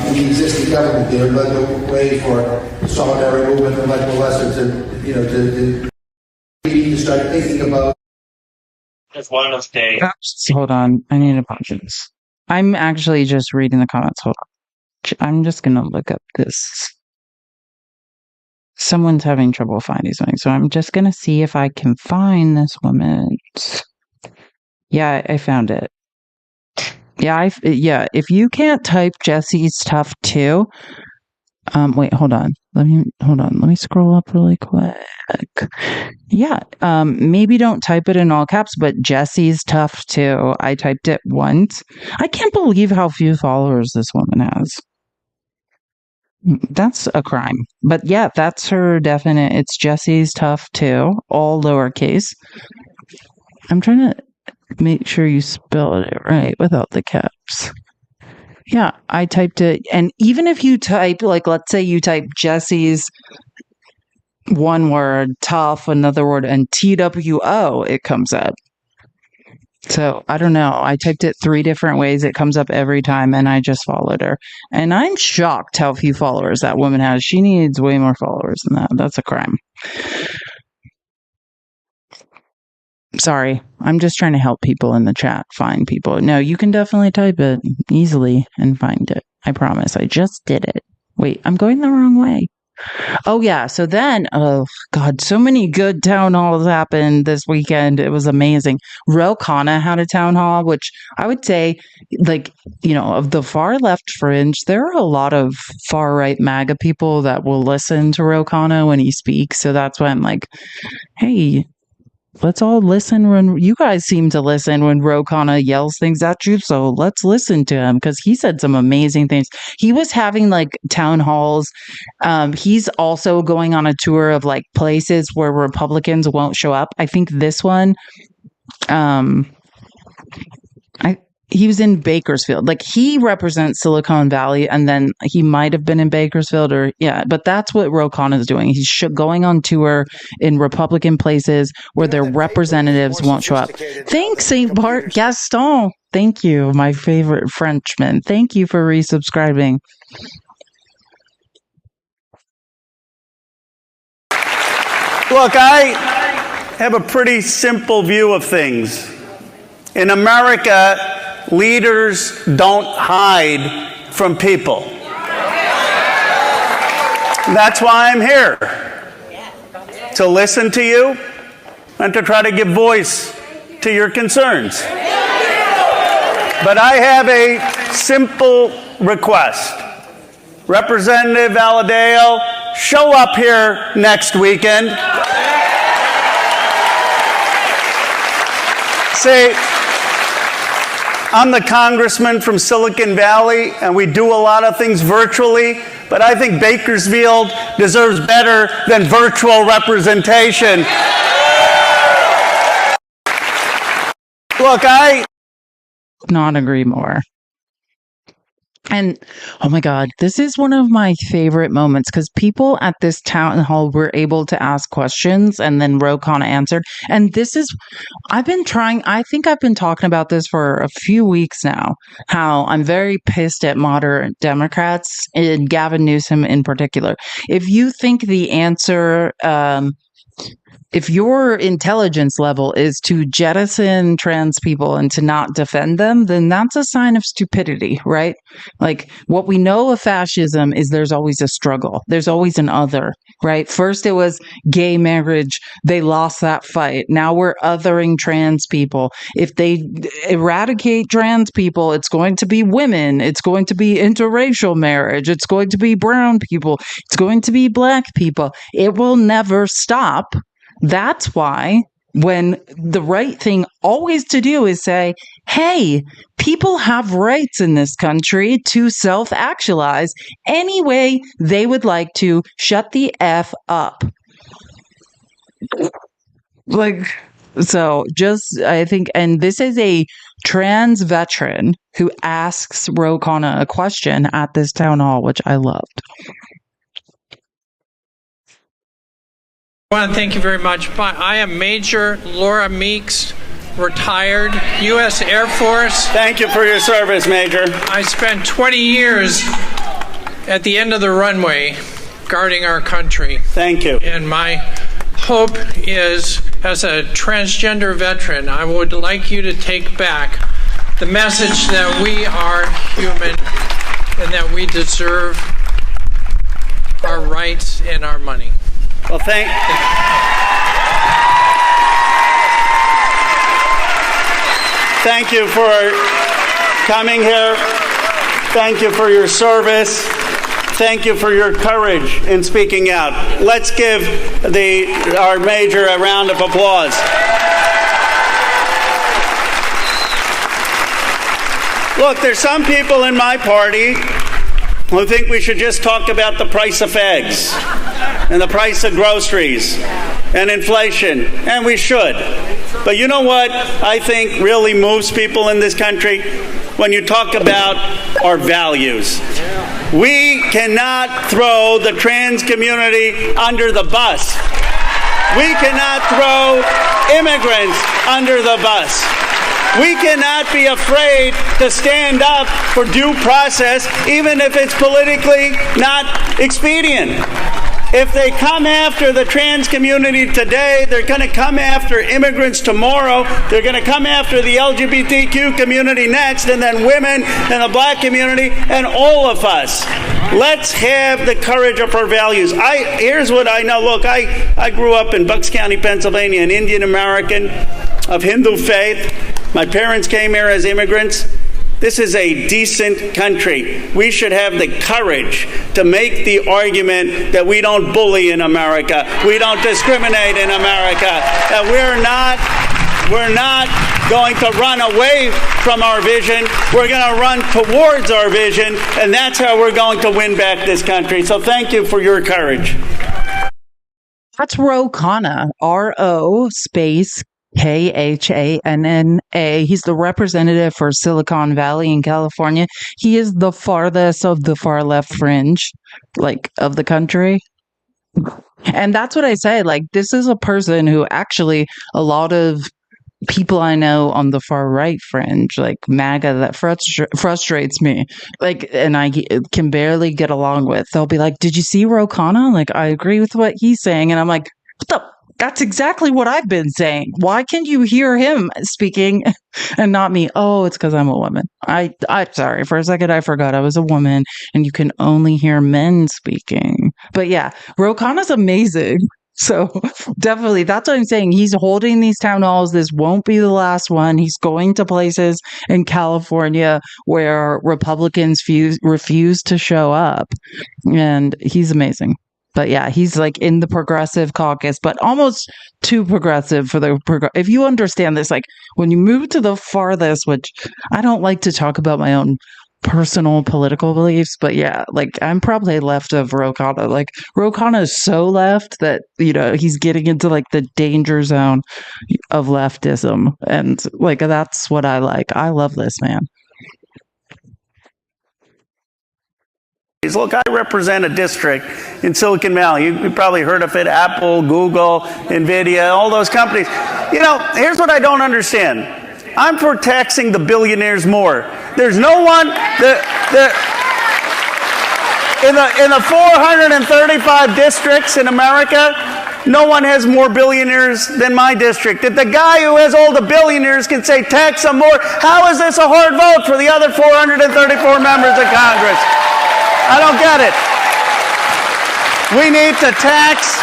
S6: in the existing government there, led the way for the solidarity movement and led Melissa to start thinking about.
S8: Just one of the.
S1: Hold on, I need to pause this. I'm actually just reading the comments. Hold on. I'm just going to look up this. Someone's having trouble finding something. So I'm just going to see if I can find this woman. Yeah, I found it. Yeah, if you can't type Jesse's tough too. Wait, hold on. Let me scroll up really quick. Yeah, maybe don't type it in all caps, but Jesse's tough too. I typed it once. I can't believe how few followers this woman has. That's a crime. But yeah, that's her definite. It's Jesse's tough too, all lowercase. I'm trying to make sure you spelled it right without the caps. Yeah, I typed it. And even if you type, like, let's say you type Jesse's one word, tough, another word, and TWO, it comes up. So I don't know. I typed it 3 different ways. It comes up every time, and I just followed her. And I'm shocked how few followers that woman has. She needs way more followers than that. That's a crime. Sorry, I'm just trying to help people in the chat find people. No, you can definitely type it easily and find it. I promise. I just did it. Wait, I'm going the wrong way. Oh, yeah. So then, oh, God, so many good town halls happened this weekend. It was amazing. Ro Khanna had a town hall, which I would say, like, of the far left fringe, there are a lot of far right MAGA people that will listen to Ro Khanna when he speaks. So that's why I'm like, hey, let's all listen when you guys seem to listen when Ro Khanna yells things at you. So let's listen to him because he said some amazing things. He was having like town halls. He's also going on a tour of like places where Republicans won't show up. I think this one, he was in Bakersfield. Like, he represents Silicon Valley, and then he might have been in Bakersfield, or but that's what Ro Khanna is doing. He's going on tour in Republican places where their representatives won't show up. Thanks, St. Bart Gaston. Thank you, my favorite Frenchman. Thank you for resubscribing.
S9: Look, I have a pretty simple view of things. In America, leaders don't hide from people. That's why I'm here, to listen to you and to try to give voice to your concerns. But I have a simple request. Representative Valadao, show up here next weekend. Say, I'm the congressman from Silicon Valley, and we do a lot of things virtually, but I think Bakersfield deserves better than virtual representation. Look, I
S1: not agree more. And oh my God, this is one of my favorite moments, because people at this town hall were able to ask questions, and then Ro Khanna answered. And this is, I think I've been talking about this for a few weeks now, how I'm very pissed at moderate Democrats, and Gavin Newsom in particular. If you think the answer, if your intelligence level is to jettison trans people and to not defend them, then that's a sign of stupidity, right? Like, what we know of fascism is there's always a struggle. There's always an other, right? First it was gay marriage. They lost that fight. Now we're othering trans people. If they eradicate trans people, it's going to be women. It's going to be interracial marriage. It's going to be brown people. It's going to be black people. It will never stop. That's why when the right thing always to do is say, hey, people have rights in this country to self-actualize any way they would like to. Shut the F up. Like, so just, I think, and this is a trans veteran who asks Ro Khanna a question at this town hall, which I loved.
S13: I want to thank you very much. I am Major Laura Meeks, retired U.S. Air Force.
S9: Thank you for your service, Major.
S13: I spent 20 years at the end of the runway guarding our country.
S9: Thank you.
S13: And my hope is, as a transgender veteran, I would like you to take back the message that we are human and that we deserve our rights and our money.
S9: Well, thank you for coming here. Thank you for your service. Thank you for your courage in speaking out. Let's give our Major a round of applause. Look, there's some people in my party who think we should just talk about the price of eggs and the price of groceries and inflation, and we should. But you know what I think really moves people in this country? When you talk about our values. We cannot throw the trans community under the bus. We cannot throw immigrants under the bus. We cannot be afraid to stand up for due process, even if it's politically not expedient. If they come after the trans community today, they're going to come after immigrants tomorrow. They're going to come after the LGBTQ community next, and then women and the black community and all of us. Let's have the courage of our values. Here's what I know. Look, I grew up in Bucks County, Pennsylvania, an Indian American of Hindu faith. My parents came here as immigrants. This is a decent country. We should have the courage to make the argument that we don't bully in America, we don't discriminate in America, that we're not going to run away from our vision. We're going to run towards our vision, and that's how we're going to win back this country. So thank you for your courage.
S1: That's Ro Khanna, R-O space Khanna. He's the representative for Silicon Valley in California. He is the farthest of the far left fringe, like, of the country. And that's what I say. Like, this is a person who actually a lot of people I know on the far right fringe, like MAGA, that frustrates me. Like, and I can barely get along with. They'll be like, "Did you see Ro Khanna? Like, I agree with what he's saying," and I'm like, "What the?" That's exactly what I've been saying. Why can't you hear him speaking and not me? Oh, it's because I'm a woman. I'm sorry. For a second, I forgot I was a woman, and you can only hear men speaking. But yeah, Ro Khanna's amazing. So definitely, that's what I'm saying. He's holding these town halls. This won't be the last one. He's going to places in California where Republicans refuse to show up, and he's amazing. But yeah, he's like in the progressive caucus, but almost too progressive for the if you understand this, like when you move to the farthest, which I don't like to talk about my own personal political beliefs, but yeah, like I'm probably left of Ro Khanna. Like Ro Khanna is so left that, you know, he's getting into like the danger zone of leftism, and like that's what I like. I love this man.
S9: Look, I represent a district in Silicon Valley. You probably heard of it: Apple, Google, NVIDIA, all those companies. You know, here's what I don't understand. I'm for taxing the billionaires more. There's no one in the 435 districts in America, no one has more billionaires than my district. If the guy who has all the billionaires can say tax them more, how is this a hard vote for the other 434 members of Congress? I don't get it. We need to tax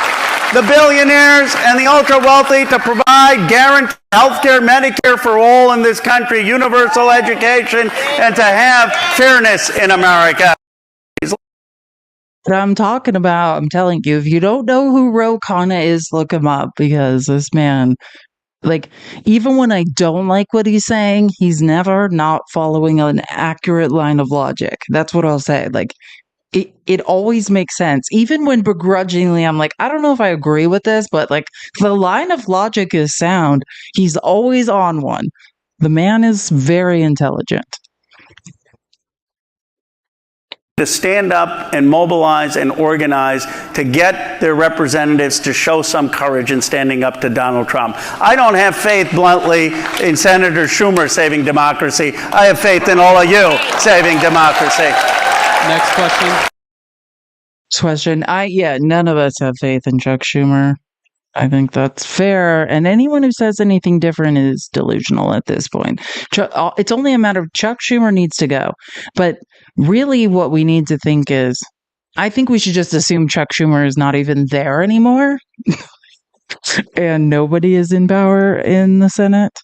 S9: the billionaires and the ultra wealthy to provide guaranteed health care, Medicare for all in this country, universal education, and to have fairness in America.
S1: What I'm talking about, I'm telling you, if you don't know who Ro Khanna is, look him up, because this man, like, even when I don't like what he's saying, he's never not following an accurate line of logic. That's what I'll say. Like, it always makes sense. Even when begrudgingly, I'm like, I don't know if I agree with this, but like the line of logic is sound. He's always on one. The man is very intelligent.
S9: To stand up and mobilize and organize to get their representatives to show some courage in standing up to Donald Trump. I don't have faith, bluntly, in Senator Schumer saving democracy. I have faith in all of you saving democracy.
S18: Next question.
S1: None of us have faith in Chuck Schumer. I think that's fair. And anyone who says anything different is delusional at this point. It's only a matter of Chuck Schumer needs to go. But really what we need to think is, I think we should just assume Chuck Schumer is not even there anymore. And nobody is in power in the Senate.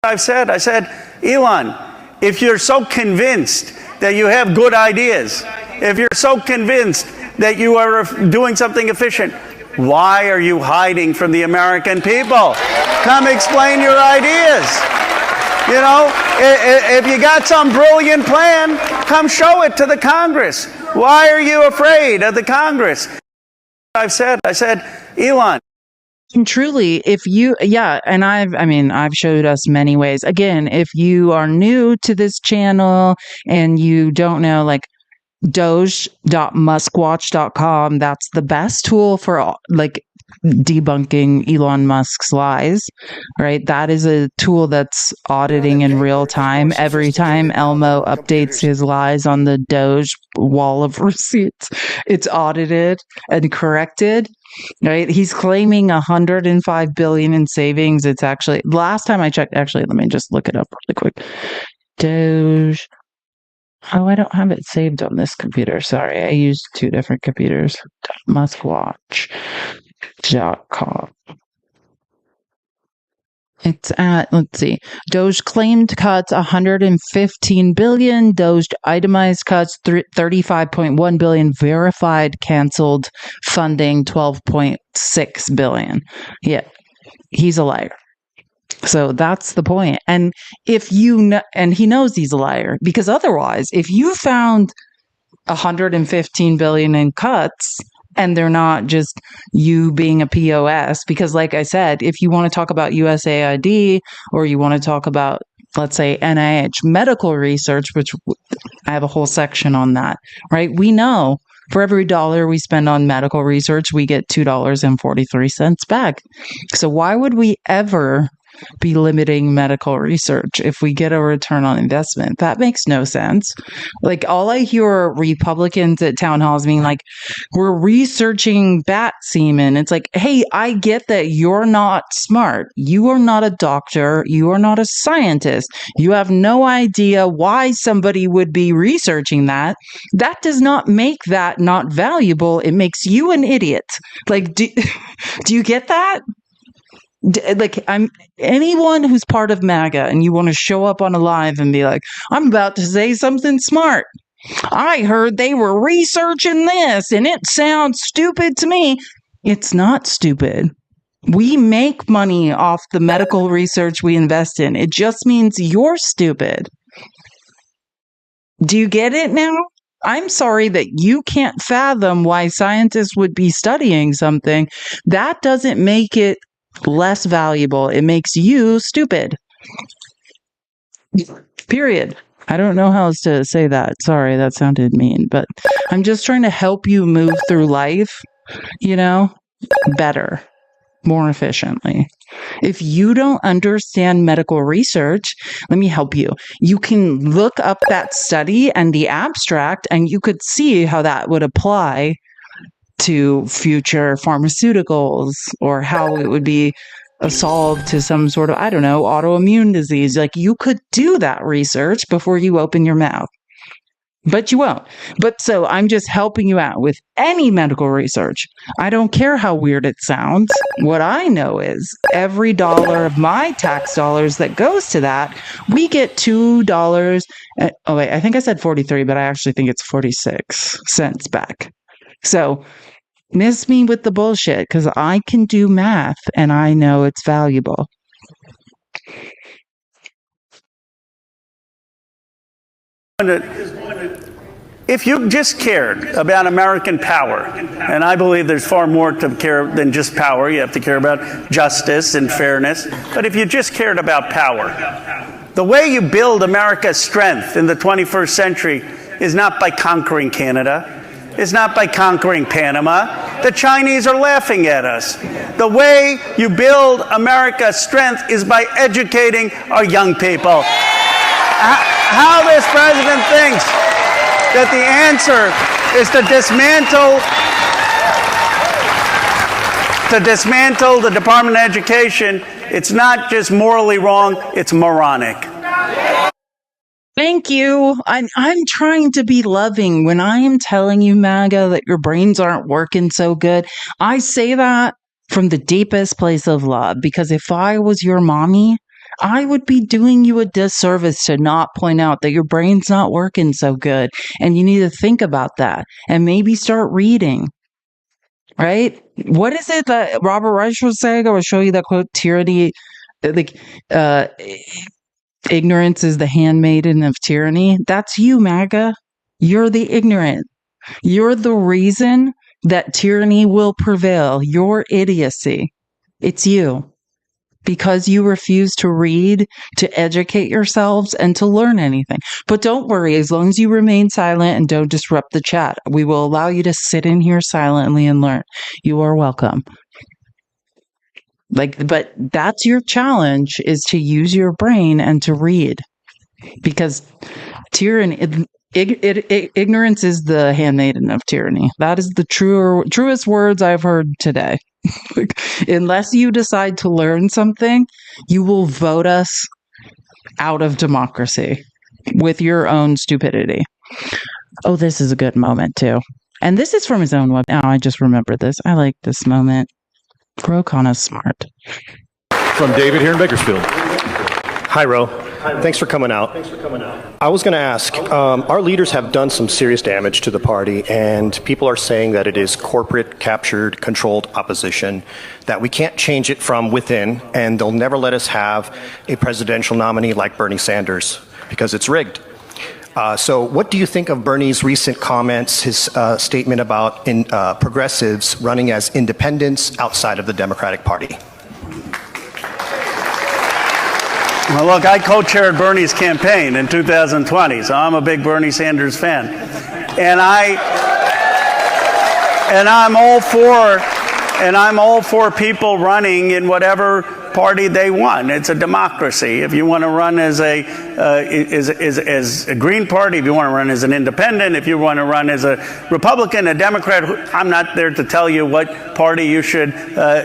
S9: I said, Elon, if you're so convinced that you have good ideas, if you're so convinced that you are doing something efficient, why are you hiding from the American people? Come explain your ideas. You know, if you got some brilliant plan, come show it to the Congress. Why are you afraid of the Congress? I've said, Elon.
S1: And truly, if you, and I've showed us many ways. Again, if you are new to this channel and you don't know, like, doge.muskwatch.com, that's the best tool for like debunking Elon Musk's lies, right? That is a tool that's auditing in real time. Every time Elmo updates his lies on the Doge wall of receipts, it's audited and corrected, right? He's claiming 105 billion in savings. It's actually, last time I checked, let me just look it up really quick. Doge. Oh, I don't have it saved on this computer. Sorry, I used two different computers. Muskwatch.com. It's at, let's see, Doge claimed cuts 115 billion, Doge itemized cuts 35.1 billion, verified canceled funding 12.6 billion. Yeah, he's a liar. So that's the point. And if you know, and he knows he's a liar, because otherwise, if you found 115 billion in cuts and they're not just you being a POS. Because like I said, if you want to talk about USAID or you want to talk about, let's say, NIH medical research, which I have a whole section on that, right? We know for every dollar we spend on medical research, we get $2.43 back. So why would we ever be limiting medical research if we get a return on investment? That makes no sense. Like, all I hear are Republicans at town halls being like, we're researching bat semen. It's like, hey, I get that you're not smart. You are not a doctor. You are not a scientist. You have no idea why somebody would be researching that. That does not make that not valuable. It makes you an idiot. Like, do you get that? Like, I'm anyone who's part of MAGA and you want to show up on a live and be like, I'm about to say something smart. I heard they were researching this and it sounds stupid to me. It's not stupid. We make money off the medical research we invest in. It just means you're stupid. Do you get it now? I'm sorry that you can't fathom why scientists would be studying something. That doesn't make it less valuable. It makes you stupid. Period. I don't know how else to say that. Sorry, that sounded mean, but I'm just trying to help you move through life, better, more efficiently. If you don't understand medical research, let me help you. You can look up that study and the abstract, and you could see how that would apply to future pharmaceuticals, or how it would be solved to some sort of, I don't know, autoimmune disease. Like, you could do that research before you open your mouth, but you won't. But so I'm just helping you out with any medical research. I don't care how weird it sounds. What I know is every dollar of my tax dollars that goes to that, we get $2. Oh wait, I think I said 43, but I actually think it's 46 cents back. So miss me with the bullshit, because I can do math and I know it's valuable.
S9: If you just cared about American power, and I believe there's far more to care than just power, you have to care about justice and fairness, but if you just cared about power, the way you build America's strength in the 21st century is not by conquering Canada. It's not by conquering Panama. The Chinese are laughing at us. The way you build America's strength is by educating our young people. How this president thinks that the answer is to dismantle the Department of Education, it's not just morally wrong, it's moronic.
S1: Thank you. I'm trying to be loving. When I am telling you, MAGA, that your brains aren't working so good, I say that from the deepest place of love, because if I was your mommy, I would be doing you a disservice to not point out that your brain's not working so good, and you need to think about that and maybe start reading. Right? What is it that Robert Reich was saying? I will show you that quote: tyranny, ignorance is the handmaiden of tyranny. That's you, MAGA. You're the ignorant. You're the reason that tyranny will prevail. Your idiocy. It's you. Because you refuse to read, to educate yourselves, and to learn anything. But don't worry, as long as you remain silent and don't disrupt the chat, we will allow you to sit in here silently and learn. You are welcome. But that's your challenge, is to use your brain and to read. Because tyranny, ignorance is the handmaiden of tyranny. That is the truest words I've heard today. Unless you decide to learn something, you will vote us out of democracy with your own stupidity. Oh, this is a good moment too. And this is from his own web. Oh, I just remembered this. I like this moment. Ro Khanna's smart.
S18: From David here in Bakersfield. Hi, Ro. Thanks for coming out. I was going to ask, our leaders have done some serious damage to the party, and people are saying that it is corporate, captured, controlled opposition, that we can't change it from within, and they'll never let us have a presidential nominee like Bernie Sanders because it's rigged. So what do you think of Bernie's recent comments, his statement about progressives running as independents outside of the Democratic Party?
S9: Well, look, I co-chaired Bernie's campaign in 2020, so I'm a big Bernie Sanders fan. And I'm all for people running in whatever party they want. It's a democracy. If you want to run as a Green Party, if you want to run as an independent, if you want to run as a Republican, a Democrat, I'm not there to tell you what party you should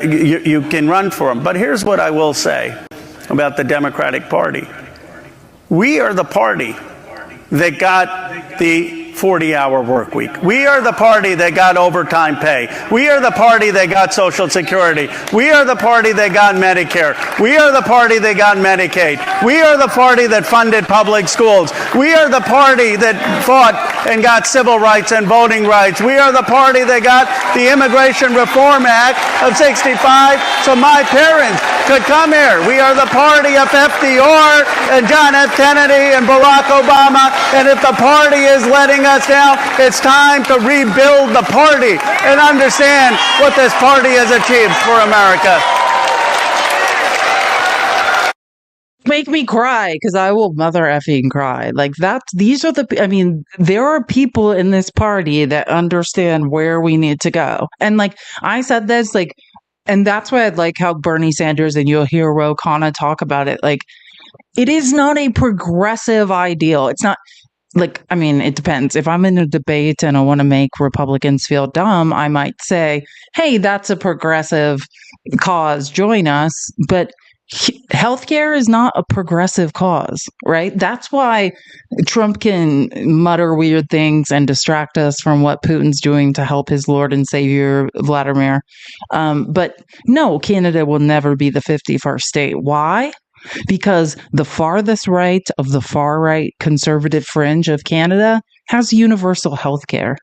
S9: you can run for them. But here's what I will say about the Democratic Party. We are the party that got the 40-hour work week. We are the party that got overtime pay. We are the party that got Social Security. We are the party that got Medicare. We are the party that got Medicaid. We are the party that funded public schools. We are the party that fought and got civil rights and voting rights. We are the party that got the Immigration Reform Act of 65 so my parents could come here. We are the party of FDR and John F. Kennedy and Barack Obama. And if the party is letting us down, it's time to rebuild the party and understand what this party has achieved for America.
S1: Make me cry, because I will mother effing cry. Like, there are people in this party that understand where we need to go. And like I said this, and that's why I like how Bernie Sanders, and you'll hear Ro Khanna talk about it. Like, it is not a progressive ideal. It's not it depends. If I'm in a debate and I want to make Republicans feel dumb, I might say, hey, that's a progressive cause. Join us. But healthcare is not a progressive cause, right? That's why Trump can mutter weird things and distract us from what Putin's doing to help his Lord and Savior, Vladimir. But no, Canada will never be the 51st state. Why? Because the farthest right of the far right conservative fringe of Canada has universal health care,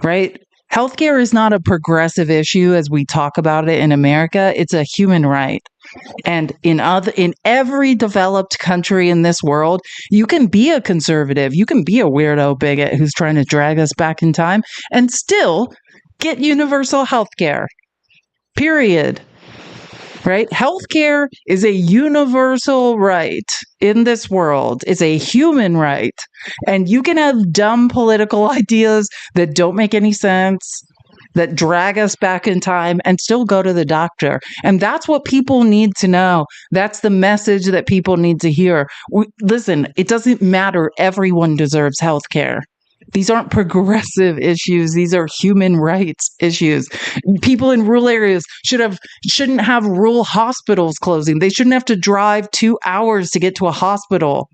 S1: right? Healthcare is not a progressive issue as we talk about it in America. It's a human right. And in every developed country in this world, you can be a conservative, you can be a weirdo bigot who's trying to drag us back in time and still get universal healthcare. Period. Right? Healthcare is a universal right in this world. It's a human right. And you can have dumb political ideas that don't make any sense, that drag us back in time, and still go to the doctor. And that's what people need to know. That's the message that people need to hear. Listen, it doesn't matter. Everyone deserves healthcare. These aren't progressive issues. These are human rights issues. People in rural areas shouldn't have rural hospitals closing. They shouldn't have to drive 2 hours to get to a hospital.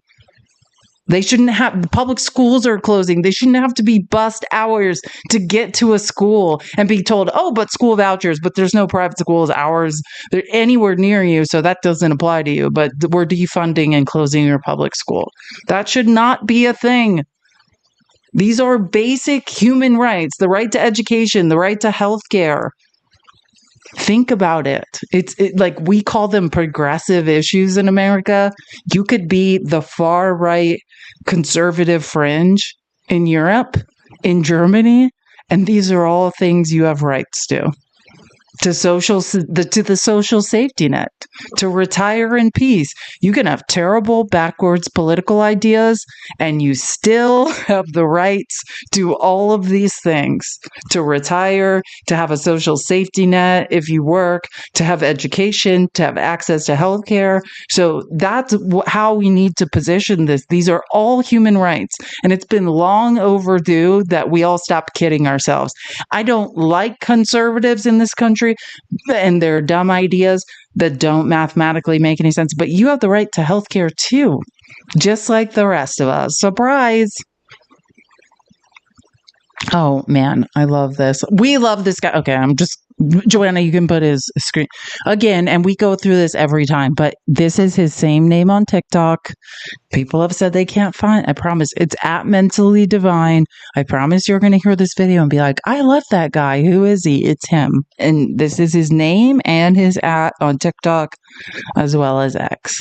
S1: They shouldn't have, public schools are closing. They shouldn't have to be bussed hours to get to a school and be told, oh, but school vouchers, but there's no private schools hours. They're anywhere near you, so that doesn't apply to you. But we're defunding and closing your public school. That should not be a thing. These are basic human rights, the right to education, the right to health care. Think about it. It's like we call them progressive issues in America. You could be the far right conservative fringe in Europe, in Germany, and these are all things you have rights to. To the social safety net, to retire in peace. You can have terrible backwards political ideas and you still have the rights to all of these things, to retire, to have a social safety net if you work, to have education, to have access to healthcare. So that's how we need to position this. These are all human rights. And it's been long overdue that we all stop kidding ourselves. I don't like conservatives in this country and their dumb ideas that don't mathematically make any sense. But you have the right to healthcare too, just like the rest of us. Surprise. Oh man, I love this. We love this guy. Okay, I'm just Joanna, you can put his screen again, and we go through this every time, but this is his same name on TikTok. People have said they can't find. I promise it's at Mentally Divine. I promise you're going to hear this video and be like, I love that guy. Who is he? It's him. And this is his name and his on TikTok as well as X.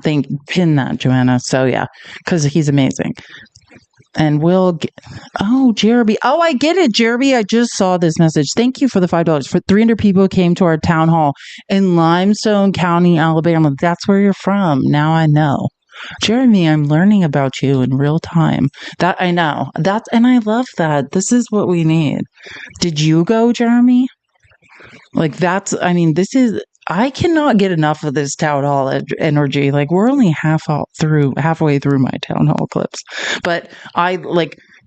S1: Pin that, Joanna. So yeah, because he's amazing. And Jeremy. Oh, I get it, Jeremy. I just saw this message. Thank you for the $5. For 300 people came to our town hall in Limestone County, Alabama. That's where you're from. Now I know. Jeremy, I'm learning about you in real time. That I know. And I love that. This is what we need. Did you go, Jeremy? I cannot get enough of this town hall energy. Like, we're only halfway through my town hall clips. But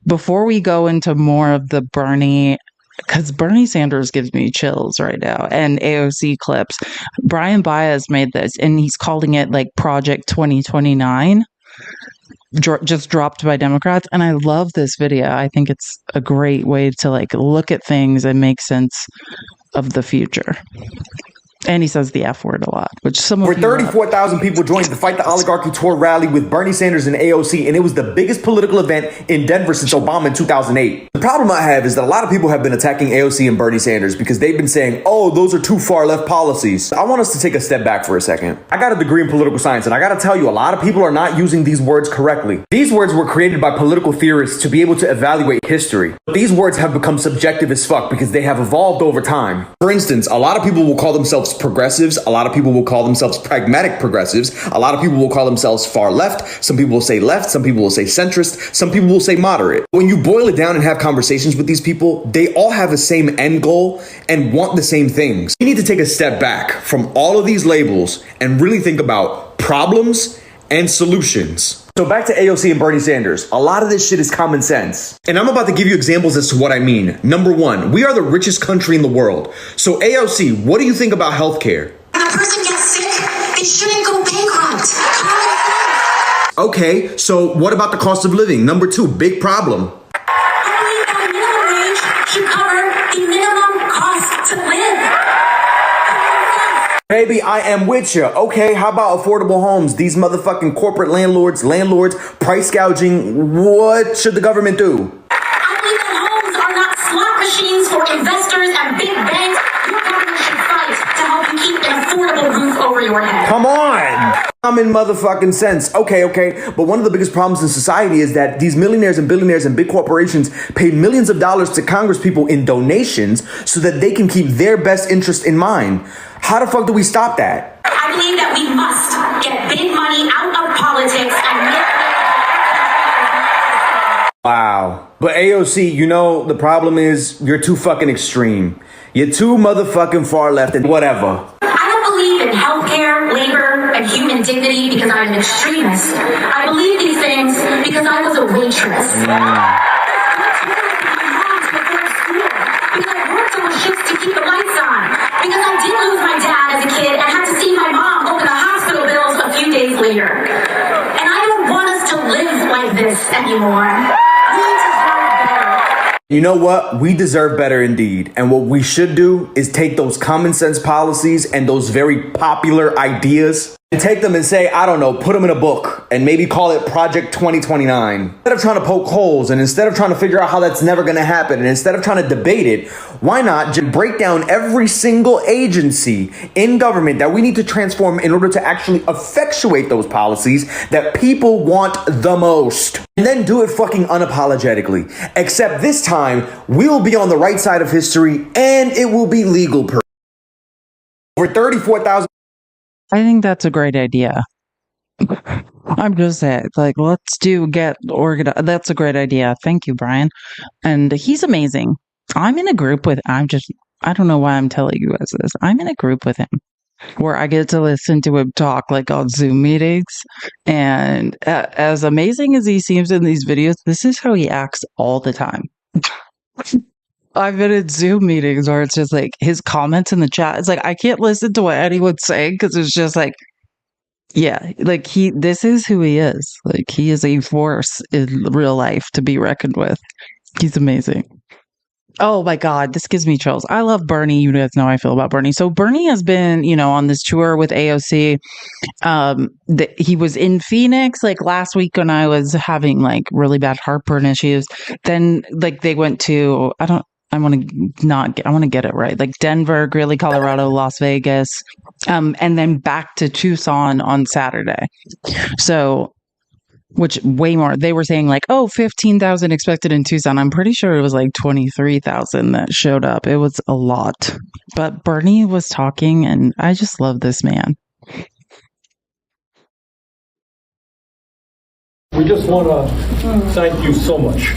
S1: before we go into more of the Bernie, because Bernie Sanders gives me chills right now, and AOC clips, Brian Baez made this, and he's calling it like Project 2029, just dropped by Democrats. And I love this video. I think it's a great way to look at things and make sense of the future. And he says the F word a lot, which some of
S19: Over 34,000 people joined the Fight the Oligarchy tour rally with Bernie Sanders and AOC, and it was the biggest political event in Denver since Obama in 2008. The problem I have is that a lot of people have been attacking AOC and Bernie Sanders because they've been saying, oh, those are too far left policies. I want us to take a step back for a second. I got a degree in political science, and I got to tell you, a lot of people are not using these words correctly. These words were created by political theorists to be able to evaluate history. But these words have become subjective as fuck because they have evolved over time. For instance, a lot of people will call themselves progressives. A lot of people will call themselves pragmatic progressives. A lot of people will call themselves far left. Some people will say left. Some people will say centrist. Some people will say moderate. When you boil it down and have conversations with these people, they all have the same end goal and want the same things. We need to take a step back from all of these labels and really think about problems and solutions. So back to AOC and Bernie Sanders. A lot of this shit is common sense. And I'm about to give you examples as to what I mean. Number one, we are the richest country in the world. So AOC, what do you think about healthcare?
S20: When a person gets sick, they shouldn't go bankrupt.
S19: Okay, so what about the cost of living? Number two, big problem.
S20: I believe that minimum wage should cover the minimum cost to live.
S19: Baby, I am with you. Okay, how about affordable homes? These motherfucking corporate landlords, price gouging. What should the government do?
S20: I believe that homes are not slot machines for investors and big banks. Your government should fight to help you keep an affordable roof over your head.
S19: Come on! Common motherfucking sense. Okay. But one of the biggest problems in society is that these millionaires and billionaires and big corporations pay millions of dollars to Congress people in donations so that they can keep their best interest in mind. How the fuck do we stop that?
S20: I believe that we must get big money out of politics and
S19: Wow. But AOC, you know, the problem is you're too fucking extreme. You're too motherfucking far left and whatever.
S20: I don't believe in healthcare, labor, and human dignity because I'm an extremist. I believe these things because I was a waitress. Because I worked on shifts to keep the lights on. Because I did lose my dad as a kid and had to see my mom open the hospital bills a few days later. And I don't want us to live like this anymore.
S19: You know what? We deserve better indeed. And what we should do is take those common sense policies and those very popular ideas and take them and say, I don't know, put them in a book and maybe call it Project 2029. Instead of trying to poke holes and instead of trying to figure out how that's never going to happen and instead of trying to debate it, why not just break down every single agency in government that we need to transform in order to actually effectuate those policies that people want the most? And then do it fucking unapologetically. Except this time, we'll be on the right side of history and it will be legal. Over 34,000.
S1: I think that's a great idea. I'm just saying, let's get organized. That's a great idea. Thank you, Brian. And he's amazing. I'm in a group with, I don't know why I'm telling you guys this. I'm in a group with him where I get to listen to him talk on Zoom meetings. And as amazing as he seems in these videos, this is how he acts all the time. I've been in Zoom meetings where it's just his comments in the chat. It's I can't listen to what anyone's saying because it's just this is who he is. He is a force in real life to be reckoned with. He's amazing. Oh my God, this gives me chills. I love Bernie. You guys know how I feel about Bernie. So Bernie has been, on this tour with AOC. He was in Phoenix like last week when I was having like really bad heartburn issues. Then like they went to, I want to get it right. Like Denver, Greeley, Colorado, Las Vegas, and then back to Tucson on Saturday. So, which way more. They were saying like, 15,000 expected in Tucson. I'm pretty sure it was like 23,000 that showed up. It was a lot. But Bernie was talking, and I just love this man.
S11: We just want to thank you so much.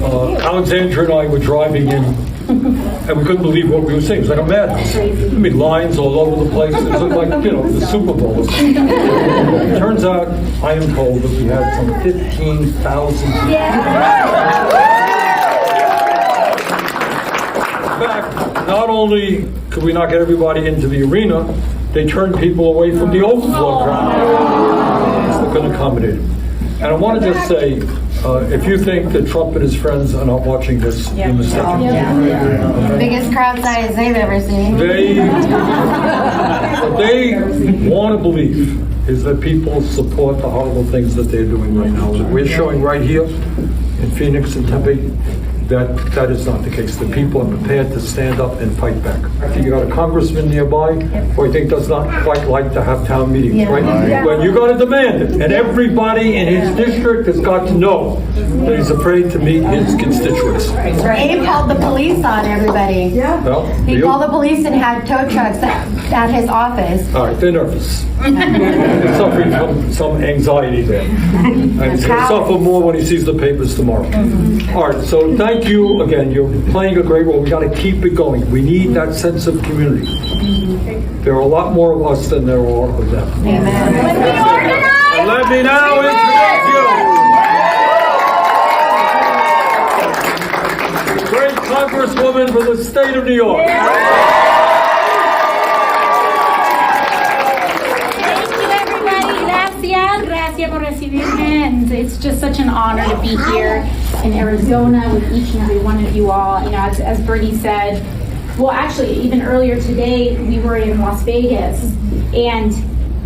S11: Alexandra and I were driving in, and we couldn't believe what we were seeing. It was like a madhouse. I mean, lines all over the place. It looked like, the Super Bowl. It turns out, I am told that we had some 15,000 people. In fact, not only could we not get everybody into the arena, they turned people away from the overflow crowd. They couldn't accommodate it. And I want to just say, if you think that Trump and his friends are not watching this, you're mistaken.
S17: Biggest crowd size they've ever seen.
S11: What they want to believe is that people support the horrible things that they're doing right now. We're showing right here in Phoenix and Tempe that is not the case. The people are prepared to stand up and fight back. I think you got a congressman nearby who I think does not quite like to have town meetings, right? When you got to demand it, and everybody in his district has got to know that he's afraid to meet his constituents.
S17: Abe called the police on everybody.
S11: Well,
S17: He called the police and had tow trucks at his office.
S11: all right, they're nervous. They're suffering from some anxiety there. And he's going to suffer more when he sees the papers tomorrow. All right, so thank you again. You're playing a great role. We got to keep it going. We need that sense of community. There are a lot more of us than there are of them.
S17: Amen.
S11: And let me now introduce you. The great Congresswoman for the state of New York.
S4: Gracias por recibirme, and it's just such an honor to be here in Arizona with each and every one of you all. As Bernie said, well, actually, even earlier today, we were in Las Vegas, and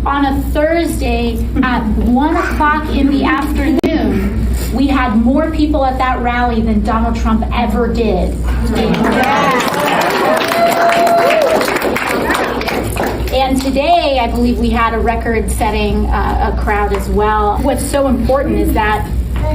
S4: on a Thursday at 1 o'clock in the afternoon, we had more people at that rally than Donald Trump ever did. And today, I believe we had a record-setting a crowd as well. What's so important is that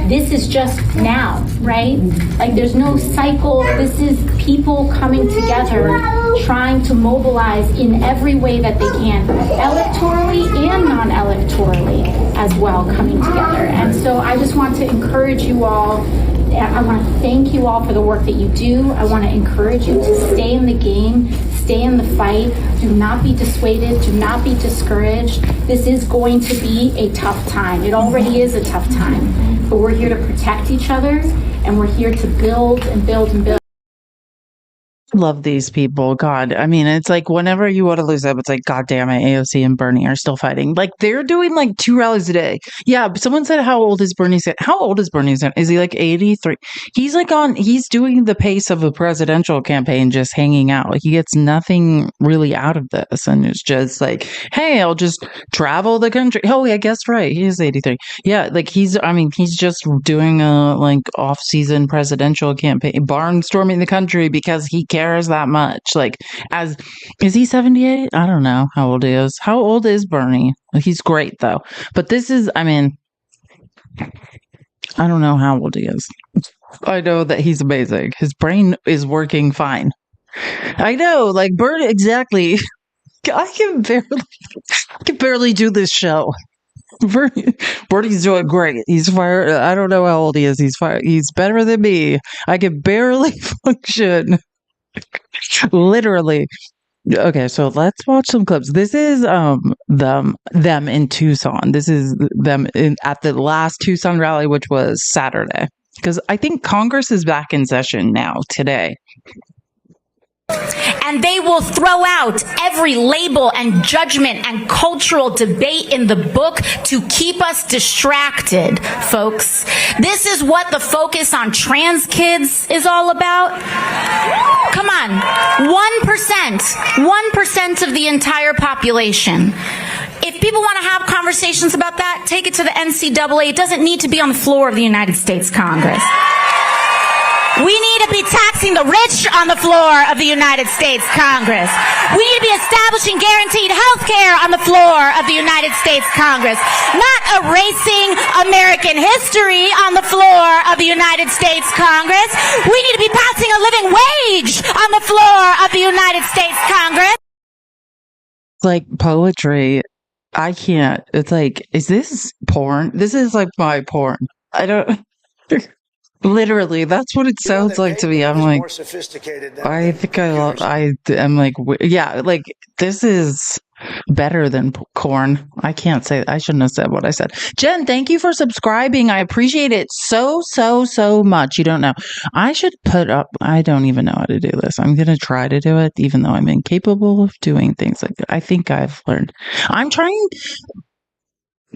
S4: this is just now, right? Like there's no cycle. This is people coming together, trying to mobilize in every way that they can, electorally and non-electorally as well, coming together. And so I just want to encourage you all. I want to thank you all for the work that you do. I want to encourage you to stay in the game, stay in the fight. Do not be dissuaded. Do not be discouraged. This is going to be a tough time. It already is a tough time. But we're here to protect each other, and we're here to build and build and build.
S1: Love these people. God, I mean, it's like whenever you want to lose up, it's like, God damn it, AOC and Bernie are still fighting. Like they're doing like 2 rallies a day. Yeah, but someone said, how old is Bernie Sanders? How old is Bernie Sanders? Is he like 83? He's like he's doing the pace of a presidential campaign, just hanging out. Like he gets nothing really out of this. And it's just like, hey, I'll just travel the country. Oh, yeah, I guess right. He is 83. Yeah, like he's just doing a like off-season presidential campaign, barnstorming the country because he cares that much. Like, is he 78? I don't know how old he is. How old is Bernie? He's great though. But this is, I mean, I don't know how old he is. I know that he's amazing. His brain is working fine. I know, like Bernie, exactly. I can barely do this show. Bernie's doing great. He's fired. I don't know how old he is. He's fired. He's better than me. I can barely function. Literally. Okay, so let's watch some clips. This is them in Tucson. This is them at the last Tucson rally, which was Saturday. Because I think Congress is back in session now today.
S5: And they will throw out every label and judgment and cultural debate in the book to keep us distracted, folks. This is what the focus on trans kids is all about. Come on, 1% of the entire population. If people want to have conversations about that, take it to the NCAA. It doesn't need to be on the floor of the United States Congress. We need to be taxing the rich on the floor of the United States Congress. We need to be establishing guaranteed health care on the floor of the United States Congress. Not erasing American history on the floor of the United States Congress. We need to be passing a living wage on the floor of the United States Congress.
S1: It's like poetry. I can't. It's like, is this porn? This is like my porn. I don't... Literally, that's what it sounds like to me. I'm like, I think I'm like, yeah, like this is better than corn. I can't say, I shouldn't have said what I said. Jen, thank you for subscribing. I appreciate it so much. You don't know. I should put up, I don't even know how to do this. I'm going to try to do it, even though I'm incapable of doing things like that. I think I've learned. I'm trying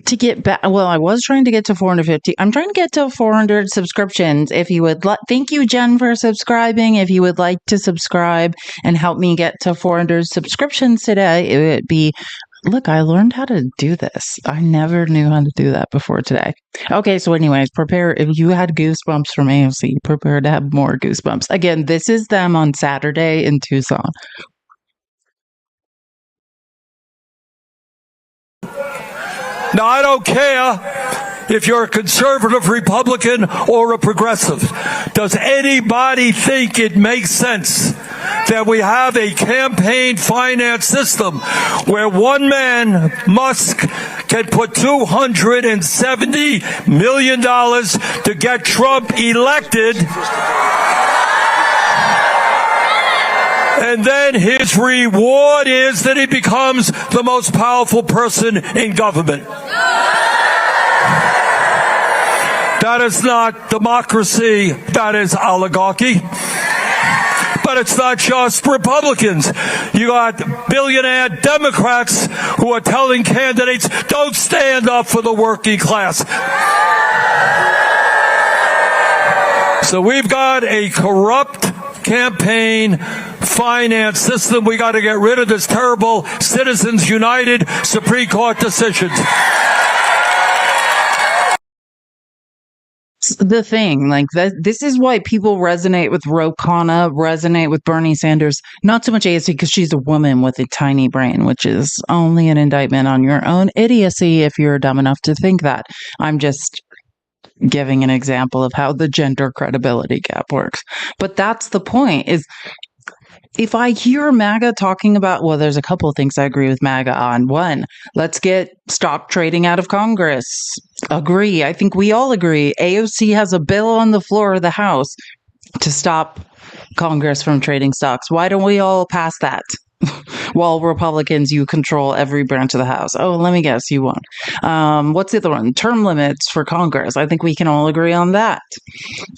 S1: to get back. Well, I was trying to get to 450. I'm trying to get to 400 subscriptions. If you would thank you, Jen, for subscribing. If you would like to subscribe and help me get to 400 subscriptions today, it would be, look, I learned how to do this. I never knew how to do that before today. Okay, so anyways, prepare. If you had goosebumps from AOC, prepare to have more goosebumps. Again, this is them on Saturday in Tucson.
S11: Now, I don't care if you're a conservative Republican or a progressive. Does anybody think it makes sense that we have a campaign finance system where one man, Musk, can put $270 million to get Trump elected, and then his reward is that he becomes the most powerful person in government? That is not democracy, that is oligarchy. But it's not just Republicans. You got billionaire Democrats who are telling candidates, don't stand up for the working class. So we've got a corrupt campaign finance system. We got to get rid of this terrible Citizens United Supreme Court decisions.
S1: The thing, like this is why people resonate with Ro Khanna, resonate with Bernie Sanders, not so much AOC because she's a woman with a tiny brain, which is only an indictment on your own idiocy if you're dumb enough to think that. I'm just giving an example of how the gender credibility gap works. But that's the point, is if I hear MAGA talking about, well, there's a couple of things I agree with MAGA on. One, let's stop trading out of Congress. Agree. I think we all agree. AOC has a bill on the floor of the House to stop Congress from trading stocks. Why don't we all pass that? While Republicans, you control every branch of the House. Oh, let me guess, you won't. What's the other one? Term limits for Congress. I think we can all agree on that.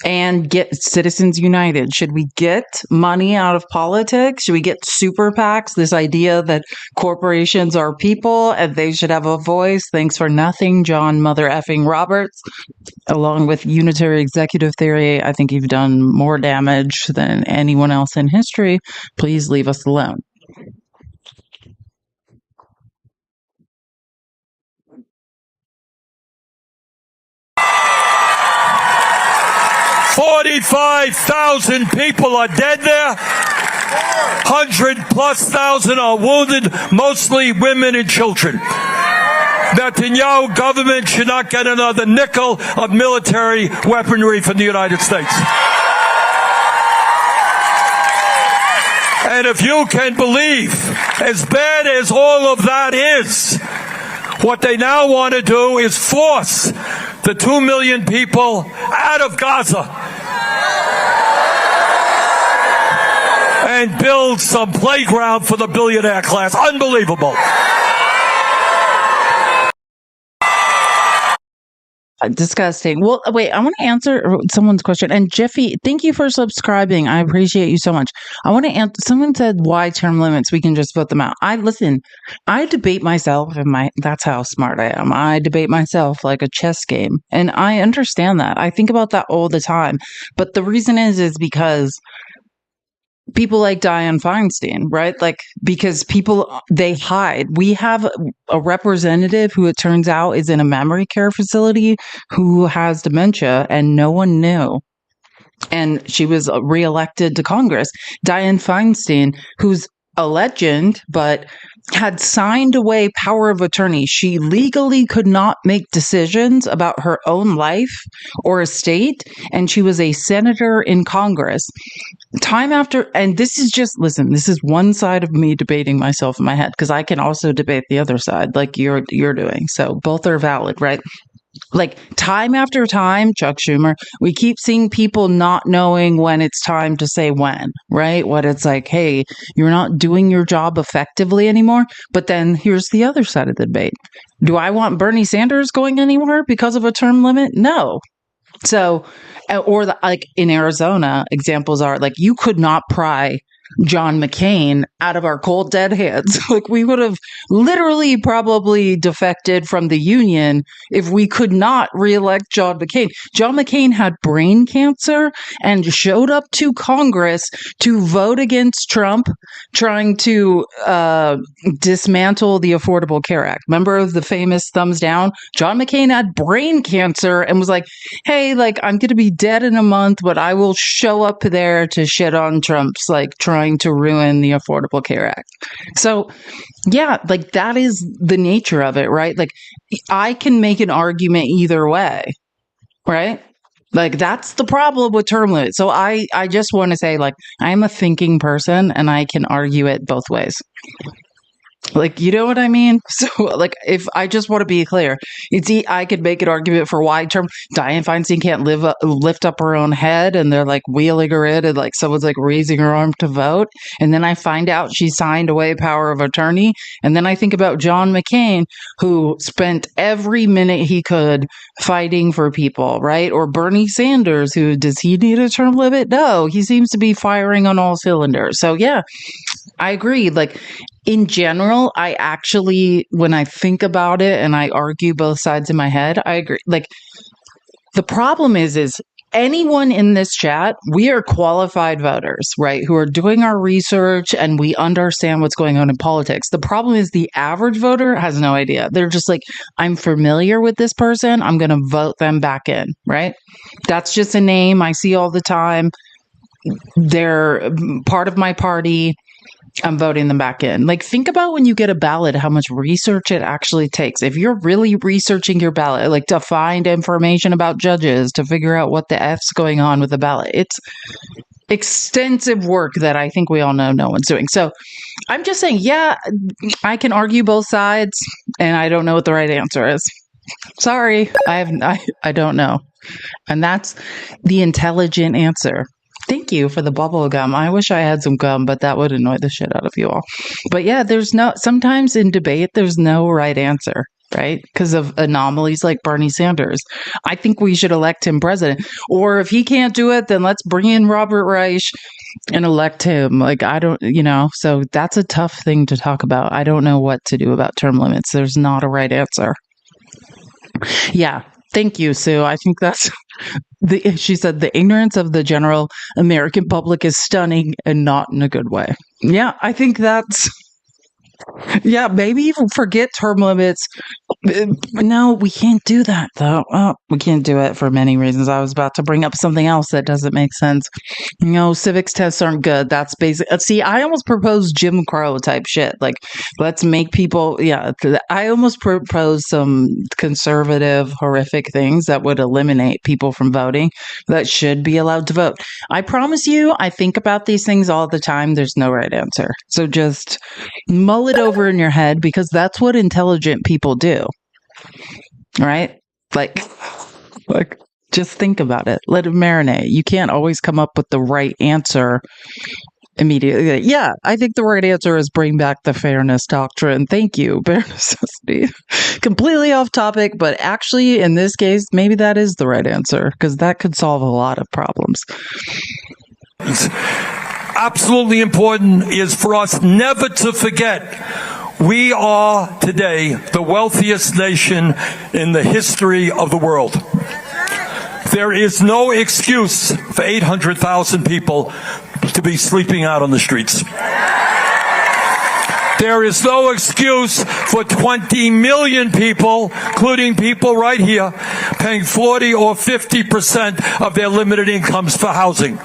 S1: And get Citizens United. Should we get money out of politics? Should we get super PACs? This idea that corporations are people and they should have a voice. Thanks for nothing, John Mother effing Roberts. Along with unitary executive theory, I think you've done more damage than anyone else in history. Please leave us alone.
S11: $45,000 people are dead there. 100,000+ are wounded, mostly women and children. Netanyahu government should not get another nickel of military weaponry from the United States. And if you can believe, as bad as all of that is, what they now want to do is force the 2 million people out of Gaza and build some playground for the billionaire class. Unbelievable.
S1: Disgusting. Well, wait, I want to answer someone's question. And Jeffy, thank you for subscribing. I appreciate you so much. I want to answer. Someone said, why term limits? We can just vote them out. I debate myself, and that's how smart I am. I debate myself like a chess game. And I understand that. I think about that all the time. But the reason is because people like Dianne Feinstein, right? Like, because people, they hide. We have a representative who it turns out is in a memory care facility who has dementia and no one knew. And she was reelected to Congress. Dianne Feinstein, who's a legend, but had signed away power of attorney. She legally could not make decisions about her own life or estate, and she was a senator in Congress. Time after, and this is just, listen, this is one side of me debating myself in my head, because I can also debate the other side like you're doing. So both are valid, right? Like, time after time, Chuck Schumer, we keep seeing people not knowing when it's time to say when, right? What it's like, hey, you're not doing your job effectively anymore. But then here's the other side of the debate. Do I want Bernie Sanders going anywhere because of a term limit? No. So, or like in Arizona, examples are like, you could not pry John McCain out of our cold dead hands. Like, we would have literally probably defected from the union if we could not reelect John McCain. John McCain had brain cancer and showed up to Congress to vote against Trump trying to dismantle the Affordable Care Act. Remember the famous thumbs down? John McCain had brain cancer and was like, hey, like, I'm going to be dead in a month, but I will show up there to shit on Trump's, like, trying to ruin the Affordable Care Act. So, yeah, like, that is the nature of it, right? Like, I can make an argument either way, right? Like, that's the problem with term limits. So I just want to say, like, I'm a thinking person and I can argue it both ways. Like, you know what I mean? So, like, if I just want to be clear, I could make an argument for why term Dianne Feinstein can't lift up her own head, and they're like wheeling her in, and like someone's like raising her arm to vote, and then I find out she signed away power of attorney, and then I think about John McCain, who spent every minute he could fighting for people, right? Or Bernie Sanders, who, does he need a term limit? No, he seems to be firing on all cylinders. So yeah, I agree. Like, in general, I actually, when I think about it and I argue both sides in my head, I agree. Like, the problem is anyone in this chat, we are qualified voters, right? Who are doing our research and we understand what's going on in politics. The problem is the average voter has no idea. They're just like, I'm familiar with this person, I'm going to vote them back in, right? That's just a name I see all the time. They're part of my party. I'm voting them back in. Like, think about when you get a ballot, how much research it actually takes. If you're really researching your ballot, like to find information about judges, to figure out what the F's going on with the ballot, it's extensive work that I think we all know no one's doing. So I'm just saying, yeah, I can argue both sides and I don't know what the right answer is. Sorry, I don't know. And that's the intelligent answer. Thank you for the bubble gum. I wish I had some gum, but that would annoy the shit out of you all. But yeah, sometimes in debate, there's no right answer, right? Because of anomalies like Bernie Sanders. I think we should elect him president. Or if he can't do it, then let's bring in Robert Reich and elect him. Like, I don't, so that's a tough thing to talk about. I don't know what to do about term limits. There's not a right answer. Yeah. Thank you, Sue. I think that's she said the ignorance of the general American public is stunning and not in a good way. Yeah, I think that's, yeah, maybe even forget term limits. No, we can't do that, though. Oh, we can't do it for many reasons. I was about to bring up something else that doesn't make sense. Civics tests aren't good. That's basic. See, I almost proposed Jim Crow type shit. Like, let's make people, I almost proposed some conservative, horrific things that would eliminate people from voting that should be allowed to vote. I promise you, I think about these things all the time. There's no right answer. So just mull it over in your head, because that's what intelligent people do. Right? Like, just think about it. Let it marinate. You can't always come up with the right answer immediately. Yeah, I think the right answer is bring back the fairness doctrine. Thank you, bare necessity. Completely off topic, but actually, in this case, maybe that is the right answer because that could solve a lot of problems.
S11: Absolutely important is for us never to forget we are today the wealthiest nation in the history of the world. There is no excuse for 800,000 people to be sleeping out on the streets. There is no excuse for 20 million people, including people right here, paying 40 or 50% of their limited incomes for housing.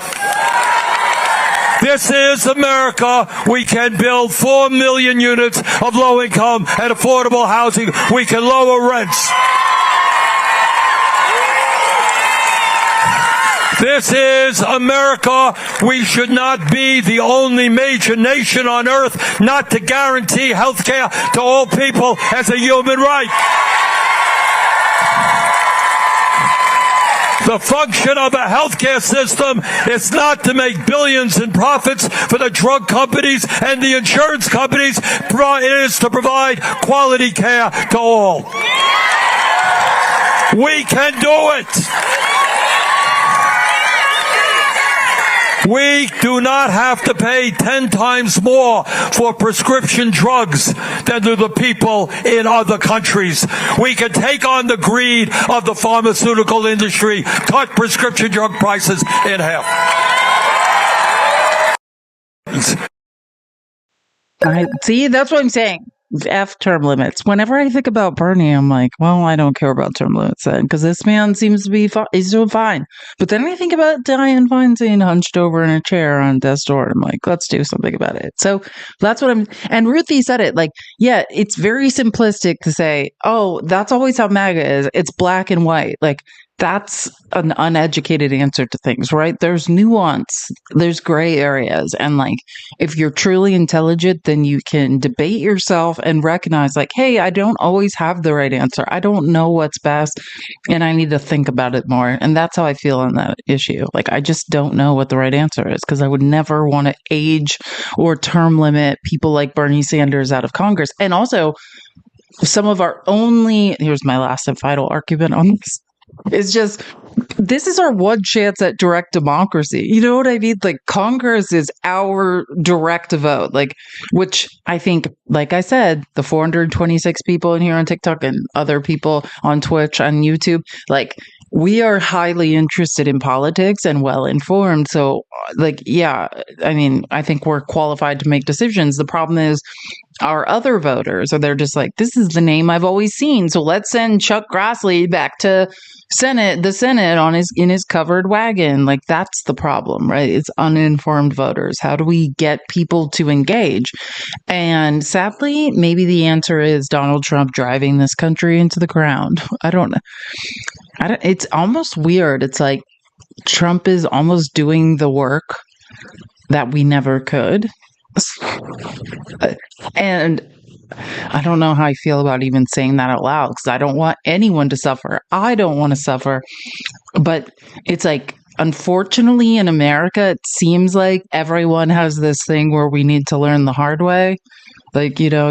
S11: This is America. We can build 4 million units of low-income and affordable housing. We can lower rents. This is America. We should not be the only major nation on earth not to guarantee health care to all people as a human right. The function of a healthcare system is not to make billions in profits for the drug companies and the insurance companies. It is to provide quality care to all. We can do it. We do not have to pay 10 times more for prescription drugs than do the people in other countries. We can take on the greed of the pharmaceutical industry, cut prescription drug prices in half.
S1: See, that's what I'm saying. F term limits. Whenever I think about Bernie, I'm like, well, I don't care about term limits then, because this man seems to be he's doing fine. But then I think about Dianne Feinstein hunched over in a chair on death's door. I'm like, let's do something about it. So that's what and Ruthie said it, like, yeah, it's very simplistic to say, oh, that's always how MAGA is. It's black and white. Like, that's an uneducated answer to things, right? There's nuance, there's gray areas. And like, if you're truly intelligent, then you can debate yourself and recognize like, hey, I don't always have the right answer. I don't know what's best and I need to think about it more. And that's how I feel on that issue. Like, I just don't know what the right answer is because I would never want to age or term limit people like Bernie Sanders out of Congress. And also some of our only, here's my last and final argument on this. It's just, this is our one chance at direct democracy. You know what I mean? Like, Congress is our direct vote, like, which I think, like I said, the 426 people in here on TikTok and other people on Twitch, on YouTube, like, we are highly interested in politics and well informed. So, like, yeah, I mean, I think we're qualified to make decisions. The problem is our other voters, or they're just like, this is the name I've always seen. So let's send Chuck Grassley back to the Senate in his covered wagon. Like, that's the problem, right? It's uninformed voters. How do we get people to engage? And sadly, maybe the answer is Donald Trump driving this country into the ground. I don't know. It's almost weird. It's like Trump is almost doing the work that we never could. And I don't know how I feel about even saying that out loud because I don't want anyone to suffer. I don't want to suffer. But it's like, unfortunately, in America, it seems like everyone has this thing where we need to learn the hard way. Like, you know,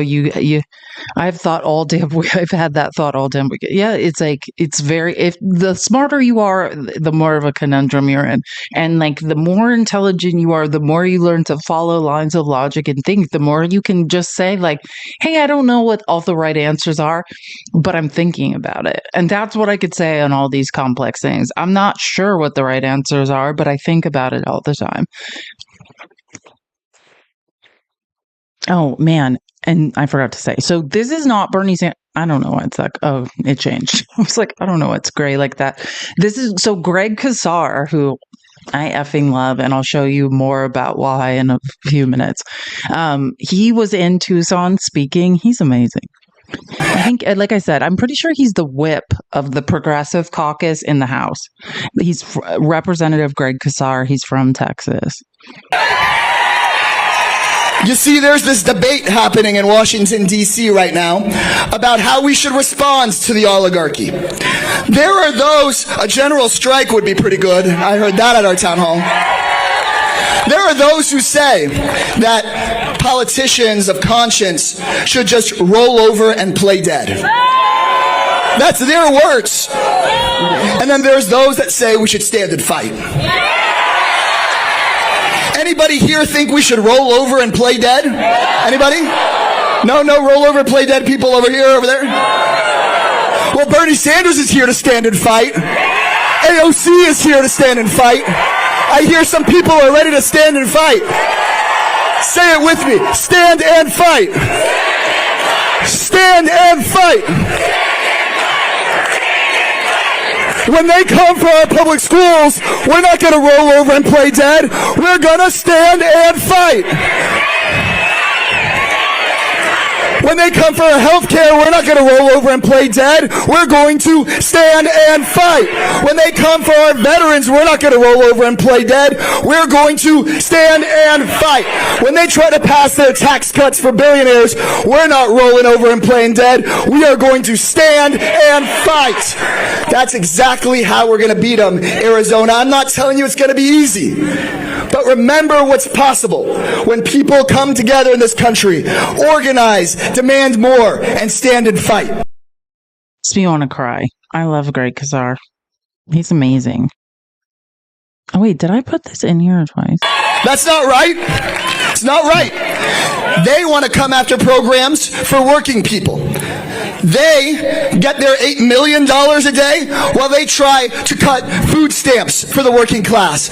S1: I've thought all damn week. I've had that thought all damn week. Yeah, it's like, if the smarter you are, the more of a conundrum you're in. And like, the more intelligent you are, the more you learn to follow lines of logic and think, the more you can just say like, hey, I don't know what all the right answers are, but I'm thinking about it. And that's what I could say on all these complex things. I'm not sure what the right answers are, but I think about it all the time. Oh, man. And I forgot to say, so this is not Bernie Sanders. I don't know why it's like, oh, it changed. I was like, I don't know. It's gray like that. This is, so Greg Casar, who I effing love, and I'll show you more about why in a few minutes. He was in Tucson speaking. He's amazing. I think, like I said, I'm pretty sure he's the whip of the Progressive Caucus in the House. He's Representative Greg Casar. He's from Texas.
S12: You see, there's this debate happening in Washington, D.C. right now about how we should respond to the oligarchy. There are those, a general strike would be pretty good. I heard that at our town hall. There are those who say that politicians of conscience should just roll over and play dead. That's their words. And then there's those that say we should stand and fight. Anybody here think we should roll over and play dead? Anybody? No, roll over and play dead people over here, over there? Well, Bernie Sanders is here to stand and fight. AOC is here to stand and fight. I hear some people are ready to stand and fight. Say it with me. Stand and fight. Stand and fight. When they come for our public schools, we're not going to roll over and play dead. We're going to stand and fight. When they come for our health care, we're not going to roll over and play dead. We're going to stand and fight. When they come for our veterans, we're not going to roll over and play dead. We're going to stand and fight. When they try to pass their tax cuts for billionaires, we're not rolling over and playing dead. We are going to stand and fight. That's exactly how we're going to beat them, Arizona. I'm not telling you it's going to be easy. But remember what's possible when people come together in this country, organize, demand more, and stand and fight.
S1: Makes me want to cry. I love Greg Casar. He's amazing. Oh wait, did I put this in here twice?
S12: That's not right. It's not right. They want to come after programs for working people. They get their $8 million a day while they try to cut food stamps for the working class.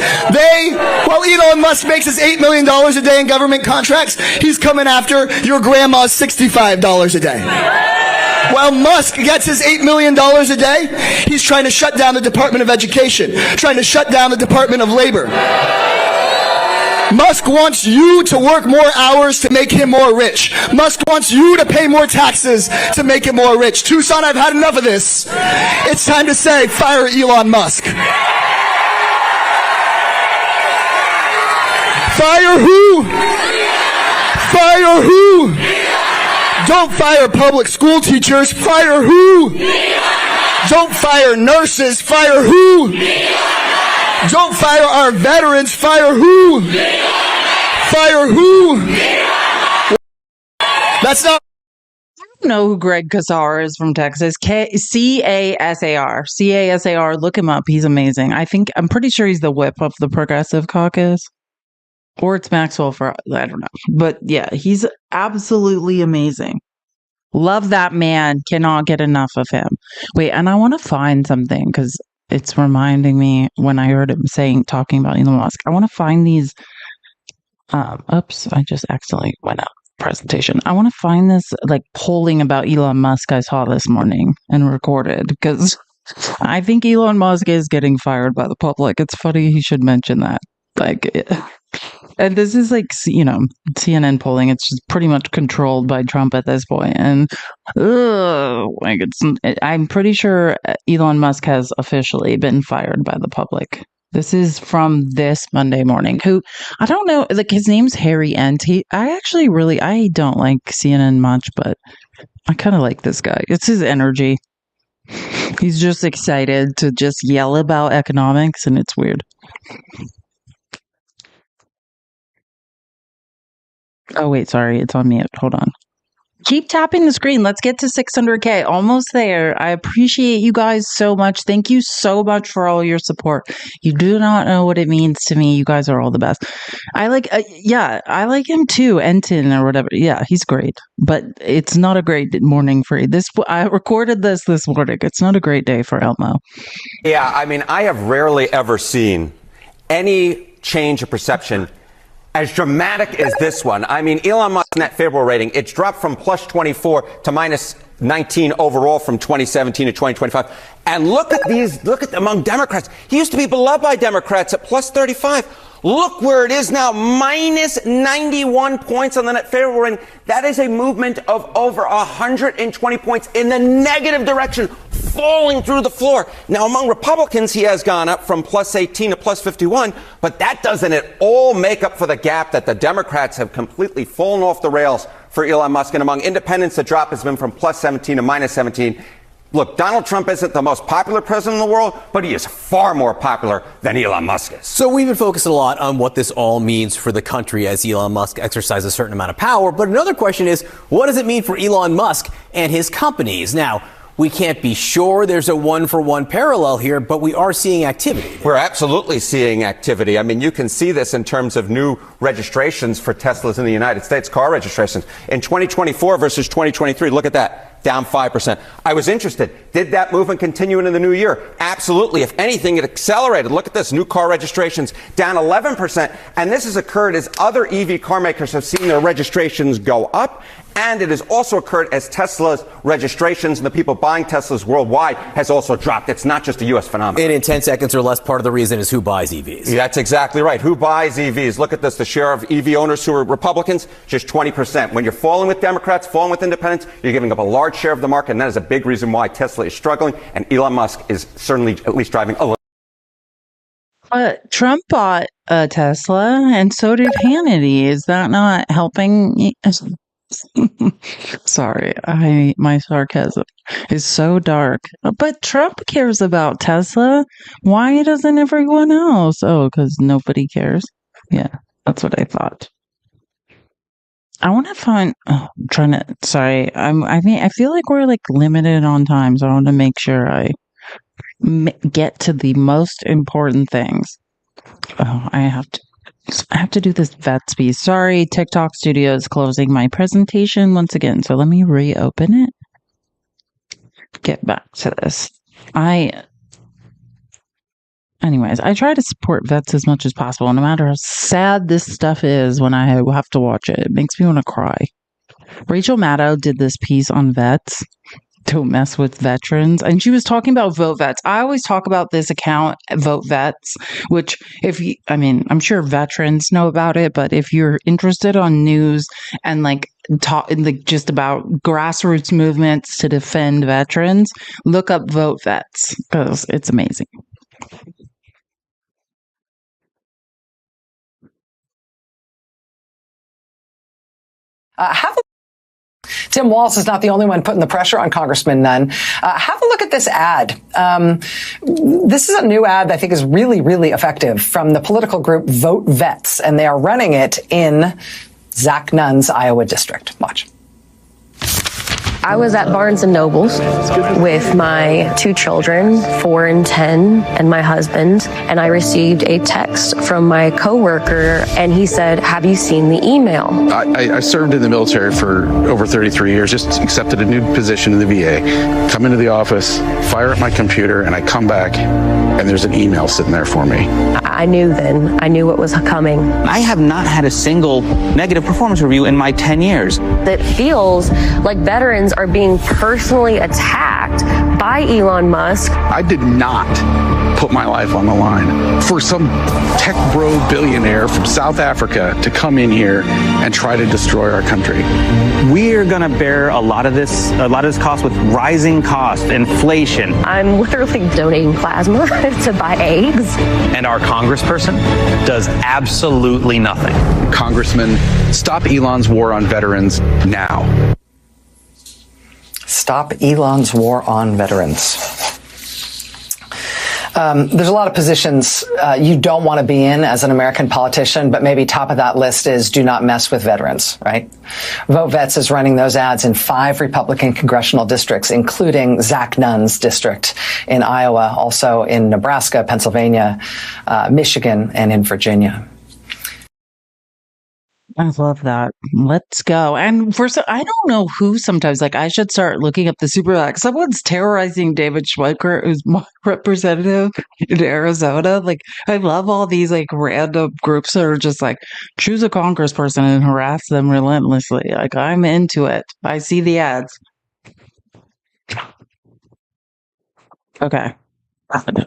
S12: While Elon Musk makes his $8 million a day in government contracts, he's coming after your grandma's $65 a day. While Musk gets his $8 million a day, he's trying to shut down the Department of Education, trying to shut down the Department of Labor. Musk wants you to work more hours to make him more rich. Musk wants you to pay more taxes to make him more rich. Tucson, I've had enough of this. It's time to say, fire Elon Musk. Fire who? Fire who? Don't fire public school teachers. Fire who? Don't fire nurses. Fire who? Don't fire our veterans. Fire who? Fire who? That's not.
S1: I don't know who Greg Casar is from Texas. C-A-S-A-R. C-A-S-A-R. Look him up. He's amazing. I'm pretty sure he's the whip of the Progressive Caucus. Or it's Maxwell for, I don't know. But yeah, he's absolutely amazing. Love that man. Cannot get enough of him. Wait, and I want to find something because it's reminding me when I heard him talking about Elon Musk. I want to find these. Oops, I just accidentally went out of presentation. I want to find this polling about Elon Musk I saw this morning and recorded because I think Elon Musk is getting fired by the public. It's funny he should mention that. And this is CNN polling. It's just pretty much controlled by Trump at this point. And I'm pretty sure Elon Musk has officially been fired by the public. This is from this Monday morning. Who, I don't know, his name's Harry Ent. I don't like CNN much, but I kind of like this guy. It's his energy. He's just excited to just yell about economics, and it's weird. Oh, wait, sorry. It's on mute. Hold on. Keep tapping the screen. Let's get to 600K. Almost there. I appreciate you guys so much. Thank you so much for all your support. You do not know what it means to me. You guys are all the best. I like him too. Enton or whatever. Yeah, he's great. But it's not a great morning for you. I recorded this morning. It's not a great day for Elmo.
S3: Yeah, I mean, I have rarely ever seen any change of perception as dramatic as this one. I mean, Elon Musk's net favorable rating, it's dropped from plus 24 to minus 19 overall from 2017 to 2025. And look at among Democrats. He used to be beloved by Democrats at plus 35. Look where it is now, minus 91 points on the net favorable rating. That is a movement of over 120 points in the negative direction, falling through the floor. Now, among Republicans, he has gone up from plus 18 to plus 51, but that doesn't at all make up for the gap that the Democrats have completely fallen off the rails for Elon Musk. And among independents, the drop has been from plus 17 to minus 17. Look, Donald Trump isn't the most popular president in the world, but he is far more popular than Elon Musk is.
S14: So we've been focusing a lot on what this all means for the country as Elon Musk exercises a certain amount of power. But another question is, what does it mean for Elon Musk and his companies? Now, we can't be sure there's a one-for-one parallel here, but we are seeing activity.
S3: We're absolutely seeing activity. I mean, you can see this in terms of new registrations for Teslas in the United States, car registrations. In 2024 versus 2023, look at that. Down 5%. I was interested. Did that movement continue into the new year? Absolutely. If anything, it accelerated. Look at this. New car registrations down 11%. And this has occurred as other EV car makers have seen their registrations go up. And it has also occurred as Tesla's registrations and the people buying Teslas worldwide has also dropped. It's not just a U.S. phenomenon.
S14: And in 10 seconds or less, part of the reason is who buys EVs.
S3: That's exactly right. Who buys EVs? Look at this. The share of EV owners who are Republicans, just 20%. When you're falling with Democrats, falling with independents, you're giving up a large share of the market. And that is a big reason why Tesla is struggling. And Elon Musk is certainly at least driving a little.
S1: Trump bought a Tesla, and so did Hannity. Is that not helping? Sorry, my sarcasm is so dark. But Trump cares about Tesla. Why doesn't everyone else? Oh, because nobody cares. Yeah, that's what I thought. I want to find. Oh, I'm trying to. Sorry, I feel like we're like limited on time, so I want to make sure I get to the most important things. Oh, I have to do this VETS piece. Sorry, TikTok Studio is closing my presentation once again. So let me reopen it. Get back to this. Anyways, I try to support vets as much as possible, no matter how sad this stuff is when I have to watch it. It makes me want to cry. Rachel Maddow did this piece on vets. Don't mess with veterans. And she was talking about Vote Vets. I always talk about this account, Vote Vets, which I'm sure veterans know about it, but if you're interested on news and just about grassroots movements to defend veterans, look up Vote Vets because it's amazing.
S21: Tim Walz is not the only one putting the pressure on Congressman Nunn. Have a look at this ad. This is a new ad that I think is really, really effective from the political group Vote Vets, and they are running it in Zach Nunn's Iowa district. Watch.
S22: I was at Barnes & Noble's with my 2 children, 4 and 10, and my husband, and I received a text from my coworker, and he said, "Have you seen the email?"
S23: I served in the military for over 33 years, just accepted a new position in the VA, come into the office, fire up my computer, and I come back, and there's an email sitting there for me.
S22: I knew then. I knew what was coming.
S24: I have not had a single negative performance review in my 10 years.
S22: It feels like veterans are being personally attacked by Elon Musk.
S23: I did not put my life on the line for some tech bro billionaire from South Africa to come in here and try to destroy our country.
S24: We're going to bear a lot of this cost with rising costs, inflation.
S22: I'm literally donating plasma to buy eggs.
S24: And our congressperson does absolutely nothing.
S23: Congressman, stop Elon's war on veterans now.
S21: Stop Elon's war on veterans. There's a lot of positions you don't want to be in as an American politician, but maybe top of that list is do not mess with veterans, right? Vote Vets is running those ads in 5 Republican congressional districts, including Zach Nunn's district in Iowa, also in Nebraska, Pennsylvania, Michigan, and in Virginia.
S1: I love that. Let's go. And I don't know who sometimes, I should start looking up the super PAC. Someone's terrorizing David Schweiker, who's my representative in Arizona. I love all these random groups that are just choose a congressperson and harass them relentlessly. I'm into it. I see the ads. Okay.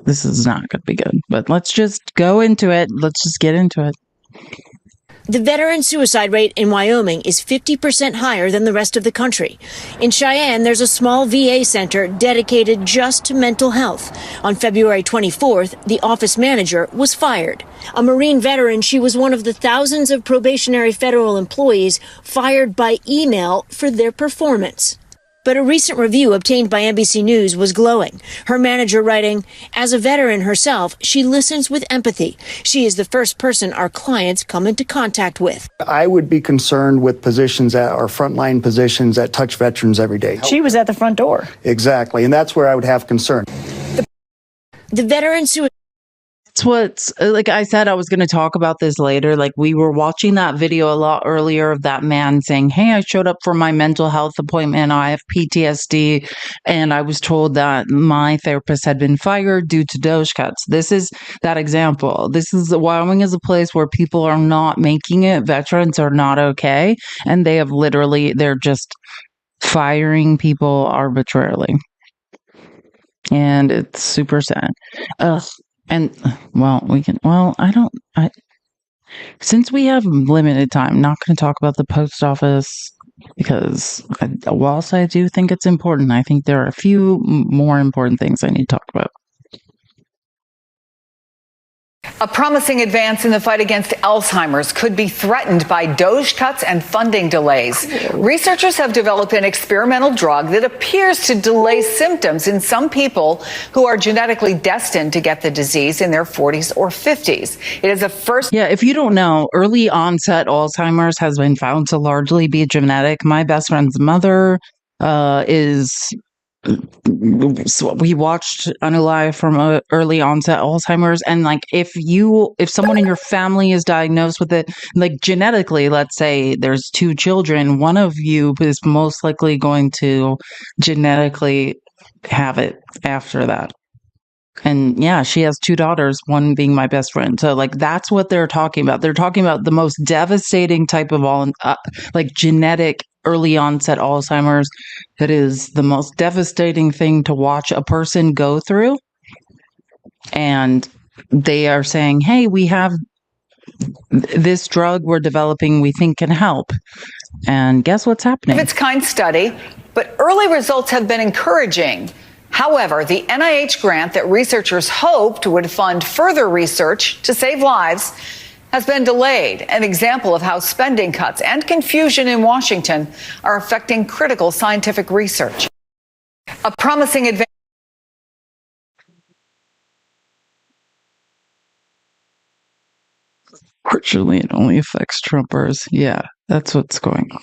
S1: This is not going to be good, but let's just go into it. Let's just get into it.
S25: The veteran suicide rate in Wyoming is 50% higher than the rest of the country. In Cheyenne, there's a small VA center dedicated just to mental health. On February 24th, the office manager was fired. A Marine veteran, she was one of the thousands of probationary federal employees fired by email for their performance. But a recent review obtained by NBC News was glowing. Her manager writing, as a veteran herself, she listens with empathy. She is the first person our clients come into contact with.
S2: I would be concerned with positions that are frontline positions that touch veterans every day.
S7: She was at the front door.
S2: Exactly, and that's where I would have concern.
S25: The veterans who...
S1: It's what's like I said, I was going to talk about this later. Like, we were watching that video a lot earlier of that man saying, hey, I showed up for my mental health appointment. I have PTSD. And I was told that my therapist had been fired due to Doge cuts. This is that example. Wyoming is a place where people are not making it. Veterans are not okay. And they have they're just firing people arbitrarily. And it's super sad. And, since we have limited time, I'm not going to talk about the post office because whilst I do think it's important, I think there are a few more important things I need to talk about.
S10: A promising advance in the fight against Alzheimer's could be threatened by Doge cuts and funding delays. Researchers have developed an experimental drug that appears to delay symptoms in some people who are genetically destined to get the disease in their 40s or 50s. It is a first...
S1: Yeah, if you don't know, early onset Alzheimer's has been found to largely be genetic. My best friend's mother So we watched Anulai from early onset Alzheimer's, and like if someone in your family is diagnosed with it, like genetically, let's say there's 2 children, one of you is most likely going to genetically have it after that. And yeah, she has 2 daughters, one being my best friend. So like that's what they're talking about. They're talking about the most devastating type of genetic early onset Alzheimer's. That is the most devastating thing to watch a person go through. And they are saying, hey, we have this drug we're developing we think can help. And guess what's happening?
S10: Of its kind study, but early results have been encouraging. However, the NIH grant that researchers hoped would fund further research to save lives has been delayed, an example of how spending cuts and confusion in Washington are affecting critical scientific research. A promising advance.
S1: Fortunately, it only affects Trumpers. Yeah, that's what's going on.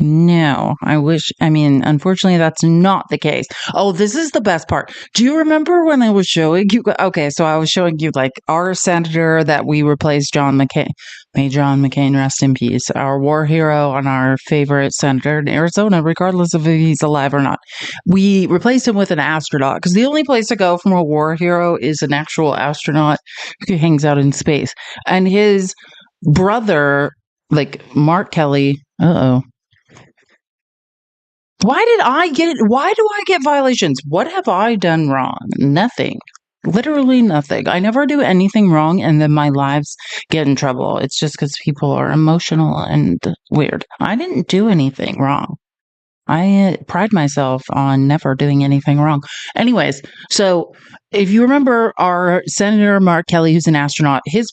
S1: No, unfortunately, that's not the case. Oh, this is the best part. Do you remember when I was showing you? Okay, so I was showing you like our senator that we replaced, John McCain. May John McCain rest in peace. Our war hero and our favorite senator in Arizona, regardless of if he's alive or not. We replaced him with an astronaut because the only place to go from a war hero is an actual astronaut who hangs out in space. And his brother, like Mark Kelly, Why do I get violations? What have I done wrong? Nothing. Literally nothing. I never do anything wrong and then my lives get in trouble. It's just because people are emotional and weird. I didn't do anything wrong. I pride myself on never doing anything wrong. Anyways, so if you remember our Senator Mark Kelly, who's an astronaut, his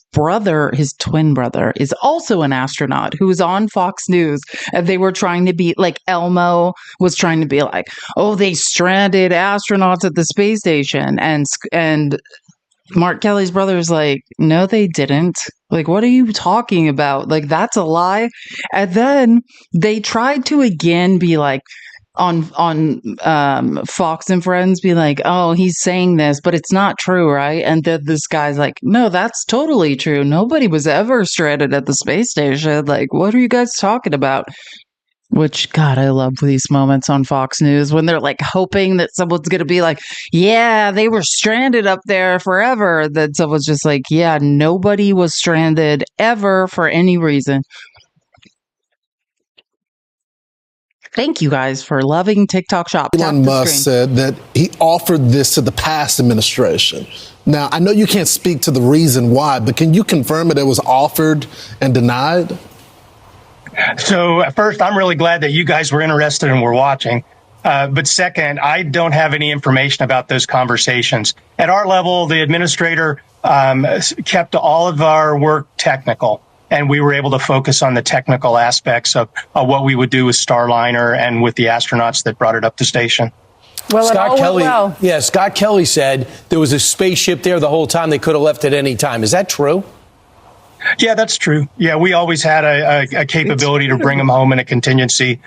S1: twin brother, is also an astronaut who was on Fox News. And they were trying to be like, Elmo was trying to be like, oh, they stranded astronauts at the space station. And Mark Kelly's brother is like, no, they didn't. Like, what are you talking about? Like, that's a lie. And then they tried to again be like on Fox and Friends, be like, oh, he's saying this, but it's not true, right? And then this guy's like, no, that's totally true. Nobody was ever stranded at the space station. Like, what are you guys talking about? Which, God, I love these moments on Fox News when they're like hoping that someone's going to be like, yeah, they were stranded up there forever. Then someone's just like, yeah, nobody was stranded ever for any reason. Thank you guys for loving TikTok Shop.
S15: Elon Musk said that he offered this to the past administration. Now, I know you can't speak to the reason why, but can you confirm that it was offered and denied?
S16: So first, I'm really glad that you guys were interested and were watching. But second, I don't have any information about those conversations. At our level, the administrator kept all of our work technical. and we were able to focus on the technical aspects of what we would do with Starliner and with the astronauts that brought it up to station.
S6: Well, Scott Kelly, Scott Kelly said there was a spaceship there the whole time. They could have left at any time. Is that true?
S16: Yeah, that's true. Yeah, we always had a capability to bring them home in a contingency.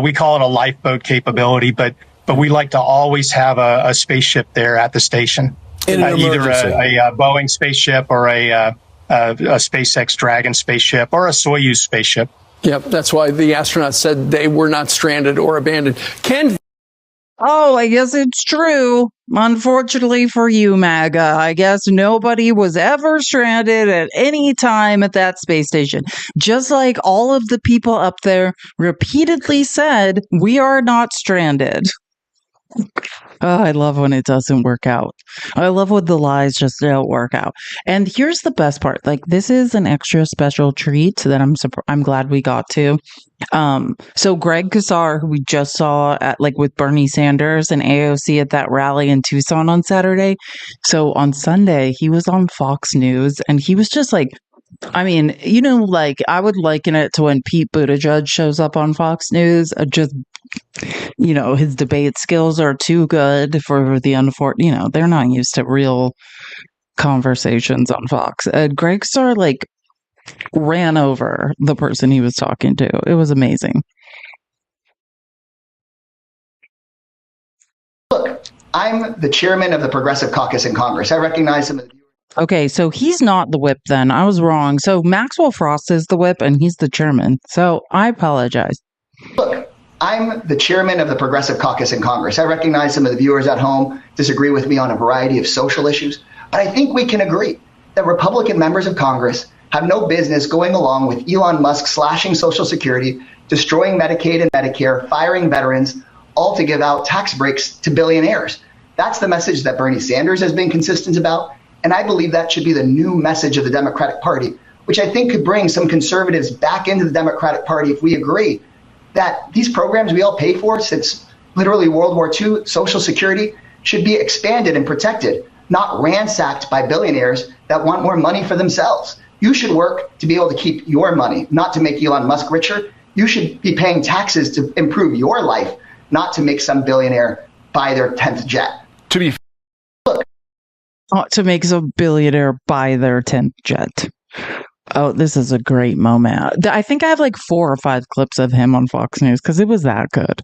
S16: We call it a lifeboat capability, but we like to always have a spaceship there at the station.
S6: In an
S16: either
S6: emergency.
S16: a Boeing spaceship or a SpaceX Dragon spaceship or a Soyuz spaceship.
S7: Yep, that's why the astronauts said they were not stranded or abandoned.
S1: Oh, I guess it's true. Unfortunately for you, MAGA, I guess nobody was ever stranded at any time at that space station. Just like all of the people up there repeatedly said, we are not stranded. Oh, I love when it doesn't work out. I love when the lies just don't work out. And here's the best part. Like, this is an extra special treat that I'm glad we got to. So Greg Casar, who we just saw at with Bernie Sanders and AOC at that rally in Tucson on Saturday. So on Sunday, he was on Fox News and he was just I mean, I would liken it to when Pete Buttigieg shows up on Fox News. His debate skills are too good for the unfortunate. They're not used to real conversations on Fox. Greg Starr ran over the person he was talking to. It was amazing.
S8: Look, I'm the chairman of the Progressive Caucus in Congress. I recognize him.
S1: Okay, so he's not the whip then. I was wrong. So Maxwell Frost is the whip and he's the chairman. So I apologize.
S8: Look, I'm the chairman of the Progressive Caucus in Congress. I recognize some of the viewers at home disagree with me on a variety of social issues, but I think we can agree that Republican members of Congress have no business going along with Elon Musk slashing Social Security, destroying Medicaid and Medicare, firing veterans, all to give out tax breaks to billionaires. That's the message that Bernie Sanders has been consistent about. And I believe that should be the new message of the Democratic Party, which I think could bring some conservatives back into the Democratic Party if we agree that these programs we all pay for since literally World War II, Social Security, should be expanded and protected, not ransacked by billionaires that want more money for themselves. You should work to be able to keep your money, not to make Elon Musk richer. You should be paying taxes to improve your life, not to make some billionaire buy their 10th jet.
S1: Not to make some billionaire buy their 10th jet. Oh, this is a great moment. I think I have 4 or 5 clips of him on Fox News because it was that good.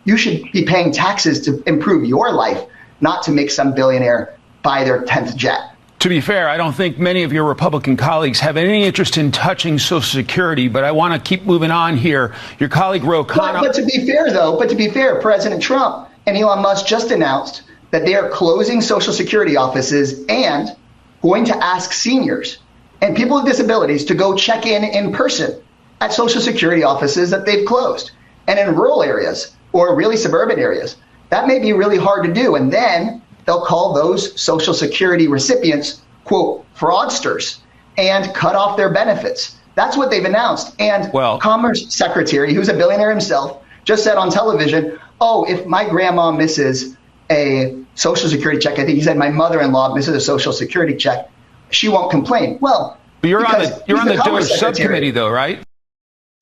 S8: You should be paying taxes to improve your life, not to make some billionaire buy their 10th jet.
S7: To be fair, I don't think many of your Republican colleagues have any interest in touching Social Security, but I want to keep moving on here. Your colleague Ro Khanna.
S8: But to be fair, President Trump and Elon Musk just announced that they are closing Social Security offices and going to ask seniors and people with disabilities to go check in person at Social Security offices that they've closed. And in rural areas or really suburban areas, that may be really hard to do. And then they'll call those Social Security recipients, quote, fraudsters, and cut off their benefits. That's what they've announced. And Commerce Secretary, who's a billionaire himself, just said on television, oh, if my grandma misses a Social Security check, I think he said my mother-in-law misses a Social Security check, she won't complain. Well,
S7: but you're on the DOGE subcommittee, though, right?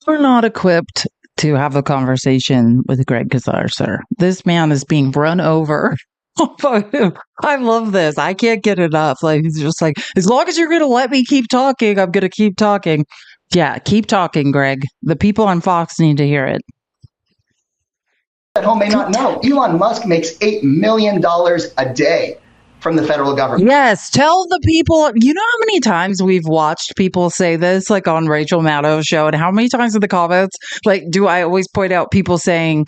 S1: We're not equipped to have a conversation with Greg Casar, sir. This man is being run over. I love this. I can't get enough. He's just as long as you're going to let me keep talking, I'm going to keep talking. Yeah, keep talking, Greg. The people on Fox need to hear it.
S8: At home may not know. Elon Musk makes $8 million a day from the federal government.
S1: Yes, tell the people. You know how many times we've watched people say this, on Rachel Maddow's show, and how many times in the comments, do I always point out people saying,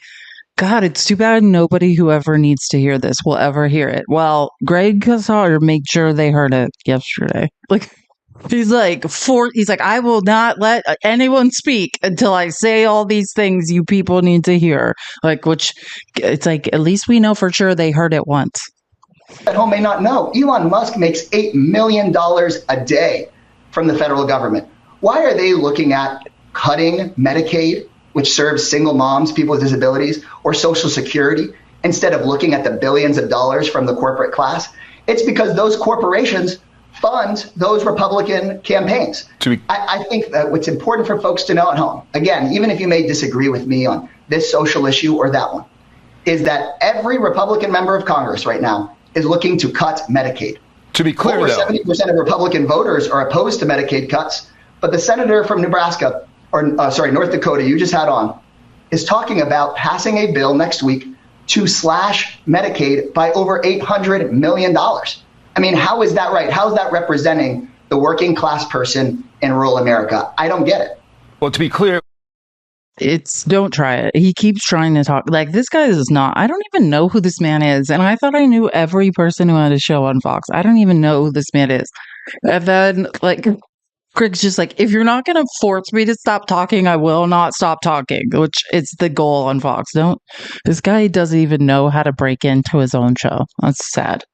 S1: God, it's too bad nobody who ever needs to hear this will ever hear it. Well, Greg Casar made sure they heard it yesterday. He's I will not let anyone speak until I say all these things you people need to hear. Which it's at least we know for sure they heard it once.
S8: At home may not know. Elon Musk makes $8 million a day from the federal government. Why are they looking at cutting Medicaid, which serves single moms, people with disabilities, or Social Security, instead of looking at the billions of dollars from the corporate class? It's because those corporations fund those Republican campaigns. I think that what's important for folks to know at home, again, even if you may disagree with me on this social issue or that one, is that every Republican member of Congress right now is looking to cut Medicaid.
S7: To be clear,
S8: over
S7: though,
S8: 70% of Republican voters are opposed to Medicaid cuts, but the senator from Nebraska, or North Dakota, you just had on, is talking about passing a bill next week to slash Medicaid by over $800 million. I mean, how is that right? How is that representing the working class person in rural America? I don't get it.
S7: Well, to be clear,
S1: don't try it. He keeps trying to talk. Like, this guy is not, I don't even know who this man is. And I thought I knew every person who had a show on Fox. I don't even know who this man is. And then, like, Greg's just like, if you're not going to force me to stop talking, I will not stop talking, which is the goal on Fox. This guy doesn't even know how to break into his own show. That's sad.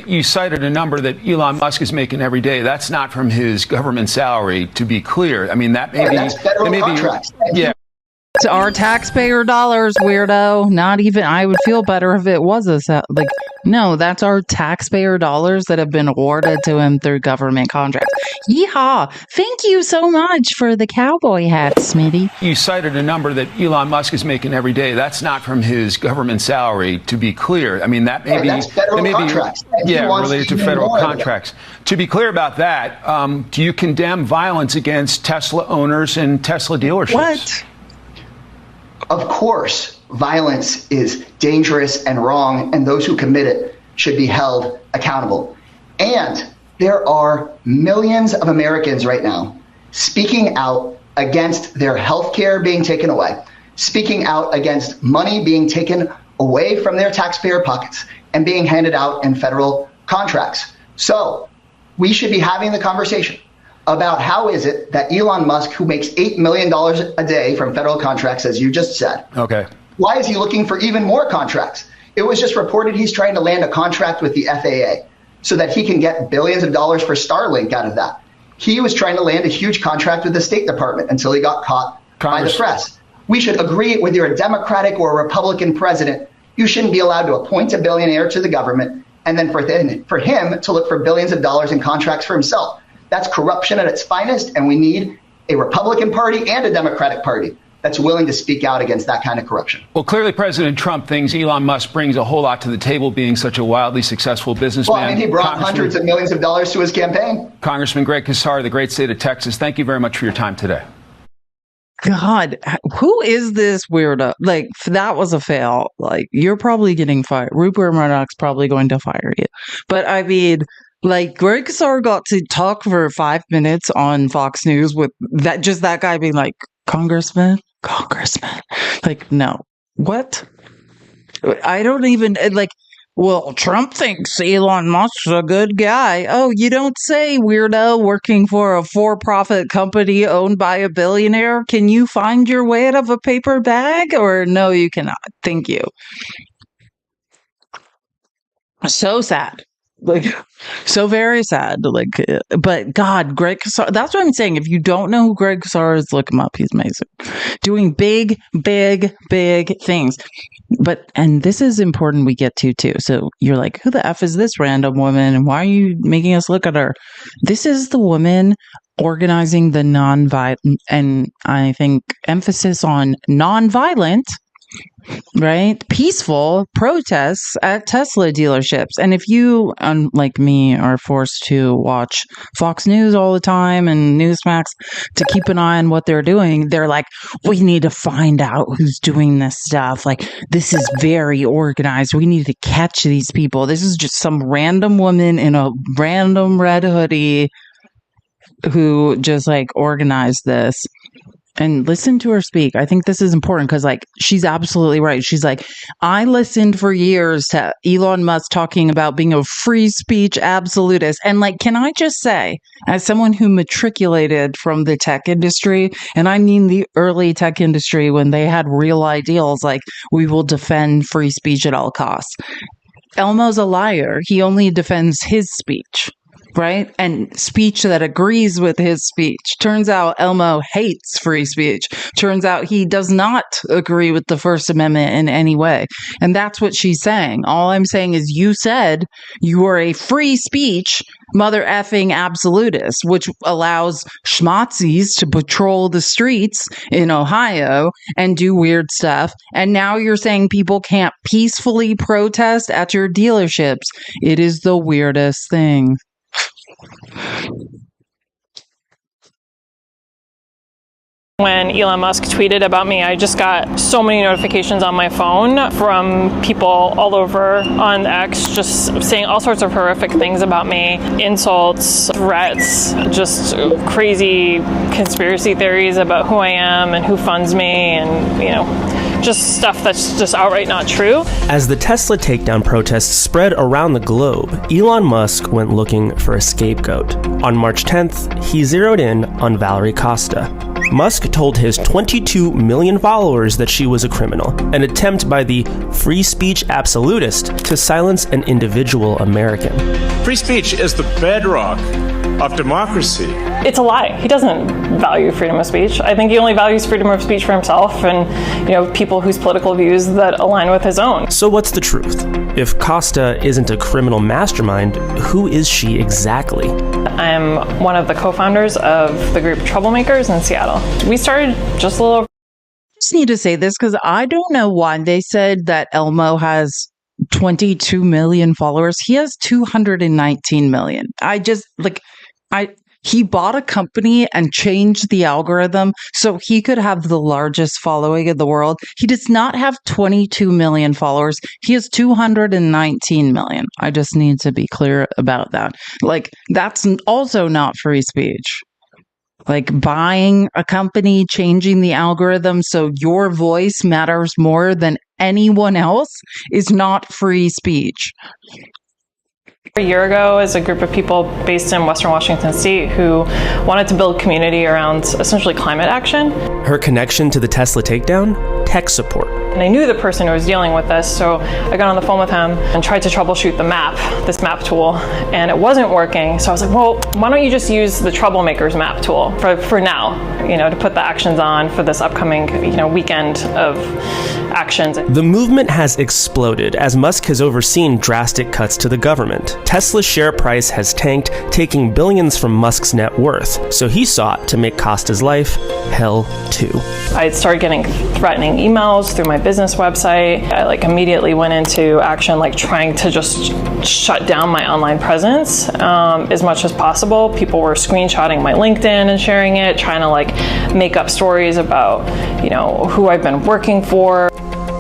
S7: you cited a number that Elon Musk is making every day. That's not from his government salary, to be clear. I mean, that may be...
S8: That's federal contracts.
S7: Yeah.
S1: It's our taxpayer dollars, weirdo. Not even, I would feel better if it was no, that's our taxpayer dollars that have been awarded to him through government contracts. Yeehaw. Thank you so much for the cowboy hat, Smitty.
S7: You cited a number that Elon Musk is making every day. That's not from his government salary, to be clear. I mean, that may be...
S8: That's federal contracts.
S7: Related to federal contracts. To be clear about that, do you condemn violence against Tesla owners and Tesla dealerships?
S1: What?
S8: Of course, violence is dangerous and wrong, and those who commit it should be held accountable. And there are millions of Americans right now speaking out against their health care being taken away, speaking out against money being taken away from their taxpayer pockets and being handed out in federal contracts. So we should be having the conversation about how is it that Elon Musk, who makes $8 million a day from federal contracts, as you just said,
S7: okay,
S8: why is he looking for even more contracts? It was just reported he's trying to land a contract with the FAA so that he can get billions of dollars for Starlink out of that. He was trying to land a huge contract with the State Department until he got caught by the press. We should agree, whether you're a Democratic or a Republican president, you shouldn't be allowed to appoint a billionaire to the government and then for him to look for billions of dollars in contracts for himself. That's corruption at its finest, and we need a Republican Party and a Democratic Party that's willing to speak out against that kind of corruption.
S7: Well, clearly President Trump thinks Elon Musk brings a whole lot to the table, being such a wildly successful businessman.
S8: Well, I mean, he brought hundreds of millions of dollars to his campaign.
S7: Congressman Greg Casar, the great state of Texas, thank you very much for your time today.
S1: God, who is this weirdo? Like, that was a fail. Like, you're probably getting fired. Rupert Murdoch's probably going to fire you. But I mean... like, Greg Casar got to talk for 5 minutes on Fox News with that guy being like, Congressman. Like, no. What? I don't even, well, Trump thinks Elon Musk's a good guy. Oh, you don't say, weirdo, working for a for-profit company owned by a billionaire. Can you find your way out of a paper bag? Or no, you cannot. Thank you. So sad. Like, so very sad. Like, but God, Greg Casar, that's what I'm saying. If you don't know who Greg Casar is, look him up. He's amazing. Doing big things. And this is important we get to too. So you're like, who the F is this random woman? And why are you making us look at her? This is the woman organizing the nonviolent, and I think emphasis on nonviolent, right, peaceful protests at Tesla dealerships. And if you, unlike me, are forced to watch Fox News all the time and Newsmax to keep an eye on what they're doing, they're like, we need to find out who's doing this stuff. Like, this is very organized. We need to catch these people. This is just some random woman in a random red hoodie who just like organized this. And listen to her speak. I think this is important because, like, she's absolutely right. She's like, I listened for years to Elon Musk talking about being a free speech absolutist. And, like, can I just say, as someone who matriculated from the tech industry, and I mean the early tech industry when they had real ideals, like, we will defend free speech at all costs. Elmo's a liar. He only defends his speech. right? And speech that agrees with his speech. Turns out Elmo hates free speech. Turns out he does not agree with the First Amendment in any way. And that's what she's saying. All I'm saying is you said you are a free speech mother effing absolutist, which allows schmazzies to patrol the streets in Ohio and do weird stuff. And now you're saying people can't peacefully protest at your dealerships. It is the weirdest thing.
S9: When Elon Musk tweeted about me, I just got so many notifications on my phone from people all over on X just saying all sorts of horrific things about me, insults, threats, just crazy conspiracy theories about who I am and who funds me, and, you know, just stuff that's just outright not true.
S13: As the Tesla takedown protests spread around the globe, Elon Musk went looking for a scapegoat. On March 10th, he zeroed in on Valerie Costa. Musk told his 22 million followers that she was a criminal, an attempt by the free speech absolutist to silence an individual American.
S18: Free speech is the bedrock of democracy.
S9: It's a lie. He doesn't value freedom of speech. I think he only values freedom of speech for himself and, you know, people whose political views that align with his own.
S13: So what's the truth? If Costa isn't a criminal mastermind, who is she exactly?
S9: I'm one of the co-founders of the group Troublemakers in Seattle. We started just a little over.
S1: Just need to say this because I don't know why they said that Elmo has 22 million followers. He has 219 million. He bought a company and changed the algorithm so he could have the largest following in the world. He does not have 22 million followers. He has 219 million. I just need to be clear about that. Like, that's also not free speech. Like, buying a company, changing the algorithm so your voice matters more than anyone else is not free speech.
S9: A year ago, as a group of people based in Western Washington State who wanted to build community around essentially climate action.
S13: Her connection to the Tesla takedown? Tech support.
S9: And I knew the person who was dealing with this, so I got on the phone with him and tried to troubleshoot this map tool, and it wasn't working. So I was like, well, why don't you just use the Troublemakers map tool for now, you know, to put the actions on for this upcoming, you know, weekend of actions.
S13: The movement has exploded as Musk has overseen drastic cuts to the government. Tesla's share price has tanked, taking billions from Musk's net worth. So he sought to make Costa's life hell too.
S9: I started getting threatening emails through my business website. I immediately went into action, trying to just shut down my online presence as much as possible. People were screenshotting my LinkedIn and sharing it, trying to make up stories about, you know, who I've been working for.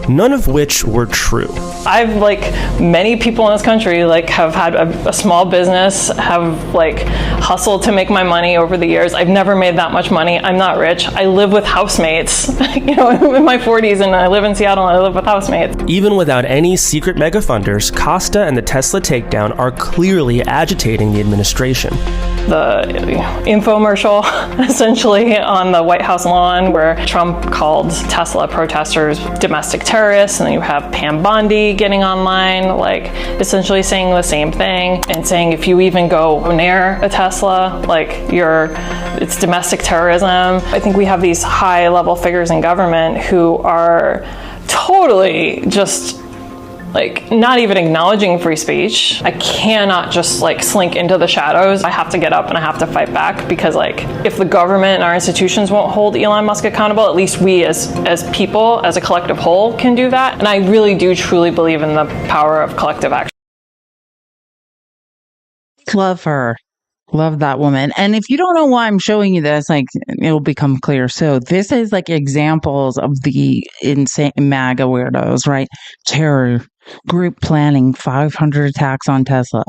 S13: None of which were true.
S9: I've, many people in this country, have had a small business, have, hustled to make my money over the years. I've never made that much money. I'm not rich. I live with housemates, you know, in my 40s, and I live in Seattle, and I live with housemates.
S13: Even without any secret mega funders, Costa and the Tesla takedown are clearly agitating the administration.
S9: The infomercial, essentially, on the White House lawn where Trump called Tesla protesters domestic terrorists, and then you have Pam Bondi getting online, essentially saying the same thing and saying if you even go near a Tesla, it's domestic terrorism. I think we have these high-level figures in government who are totally just not even acknowledging free speech. I cannot just slink into the shadows. I have to get up and I have to fight back because if the government and our institutions won't hold Elon Musk accountable, at least we as people, as a collective whole, can do that. And I really do truly believe in the power of collective action.
S1: Love her. Love that woman. And if you don't know why I'm showing you this, it'll become clear. So this is examples of the insane MAGA weirdos, right? Terror group planning 500 attacks on Tesla.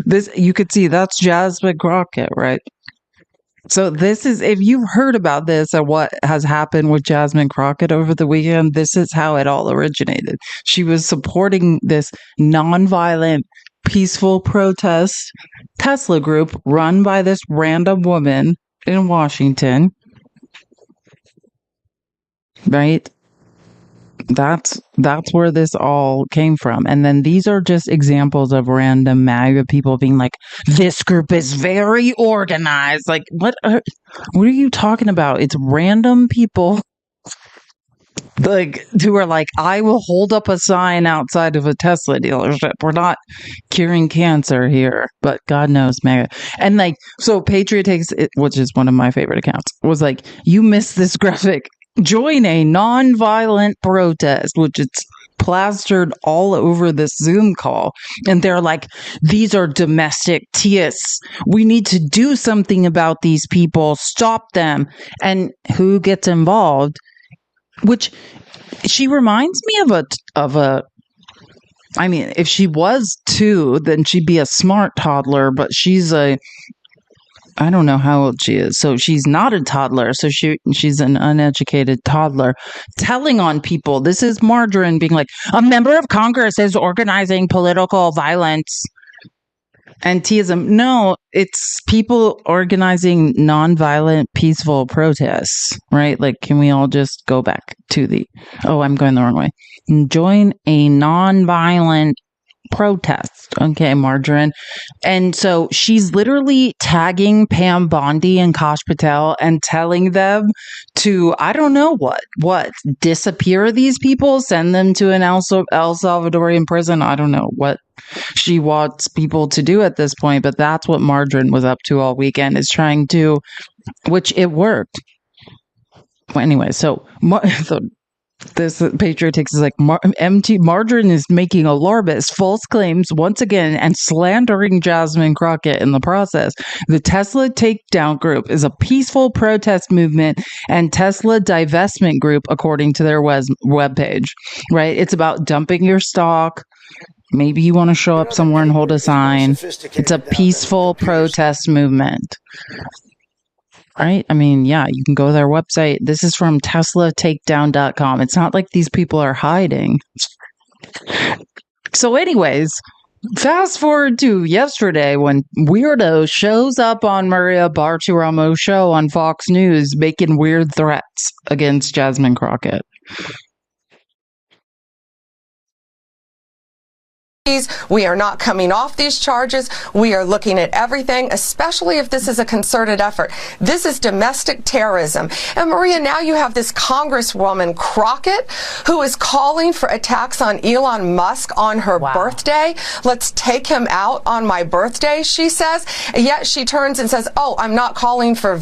S1: This, you could see that's Jasmine Crockett, right? So this is, if you've heard about this and what has happened with Jasmine Crockett over the weekend, this is how it all originated. She was supporting this nonviolent, peaceful protest Tesla group run by this random woman in Washington, right? That's where this all came from. And then these are just examples of random MAGA people being like, this group is very organized. Like, what are you talking about? It's random people like who are like, I will hold up a sign outside of a Tesla dealership. We're not curing cancer here, but God knows MAGA. And like, so Patriot Takes It, which is one of my favorite accounts, was like, you missed this graphic. Join a non-violent protest, which it's plastered all over this Zoom call. And they're like, these are domestic terrorists. We need to do something about these people. Stop them. And who gets involved? Which she reminds me of a I mean, if she was 2, then she'd be a smart toddler, but I don't know how old she is. So she's not a toddler. So she's an uneducated toddler telling on people. This is Margarine being like, a member of Congress is organizing political violence and teism. No, it's people organizing nonviolent, peaceful protests, right? Like, can we all just go back to I'm going the wrong way. Join a nonviolent protest. Okay, Margarine. And so she's literally tagging Pam Bondi and Kash Patel and telling them to, I don't know what, disappear these people, send them to an El Salvadorian prison. I don't know what she wants people to do at this point, but that's what Margarine was up to all weekend, is trying to, which it worked. Well, anyway, so this Patriot Takes is like, Margarine is making alarmist false claims once again and slandering Jasmine Crockett in the process. The Tesla Takedown Group is a peaceful protest movement and Tesla divestment group, according to their webpage, right? It's about dumping your stock. Maybe you want to show up somewhere and hold a sign. It's a peaceful protest movement. Right? I mean, yeah, you can go to their website. This is from TeslaTakedown.com. It's not like these people are hiding. So anyways, fast forward to yesterday when Weirdo shows up on Maria Bartiromo's show on Fox News making weird threats against Jasmine Crockett.
S4: We are not coming off these charges. We are looking at everything, especially if this is a concerted effort. This is domestic terrorism. And Maria, now you have this Congresswoman Crockett who is calling for attacks on Elon Musk on her birthday. Let's take him out on my birthday, she says. And yet she turns and says, oh, I'm not calling for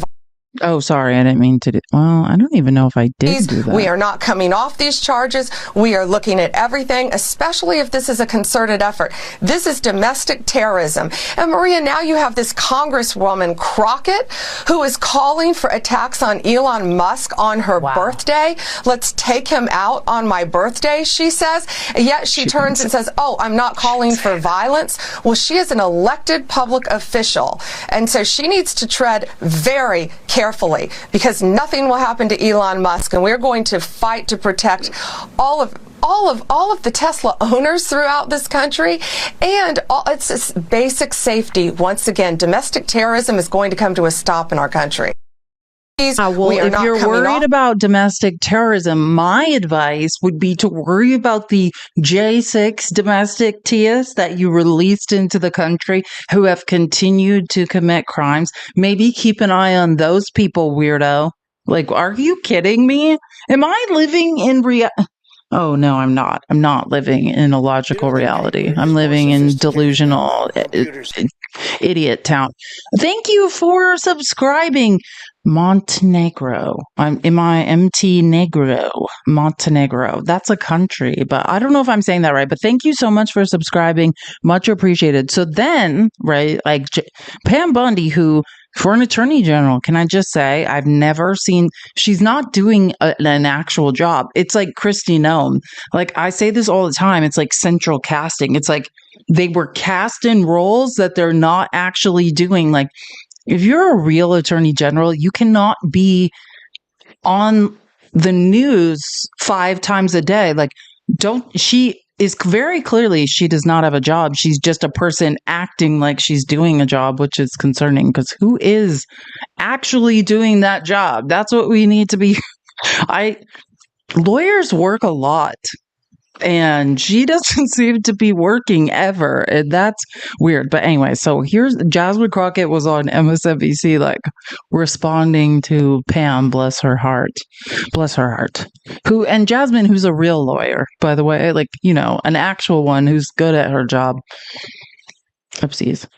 S1: Oh, sorry, I didn't mean to do. Well, I don't even know if I did do that.
S4: We are not coming off these charges. We are looking at everything, especially if this is a concerted effort. This is domestic terrorism. And Maria, now you have this Congresswoman Crockett who is calling for attacks on Elon Musk on her birthday. Let's take him out on my birthday, she says. And yet she turns and says, oh, I'm not calling for violence. Well, she is an elected public official. And so she needs to tread very carefully, because nothing will happen to Elon Musk, and we're going to fight to protect all of the Tesla owners throughout this country, and it's basic safety. Once again, domestic terrorism is going to come to a stop in our country.
S1: Well, if you're worried about domestic terrorism, my advice would be to worry about the J6 domestic terrorists that you released into the country who have continued to commit crimes. Maybe keep an eye on those people, weirdo. Like, are you kidding me? Am I living in Oh, no, I'm not. I'm not living in a logical reality. I'm living in delusional idiot town. Thank you for subscribing. Montenegro. Montenegro. That's a country, but I don't know if I'm saying that right. But thank you so much for subscribing. Much appreciated. So then, right, like Pam Bondi, who, for an attorney general, can I just say, I've never seen, she's not doing an actual job. It's like Kristi Noem. Like, I say this all the time. It's like central casting. It's like they were cast in roles that they're not actually doing. Like, if you're a real attorney general, you cannot be on the news 5 times a day. Like, she is very clearly, she does not have a job. She's just a person acting like she's doing a job, which is concerning, because who is actually doing that job? That's what we need to be. lawyers work a lot. And she doesn't seem to be working ever. And that's weird. But anyway, so here's Jasmine Crockett was on MSNBC, like responding to Pam, bless her heart. Bless her heart. And Jasmine, who's a real lawyer, by the way, like, you know, an actual one who's good at her job. Oopsies.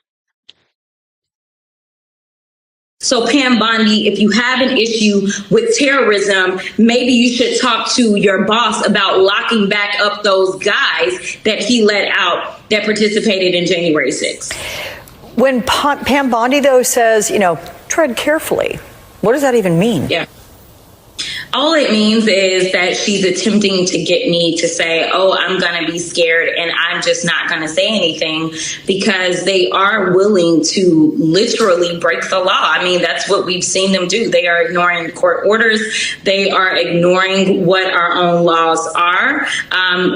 S5: So Pam Bondi, if you have an issue with terrorism, maybe you should talk to your boss about locking back up those guys that he let out that participated in January 6th.
S10: When Pam Bondi, though, says, you know, tread carefully, what does that even mean?
S5: Yeah. All it means is that she's attempting to get me to say, oh, I'm going to be scared and I'm just not going to say anything, because they are willing to literally break the law. I mean, that's what we've seen them do. They are ignoring court orders. They are ignoring what our own laws are.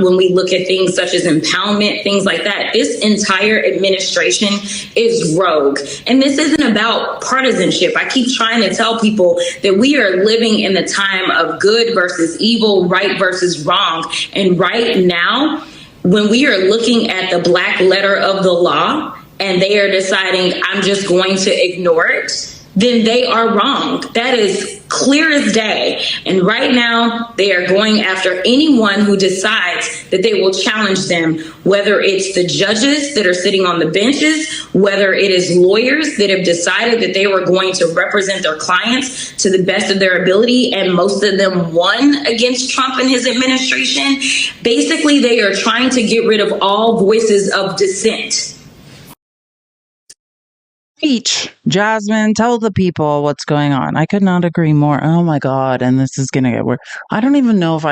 S5: When we look at things such as impoundment, things like that, this entire administration is rogue. And this isn't about partisanship. I keep trying to tell people that we are living in the time of good versus evil, right versus wrong. And right now, when we are looking at the black letter of the law and they are deciding I'm just going to ignore it, then they are wrong. That is clear as day. And right now, they are going after anyone who decides that they will challenge them, whether it's the judges that are sitting on the benches, whether it is lawyers that have decided that they were going to represent their clients to the best of their ability, and most of them won against Trump and his administration. Basically, they are trying to get rid of all voices of dissent.
S1: Speech. Jasmine, tell the people what's going on. I could not agree more. Oh my God. And this is going to get worse. I don't even know if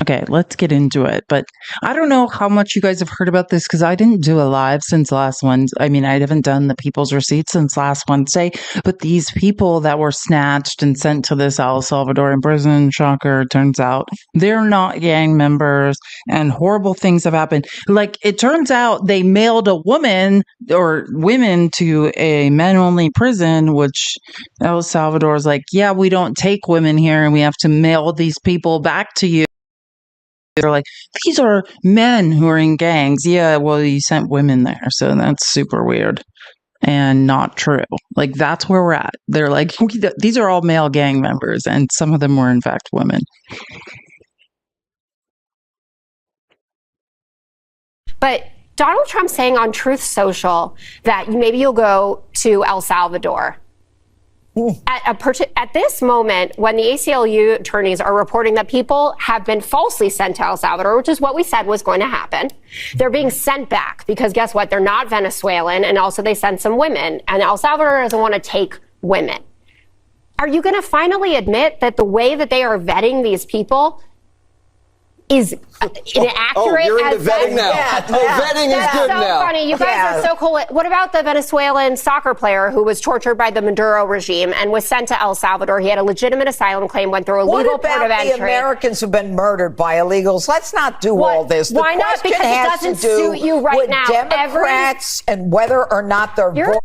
S1: okay, let's get into it. But I don't know how much you guys have heard about this, because I didn't do a live since last Wednesday. I mean, I haven't done the People's Receipt since last Wednesday. But these people that were snatched and sent to this El Salvadoran prison, shocker, turns out they're not gang members, and horrible things have happened. Like, it turns out they mailed a woman or women to a men-only prison, which El Salvador is like, yeah, we don't take women here, and we have to mail these people back to you. They're like, these are men who are in gangs. Yeah, well, you sent women there. So that's super weird and not true. Like, that's where we're at. They're like, these are all male gang members, and some of them were, in fact, women.
S11: But Donald Trump saying on Truth Social that maybe you'll go to El Salvador. At this moment, when the ACLU attorneys are reporting that people have been falsely sent to El Salvador, which is what we said was going to happen, they're being sent back because guess what? They're not Venezuelan, and also they sent some women, and El Salvador doesn't want to take women. Are you going to finally admit that the way that they are vetting these people is inaccurate?
S17: You're into vetting now. Vetting is good now.
S11: That's so funny. You guys are so cool. What about the Venezuelan soccer player who was tortured by the Maduro regime and was sent to El Salvador? He had a legitimate asylum claim, went through a legal port of entry.
S17: What about the Americans who've been murdered by illegals? Let's not do all this.
S11: Why not? Because it doesn't suit you right now.
S17: Democrats and whether or not they're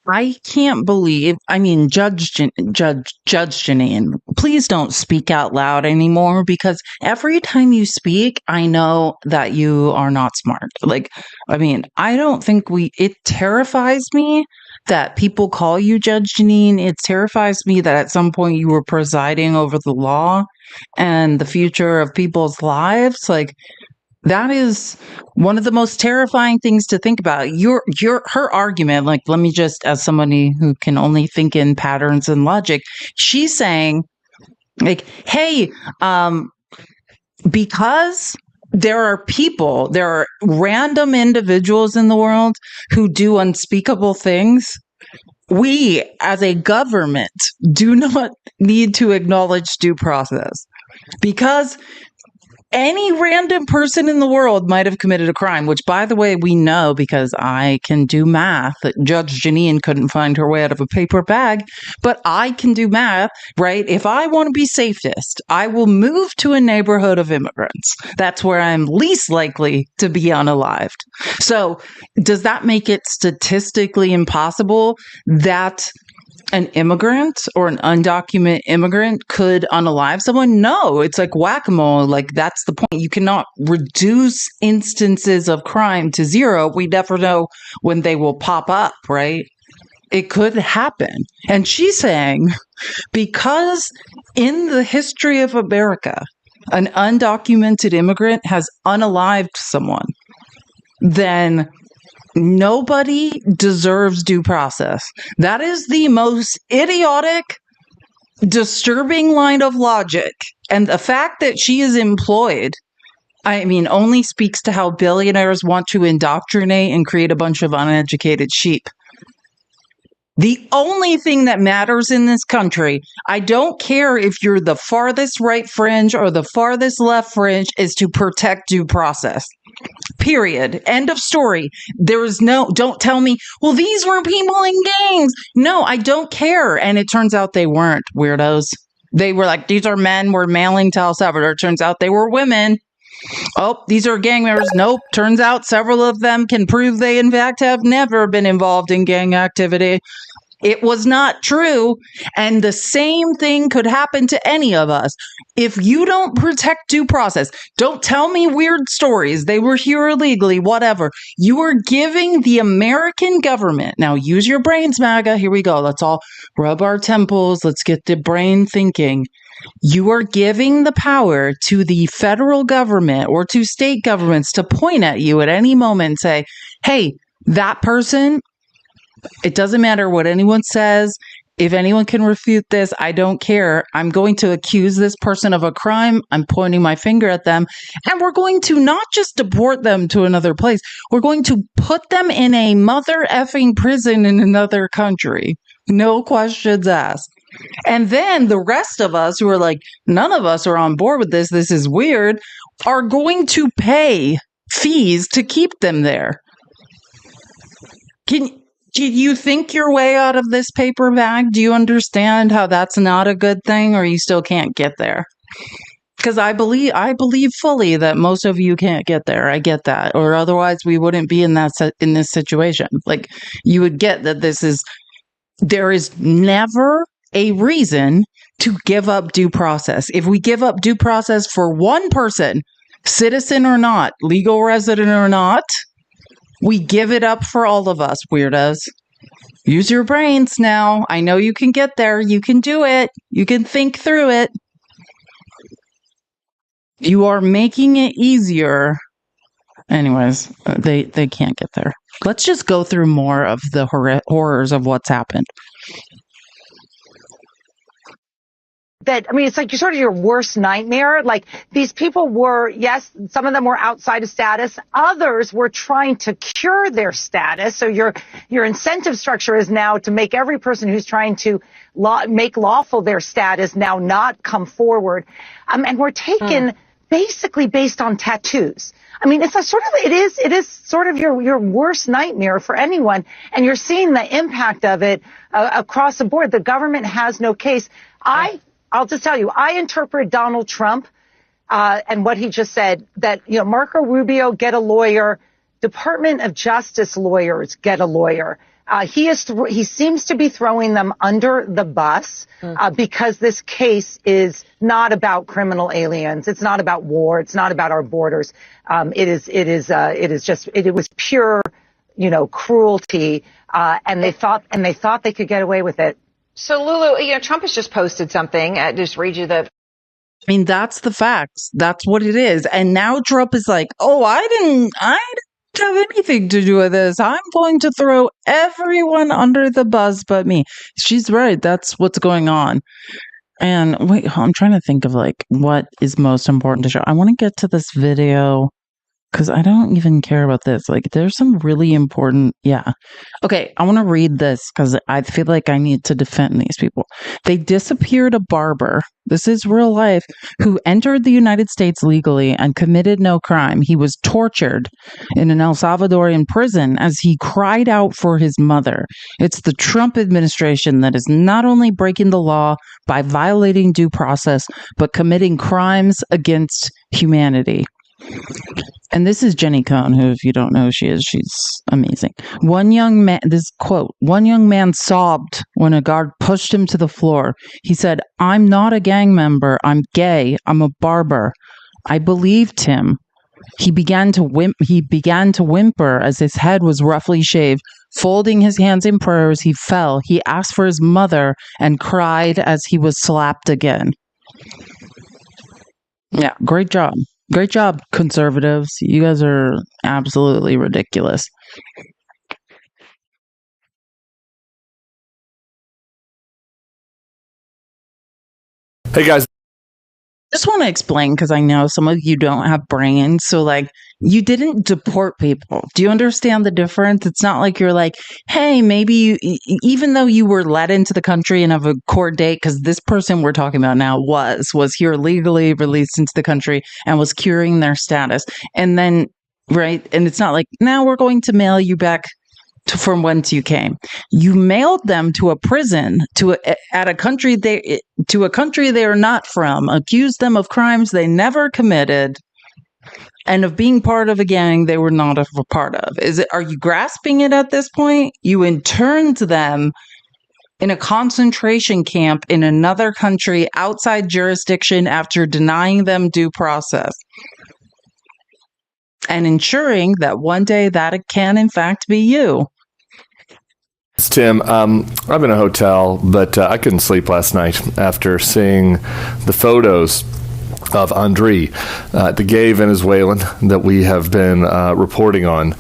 S1: I can't believe, I mean, Judge Janine, please don't speak out loud anymore, because every time you speak, I know that you are not smart. Like, I mean, I don't think it terrifies me that people call you Judge Janine. It terrifies me that at some point you were presiding over the law and the future of people's lives. Like, that is one of the most terrifying things to think about. Her argument, like, let me just, as somebody who can only think in patterns and logic, she's saying, like, hey, because there are random individuals in the world who do unspeakable things, we as a government do not need to acknowledge due process, because any random person in the world might have committed a crime, which, by the way, we know because I can do math. Judge Janine couldn't find her way out of a paper bag, but I can do math, right? If I want to be safest, I will move to a neighborhood of immigrants. That's where I'm least likely to be unalived. So does that make it statistically impossible that an immigrant or an undocumented immigrant could unalive someone? No, it's like whack-a-mole. Like, that's the point. You cannot reduce instances of crime to zero. We never know when they will pop up, right? It could happen. And she's saying, because in the history of America, an undocumented immigrant has unalived someone, then nobody deserves due process. That is the most idiotic, disturbing line of logic. And the fact that she is employed, I mean, only speaks to how billionaires want to indoctrinate and create a bunch of uneducated sheep. The only thing that matters in this country, I don't care if you're the farthest right fringe or the farthest left fringe, is to protect due process. Period. End of story. There is no, don't tell me, well, these were people in gangs. No, I don't care. And it turns out they weren't, weirdos. They were like, these are men, we're mailing to El Salvador. It turns out they were women. Oh, these are gang members. Nope. Turns out several of them can prove they, in fact, have never been involved in gang activity. It was not true. And the same thing could happen to any of us. If you don't protect due process, don't tell me weird stories. They were here illegally, whatever. You are giving the American government, now use your brains, MAGA. Here we go. Let's all rub our temples. Let's get the brain thinking. You are giving the power to the federal government or to state governments to point at you at any moment and say, hey, that person, it doesn't matter what anyone says. If anyone can refute this, I don't care. I'm going to accuse this person of a crime. I'm pointing my finger at them. And we're going to not just deport them to another place. We're going to put them in a mother effing prison in another country. No questions asked. And then the rest of us who are like, none of us are on board with this, this is weird, are going to pay fees to keep them there. Can you think your way out of this paper bag? Do you understand how that's not a good thing, or you still can't get there? Because I believe fully that most of you can't get there. I get that, or otherwise we wouldn't be in this situation. Like, you would get that there is never a reason to give up due process. If we give up due process for one person, citizen or not, legal resident or not, we give it up for all of us, weirdos. Use your brains now. I know you can get there. You can do it. You can think through it. You are making it easier. Anyways, they can't get there. Let's just go through more of the horrors of what's happened.
S17: That, I mean, it's like you're sort of your worst nightmare. Like, these people were, yes, some of them were outside of status. Others were trying to cure their status. So your incentive structure is now to make every person who's trying to make lawful their status now not come forward. And we're taken basically based on tattoos. I mean, it's a sort of, it is sort of your worst nightmare for anyone. And you're seeing the impact of it across the board. The government has no case. I'll just tell you, I interpret Donald Trump and what he just said, that, Marco Rubio, get a lawyer. Department of Justice lawyers, get a lawyer. He seems to be throwing them under the bus because this case is not about criminal aliens. It's not about war. It's not about our borders. It was pure, cruelty. And they thought they could get away with it.
S3: So, Lulu, Trump has just posted something. Just read you the.
S1: I mean, that's the facts. That's what it is. And now Trump is like, oh, I didn't have anything to do with this. I'm going to throw everyone under the bus but me. She's right. That's what's going on. And wait, I'm trying to think of what is most important to show. I want to get to this video because I don't even care about this. There's some really important, Okay, I want to read this because I feel like I need to defend these people. They disappeared a barber, this is real life, who entered the United States legally and committed no crime. He was tortured in an El Salvadorian prison as he cried out for his mother. It's the Trump administration that is not only breaking the law by violating due process, but committing crimes against humanity. And this is Jenny Cohn, who, if you don't know who she is, she's amazing. One young man sobbed when a guard pushed him to the floor. He said, "I'm not a gang member. I'm gay. I'm a barber." I believed him. He began to whimper as his head was roughly shaved. Folding his hands in prayers, he fell. He asked for his mother and cried as he was slapped again. Yeah, great job. Great job, conservatives. You guys are absolutely ridiculous.
S12: Hey, guys.
S1: Just want to explain, because I know some of you don't have brains. So, like, you didn't deport people. Do you understand the difference? It's not like you're like, hey, maybe even though you were let into the country and have a court date, because this person we're talking about now was here legally, released into the country, and was curing their status. And then, right? And it's not like, now we're going to mail you back from whence you came. You mailed them to a prison, to a country they are not from, accused them of crimes they never committed, and of being part of a gang they were not a part of. Are you grasping it at this point? You interned them in a concentration camp in another country outside jurisdiction after denying them due process, and ensuring that one day that it can in fact be you.
S12: It's Tim. I'm in a hotel, but I couldn't sleep last night after seeing the photos of Andre, the gay Venezuelan that we have been reporting on,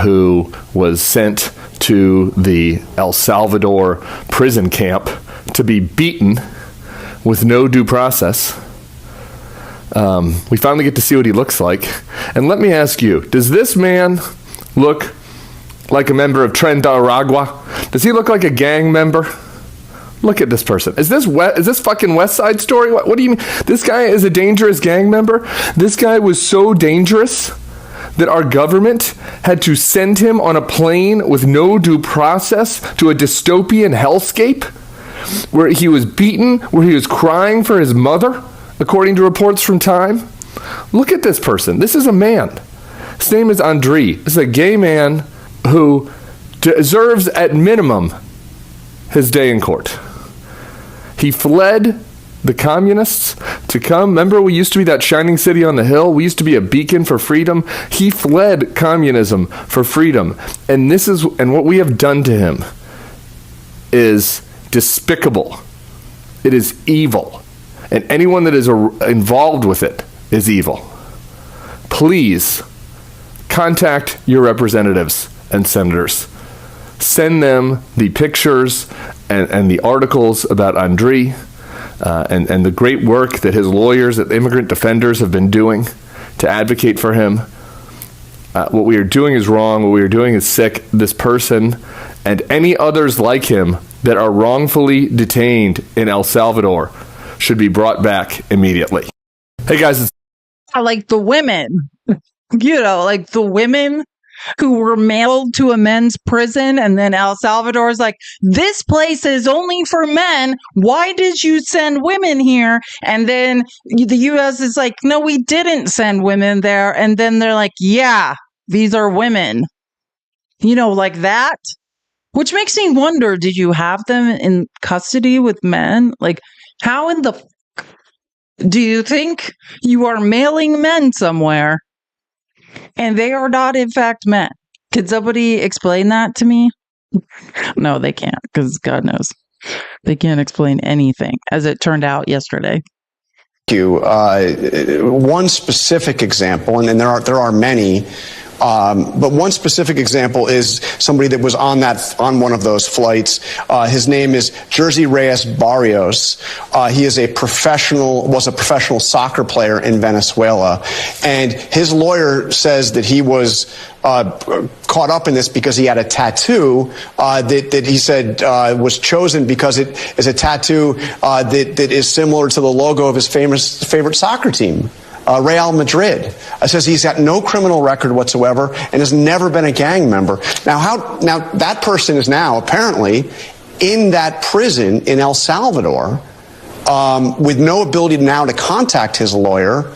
S12: who was sent to the El Salvador prison camp to be beaten with no due process. We finally get to see what he looks like. And let me ask you, does this man look like a member of Tren de Aragua? Does he look like a gang member? Look at this person. Is this fucking West Side Story? What do you mean? This guy is a dangerous gang member? This guy was so dangerous that our government had to send him on a plane with no due process to a dystopian hellscape where he was beaten, where he was crying for his mother, according to reports from Time. Look at this person. This is a man. His name is Andre. This is a gay man who deserves at minimum his day in court. He fled the communists to come. Remember, we used to be that shining city on the hill. We used to be a beacon for freedom. He fled communism for freedom. And what we have done to him is despicable. It is evil. And anyone that is involved with it is evil. Please contact your representatives and senators. Send them the pictures and the articles about Andre and the great work that his lawyers at Immigrant Defenders have been doing to advocate for him. What we are doing is wrong. What we are doing is sick. This person and any others like him that are wrongfully detained in El Salvador should be brought back immediately. Hey, guys.
S1: Like the women, like the women who were mailed to a men's prison, and then El Salvador is like, this place is only for men. Why did you send women here? And then the U.S. is like, no, we didn't send women there. And then they're like, yeah, these are women. Like that. Which makes me wonder, did you have them in custody with men? Like, how in the do you think you are mailing men somewhere and they are not in fact men? Could somebody explain that to me? No, they can't, because God knows they can't explain anything, as it turned out yesterday.
S14: Thank you. One specific example, and there are many, but one specific example is somebody that was on one of those flights. His name is Jersey Reyes Barrios. He is was a professional soccer player in Venezuela, and his lawyer says that he was caught up in this because he had a tattoo that he said was chosen because it is a tattoo that is similar to the logo of his favorite soccer team, Real Madrid. Says he's got no criminal record whatsoever and has never been a gang member. Now that person is now apparently in that prison in El Salvador with no ability now to contact his lawyer,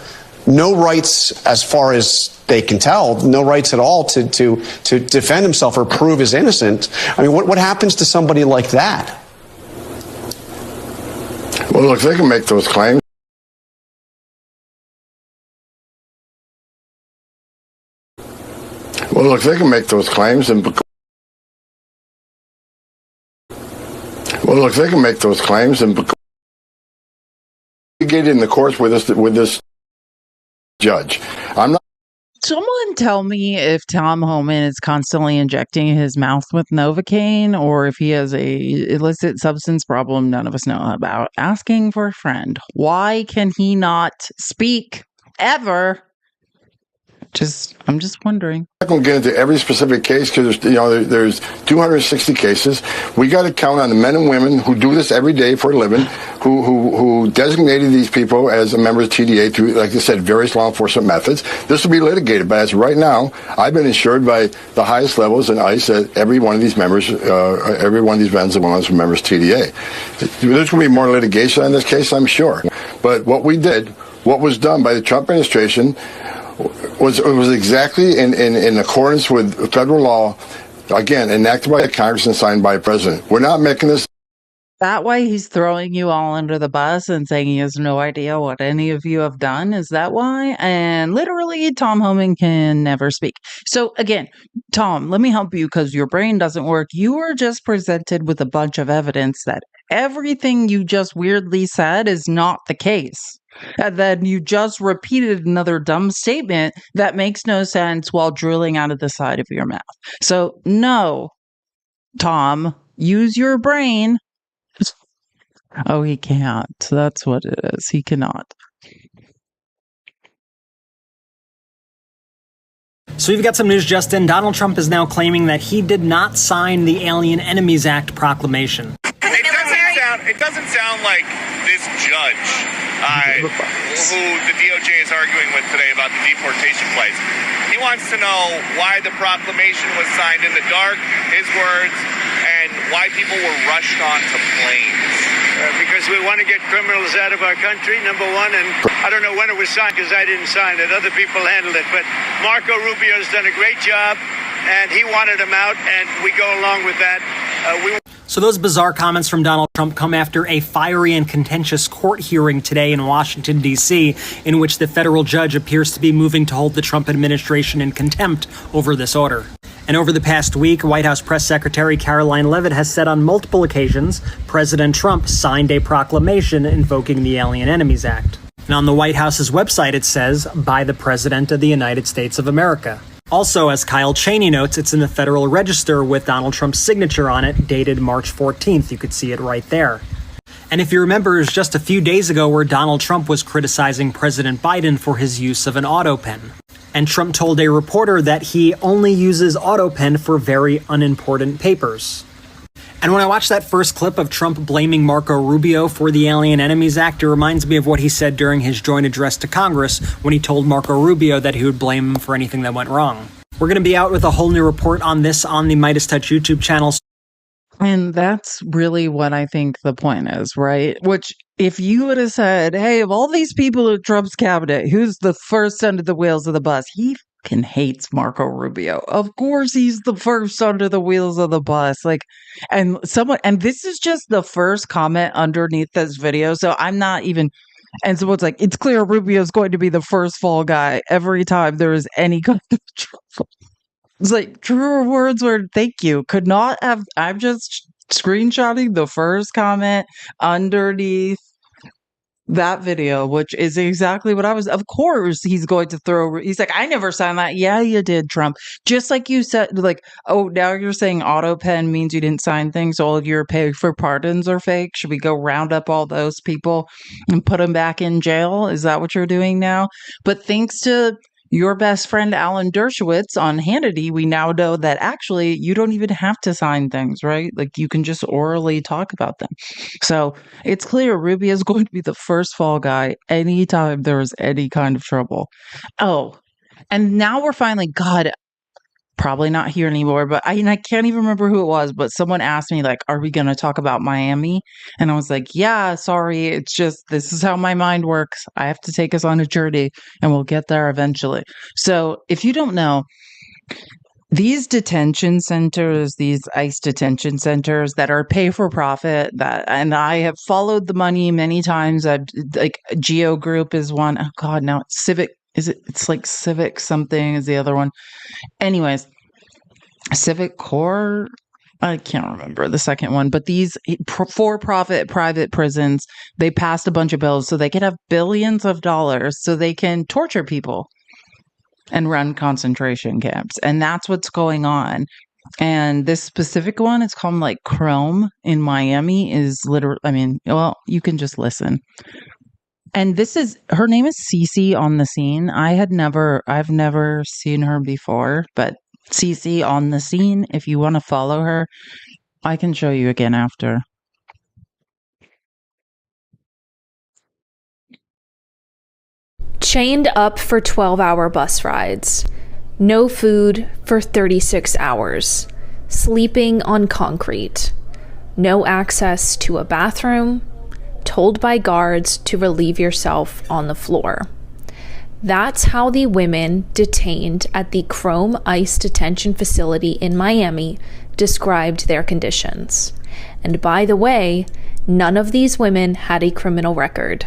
S14: no rights, as far as they can tell, no rights at all to defend himself or prove his innocent. I mean, what happens to somebody like that?
S19: Well, look, they can make those claims. Well, look, they can make those claims and. Well, look, they can make those claims and get in the courts with this judge. I'm not.
S1: Someone tell me if Tom Homan is constantly injecting his mouth with Novocaine or if he has a illicit substance problem none of us know about. Asking for a friend. Why can he not speak ever? I'm just wondering.
S19: I'm not going to get into every specific case because there's 260 cases. We got to count on the men and women who do this every day for a living, who designated these people as members of TDA through, like I said, various law enforcement methods. This will be litigated, but as of right now, I've been insured by the highest levels in ICE that every one of these members, every one of these vets and ones members of TDA. There's going to be more litigation on this case, I'm sure. But what was done by the Trump administration was exactly in accordance with federal law, again, enacted by Congress and signed by a president. We're not making this.
S1: That why he's throwing you all under the bus and saying he has no idea what any of you have done? Is that why? And literally, Tom Homan can never speak. So again, Tom, let me help you because your brain doesn't work. You are just presented with a bunch of evidence that everything you just weirdly said is not the case. And then you just repeated another dumb statement that makes no sense while drilling out of the side of your mouth. So no, Tom, use your brain. Oh, he can't. That's what it is. He cannot.
S20: So we've got some news, Justin. Donald Trump is now claiming that he did not sign the Alien Enemies Act proclamation.
S22: It doesn't sound like this judge who the DOJ is arguing with today about the deportation flights. He wants to know why the proclamation was signed in the dark, his words, and why people were rushed onto planes.
S23: Because we want to get criminals out of our country, number one, and I don't know when it was signed because I didn't sign it. Other people handled it. But Marco Rubio's done a great job, and he wanted them out, and we go along with that.
S20: So those bizarre comments from Donald Trump come after a fiery and contentious court hearing today in Washington, D.C., in which the federal judge appears to be moving to hold the Trump administration in contempt over this order. And over the past week, White House Press Secretary Caroline Leavitt has said on multiple occasions President Trump signed a proclamation invoking the Alien Enemies Act. And on the White House's website, it says, by the President of the United States of America. Also, as Kyle Cheney notes, it's in the Federal Register with Donald Trump's signature on it, dated March 14th. You could see it right there. And if you remember, it was just a few days ago where Donald Trump was criticizing President Biden for his use of an auto pen. And Trump told a reporter that he only uses auto pen for very unimportant papers. And when I watch that first clip of Trump blaming Marco Rubio for the Alien Enemies Act, it reminds me of what he said during his joint address to Congress when he told Marco Rubio that he would blame him for anything that went wrong. We're going to be out with a whole new report on this on the Midas Touch YouTube channel.
S1: And that's really what I think the point is, right? Which, if you would have said, hey, of all these people in Trump's cabinet, who's the first under the wheels of the bus? He fucking hates Marco Rubio. Of course he's the first under the wheels of the bus. And this is just the first comment underneath this video. So I'm not even, and someone's like, it's clear Rubio's going to be the first fall guy every time there is any kind of trouble. It's like, truer words were thank you. Could not have, I'm just screenshotting the first comment underneath that video, which is exactly what I was. Of course, he's going to throw. He's like, I never signed that. Yeah, you did, Trump. Just like you said, oh, now you're saying auto pen means you didn't sign things. All of your pay for pardons are fake. Should we go round up all those people and put them back in jail? Is that what you're doing now? But thanks to your best friend Alan Dershowitz on Hannity, we now know that actually you don't even have to sign things, right? You can just orally talk about them. So it's clear Rubio is going to be the first fall guy anytime there is any kind of trouble. Oh, and now we're finally, God, probably not here anymore, but I can't even remember who it was, but someone asked me, like, are we going to talk about Miami? And I was like, yeah, sorry. It's just, this is how my mind works. I have to take us on a journey and we'll get there eventually. So if you don't know, these detention centers, these ICE detention centers that are pay for profit, and I have followed the money many times. Like Geo Group is one. Oh God, now it's Civic. It's like Civic something is the other one. Anyways, Civic Core. I can't remember the second one, but these for-profit private prisons, they passed a bunch of bills so they could have billions of dollars so they can torture people and run concentration camps. And that's what's going on. And this specific one, it's called like Chrome in Miami, is literally, I mean, well, you can just listen. And her name is Cece on the Scene. I've never seen her before, but Cece on the Scene, if you want to follow her, I can show you again after.
S2: Chained up for 12-hour bus rides. No food for 36 hours. Sleeping on concrete. No access to a bathroom. Told by guards to relieve yourself on the floor. That's how the women detained at the Chrome ICE detention facility in Miami described their conditions. And by the way, none of these women had a criminal record.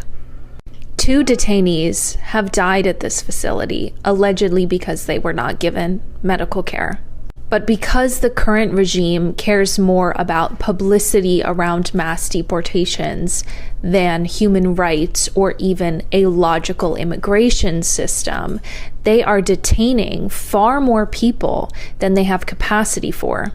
S2: 2 detainees have died at this facility, allegedly because they were not given medical care. But because the current regime cares more about publicity around mass deportations than human rights or even a logical immigration system, they are detaining far more people than they have capacity for.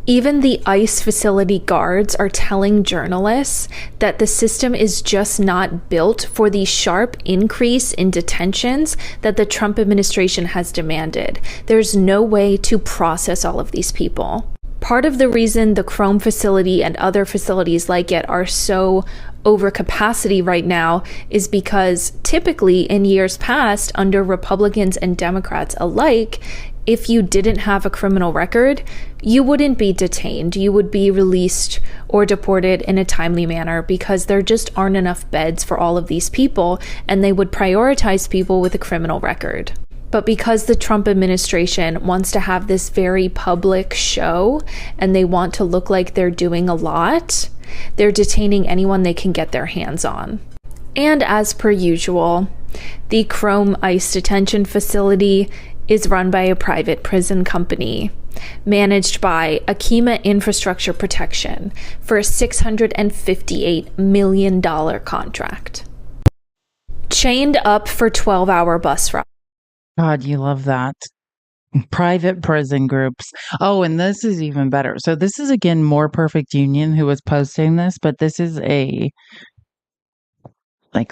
S2: Even the ICE facility guards are telling journalists that the system is just not built for the sharp increase in detentions that the Trump administration has demanded. There's no way to process all of these people. Part of the reason the Chrome facility and other facilities like it are so over capacity right now is because typically in years past, under Republicans and Democrats alike, if you didn't have a criminal record, you wouldn't be detained. You would be released or deported in a timely manner because there just aren't enough beds for all of these people, and they would prioritize people with a criminal record. But because the Trump administration wants to have this very public show and they want to look like they're doing a lot, they're detaining anyone they can get their hands on. And as per usual, the Chrome ICE detention facility is run by a private prison company managed by Akima Infrastructure Protection for a $658 million contract. Chained up for 12-hour bus rides.
S1: God, you love that. Private prison groups. Oh, and this is even better. So this is, again, More Perfect Union who was posting this, but this is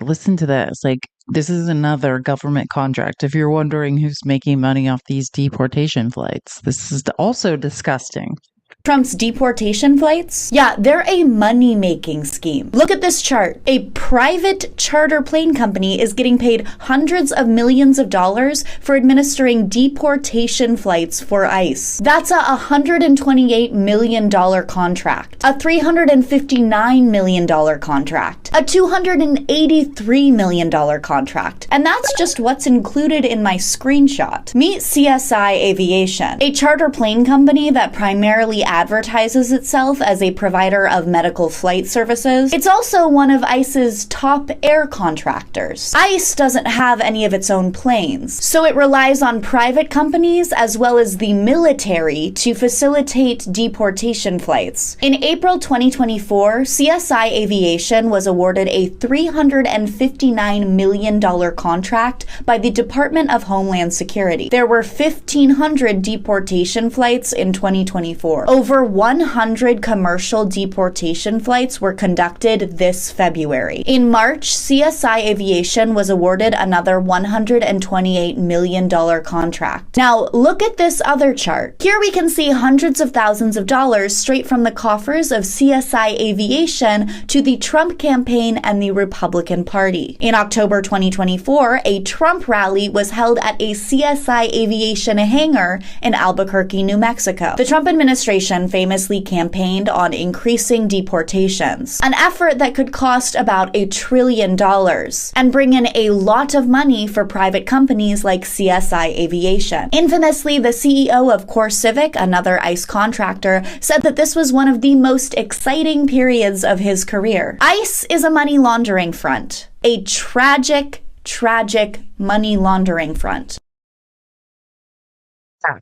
S1: listen to this. This is another government contract. If you're wondering who's making money off these deportation flights, this is also disgusting.
S15: Trump's deportation flights? Yeah, they're a money-making scheme. Look at this chart. A private charter plane company is getting paid hundreds of millions of dollars for administering deportation flights for ICE. That's a $128 million contract, a $359 million contract, a $283 million contract. And that's just what's included in my screenshot. Meet CSI Aviation, a charter plane company that primarily advertises itself as a provider of medical flight services. It's also one of ICE's top air contractors. ICE doesn't have any of its own planes, so it relies on private companies as well as the military to facilitate deportation flights. In April 2024, CSI Aviation was awarded a $359 million contract by the Department of Homeland Security. There were 1,500 deportation flights in 2024. Over 100 commercial deportation flights were conducted this February. In March, CSI Aviation was awarded another $128 million contract. Now, look at this other chart. Here we can see hundreds of thousands of dollars straight from the coffers of CSI Aviation to the Trump campaign campaign and the Republican Party. In October 2024, a Trump rally was held at a CSI Aviation hangar in Albuquerque, New Mexico. The Trump administration famously campaigned on increasing deportations, an effort that could cost about $1 trillion and bring in a lot of money for private companies like CSI Aviation. Infamously, the CEO of CoreCivic, another ICE contractor, said that this was one of the most exciting periods of his career. ICE is a money laundering front, a tragic money laundering front.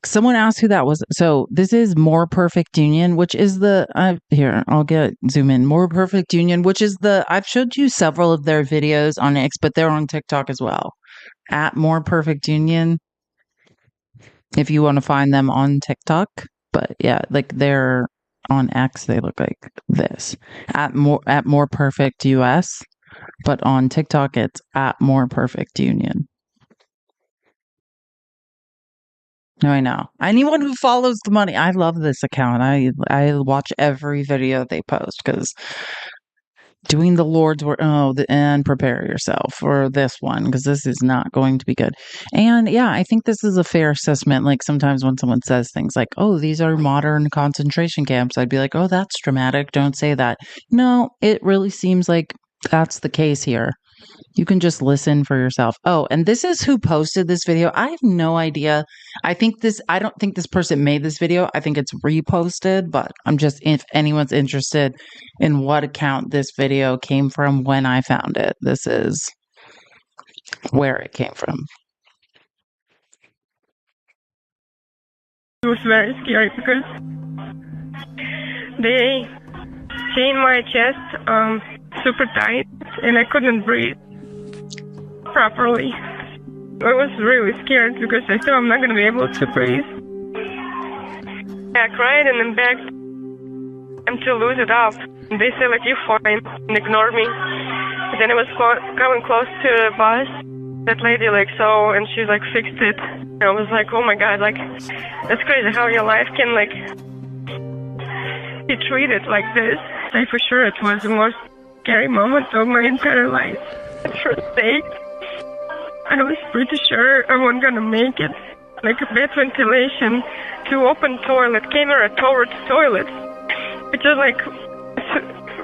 S1: Someone asked who that was. So this is More Perfect Union, which is the here, I'll zoom in. More Perfect Union, which is I've showed you several of their videos on X, but they're on TikTok as well. At More Perfect Union, if you want to find them on TikTok. But yeah, like they're on X, they look like this. At More Perfect US, but on TikTok it's at More Perfect Union. No, I know. Anyone who follows the money, I love this account. I watch every video they post because doing the Lord's work. And prepare yourself for this one because this is not going to be good. And yeah, I think this is a fair assessment. Like sometimes when someone says things like, "Oh, these are modern concentration camps," I'd be like, "Oh, that's dramatic. Don't say that." No, it really seems like that's the case here. You can just listen for yourself. Oh, and this is who posted this video. I have no idea. I don't think this person made this video. I think it's reposted, but if anyone's interested in what account this video came from when I found it, this is where it came from.
S6: It was very scary because they chained my chest super tight and I couldn't breathe properly. I was really scared because I thought I'm not going to be able to breathe. I cried and then begged them to lose it up. And they said, like, "You're fine," and ignored me. And then I was coming close to the bus. That lady, like, saw, and she, like, fixed it. And I was like, oh my God, like, that's crazy how your life can, like, be treated like this. I for sure it was the most scary moment of my entire life. At first day, I was pretty sure I wasn't gonna make it. Like a bad ventilation, two open toilet, camera towards toilet. Which is like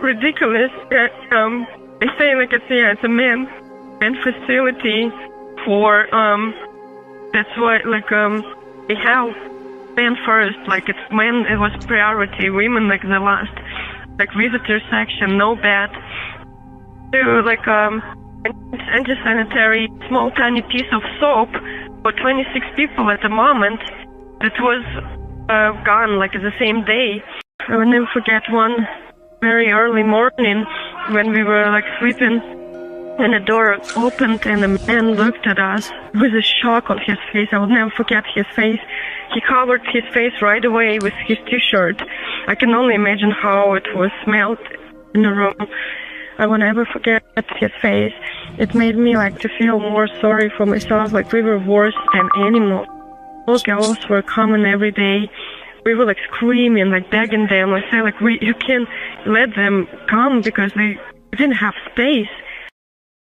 S6: ridiculous. They say like it's a man facility for that's why like they have men first, like it's men it was priority, women like the last, like visitor section, no bed. To like anti-sanitary small tiny piece of soap for 26 people at the moment that was gone like the same day. I will never forget one very early morning when we were like sleeping and the door opened and a man looked at us with a shock on his face. I will never forget his face. He covered his face right away with his t-shirt. I can only imagine how it was smelled in the room. I will never forget his face. It made me like to feel more sorry for myself, like we were worse than animals. Those girls were coming every day. We were like screaming, like begging them, like saying like you can't let them come because they didn't have space.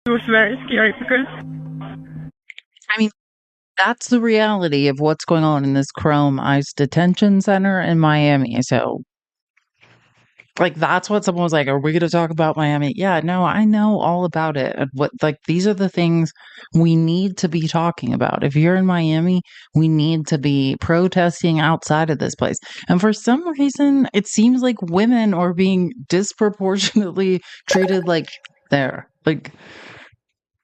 S6: It was very scary because
S1: I mean, that's the reality of what's going on in this Chrome ICE detention center in Miami. So like that's what someone was like, are we going to talk about Miami? Yeah, no, I know all about it. And what like these are the things we need to be talking about. If you're in Miami, we need to be protesting outside of this place. And for some reason, it seems like women are being disproportionately treated like there. Like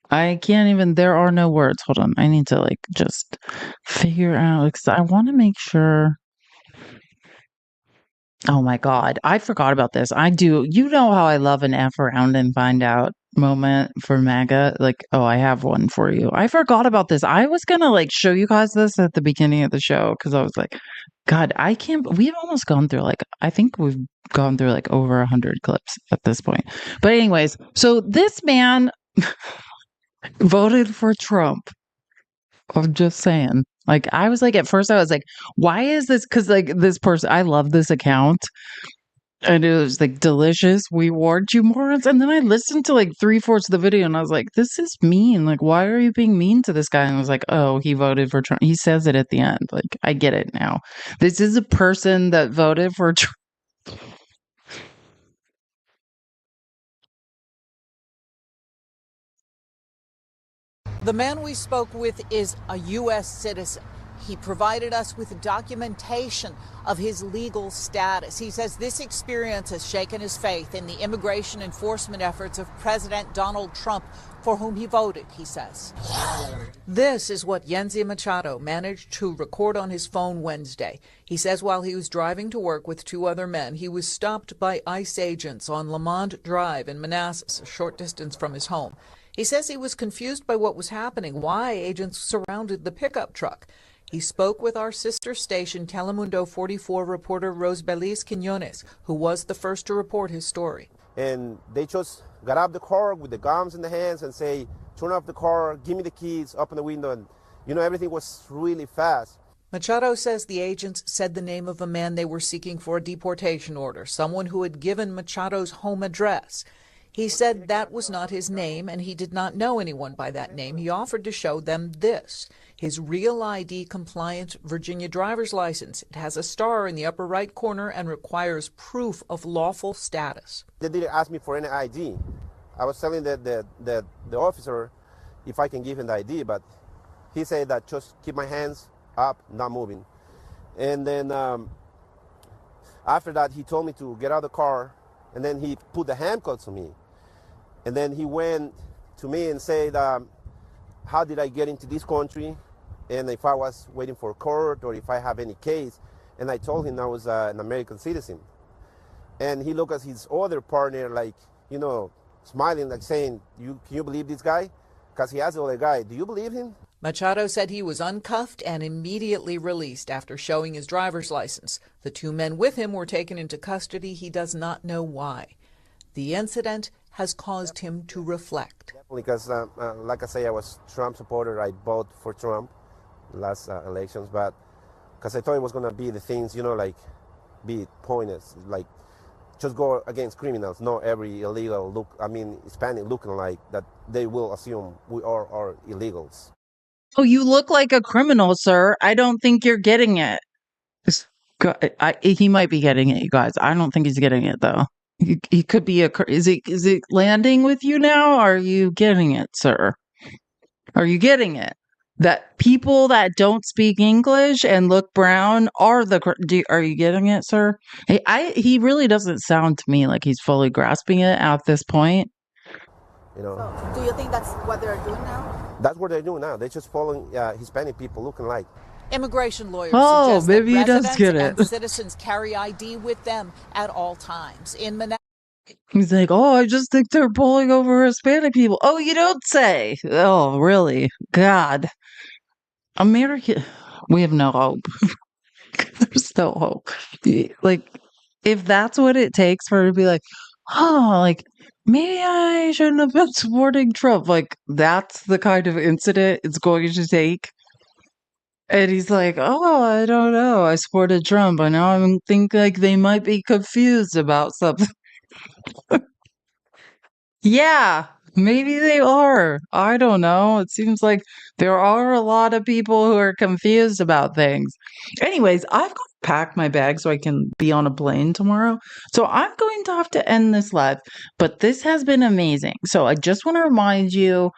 S1: I can't even, there are no words. Hold on. I need to like just figure out because I want to make sure. Oh my God. I forgot about this. I do. You know how I love an F around and find out moment for MAGA. Like, oh, I have one for you. I forgot about this. I was going to like show you guys this at the beginning of the show because I was like, God, I can't. We've almost gone through like, I think we've gone through like over 100 clips at this point. But anyways, so this man voted for Trump. I'm just saying. Like, I was like, at first I was like, why is this? Because like this person, I love this account. And it was like delicious. We warned you, morons. And then I listened to like 3/4 of the video and I was like, this is mean. Like, why are you being mean to this guy? And I was like, oh, he voted for Trump. He says it at the end. Like, I get it now. This is a person that voted for Trump.
S8: The man we spoke with is a U.S. citizen. He provided us with documentation of his legal status. He says this experience has shaken his faith in the immigration enforcement efforts of President Donald Trump, for whom he voted, he says. This is what Yenzi Machado managed to record on his phone Wednesday. He says while he was driving to work with 2 other men, he was stopped by ICE agents on Lamont Drive in Manassas, a short distance from his home. He says he was confused by what was happening, why agents surrounded the pickup truck. He spoke with our sister station, Telemundo 44 reporter Rosbelis Quinones, who was the first to report his story.
S16: And they just got out of the car with the guns in the hands and say, turn off the car, give me the keys, open the window. And, everything was really fast.
S8: Machado says the agents said the name of a man they were seeking for a deportation order, someone who had given Machado's home address. He said that was not his name, and he did not know anyone by that name. He offered to show them this, his Real ID compliant Virginia driver's license. It has a star in the upper right corner and requires proof of lawful status.
S16: They didn't ask me for any ID. I was telling the officer if I can give him the ID, but he said that just keep my hands up, not moving. And then after that, he told me to get out of the car, and then he put the handcuffs on me. And then he went to me and said, how did I get into this country? And if I was waiting for court or if I have any case. And I told him I was an American citizen. And he looked at his other partner like, smiling, like saying, can you believe this guy? Because he asked the other guy, do you believe him?
S8: Machado said he was uncuffed and immediately released after showing his driver's license. The 2 men with him were taken into custody. He does not know why. The incident has caused him to reflect.
S16: Because, like I say, I was Trump supporter. I voted for Trump last elections, but because I thought it was going to be the things, like be pointless, like just go against criminals, not every illegal Hispanic looking like that they will assume we are illegals.
S1: Oh, you look like a criminal, sir. I don't think you're getting it. He might be getting it, you guys. I don't think he's getting it, though. He could be is it landing with you now? Are you getting it, sir? Are you getting it? That people that don't speak English and look brown are are you getting it, sir? He really doesn't sound to me like he's fully grasping it at this point.
S8: So, do you think that's what they're doing now?
S16: That's what they're doing now. They're just following Hispanic people looking like.
S8: Immigration lawyers suggest
S1: maybe
S8: that
S1: he does
S8: residents
S1: get it.
S8: and citizens carry ID with them at all times. In Manassas,
S1: He's like, I just think they're pulling over Hispanic people. Oh, you don't say. Oh, really? God. America, we have no hope. There's no hope. Like, if that's what it takes for her to be like, maybe I shouldn't have been supporting Trump. Like, that's the kind of incident it's going to take. And he's like, I don't know. I supported Trump. I now I think like they might be confused about something. Yeah, maybe they are. I don't know. It seems like there are a lot of people who are confused about things. Anyways, I've got to pack my bag so I can be on a plane tomorrow. So I'm going to have to end this live. But this has been amazing. So I just want to remind you,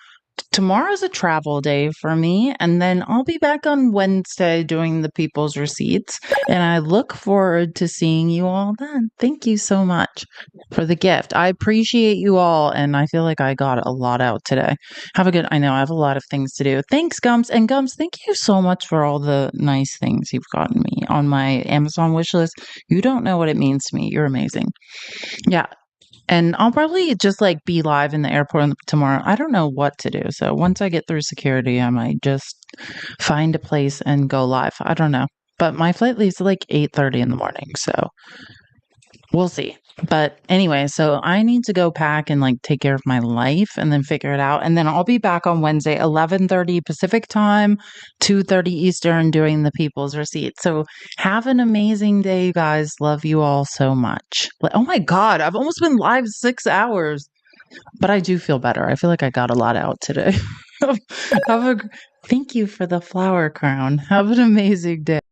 S1: tomorrow's a travel day for me, and then I'll be back on Wednesday doing the people's receipts, and I look forward to seeing you all then. Thank you so much for the gift. I appreciate you all, and I feel like I got a lot out today. I know I have a lot of things to do. Thanks, Gums. And Gums, thank you so much for all the nice things you've gotten me on my Amazon wish list. You don't know what it means to me. You're amazing. Yeah. And I'll probably just be live in the airport tomorrow. I don't know what to do. So once I get through security, I might just find a place and go live. I don't know. But my flight leaves at 8:30 in the morning. So we'll see. But anyway, so I need to go pack and like take care of my life and then figure it out. And then I'll be back on Wednesday, 11:30 Pacific time, 2:30 Eastern, doing the People's Receipt. So have an amazing day, you guys. Love you all so much. Oh my God, I've almost been live 6 hours, but I do feel better. I feel like I got a lot out today. Thank you for the flower crown. Have an amazing day.